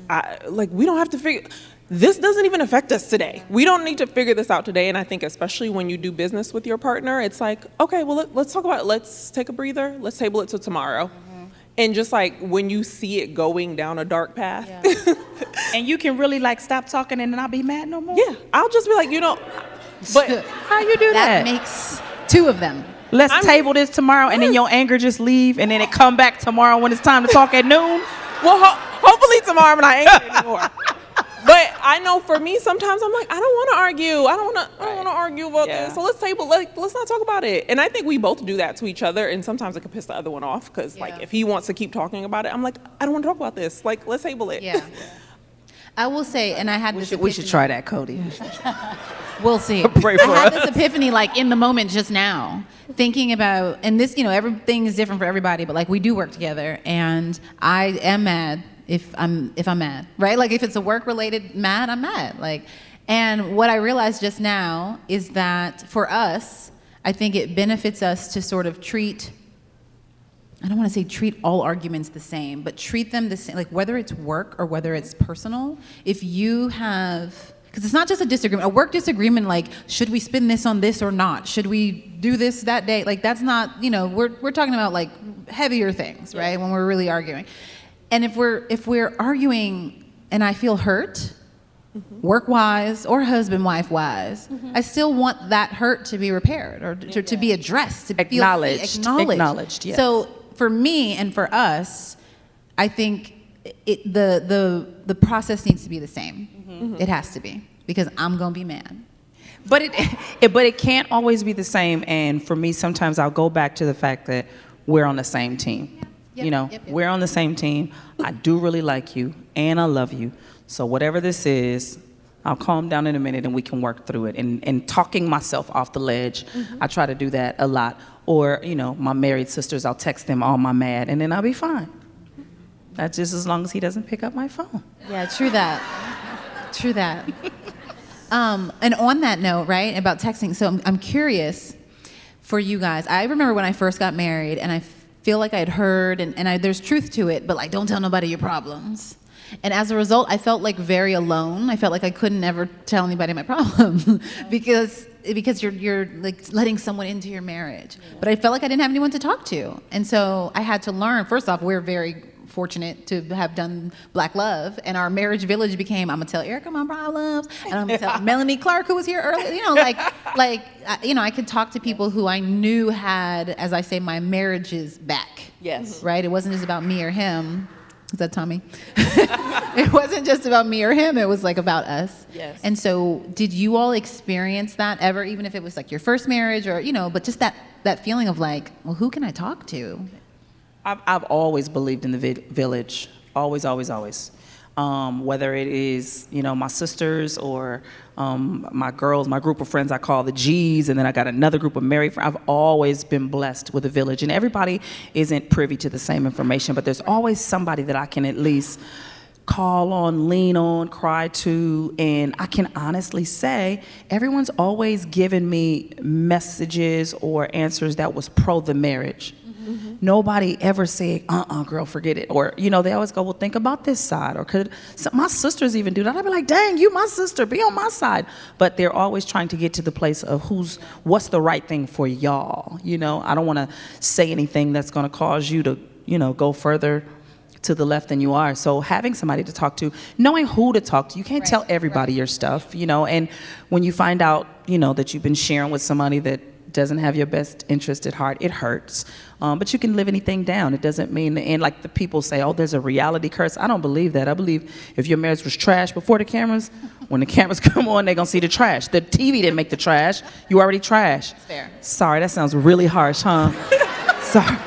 We don't have to figure. This doesn't even affect us today. We don't need to figure this out today. And I think especially when you do business with your partner, it's like, okay, well let's talk about it. Let's take a breather. Let's table it till tomorrow. And just like when you see it going down a dark path, And you can really like stop talking and not be mad no more. yeah, I'll just be like, but how you do that? That makes two of them. Let's table this tomorrow, and then your anger just leave, and then it come back tomorrow when it's time to talk at noon. Well, hopefully tomorrow I'm not angry anymore. But I know for me, sometimes I'm like, I don't want to argue. I don't want to argue about this. So let's table. Let's not talk about it. And I think we both do that to each other. And sometimes it can piss the other one off because, if he wants to keep talking about it, I'm like, I don't want to talk about this. Like, let's table it. Yeah. I will say, and I had this. We should try that, Cody. We'll see. Pray for I had us. this epiphany like in the moment just now, thinking about, and this, everything is different for everybody, but like we do work together, and I am mad if I'm mad, right? Like if it's a work-related mad, I'm mad. Like, and what I realized just now is that for us, I think it benefits us to sort of treat, I don't want to say treat all arguments the same, but treat them the same, like whether it's work or whether it's personal. If you have, because it's not just a disagreement, a work disagreement, like should we spin this on this or not? Should we do this that day? Like that's not, we're talking about like heavier things, right? When we're really arguing. And if we're arguing and I feel hurt, work-wise or husband-wife-wise, I still want that hurt to be repaired or to be addressed, to Acknowledged. feel Acknowledged, yes. So for me and for us, I think the process needs to be the same. It has to be, because I'm gonna be mad. But it can't always be the same. And for me, sometimes I'll go back to the fact that we're on the same team. We're on the same team. I do really like you, and I love you. So whatever this is, I'll calm down in a minute, and we can work through it. And talking myself off the ledge, I try to do that a lot. Or, my married sisters, I'll text them all my mad, and then I'll be fine. That's just as long as he doesn't pick up my phone. Yeah, true that. True that. And on that note, right, about texting, so I'm curious for you guys. I remember when I first got married, and I feel like I'd heard, and there's truth to it, but like, don't tell nobody your problems. And as a result, I felt like very alone. I felt like I couldn't ever tell anybody my problem because you're like letting someone into your marriage. But I felt like I didn't have anyone to talk to. And so I had to learn, first off, we're very fortunate to have done Black Love, and our marriage village became, I'm gonna tell Erica my problems, and I'm gonna tell Melanie Clark, who was here earlier, I could talk to people who I knew had, as I say, my marriage's back. Yes. Right? It wasn't just about me or him. Is that Tommy? It wasn't just about me or him, it was like about us. Yes. And so did you all experience that ever, even if it was like your first marriage or, but just that feeling of like, well, who can I talk to? I've always believed in the village. Always, always, always. Whether it is, my sisters or my girls, my group of friends I call the G's, and then I got another group of married friends. I've always been blessed with a village. And everybody isn't privy to the same information, but there's always somebody that I can at least call on, lean on, cry to, and I can honestly say everyone's always given me messages or answers that was pro the marriage. Mm-hmm. Nobody ever said, girl, forget it. Or, they always go, well, think about this side. Or my sisters even do that. I'd be like, dang, you my sister, be on my side. But they're always trying to get to the place of what's the right thing for y'all. I don't want to say anything that's going to cause you to, go further to the left than you are. So having somebody to talk to, knowing who to talk to, you can't tell everybody your stuff, and when you find out, that you've been sharing with somebody that doesn't have your best interest at heart, it hurts. But you can live anything down. It doesn't mean, and like the people say, oh, there's a reality curse. I don't believe that. I believe if your marriage was trash before the cameras, when the cameras come on, they're going to see the trash. The TV didn't make the trash. You already trash. That's fair. Sorry, that sounds really harsh, huh? Sorry.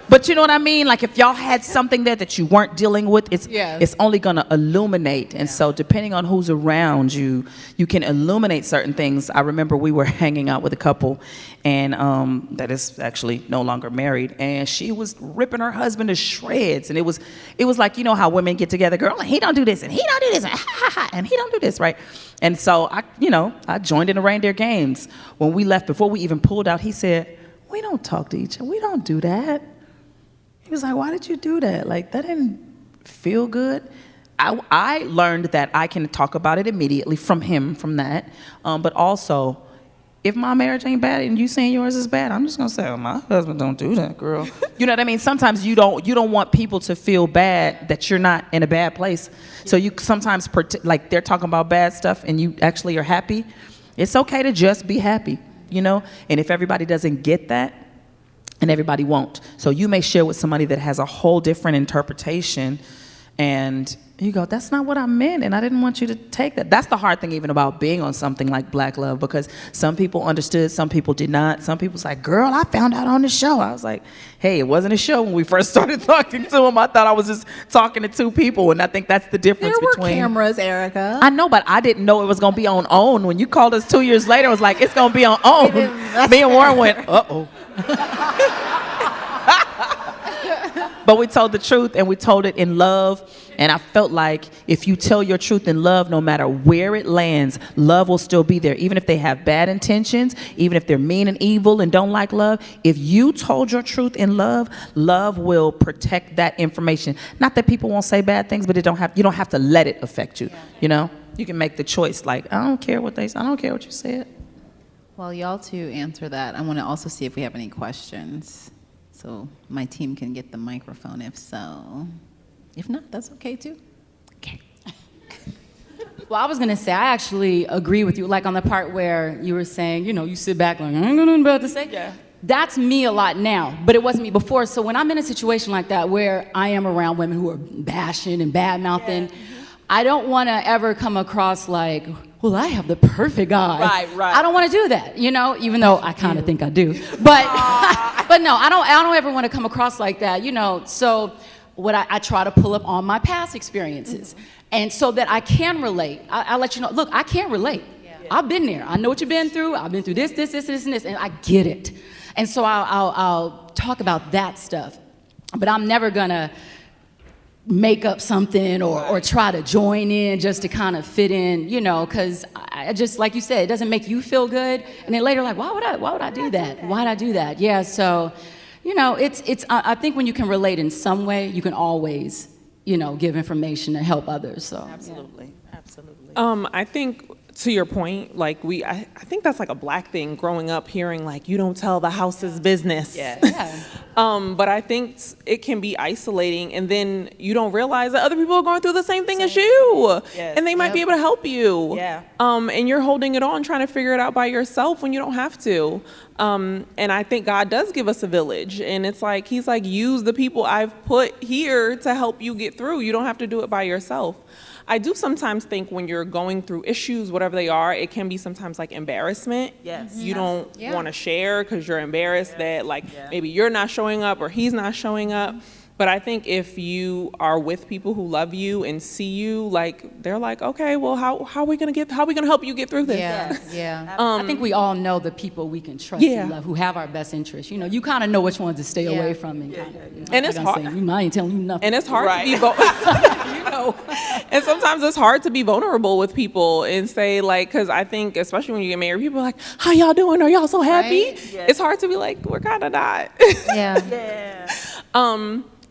But you know what I mean? Like if y'all had something there that you weren't dealing with, it's only gonna illuminate. And so depending on who's around you, you can illuminate certain things. I remember we were hanging out with a couple and that is actually no longer married, and she was ripping her husband to shreds. And it was like, how women get together, girl, he don't do this and he don't do this and he don't do this, right? And so I joined in the reindeer games. When we left, before we even pulled out, he said, we don't talk to each other, we don't do that. He was like, why did you do that? Like, that didn't feel good. I learned that I can talk about it immediately from him, from that. But also, if my marriage ain't bad and you saying yours is bad, I'm just gonna say, oh, my husband don't do that, girl. You know what I mean? Sometimes you don't want people to feel bad that you're not in a bad place. So you sometimes, like they're talking about bad stuff and you actually are happy. It's okay to just be happy, And if everybody doesn't get that, and everybody won't. So you may share with somebody that has a whole different interpretation, and you go, that's not what I meant, and I didn't want you to take that. That's the hard thing even about being on something like Black Love, because some people understood, some people did not. Some people's like, girl, I found out on the show. I was like, hey, it wasn't a show when we first started talking to him. I thought I was just talking to two people, and I think that's the difference between. There were cameras, Erica. I know, but I didn't know it was going to be on OWN. When you called us 2 years later, it was like, it's going to be on OWN. Me and Warren went, uh-oh. But we told the truth, and we told it in love. And I felt like if you tell your truth in love, no matter where it lands, love will still be there. Even if they have bad intentions, even if they're mean and evil and don't like love, if you told your truth in love, love will protect that information. Not that people won't say bad things, but you don't have to let it affect you. You can make the choice. Like, I don't care what they say. I don't care what you said. Well, y'all to answer that, I want to also see if we have any questions, so my team can get the microphone if so. If not, that's okay too. Okay. Well, I was going to say, I actually agree with you, like on the part where you were saying, you sit back like, I ain't got nothing about to say. Yeah. That's me a lot now, but it wasn't me before. So when I'm in a situation like that where I am around women who are bashing and bad-mouthing, I don't want to ever come across like, well, I have the perfect guy. Right. I don't want to do that, even though I kind of think I do. But but no, I don't ever want to come across like that, So what I try to pull up on my past experiences, and so that I can relate. I let you know, look, I can't relate. Yeah. I've been there. I know what you've been through. I've been through this, and I get it. And so I'll talk about that stuff. But I'm never gonna make up something or try to join in just to kind of fit in, because I just, like you said, it doesn't make you feel good. And then later, like, why would I do that? Why'd I do that? Yeah, so, it's I think when you can relate in some way, you can always, give information to help others. So absolutely. I think to your point, like I think that's like a Black thing growing up, hearing like, you don't tell the house's business. Yeah. But I think it can be isolating, and then you don't realize that other people are going through the same thing as you, Yes. and they might be able to help you. Yeah. And you're holding it on, trying to figure it out by yourself when you don't have to. And I think God does give us a village, and it's like, he's like, use the people I've put here to help you get through. You don't have to do it by yourself. I do sometimes think when you're going through issues, whatever they are, it can be sometimes like embarrassment. Yes. You don't want to share because you're embarrassed that like maybe you're not showing up or he's not showing up. But I think if you are with people who love you and see you, like they're like, okay, well, how are we gonna help you get through this? Yeah. I think we all know the people we can trust and love, who have our best interests. You know, you kind of know which ones to stay away from. And, And it's hard. I ain't telling you nothing. And it's hard to be and sometimes it's hard to be vulnerable with people and say like, because I think especially when you get married, people are like, how y'all doing? Are y'all so happy? Right? Yeah. It's hard to be like, we're kind of not.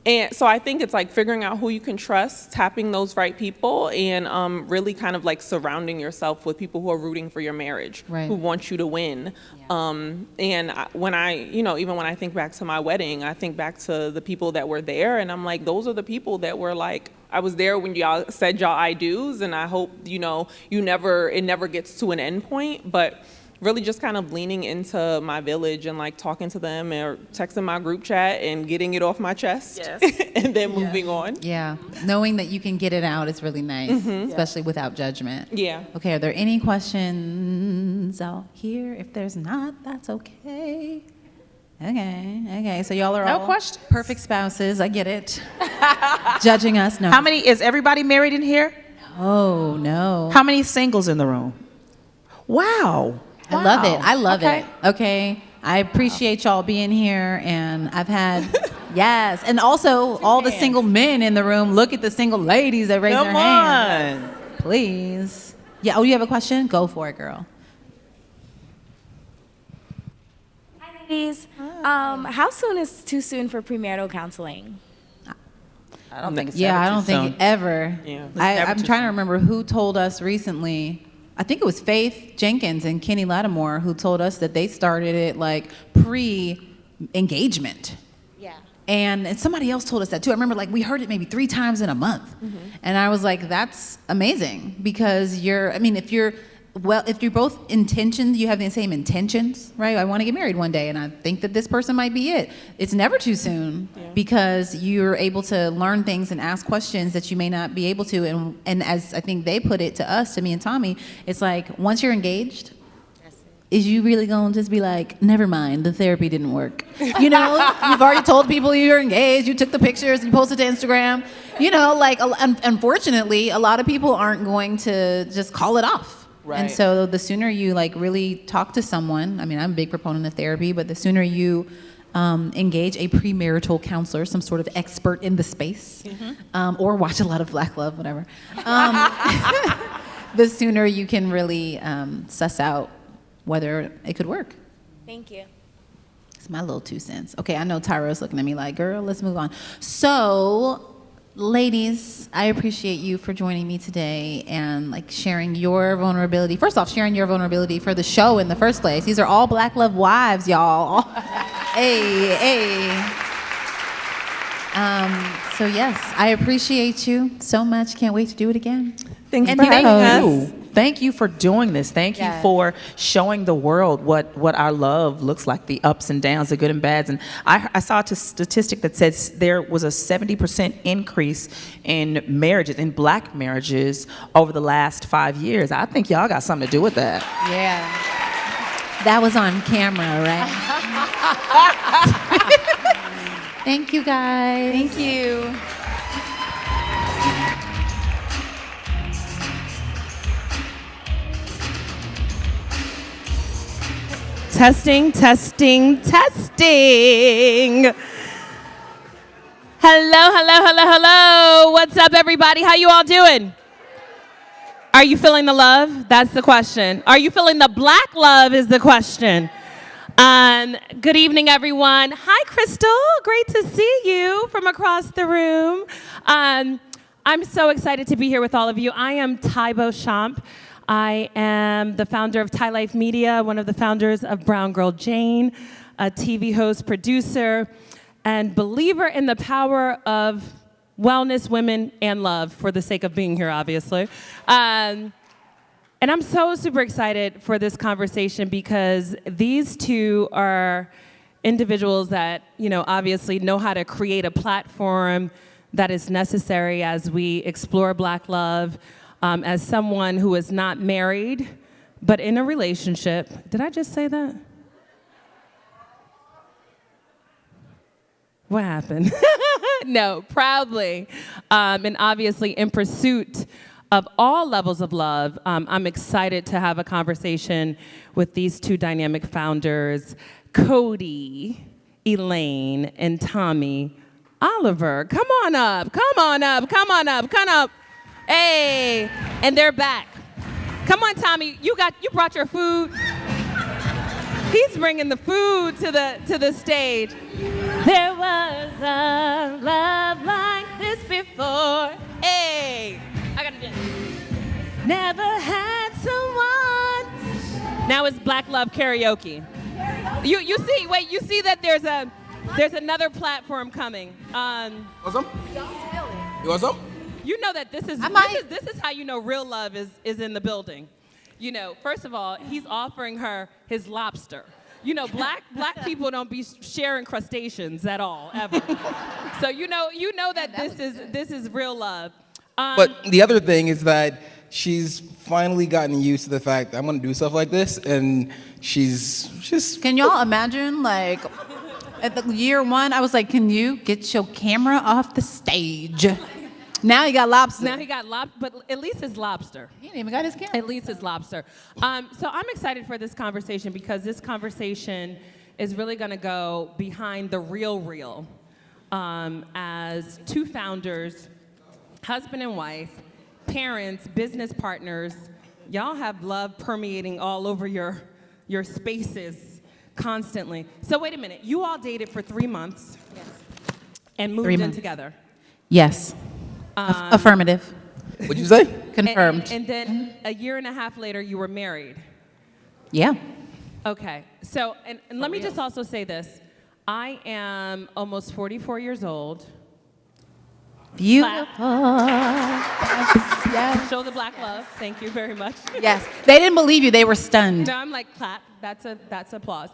And so I think it's like figuring out who you can trust, tapping those right people, and really kind of like surrounding yourself with people who are rooting for your marriage, who want you to win. When even when I think back to my wedding, I think back to the people that were there, and I'm like, those are the people that were like, I was there when y'all said y'all I do's, and I hope, it never gets to an end point, but really just kind of leaning into my village and like talking to them or texting my group chat and getting it off my chest and then moving on. Yeah, knowing that you can get it out is really nice, especially without judgment. Yeah. Okay, are there any questions out here? If there's not, that's okay. Okay, so y'all are No all questions? perfect spouses, I get it. Judging us, no. How many, is everybody married in here? Oh, no. How many singles in the room? Wow. I love it. I love it. Okay. I appreciate y'all being here, and I've had, yes. And also, all the single men in the room, look at the single ladies that raise their hands. Please. Yeah, oh, you have a question? Go for it, girl. Ladies, how soon is too soon for premarital counseling? I don't think it's Yeah, ever I too don't think soon. ever. Yeah. It's I'm never too trying to remember who told us recently. I think it was Faith Jenkins and Kenny Lattimore who told us that they started it like pre-engagement. Yeah. And somebody else told us that too. I remember like we heard it maybe 3 times in a month. And I was like, that's amazing, because if you're both intentions, you have the same intentions, right? I want to get married one day, and I think that this person might be it. It's never too soon, because you're able to learn things and ask questions that you may not be able to. And as I think they put it to us, to me and Tommy, it's like once you're engaged, is you really gonna just be like, never mind, the therapy didn't work? You've already told people you're engaged, you took the pictures, you posted to Instagram. Unfortunately, a lot of people aren't going to just call it off. Right. And so the sooner you like really talk to someone, I mean, I'm a big proponent of therapy, but the sooner you engage a premarital counselor, some sort of expert in the space, or watch a lot of Black Love, whatever, the sooner you can really suss out whether it could work. Thank you. It's my little 2 cents. Okay, I know Tyra's looking at me like, girl, let's move on. So, ladies, I appreciate you for joining me today and like sharing your vulnerability. First off, sharing your vulnerability for the show in the first place. These are all Black Love wives, y'all. Hey. So yes, I appreciate you so much. Can't wait to do it again. Thanks And for having thank us. Thank you for doing this. Thank you for showing the world what our love looks like, the ups and downs, the good and bads. And I saw a statistic that says there was a 70% increase in marriages, in Black marriages, over the last 5 years. I think y'all got something to do with that. Yeah. That was on camera, right? Thank you, guys. Thank you. Testing. Hello. What's up, everybody? How you all doing? Are you feeling the love? That's the question. Are you feeling the Black love is the question. Good evening, everyone. Hi, Crystal. Great to see you from across the room. I'm so excited to be here with all of you. I am Ty Beauchamp. I am the founder of Thai Life Media, one of the founders of Brown Girl Jane, a TV host, producer, and believer in the power of wellness, women, and love, for the sake of being here, obviously. And I'm so super excited for this conversation because these two are individuals that, obviously know how to create a platform that is necessary as we explore Black love. As someone who is not married, but in a relationship. Did I just say that? What happened? No, proudly. And obviously in pursuit of all levels of love, I'm excited to have a conversation with these two dynamic founders, Cody, Elaine, and Tommy Oliver. Come on up, come on up, come on up, come up. Hey, and they're back. Come on, Tommy, you brought your food. He's bringing the food to the stage. There was a love like this before. Hey, I gotta do it. Never had someone. Now it's Black Love Karaoke. You see that there's another platform coming. Want some? You want some? You know that this is how you know real love is in the building. First of all, he's offering her his lobster. Black people don't be sharing crustaceans at all, ever. So you know that this is real love. But the other thing is that she's finally gotten used to the fact that I'm gonna do stuff like this, and she's just. Can y'all imagine, like, at the year one, I was like, can you get your camera off the stage? Now he got lobster. Now he got lobster, but at least it's lobster. He didn't even got his camera. At least it's lobster. So I'm excited for this conversation because this conversation is really going to go behind the real. As two founders, husband and wife, parents, business partners, y'all have love permeating all over your spaces constantly. So wait a minute, you all dated for 3 months and moved in together. Yes. Affirmative. What'd you say? Confirmed. And then a year and a half later, you were married. Yeah. Okay. So, and let me just also say this. I am almost 44 years old. Beautiful. Yes. Show the Black love. Thank you very much. Yes. They didn't believe you. They were stunned. No, I'm like, clap. That's applause.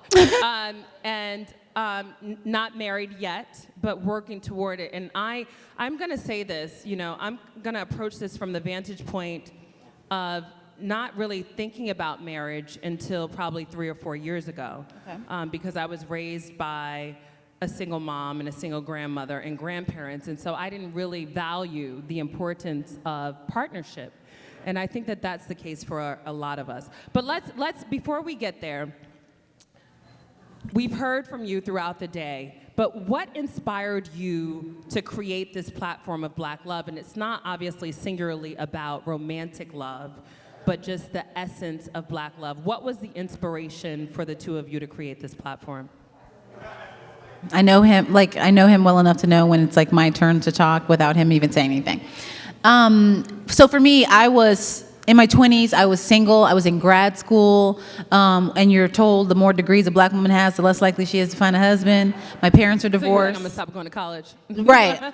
Not married yet, but working toward it. And I'm going to say this, I'm going to approach this from the vantage point of not really thinking about marriage until probably 3 or 4 years ago. Okay. Because I was raised by a single mom and a single grandmother and grandparents, and so I didn't really value the importance of partnership. And I think that that's the case for a lot of us. But let's before we get there, we've heard from you throughout the day, but what inspired you to create this platform of Black love? And it's not obviously singularly about romantic love, but just the essence of Black love. What was the inspiration for the two of you to create this platform? I know him well enough to know when it's like my turn to talk without him even saying anything. So for me, I was in my 20s, I was single, I was in grad school, and you're told the more degrees a Black woman has, the less likely she is to find a husband. My parents are So you're like, divorced. I'm gonna stop going to college. Right.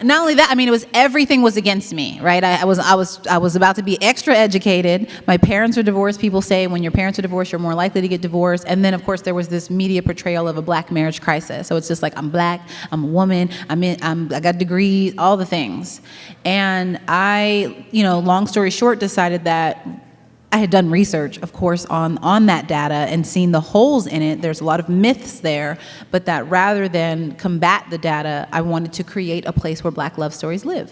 Not only that, everything was against me, right? I was about to be extra educated. My parents are divorced. People say when your parents are divorced, you're more likely to get divorced. And then, of course, there was this media portrayal of a Black marriage crisis. So it's just like, I'm Black, I'm a woman, I got degrees, all the things. And I, long story short, decided that I had done research, of course, on that data and seen the holes in it. There's a lot of myths there, but that rather than combat the data, I wanted to create a place where Black love stories live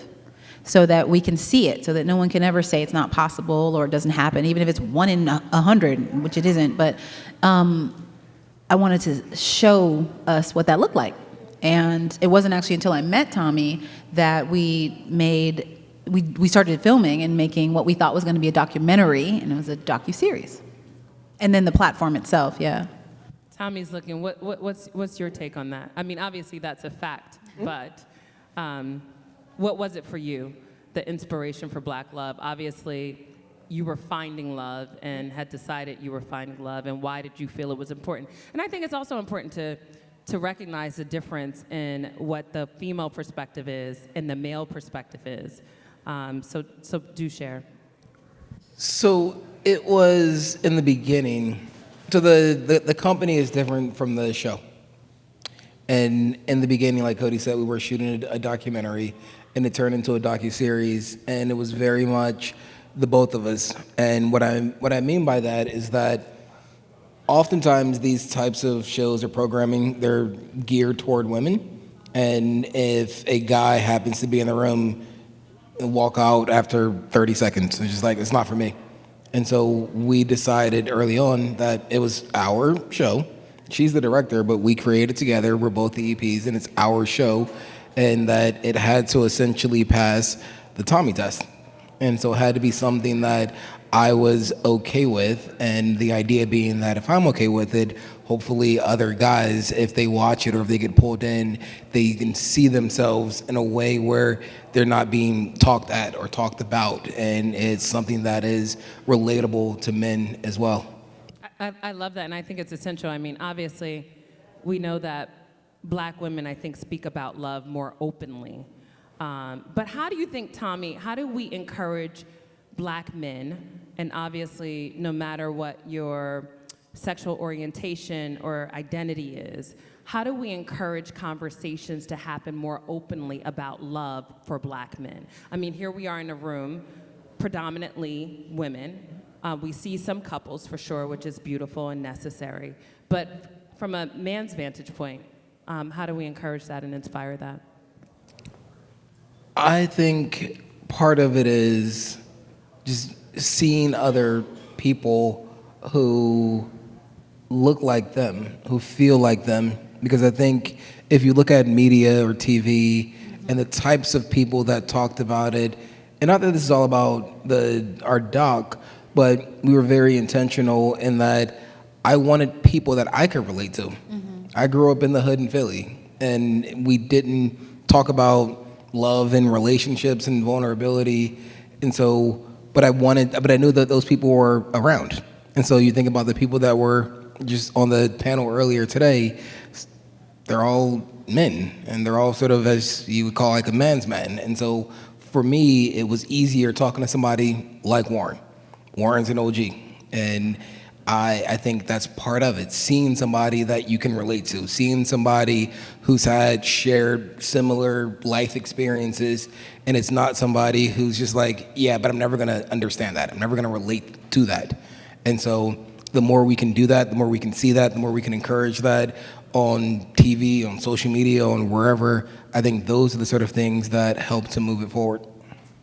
so that we can see it, so that no one can ever say it's not possible or it doesn't happen, even if it's 1 in 100, which it isn't. But I wanted to show us what that looked like. And it wasn't actually until I met Tommy that we started filming and making what we thought was going to be a documentary, and it was a docuseries. And then the platform itself, yeah. Tommy's looking. What's your take on that? I mean, obviously that's a fact, but what was it for you, the inspiration for Black love? Obviously, you were finding love and had decided you were finding love, and why did you feel it was important? And I think it's also important to recognize the difference in what the female perspective is and the male perspective is. So do share. So it was in the beginning. So the company is different from the show. And in the beginning, like Cody said, we were shooting a documentary, and it turned into a docuseries, and it was very much the both of us. And what I mean by that is that oftentimes these types of shows or programming, they're geared toward women. And if a guy happens to be in the room and walk out after 30 seconds, it's just like, it's not for me. And so we decided early on that it was our show. She's the director, but we created together. We're both the EPs, and it's our show, and that it had to essentially pass the Tommy test. And so it had to be something that I was okay with, and the idea being that if I'm okay with it, hopefully other guys, if they watch it or if they get pulled in, they can see themselves in a way where they're not being talked at or talked about, and it's something that is relatable to men as well. I love that, and I think it's essential. I mean, obviously, we know that Black women, I think, speak about love more openly. But how do you think, Tommy, how do we encourage Black men, and obviously, no matter what your sexual orientation or identity is, how do we encourage conversations to happen more openly about love for Black men? I mean, here we are in a room, predominantly women. We see some couples for sure, which is beautiful and necessary. But from a man's vantage point, how do we encourage that and inspire that? I think part of it is just seeing other people who look like them, who feel like them. Because I think if you look at media or TV and the types of people that talked about it, and not that this is all about our doc, but we were very intentional in that I wanted people that I could relate to. I grew up in the hood in Philly, and we didn't talk about love and relationships and vulnerability. And so, but I knew that those people were around. And so you think about the people that were just on the panel earlier today, they're all men, and they're all sort of, as you would call, like a man's man. And so for me, it was easier talking to somebody like Warren. Warren's an OG, and I think that's part of it, seeing somebody that you can relate to, seeing somebody who's had shared similar life experiences, and it's not somebody who's just like, yeah, but I'm never gonna understand that, I'm never gonna relate to that. And so the more we can do that, the more we can see that, the more we can encourage that on TV, on social media, on wherever, I think those are the sort of things that help to move it forward.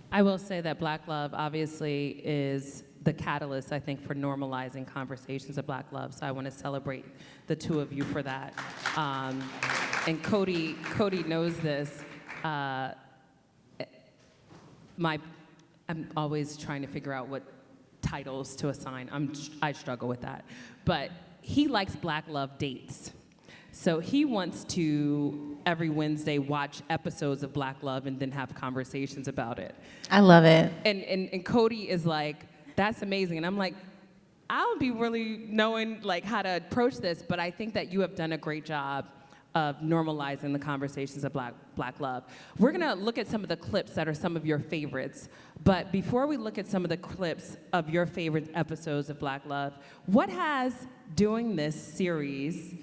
I will say that Black love obviously is the catalyst, I think, for normalizing conversations of Black love. So I want to celebrate the two of you for that. And Cody knows this. I'm always trying to figure out what titles to assign. I struggle with that. But he likes Black love dates. So he wants to, every Wednesday, watch episodes of Black love and then have conversations about it. I love it. And Cody is like, that's amazing. And I'm like, I don't be really knowing like how to approach this, but I think that you have done a great job of normalizing the conversations of Black love. We're gonna look at some of the clips that are some of your favorites, but before we look at some of the clips of your favorite episodes of Black love, what has doing this series,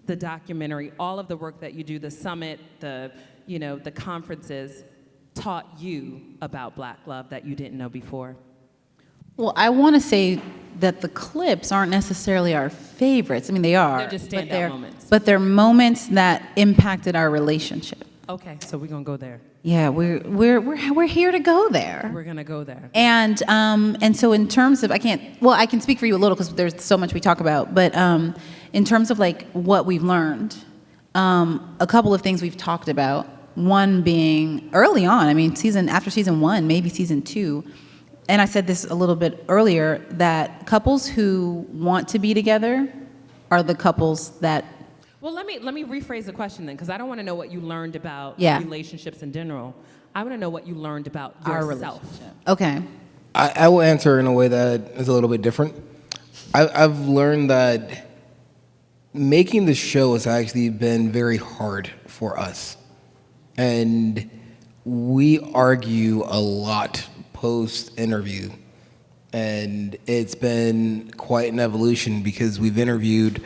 the documentary, all of the work that you do, the summit, the conferences, taught you about Black love that you didn't know before? Well, I want to say that the clips aren't necessarily our favorites. I mean, they are. They're just standout moments. But they're moments that impacted our relationship. Okay, so we're gonna go there. Yeah, we're here to go there. We're gonna go there. And so in terms of, I can speak for you a little because there's so much we talk about. But in terms of like what we've learned, a couple of things we've talked about. One being early on. I mean, after season 1, maybe season 2. And I said this a little bit earlier, that couples who want to be together are the couples that... Well, let me rephrase the question then, because I don't want to know what you learned about relationships in general. I want to know what you learned about our yourself. relationship. Okay. I will answer in a way that is a little bit different. I've learned that making the show has actually been very hard for us. And we argue a lot post-interview. And it's been quite an evolution because we've interviewed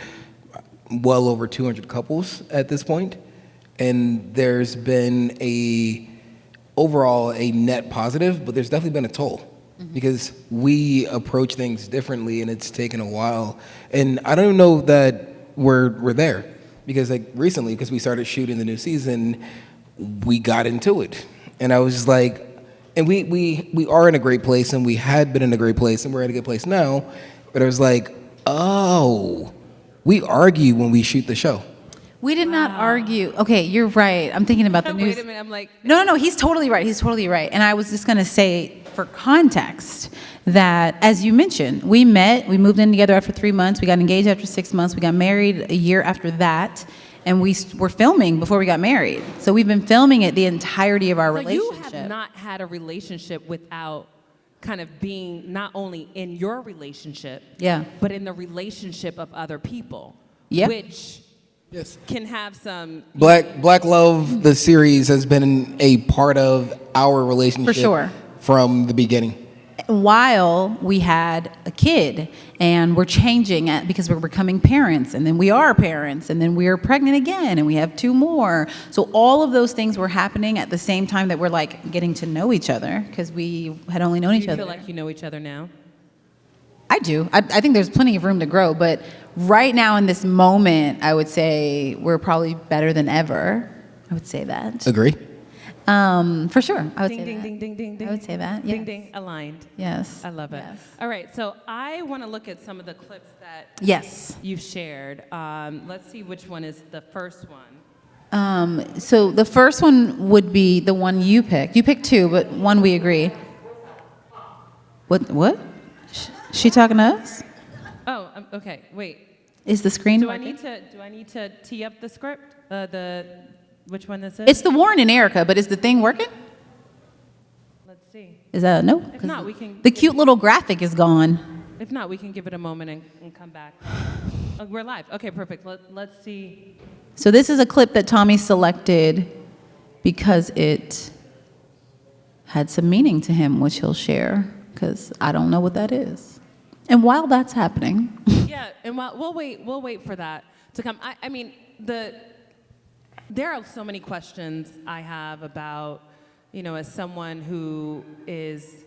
well over 200 couples at this point. And there's been overall a net positive, but there's definitely been a toll. Because we approach things differently, and it's taken a while. And I don't even know that we're there, because like recently, because we started shooting the new season, we got into it, and I was just like, and we are in a great place, and we had been in a great place, and we're at a good place now. But I was like, oh, we argue when we shoot the show. We did not argue. Okay, you're right. I'm thinking about the news. Wait a minute, I'm like... No, he's totally right. He's totally right. And I was just going to say, for context, that as you mentioned, we met, we moved in together after 3 months, we got engaged after 6 months, we got married a year after that, and we were filming before we got married. So we've been filming it the entirety of our relationship. You have not had a relationship without kind of being not only in your relationship, but in the relationship of other people, which... Yes. Can have some Black Love, the series, has been a part of our relationship For sure. from the beginning. While we had a kid, and we're changing it because we're becoming parents, and then we are parents, and then we are pregnant again, and we have 2 more. So all of those things were happening at the same time that we're like getting to know each other, because we had only known each other. Do you feel like you know each other now? I do. I think there's plenty of room to grow, but right now in this moment, I would say we're probably better than ever. I would say that. Agree. For sure. I would say Ding, that. ding, ding, ding, ding. I would say that. Ding, Yes. ding, aligned. Yes. I love it. Yes. All right, so I want to look at some of the clips that Yes. you've shared. Let's see which one is the first one. So the first one would be the one you picked. You picked 2, but one we agree. What? She talking to us? Oh, okay. Wait. Is the screen Do working? I need to tee up the script? Which one this is? It's the Warren and Erica, but is the thing working? Let's see. Is that no? If not, we can. The cute little graphic is gone. If not, we can give it a moment and come back. Oh, we're live. Okay, perfect. Let's see. So this is a clip that Tommy selected because it had some meaning to him, which he'll share, because I don't know what that is. And while that's happening, Yeah, and we'll wait for that to come. I mean, there are so many questions I have about, as someone who is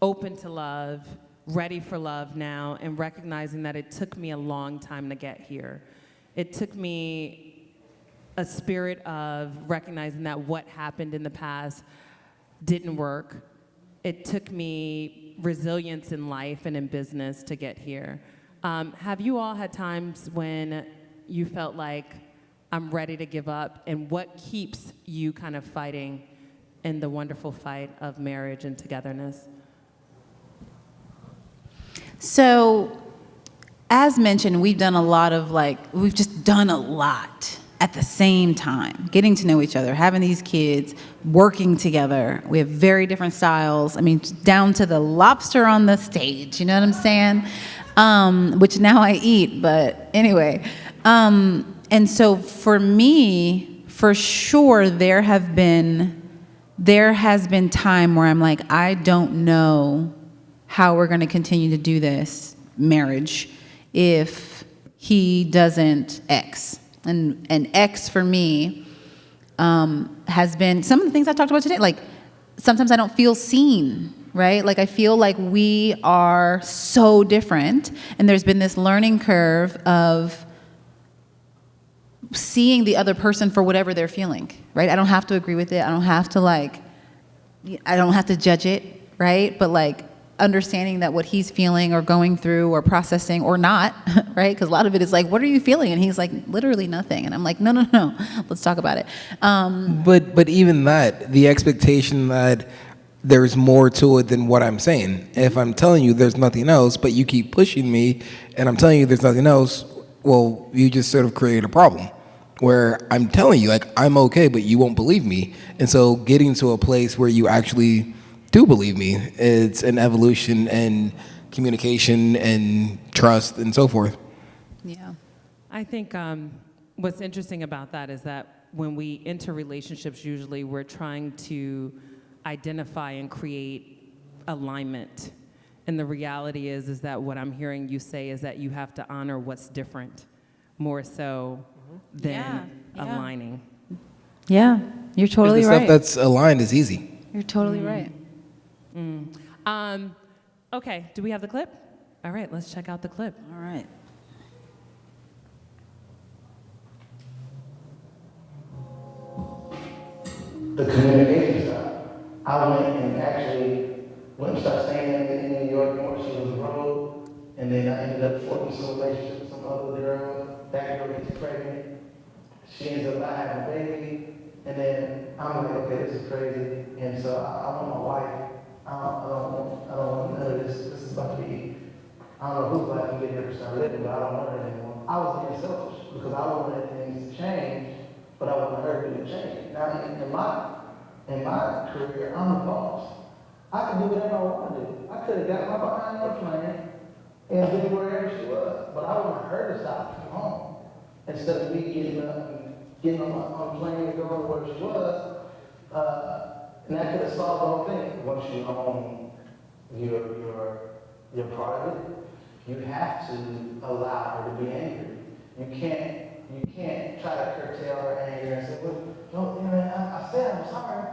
open to love, ready for love now, and recognizing that it took me a long time to get here. It took me a spirit of recognizing that what happened in the past didn't work. It took me resilience in life and in business to get here. Have you all had times when you felt like, I'm ready to give up, and what keeps you kind of fighting in the wonderful fight of marriage and togetherness? so as mentioned, we've done a lot of we've just done a lot at the same time, getting to know each other, having these kids, working together. We have very different styles. I mean, down to the lobster on the stage, you know what I'm saying? Which now I eat, but anyway. And so for me, for sure, there has been time where I'm like, I don't know how we're going to continue to do this marriage if he doesn't X. And X for me has been some of the things I talked about today. Like, sometimes I don't feel seen, right? Like, I feel like we are so different. And there's been this learning curve of seeing the other person for whatever they're feeling, right? I don't have to agree with it. I don't have to judge it, right? But understanding that what he's feeling or going through or processing or not, right? Because a lot of it is like, what are you feeling? And he's like, literally nothing. And I'm like, no, let's talk about it. But even that, the expectation that there's more to it than what I'm saying. If I'm telling you there's nothing else, but you keep pushing me, and I'm telling you there's nothing else, well, you just sort of create a problem where I'm telling you, I'm okay, but you won't believe me. And so getting to a place where you actually do believe me. It's an evolution and communication and trust and so forth. Yeah. I think what's interesting about that is that when we enter relationships, usually we're trying to identify and create alignment. And the reality is that what I'm hearing you say is that you have to honor what's different more so than aligning. Yeah, you're totally the right. stuff that's aligned is easy. You're totally right. Okay, do we have the clip? All right, let's check out the clip. All right. The communication stuff. I went and actually went and started staying in New York more. She was abroad, and then I ended up forming some relationship with some other girl. That girl gets pregnant. She ends up not having a baby, and then I'm like, okay, this is crazy. And so I want my wife. I don't want none of this. This is about to be. I don't know whose life I'm getting ready to start living, but I don't want her anymore. I was being selfish because I wanted things to change, but I wanted her to change. Now, in my career, I'm the boss. I can do whatever I want to do. I could have got my behind on a plane and been wherever she was, but I wanted her to stop from home instead of me getting on a plane and going to where she was. And that could have solved the whole thing. Once you own your private, you have to allow her to be angry. You can't try to curtail her anger and say, well, no, I said I'm sorry.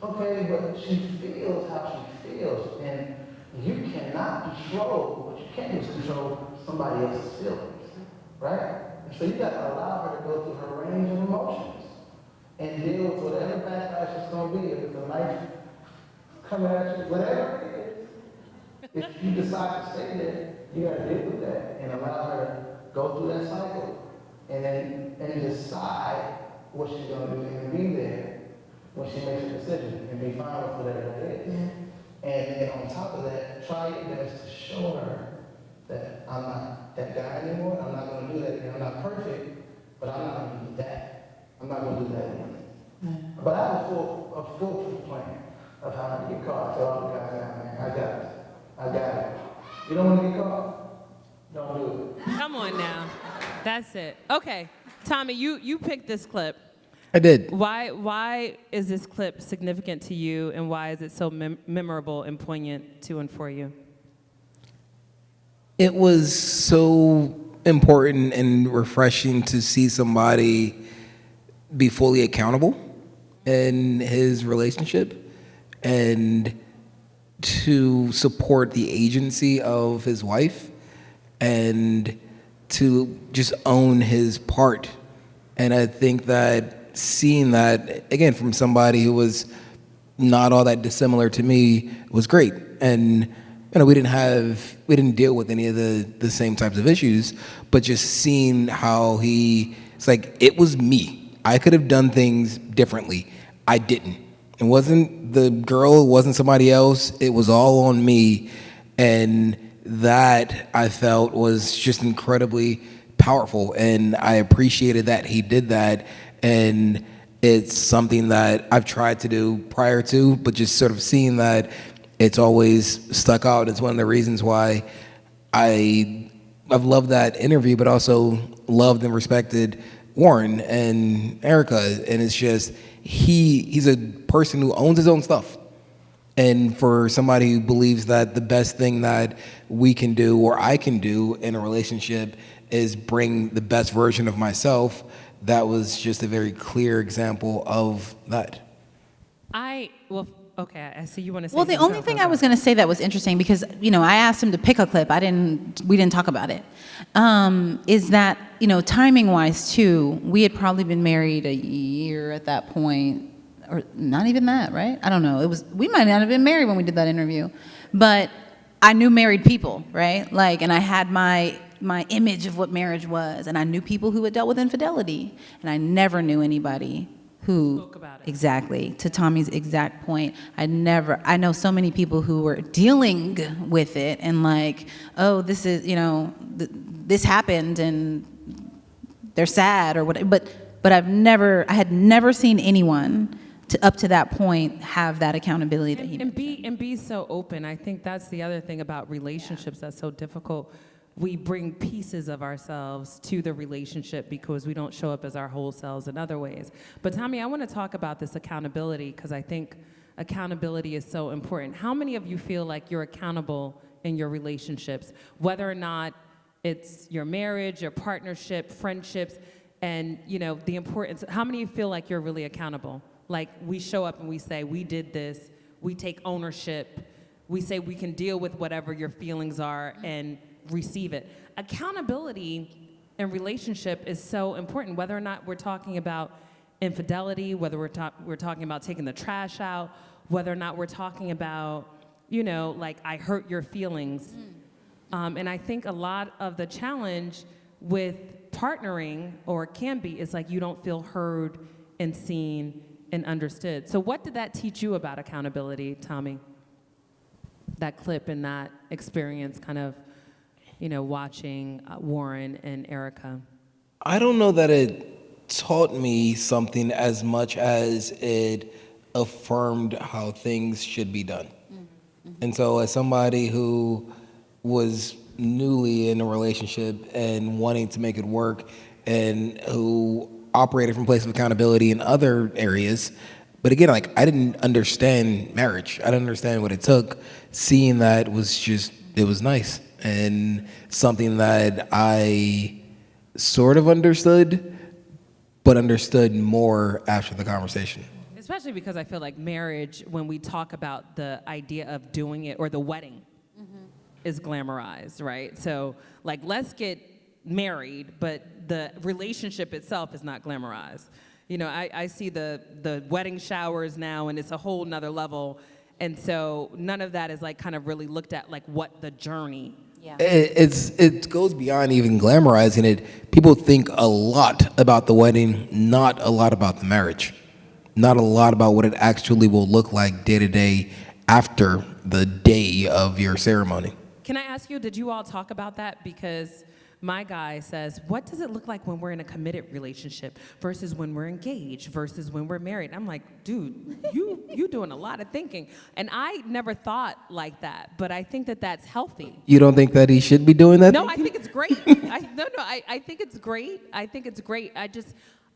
Okay, but she feels how she feels, and you cannot control, what you can't do is control somebody else's feelings, right? And so you got to allow her to go through her range of emotions and deal with whatever backlash it's going to be. If it's a knife coming at you, whatever it is. If you decide to stay there, you got to deal with that and allow her to go through that cycle and decide what she's going to do and be there when she makes a decision and be fine with whatever that is. And then on top of that, try your best to show her that I'm not that guy anymore. I'm not going to do that again. I'm not perfect, but I'm not going to do that. I'm not going to do that again. But I have a full plan of how not to get caught. I tell all the guys now, man, I got it. You don't want to get caught? Don't do it. Come on now. That's it. Okay, Tommy, you picked this clip. I did. Why is this clip significant to you, and why is it so memorable and poignant to and for you? It was so important and refreshing to see somebody be fully accountable in his relationship and to support the agency of his wife and to just own his part. And I think that seeing that, again, from somebody who was not all that dissimilar to me was great. And we didn't deal with any of the same types of issues, but just seeing how it's like, it was me. I could have done things differently. I didn't. It wasn't the girl, it wasn't somebody else, it was all on me. And that, I felt, was just incredibly powerful. And I appreciated that he did that. And it's something that I've tried to do prior to, but just sort of seeing that it's always stuck out. It's one of the reasons why I've loved that interview, but also loved and respected Warren and Erica. And it's just, he's a person who owns his own stuff. And for somebody who believes that the best thing that we can do or I can do in a relationship is bring the best version of myself, that was just a very clear example of that. Okay, I see you want to say. Well, the only thing I was going to say that was interesting, because I asked him to pick a clip. We didn't talk about it. Is that timing wise too? We had probably been married a year at that point, or not even that, right? I don't know. We might not have been married when we did that interview, but I knew married people, right? And I had my image of what marriage was, and I knew people who had dealt with infidelity, and I never knew anybody who spoke about it. Exactly, to Tommy's exact point. I know so many people who were dealing with it and this is, this happened and they're sad or whatever, but I had never seen anyone up to that point, have that accountability that he And be so open. I think that's the other thing about relationships that's so difficult. We bring pieces of ourselves to the relationship because we don't show up as our whole selves in other ways. But Tommy, I want to talk about this accountability because I think accountability is so important. How many of you feel like you're accountable in your relationships, whether or not it's your marriage, your partnership, friendships, and the importance? How many of you feel like you're really accountable? Like we show up and we say, we did this, we take ownership, we say we can deal with whatever your feelings are and receive it. Accountability in relationship is so important, whether or not we're talking about infidelity, whether we're talking about taking the trash out, whether or not we're talking about, like I hurt your feelings. And I think a lot of the challenge with partnering, or can be, is like you don't feel heard and seen and understood. So what did that teach you about accountability, Tommy? That clip and that experience kind of, watching Warren and Erica? I don't know that it taught me something as much as it affirmed how things should be done. And so as somebody who was newly in a relationship and wanting to make it work and who operated from a place of accountability in other areas, but again, like I didn't understand marriage. I didn't understand what it took. Seeing that was just, it was nice. And something that I sort of understood, but understood more after the conversation. Especially because I feel like marriage, when we talk about the idea of doing it, or the wedding, is glamorized, right? So, like, let's get married, but the relationship itself is not glamorized. I see the wedding showers now, and it's a whole nother level. And so none of that is like kind of really looked at like what the journey. Yeah. It goes beyond even glamorizing it. People think a lot about the wedding, not a lot about the marriage. Not a lot about what it actually will look like day to day after the day of your ceremony. Can I ask you, did you all talk about that? Because my guy says, what does it look like when we're in a committed relationship versus when we're engaged versus when we're married? I'm like, dude, you doing a lot of thinking. And I never thought like that, but I think that that's healthy. You don't think that he should be doing that? No, I think it's great. I think it's great. I think it's great.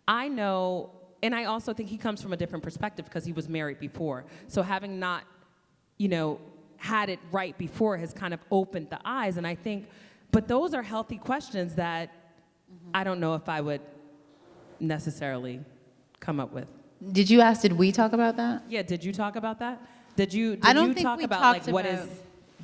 I know, and I also think he comes from a different perspective because he was married before. So having not, had it right before has kind of opened the eyes. And I think, but those are healthy questions that I don't know if I would necessarily come up with. Did you ask, did we talk about that? Yeah, did you talk about that? Did you talk about like what is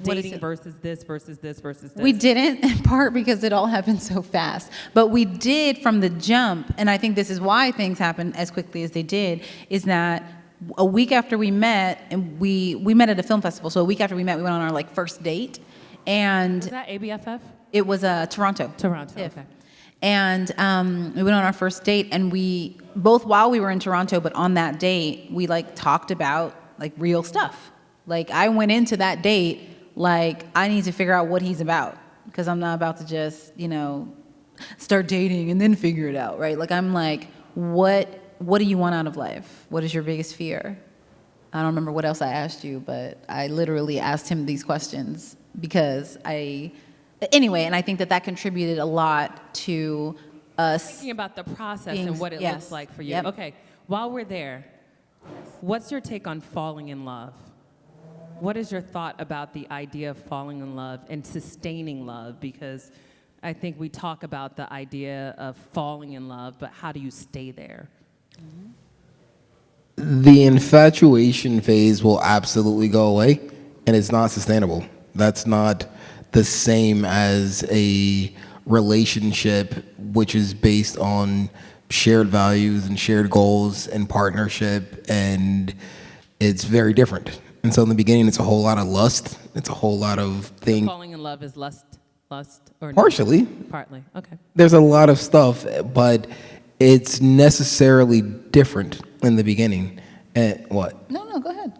dating versus this versus this versus this? We didn't, in part because it all happened so fast. But we did from the jump, and I think this is why things happened as quickly as they did, is that a week after we met, and we met at a film festival, so a week after we met, we went on our first date. And was that ABFF? It was Toronto. Toronto, okay. And we went on our first date, and we both, while we were in Toronto, but on that date, we talked about real stuff. I went into that date I need to figure out what he's about, because I'm not about to just start dating and then figure it out, right? I'm what do you want out of life? What is your biggest fear? I don't remember what else I asked you, but I literally asked him these questions because anyway, and I think that contributed a lot to us thinking about the process and what it looks like for you. Yep. Okay, while we're there, what's your take on falling in love? What is your thought about the idea of falling in love and sustaining love? Because I think we talk about the idea of falling in love, but how do you stay there? The infatuation phase will absolutely go away, and it's not sustainable. That's not the same as a relationship which is based on shared values and shared goals and partnership, and it's very different. And so in the beginning, it's a whole lot of lust. It's a whole lot of things. Falling in love is lust or partially. No? Partly, okay. There's a lot of stuff, but it's necessarily different in the beginning. And what? No, go ahead.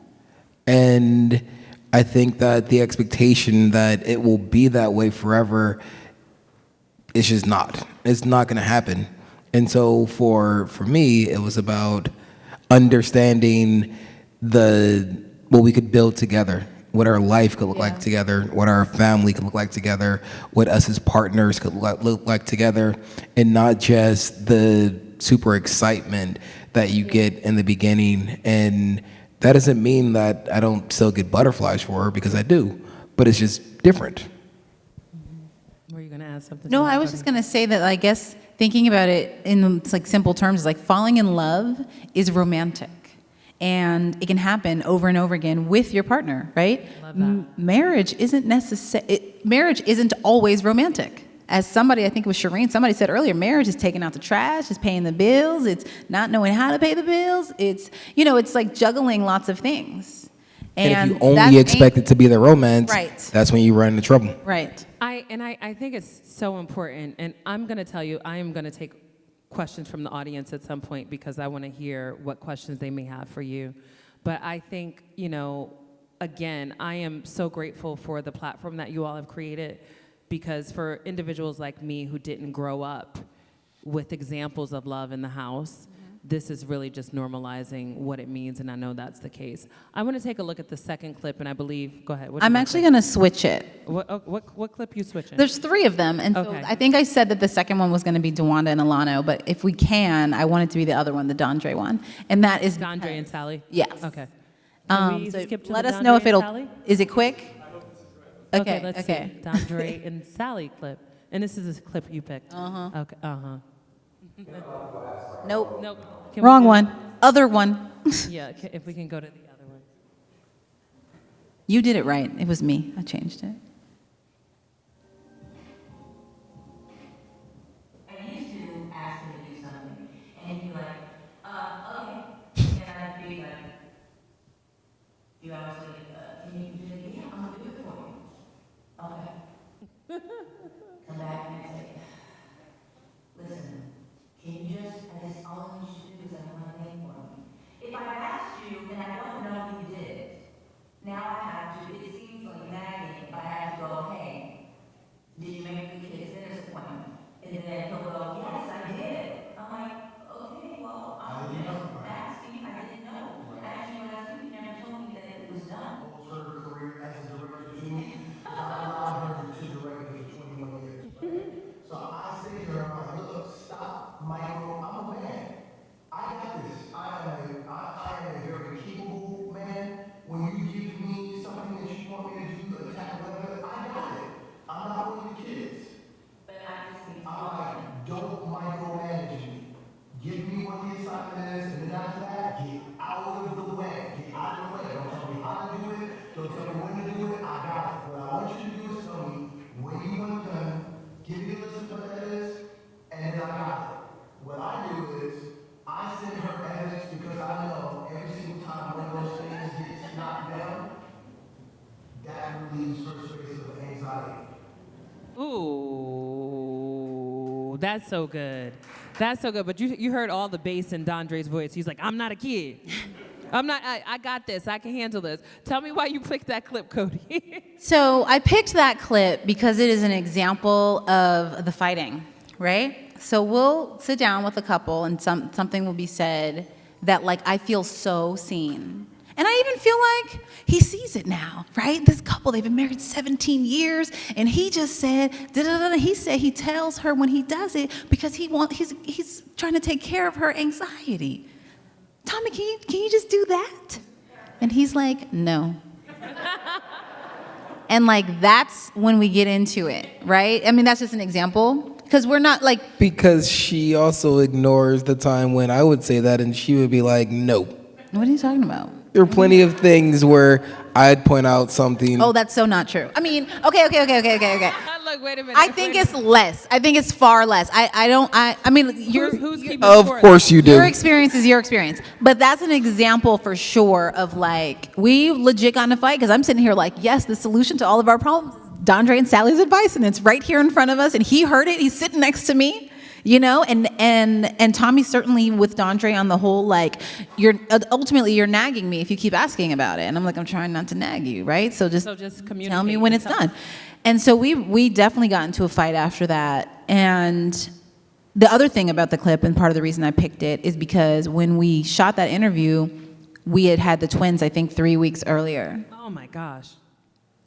And I think that the expectation that it will be that way forever is just not. It's not going to happen. And so for me, it was about, understanding what we could build together, what our life could look like together, what our family could look like together, what us as partners could look like together, and not just the super excitement that you get in the beginning. And that doesn't mean that I don't still get butterflies for her, because I do, but it's just different. Were you going to add something? No, I was just going to say that I guess thinking about it in like simple terms, like falling in love is romantic. And it can happen over and over again with your partner, right? Love that. Marriage isn't always romantic. As somebody, I think it was Shireen, somebody said earlier, marriage is taking out the trash, it's paying the bills, it's not knowing how to pay the bills, it's, it's like juggling lots of things. And if you only expect it to be the romance, right. That's when you run into trouble. Right. I think it's so important, and I'm going to tell you, I am going to take questions from the audience at some point because I want to hear what questions they may have for you. But I think, again, I am so grateful for the platform that you all have created, because for individuals like me who didn't grow up with examples of love in the house, this is really just normalizing what it means, and I know that's the case. I want to take a look at the second clip, and I believe, go ahead. I'm actually going to switch it. What clip you switching? There's 3 of them, and so I think I said that the second one was going to be DeWanda and Alano, but if we can, I want it to be the other one, the Dondre one, and that is Dondre and Sally? Yes. Okay. So skip to let the us know Dondre if it'll. and Sally? Is it quick? Okay. Let's see. Dondre and Sally clip, and this is a clip you picked. Okay. Nope. Can Wrong we one. Other one. Yeah. If we can go to the other one. You did it right. It was me. I changed it. I used to ask him to do something, and he'd be like, okay. And I'd be like, you always like, can you do it? Yeah, I'm gonna do it for you. Okay. Come back and say, listen, can you all I need you to do is have one thing for me. If I asked you and I don't know you did it, now I have to, it seems like nagging if I have to go, hey, did you make the kids' dinner appointment? And then he'll go, yes, I did. I'm like, okay, well, I'm just asking, I didn't know. I asked you last week, you never told me that it was done. Her career as a director to me, I allowed her to direct me for 21 years. Right? So I say to her, I'm like, look, stop, Michael, I'm a man. I got this. I am a very capable man. When you give me something that you want me to do, attack whatever, I got it. I'm not one of the kids. But I just need to I'm like, don't micromanage me. Give me what the assignment is, and then after that, get out of the way. Get out of the way. Don't tell me how to do it. Don't tell me when to do it. I got it. What I want you to do is tell me when you want it done, give me a list of what that is, and then I got it. What I do is, I send her evidence because I know every single time one of those things gets knocked down, that relieves her space of anxiety. Ooh, that's so good. That's so good. But you heard all the bass in Dondre's voice. He's like, I'm not a kid. I got this. I can handle this. Tell me why you picked that clip, Cody. So I picked that clip because it is an example of the fighting, right? So we'll sit down with a couple and something will be said that like I feel so seen. And I even feel like he sees it now, right? This couple, they've been married 17 years and he just said, da-da-da-da. He said he tells her when he does it because he's trying to take care of her anxiety. Tommy, can you just do that? And he's like, no. And like that's when we get into it, right? I mean, that's just an example. Because we're not like... Because she also ignores the time when I would say that and she would be like, no. What are you talking about? There are plenty of things where I'd point out something. Oh, that's so not true. I mean, okay. Look, wait a minute. I think it's less. I think it's far less. I mean, who's keeping Of score? course you do. Your experience is your experience. But that's an example for sure of like, we legit got in a fight because I'm sitting here like, yes, the solution to all of our problems is Dondre and Sally's advice, and it's right here in front of us, and he heard it. He's sitting next to me. And Tommy certainly with Dondre on the whole, like, ultimately you're nagging me if you keep asking about it. And I'm like, I'm trying not to nag you, right? So just tell me when it's done. And so we definitely got into a fight after that. And the other thing about the clip, and part of the reason I picked it, is because when we shot that interview, we had the twins, I think, 3 weeks earlier. Oh my gosh.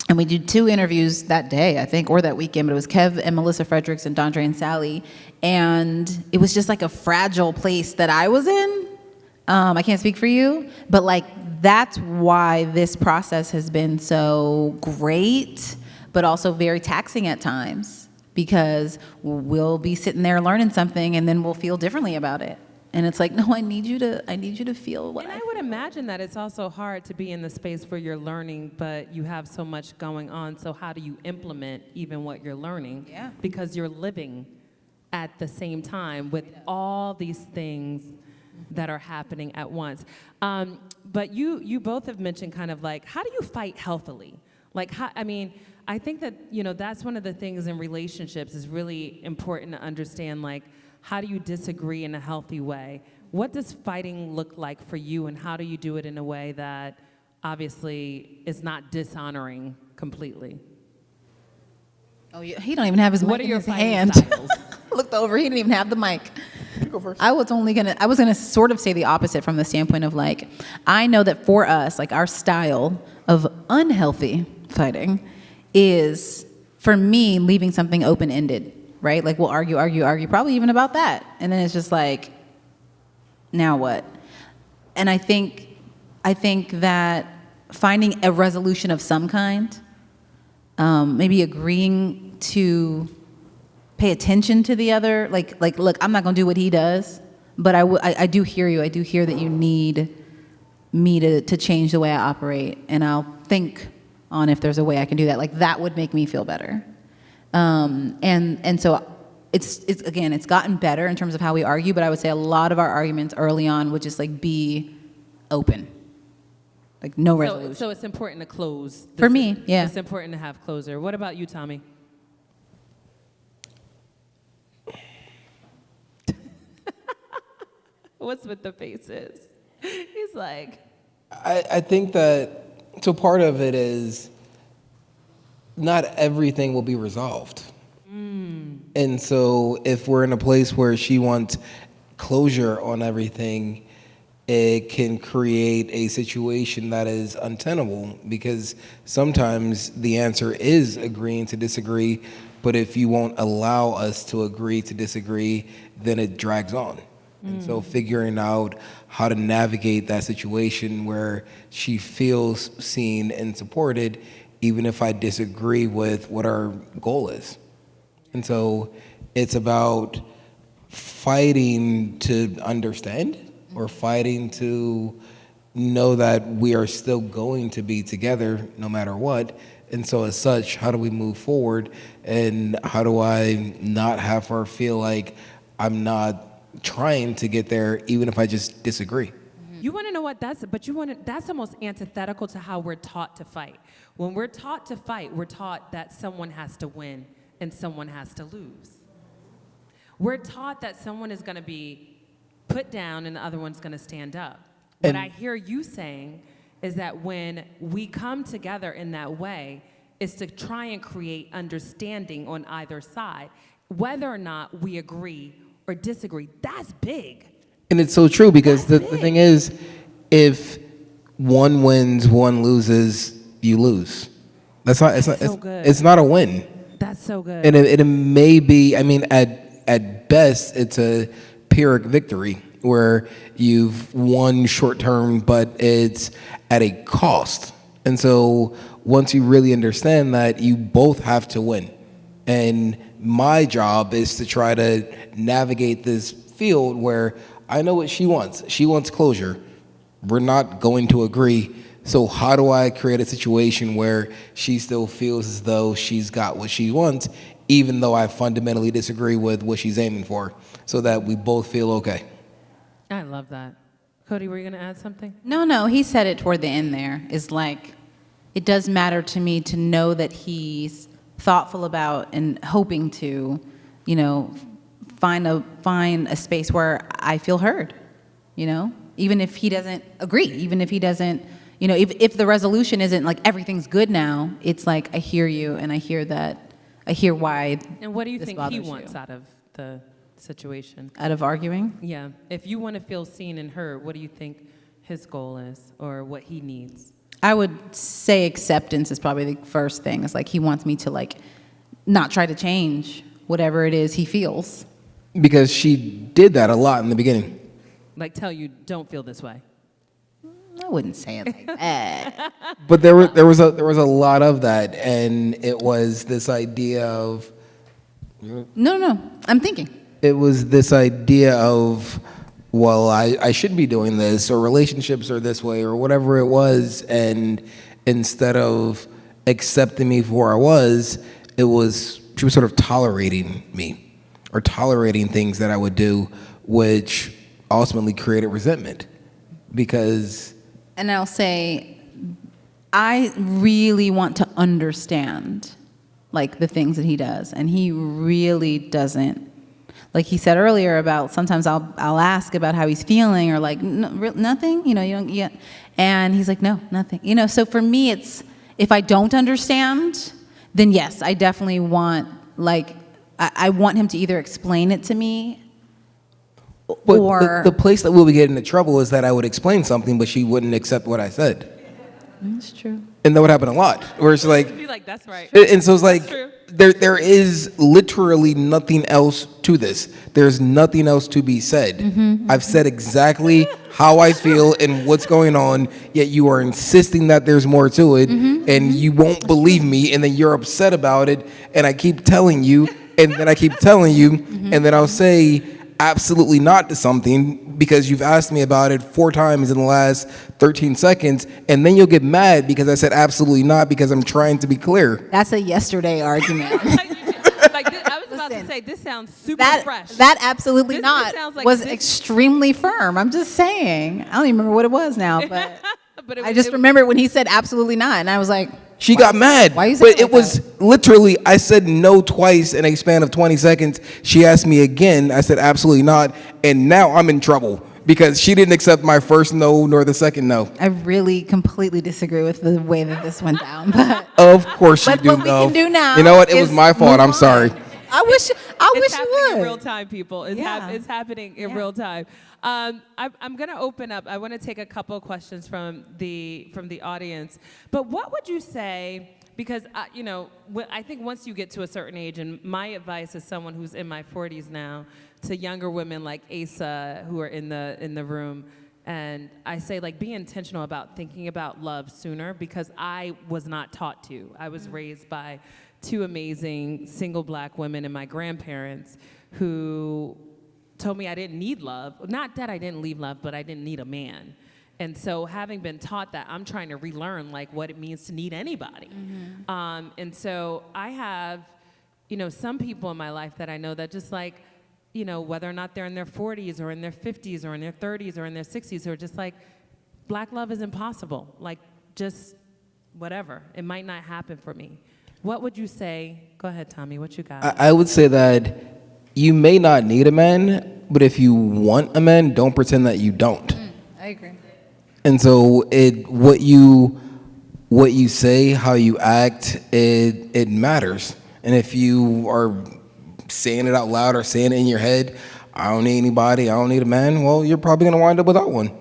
And we did 2 interviews that day, I think, or that weekend, but it was Kev and Melissa Fredericks and Dondre and Sally. And it was just like a fragile place that I was in. I can't speak for you, but like that's why this process has been so great, but also very taxing at times, because we'll be sitting there learning something and then we'll feel differently about it. And it's like, no, I need you to feel what I would imagine that it's also hard to be in the space where you're learning, but you have so much going on. So how do you implement even what you're learning? Yeah. Because you're living at the same time with all these things that are happening at once. But you both have mentioned kind of like, how do you fight healthily? Like, I think that, that's one of the things in relationships is really important to understand, like, how do you disagree in a healthy way? What does fighting look like for you, and how do you do it in a way that obviously is not dishonoring completely? Oh, yeah, he don't even have his What mic are in your his fighting hand. styles? Looked over, he didn't even have the mic. I was gonna sort of say the opposite from the standpoint of like, I know that for us, like our style of unhealthy fighting is, for me, leaving something open-ended, right? Like we'll argue, probably even about that. And then it's just like, now what? And I think that finding a resolution of some kind, maybe agreeing to pay attention to the other, like look, I'm not gonna do what he does, but I do hear you. I do hear that you need me to change the way I operate, and I'll think on if there's a way I can do that. Like that would make me feel better. And so it's gotten better in terms of how we argue, but I would say a lot of our arguments early on would just like be open. Like no resolution. So it's important to close. For me, yeah. It's important to have closure. What about you, Tommy? What's with the faces? He's like. I think that, so part of it is not everything will be resolved. And so if we're in a place where she wants closure on everything, it can create a situation that is untenable, because sometimes the answer is agreeing to disagree, but if you won't allow us to agree to disagree, then it drags on. And so figuring out how to navigate that situation where she feels seen and supported, even if I disagree with what our goal is. And so it's about fighting to understand, or fighting to know that we are still going to be together no matter what. And so as such, how do we move forward, and how do I not have her feel like I'm not trying to get there even if I just disagree? You want to know what that's almost antithetical to how we're taught to fight. When we're taught to fight, we're taught that someone has to win and someone has to lose. We're taught that someone is going to be put down and the other one's going to stand up. What I hear you saying is that when we come together in that way, is to try and create understanding on either side, whether or not we agree or disagree. That's big. And it's so true, because the thing is, if one wins, one loses, you lose. It's not a win. That's so good. And it may be, at best, it's a Pyrrhic victory where you've won short term, but it's at a cost. And so once you really understand that, you both have to win. And my job is to try to navigate this field where I know what she wants. She wants closure. We're not going to agree. So how do I create a situation where she still feels as though she's got what she wants, even though I fundamentally disagree with what she's aiming for, so that we both feel okay? I love that. Cody, were you going to add something? No, he said it toward the end there, is like, it does matter to me to know that he's thoughtful about and hoping to, find a space where I feel heard, even if he doesn't agree, even if he doesn't, if the resolution isn't like everything's good now, it's like, I hear you, and I hear why. And what do you think he bothers wants you. out of the situation? Out of arguing? Yeah. If you want to feel seen and heard, what do you think his goal is or what he needs? I would say acceptance is probably the first thing. It's like he wants me to like not try to change whatever it is he feels. Because she did that a lot in the beginning. Like tell you, don't feel this way. I wouldn't say it like that. But there was a lot of that, and it was this idea of. No, I'm thinking. It was this idea of, well, I should be doing this, or relationships are this way, or whatever it was, and instead of accepting me for who I was, she was sort of tolerating me, or tolerating things that I would do, which ultimately created resentment, because. And I'll say, I really want to understand, like, the things that he does, and he really doesn't. Like he said earlier about sometimes I'll ask about how he's feeling, or like, nothing, you don't get, and he's like, no, nothing. So for me, it's, if I don't understand, then yes, I definitely want, like, I want him to either explain it to me. But or the place that we'll be getting into trouble is that I would explain something, but she wouldn't accept what I said. That's true. And that would happen a lot, where it's like, Be like, that's right. And so it's like, there is literally nothing else to this. There's nothing else to be said. I've said exactly how I feel and what's going on, yet you are insisting that there's more to it, and you won't believe me, and then you're upset about it, and I keep telling you, and then I keep telling you, and then I'll say absolutely not to something because you've asked me about it 4 times in the last 13 seconds, and then you'll get mad because I said absolutely not because I'm trying to be clear. That's a yesterday argument. I was about to say, this sounds super fresh. That absolutely This not sounds like was this- extremely firm. I'm just saying. I don't even remember what it was now, but, But I just remember when he said absolutely not, and I was like, She got mad. Why you say but it it like was literally, I said no twice in a span of 20 seconds. She asked me again. I said absolutely not. And now I'm in trouble because she didn't accept my first no nor the second no. I really completely disagree with the way that this went down. But Of course you But do what we know. can do now You know what? It was is my fault. move I'm on. sorry. I wish It's you happening in would. real time, people. It's, it's happening in real time. I'm going to open up. I want to take a couple of questions from the audience. But what would you say? Because I think once you get to a certain age, and my advice as someone who's in my 40s now, to younger women like Asa who are in the room, and I say, like, be intentional about thinking about love sooner, because I was not taught to. I was raised by 2 amazing single black women and my grandparents who told me I didn't need love. Not that I didn't need love, but I didn't need a man. And so having been taught that, I'm trying to relearn like what it means to need anybody. And so I have, some people in my life that I know that just like, whether or not they're in their 40s or in their 50s or in their 30s or in their 60s, who are just like, black love is impossible. Like, just whatever. It might not happen for me. What would you say? Go ahead, Tommy. What you got? I would say that you may not need a man, but if you want a man, don't pretend that you don't. I agree. And so what you say, how you act, it matters. And if you are saying it out loud or saying it in your head, I don't need anybody, I don't need a man, well, you're probably gonna wind up without one.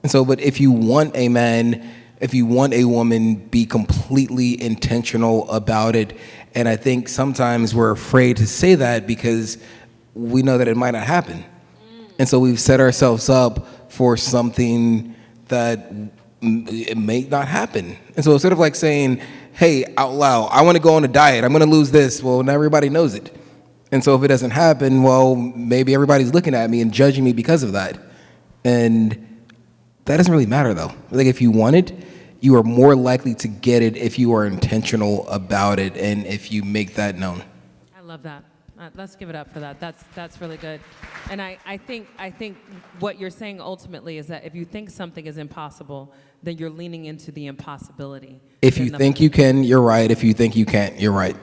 And so, but if you want a man, if you want a woman, be completely intentional about it. And I think sometimes we're afraid to say that because we know that it might not happen. And so we've set ourselves up for something that it may not happen. And so instead of like saying, hey, out loud, I want to go on a diet, I'm going to lose this, well, now everybody knows it. And so if it doesn't happen, well, maybe everybody's looking at me and judging me because of that. And that doesn't really matter, though. Like, if you want it, you are more likely to get it if you are intentional about it and if you make that known. I love that. Let's give it up for that. That's really good. And I think what you're saying ultimately is that if you think something is impossible, then you're leaning into the impossibility. If you think you can, you're right. If you think you can't, you're right.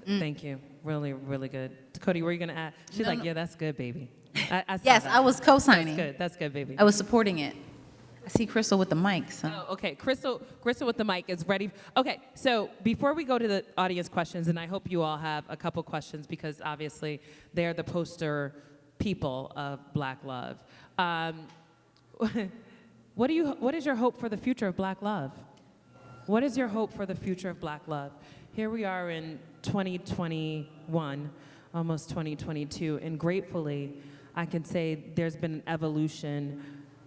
Thank you. Really, really good. Cody, what are you going to add? She's like, yeah, that's good, baby. I saw Yes, that. I was co-signing. That's good. That's good, baby. I was supporting it. I see Crystal with the mic. So. Oh, okay. Crystal with the mic is ready. Okay, so before we go to the audience questions, and I hope you all have a couple questions because obviously they're the poster people of Black love. What is your hope for the future of Black love? What is your hope for the future of Black love? Here we are in 2021, almost 2022, and gratefully, I can say there's been an evolution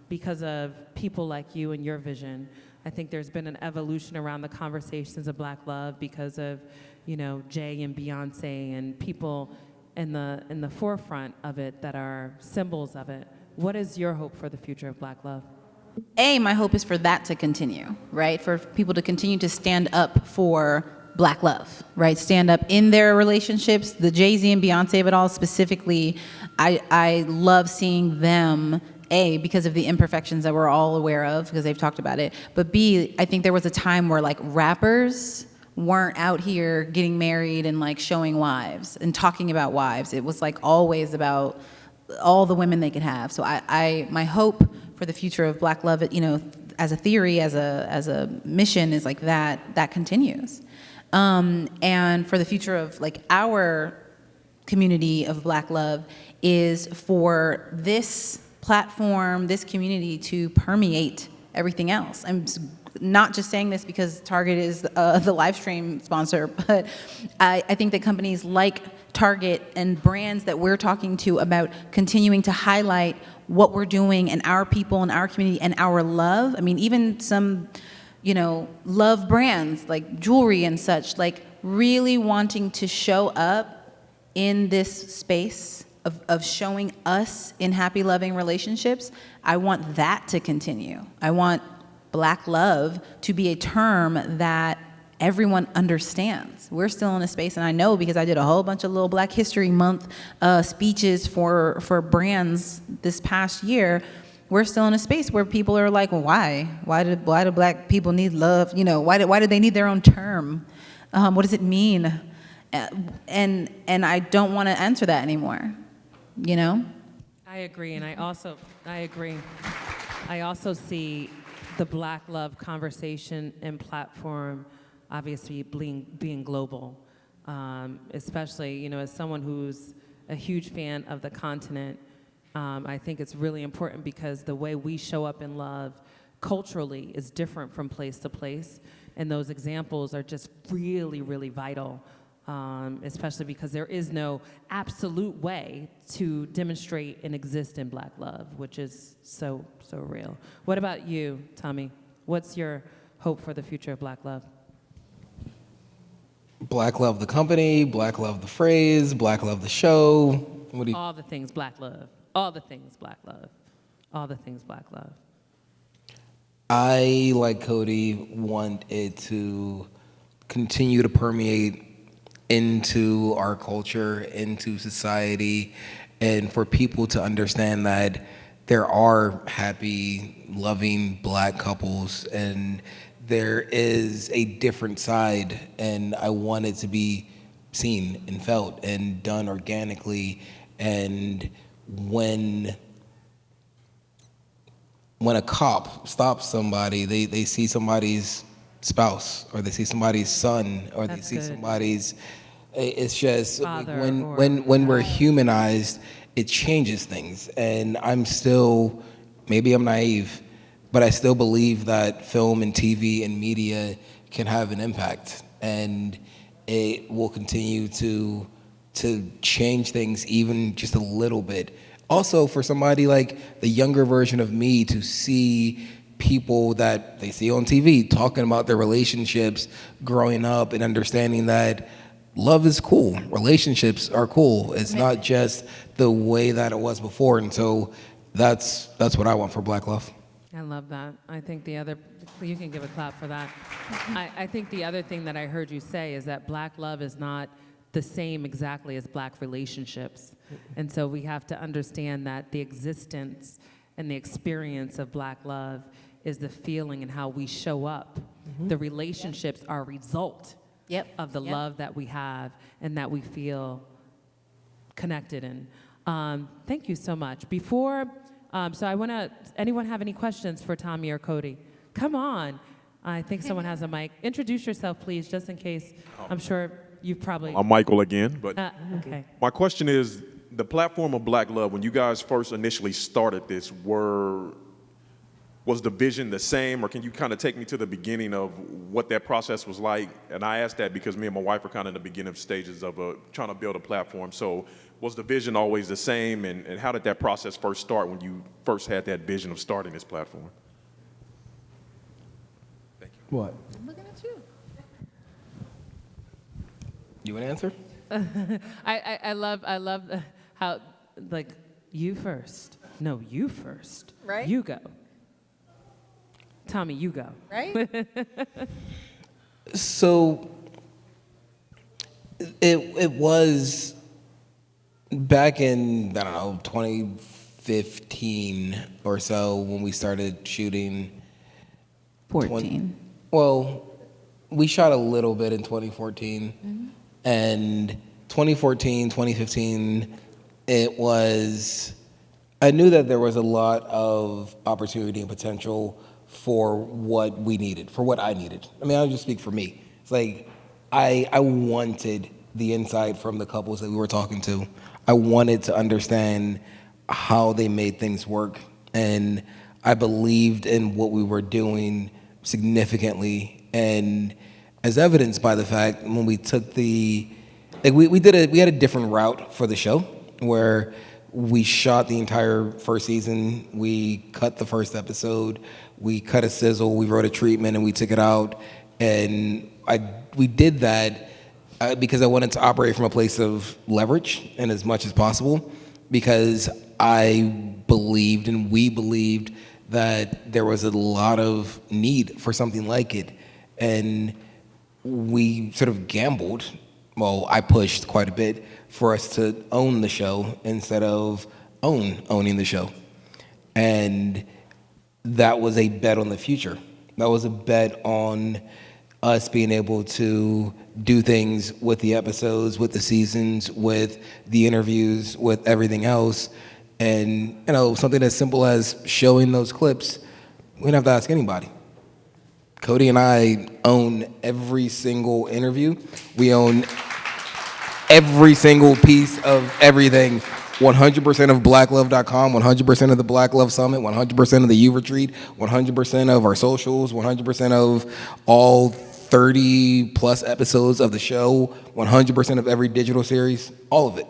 because of people like you and your vision. I think there's been an evolution around the conversations of Black love because of, Jay and Beyonce and people in the forefront of it that are symbols of it. What is your hope for the future of Black love? My hope is for that to continue, right? For people to continue to stand up for Black love, right? Stand up in their relationships. The Jay-Z and Beyonce of it all specifically, I love seeing them, A, because of the imperfections that we're all aware of, because they've talked about it, but B, I think there was a time where like rappers weren't out here getting married and like showing wives and talking about wives. It was like always about all the women they could have. So my hope for the future of Black love, as a theory, as a mission, is like that continues. And for the future of like our community of Black love is for this platform, this community to permeate everything else. I'm not just saying this because Target is the Livestream sponsor, but I think that companies like Target and brands that we're talking to about continuing to highlight what we're doing and our people and our community and our love. I mean, even some, love brands like jewelry and such, like really wanting to show up in this space of showing us in happy, loving relationships. I want that to continue. I want Black love to be a term that everyone understands. We're still in a space, and I know because I did a whole bunch of little Black History Month speeches for brands this past year. We're still in a space where people are like, well, why? Why do Black people need love? Why do they need their own term? What does it mean? And I don't want to answer that anymore. I agree, and I agree. I also see the Black love conversation and platform obviously being global, especially, as someone who's a huge fan of the continent. I think it's really important because the way we show up in love culturally is different from place to place, and those examples are just really, really vital, especially because there is no absolute way to demonstrate and exist in Black love, which is so real. What about you, Tommy? What's your hope for the future of Black love? Black love the company, Black love the phrase, Black love the show. All the things Black love. All the things Black love. All the things Black love. I, like Cody, want it to continue to permeate into our culture, into society, and for people to understand that there are happy, loving Black couples, and there is a different side, and I want it to be seen and felt and done organically. And when a cop stops somebody, they see somebody's spouse, or they see somebody's son, or they see somebody's, it's just when we're humanized, it changes things. And I'm still, maybe I'm naive, but I still believe that film and TV and media can have an impact, and it will continue to change things even just a little bit. Also, for somebody like the younger version of me to see people that they see on TV talking about their relationships growing up and understanding that love is cool, relationships are cool. It's not just the way that it was before. And so that's what I want for Black love. I love that. I think you can give a clap for that. I think the other thing that I heard you say is that Black love is not the same exactly as Black relationships. And so we have to understand that the existence and the experience of Black love is the feeling and how we show up. Mm-hmm. The relationships are a result of the love that we have and that we feel connected in. Thank you so much. Before, anyone have any questions for Tommy or Cody? Come on. I think someone has a mic. Introduce yourself, please, just in case. I'm sure you've probably... I'm Michael again, but okay. My question is, the platform of Black Love, when you guys first initially started this, was the vision the same, or can you kind of take me to the beginning of what that process was like? And I ask that because me and my wife are kind of in the beginning stages of trying to build a platform. So was the vision always the same, and how did that process first start when you first had that vision of starting this platform? What? I'm looking at you. You want to answer? I love how, like, you first. No, you first. Right? You go. Tommy, you go. Right? So it was back in, I don't know, 2015 or so when we started shooting. 14. Well, we shot a little bit in 2014. And 2014, 2015, it was, I knew that there was a lot of opportunity and potential for what we needed, for what I needed. I mean, I'll just speak for me. It's like, I wanted the insight from the couples that we were talking to. I wanted to understand how they made things work. And I believed in what we were doing significantly. And as evidenced by the fact when we took we had a different route for the show where we shot the entire first season, we cut the first episode, we cut a sizzle, we wrote a treatment, and we took it out. And we did that because I wanted to operate from a place of leverage and as much as possible, because I believed and we believed that there was a lot of need for something like it. And we sort of gambled. Well, I pushed quite a bit for us to own the show instead of owning the show. And that was a bet on the future. That was a bet on us being able to do things with the episodes, with the seasons, with the interviews, with everything else. And, you know, something as simple as showing those clips, we didn't have to ask anybody. Cody and I own every single interview. We own every single piece of everything. 100% of blacklove.com, 100% of the Black Love Summit, 100% of the U Retreat, 100% of our socials, 100% of all 30 plus episodes of the show, 100% of every digital series, all of it.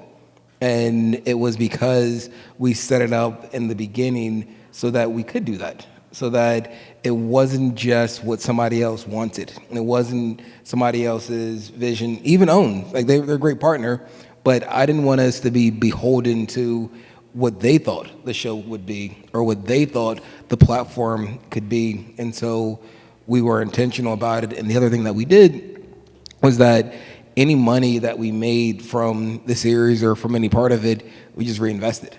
And it was because we set it up in the beginning so that we could do that, so that it wasn't just what somebody else wanted. And it wasn't somebody else's vision, even owned. Like they're a great partner, but I didn't want us to be beholden to what they thought the show would be or what they thought the platform could be. And so we were intentional about it. And the other thing that we did was that any money that we made from the series or from any part of it, we just reinvested.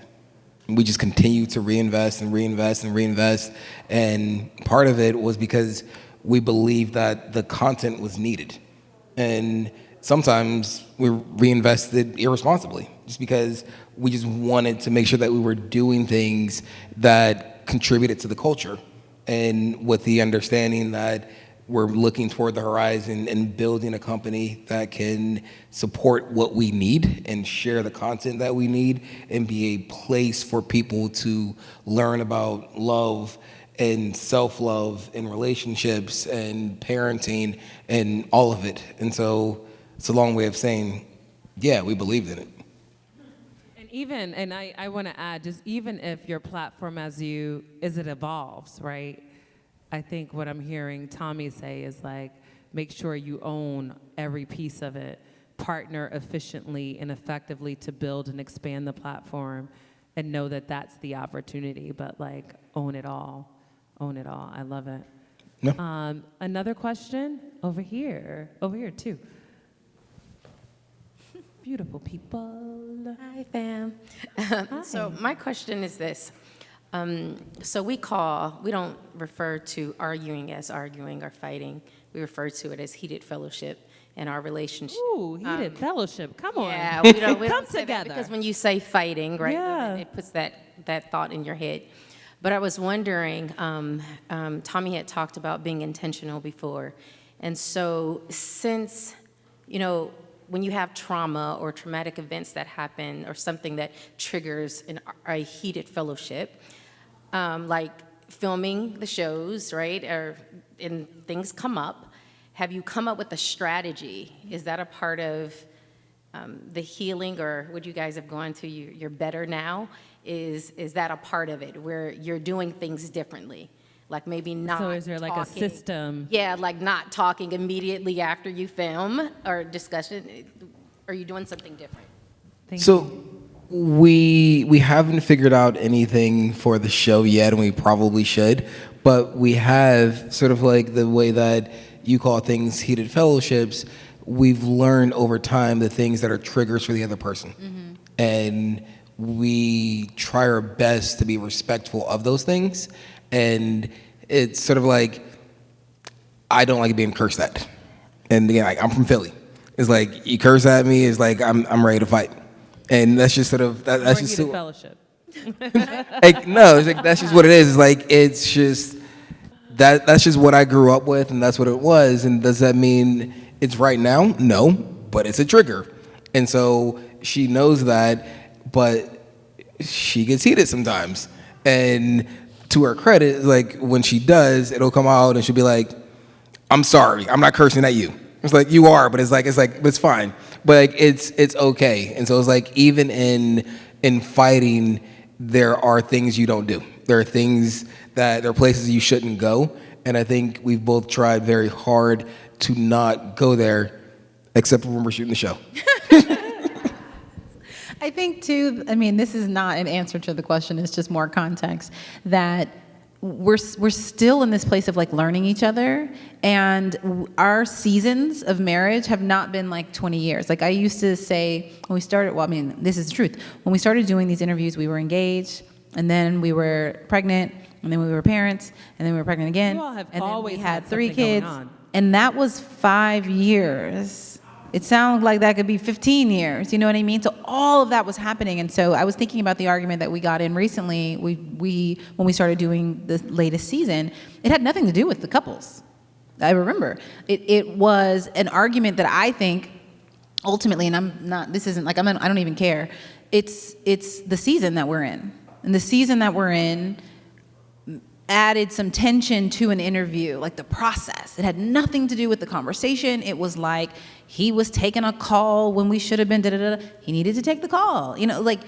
We just continued to reinvest and reinvest and reinvest. And part of it was because we believed that the content was needed. And sometimes we reinvested irresponsibly just because we just wanted to make sure that we were doing things that contributed to the culture. And with the understanding that we're looking toward the horizon and building a company that can support what we need and share the content that we need and be a place for people to learn about love and self-love and relationships and parenting and all of it. And so it's a long way of saying, yeah, we believed in it. And I want to add, just even if your platform as it evolves, right? I think what I'm hearing Tommy say is like, make sure you own every piece of it, partner efficiently and effectively to build and expand the platform, and know that that's the opportunity, but like own it all. Own it all. I love it. Yeah. Another question over here too. Beautiful people. Hi, fam. So my question is this. So we don't refer to arguing as arguing or fighting. We refer to it as heated fellowship in our relationship. Ooh, heated fellowship. Come on. Yeah, we don't Come say that together. because when you say fighting, right, Yeah. it puts that thought in your head. But I was wondering, Tommy had talked about being intentional before. And so since, when you have trauma or traumatic events that happen or something that triggers a heated fellowship, like filming the shows, right, and things come up, have you come up with a strategy? Is that a part of the healing, or what you guys have gone to, you're better now? Is that a part of it where you're doing things differently? Like maybe not So is there like a system? Yeah, like not talking immediately after you film or discussion. Are you doing something different? So we haven't figured out anything for the show yet, and we probably should. But we have sort of like the way that you call things heated fellowships. We've learned over time the things that are triggers for the other person, and we try our best to be respectful of those things. And it's sort of like, I don't like being cursed at. And again, like, I'm from Philly. It's like, you curse at me, it's like, I'm ready to fight. And that's just sort of, that's just heated fellowship. like, no, it's like, that's just what it is. It's like, it's just, that's just what I grew up with, and that's what it was. And does that mean it's right now? No, but it's a trigger. And so she knows that, but she gets heated sometimes. And to her credit, like, when she does, it'll come out and she'll be like, I'm sorry, I'm not cursing at you. It's like, you are, but it's like, but it's fine. But like, it's okay. And so it's like, even in fighting, there are things you don't do. There are things there are places you shouldn't go. And I think we've both tried very hard to not go there, except when we're shooting the show. I think too, I mean, this is not an answer to the question, it's just more context, that we're still in this place of like learning each other, and our seasons of marriage have not been like 20 years. Like I used to say when we started, well, I mean, this is the truth. When we started doing these interviews, we were engaged, and then we were pregnant, and then we were parents, and then we were pregnant again, You all have and then always we had had 3 something going kids, on. and that was 5 years. It sounds like that could be 15 years, you know what I mean? So all of that was happening. And so I was thinking about the argument that we got in recently, when we started doing the latest season. It had nothing to do with the couples. I remember. It was an argument that I think ultimately, and I'm not, this isn't like, I don't even care. It's the season that we're in. And the season that we're in added some tension to an interview, like the process. It had nothing to do with the conversation. It was like he was taking a call when we should have been He needed to take the call, you know, like,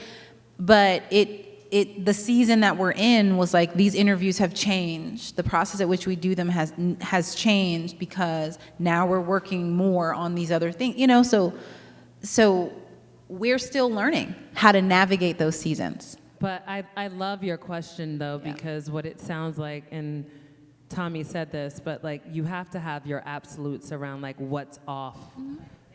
but the season that we're in was like, these interviews have changed. The process at which we do them has changed, because now we're working more on these other things, you know, so we're still learning how to navigate those seasons. But I love your question, though, because what it sounds like, and Tommy said this, but like you have to have your absolutes around like what's off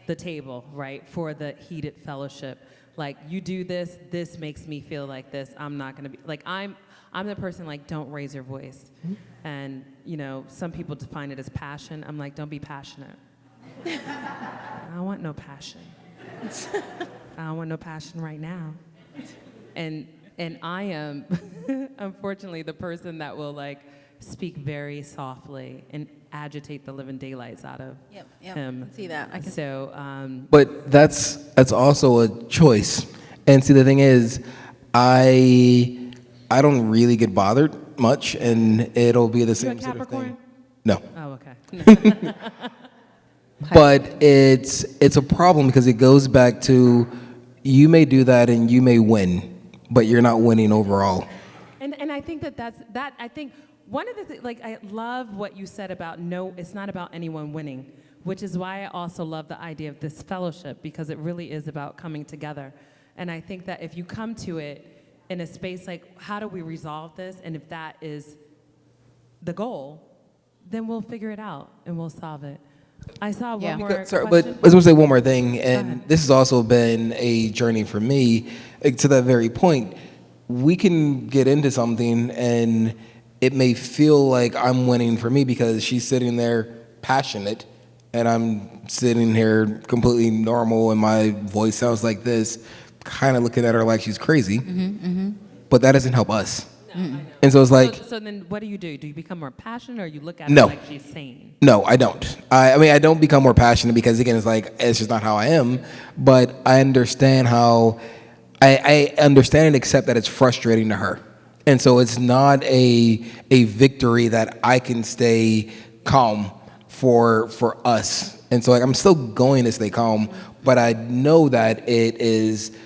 the table, right, for the heated fellowship. Like, you do this, this makes me feel like this, I'm not gonna be, like, I'm the person, like, don't raise your voice. And, you know, some people define it as passion. I'm like, don't be passionate. I don't want no passion. I don't want no passion right now. And I am, unfortunately, the person that will like speak very softly and agitate the living daylights out of him. I can see that. I can. So, But that's also a choice. And see, the thing is, I don't really get bothered much, and it'll be the same sort of thing. No. Oh, okay. But it's a problem, because it goes back to, you may do that and you may win, but you're not winning overall. And I think that I think one of the things, like, I love what you said about no, it's not about anyone winning, which is why I also love the idea of this fellowship, because it really is about coming together. And I think that if you come to it in a space like, how do we resolve this? And if that is the goal, then we'll figure it out and we'll solve it. I saw one more Sorry, question. but I was going to say one more thing, and this has also been a journey for me, to that very point. We can get into something, and it may feel like I'm winning for me because she's sitting there passionate, and I'm sitting here completely normal, and my voice sounds like this, kind of looking at her like she's crazy. But that doesn't help us. And so it's like, So then what do? Do you become more passionate, or you look at no. it like she's sane? No, I don't. I mean, I don't become more passionate because, again, it's like, it's just not how I am. But I understand how, I understand and accept that it's frustrating to her. And so it's not a victory that I can stay calm for us. And so, like, I'm still going to stay calm, but I know that it is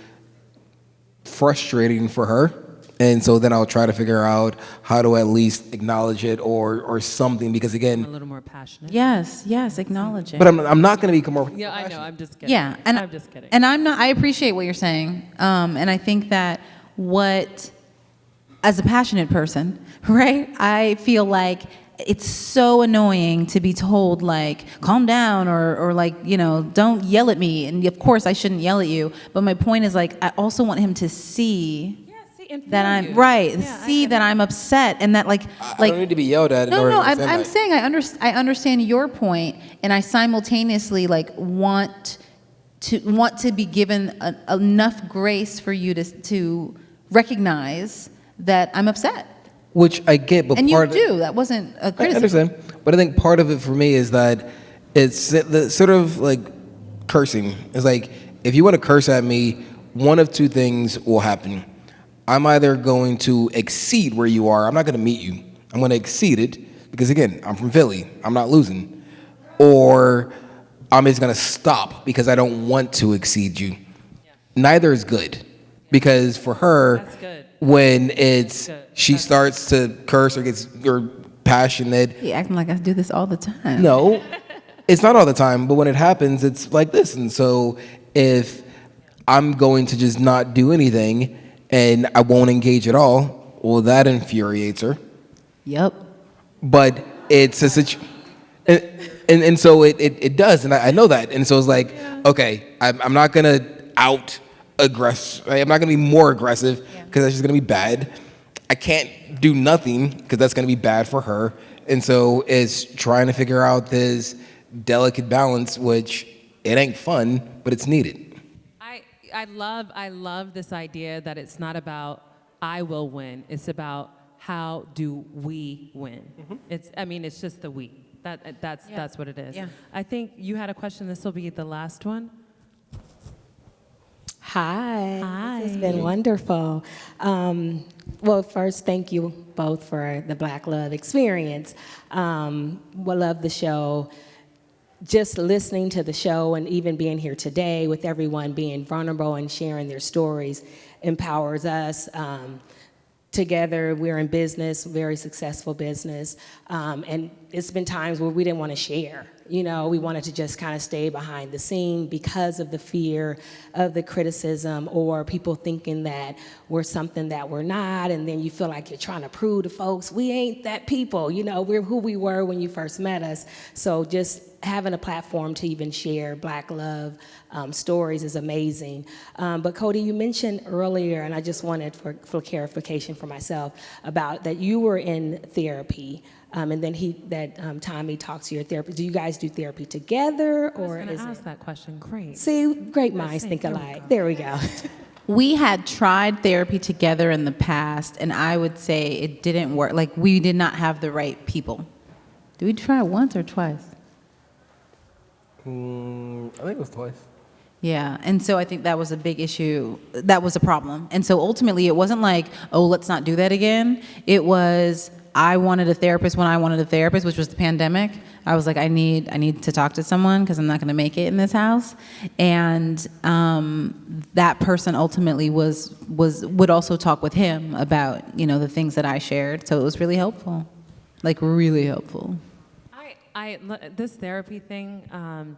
frustrating for her. And so then I'll try to figure out how to at least acknowledge it or something, because again, A little more passionate. Yes, acknowledge it. but I'm not going to become more. Yeah, I know. I'm just kidding. Yeah, and I'm just kidding. And I'm not. I appreciate what you're saying, and I think that as a passionate person, right? I feel like it's so annoying to be told, like, calm down, or like, don't yell at me. And of course, I shouldn't yell at you. But my point is, like, I also want him to see that I'm that I'm upset, and that I don't need to be yelled at. No, I'm saying I understand your point, and I simultaneously want to be given enough grace for you to recognize that I'm upset. Which I get, but And you part do. That wasn't a I criticism. understand, but I think part of it for me is that it's the sort of like cursing. It's like, if you want to curse at me, one of two things will happen. I'm either going to exceed where you are. I'm not going to meet you. I'm going to exceed it because, again, I'm from Philly. I'm not losing. Or I'm just going to stop because I don't want to exceed you. Neither is good, because for her, when she starts to curse or gets passionate. You acting like I do this all the time. No, it's not all the time, but when it happens, it's like this. And so if I'm going to just not do anything and I won't engage at all, well, that infuriates her. Yep. But it's a situation, and so it does, and I know that. And so it's like, okay, I'm not going to out-aggress. I'm not going to be more aggressive because that's just going to be bad. I can't do nothing because that's going to be bad for her. And so it's trying to figure out this delicate balance, which it ain't fun, but it's needed. I love this idea that it's not about I will win. It's about how do we win. It's just the we. That's what it is. Yeah. I think you had a question. This will be the last one. Hi. This has been wonderful. Well, first, thank you both for the Black Love experience. We love the show. Just listening to the show and even being here today with everyone being vulnerable and sharing their stories empowers us. Together, we're in business, very successful business, and it's been times where we didn't want to share. We wanted to just kind of stay behind the scene because of the fear of the criticism or people thinking that we're something that we're not, and then you feel like you're trying to prove to folks, we ain't that people, we're who we were when you first met us. So just having a platform to even share Black love stories is amazing. But Cody, you mentioned earlier, and I just wanted for clarification for myself, about that you were in therapy. And then Tommy talked to your therapist. Do you guys do therapy together, or I was going to ask that question. Great. See, great minds think alike. There we go. We had tried therapy together in the past, and I would say it didn't work. Like, we did not have the right people. Did we try it once or twice? I think it was twice. Yeah, and so I think that was a big issue. That was a problem. And so ultimately, it wasn't like, oh, let's not do that again. It was, I wanted a therapist when I wanted a therapist, which was the pandemic. I was like, I need to talk to someone because I'm not going to make it in this house. And that person ultimately would also talk with him about the things that I shared. So it was really helpful, like really helpful. This therapy thing.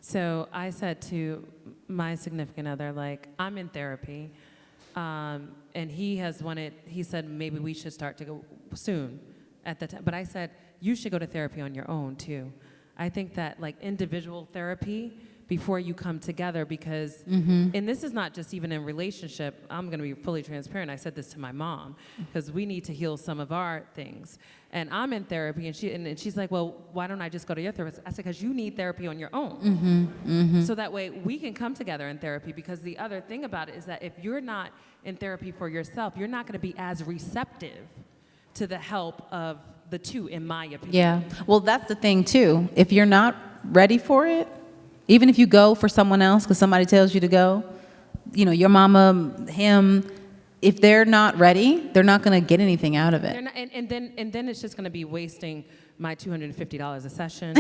So I said to my significant other, like, I'm in therapy, and he said maybe we should start to go soon at the time. But I said, you should go to therapy on your own too. I think that like individual therapy, before you come together, because, Mhm. and this is not just even in relationship, I'm gonna be fully transparent. I said this to my mom, because we need to heal some of our things. And I'm in therapy, and she's like, well, why don't I just go to your therapist? I said, because you need therapy on your own. So that way we can come together in therapy, because the other thing about it is that if you're not in therapy for yourself, you're not gonna be as receptive to the help of the two, in my opinion. Yeah. Well, that's the thing too. If you're not ready for it, even if you go for someone else because somebody tells you to go, you know, your mama, him, if they're not ready, they're not going to get anything out of it. They're not, and then it's just going to be wasting my $250 a session,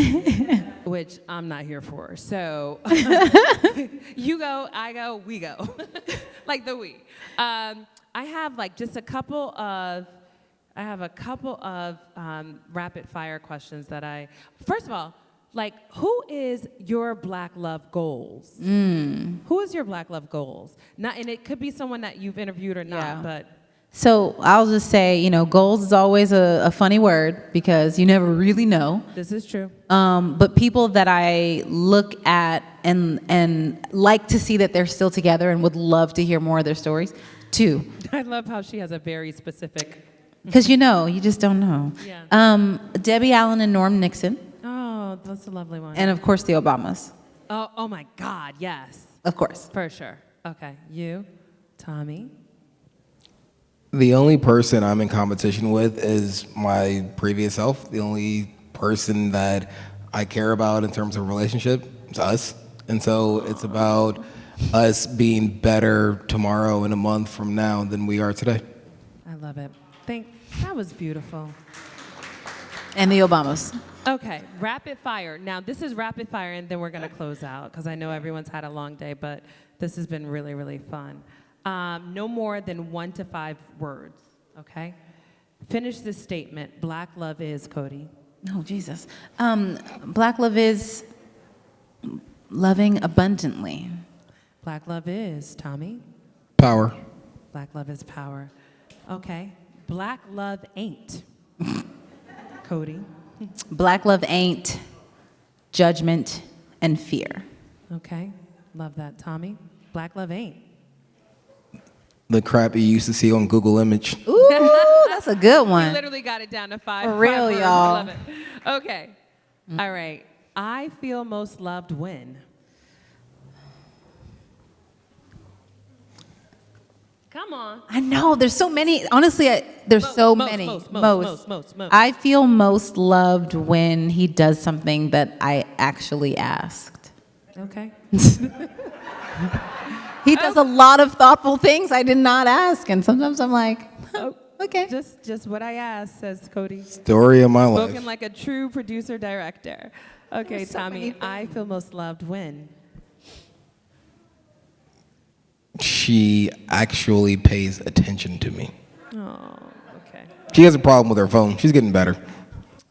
which I'm not here for. So you go, I go, we go, like the we. I have like just a couple of rapid fire questions that first of all, like, who is your Black love goals? Who is your Black love goals? Not, and it could be someone that you've interviewed or not, but. So I'll just say, you know, goals is always a funny word because you never really know. This is true. But people that I look at and like to see that they're still together and would love to hear more of their stories, 2. I love how she has a very specific. Because you know, you just don't know. Yeah. Debbie Allen and Norm Nixon. Oh, that's a lovely one. And of course the Obamas. Oh my God, yes. Of course. For sure. Okay, you, Tommy. The only person I'm in competition with is my previous self. The only person that I care about in terms of relationship is us. And so it's about us being better tomorrow and a month from now than we are today. I love it. That was beautiful. And the Obamas. Okay, rapid fire. Now, this is rapid fire, and then we're going to close out, because I know everyone's had a long day, but this has been really, really fun. No more than 1 to 5 words, okay? Finish this statement. Black love is, Cody. Oh, Jesus. Black love is loving abundantly. Black love is, Tommy. Power. Black love is power. Okay. Black love ain't. Cody. Black love ain't judgment and fear. Okay. Love that. Tommy. Black love ain't. The crap you used to see on Google Image. Ooh, that's a good one. You literally got it down to 5. For real, 5 words. y'all. Love it. Okay. All right. I feel most loved when. Come on. I know, there's so many. Honestly, there's so many. Most. I feel most loved when he does something that I actually asked. Okay. He does a lot of thoughtful things I did not ask, and sometimes I'm like, okay. Just what I asked, says Cody. Story of my life. Spoken like a true producer-director. Okay, There's so Tommy, many I feel most loved when. She actually pays attention to me. Oh, okay. She has a problem with her phone. She's getting better.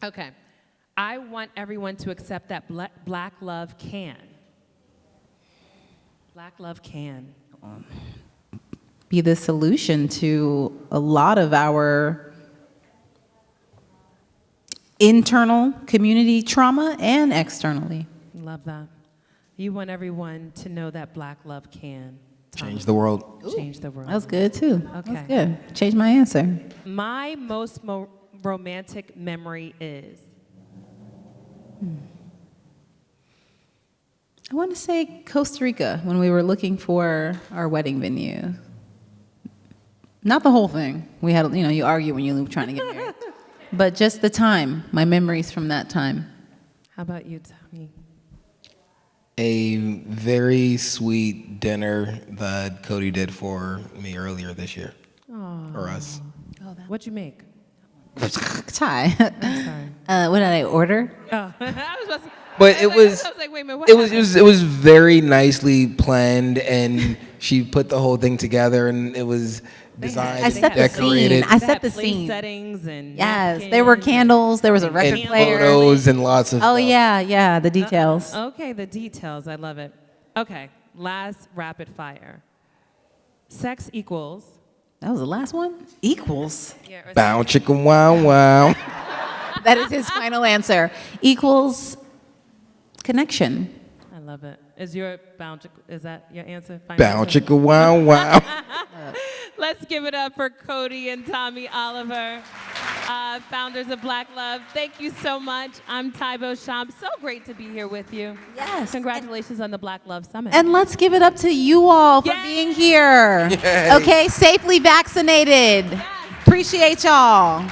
Okay. I want everyone to accept that black love can. Black love can. Be the solution to a lot of our internal community trauma and externally. Love that. You want everyone to know that black love can. Change the world. Change the world. That was good too. Okay. That's good. Change my answer. My most romantic memory is. I want to say Costa Rica when we were looking for our wedding venue. Not the whole thing. We had, you argue when you're trying to get married. But just the time, my memories from that time. How about you, Tommy? A very sweet dinner that Cody did for me earlier this year. Aww. Or us. What'd you make? Thai. I'm sorry. What did I order? Oh, I was about to, But it was I was like, wait a minute, what it was happened? very nicely planned, and she put the whole thing together, and it was designed I and set the decorated. scene. I They set had the place scene. settings and Yes, there were candles. There was a record and player. photos and lots of Oh stuff. yeah, the details. Okay, the details. I love it. Okay, last rapid fire. Sex equals. That was the last one? Equals. Bow chicka wow wow. That is his final answer. Equals connection. I love it. Is that your answer? Bow chicka wow wow. Let's give it up for Cody and Tommy Oliver, founders of Black Love. Thank you so much. I'm Tybo Sham. So great to be here with you. Yes. Congratulations on the Black Love Summit. And let's give it up to you all for being here. Yay. Okay, safely vaccinated. Appreciate y'all.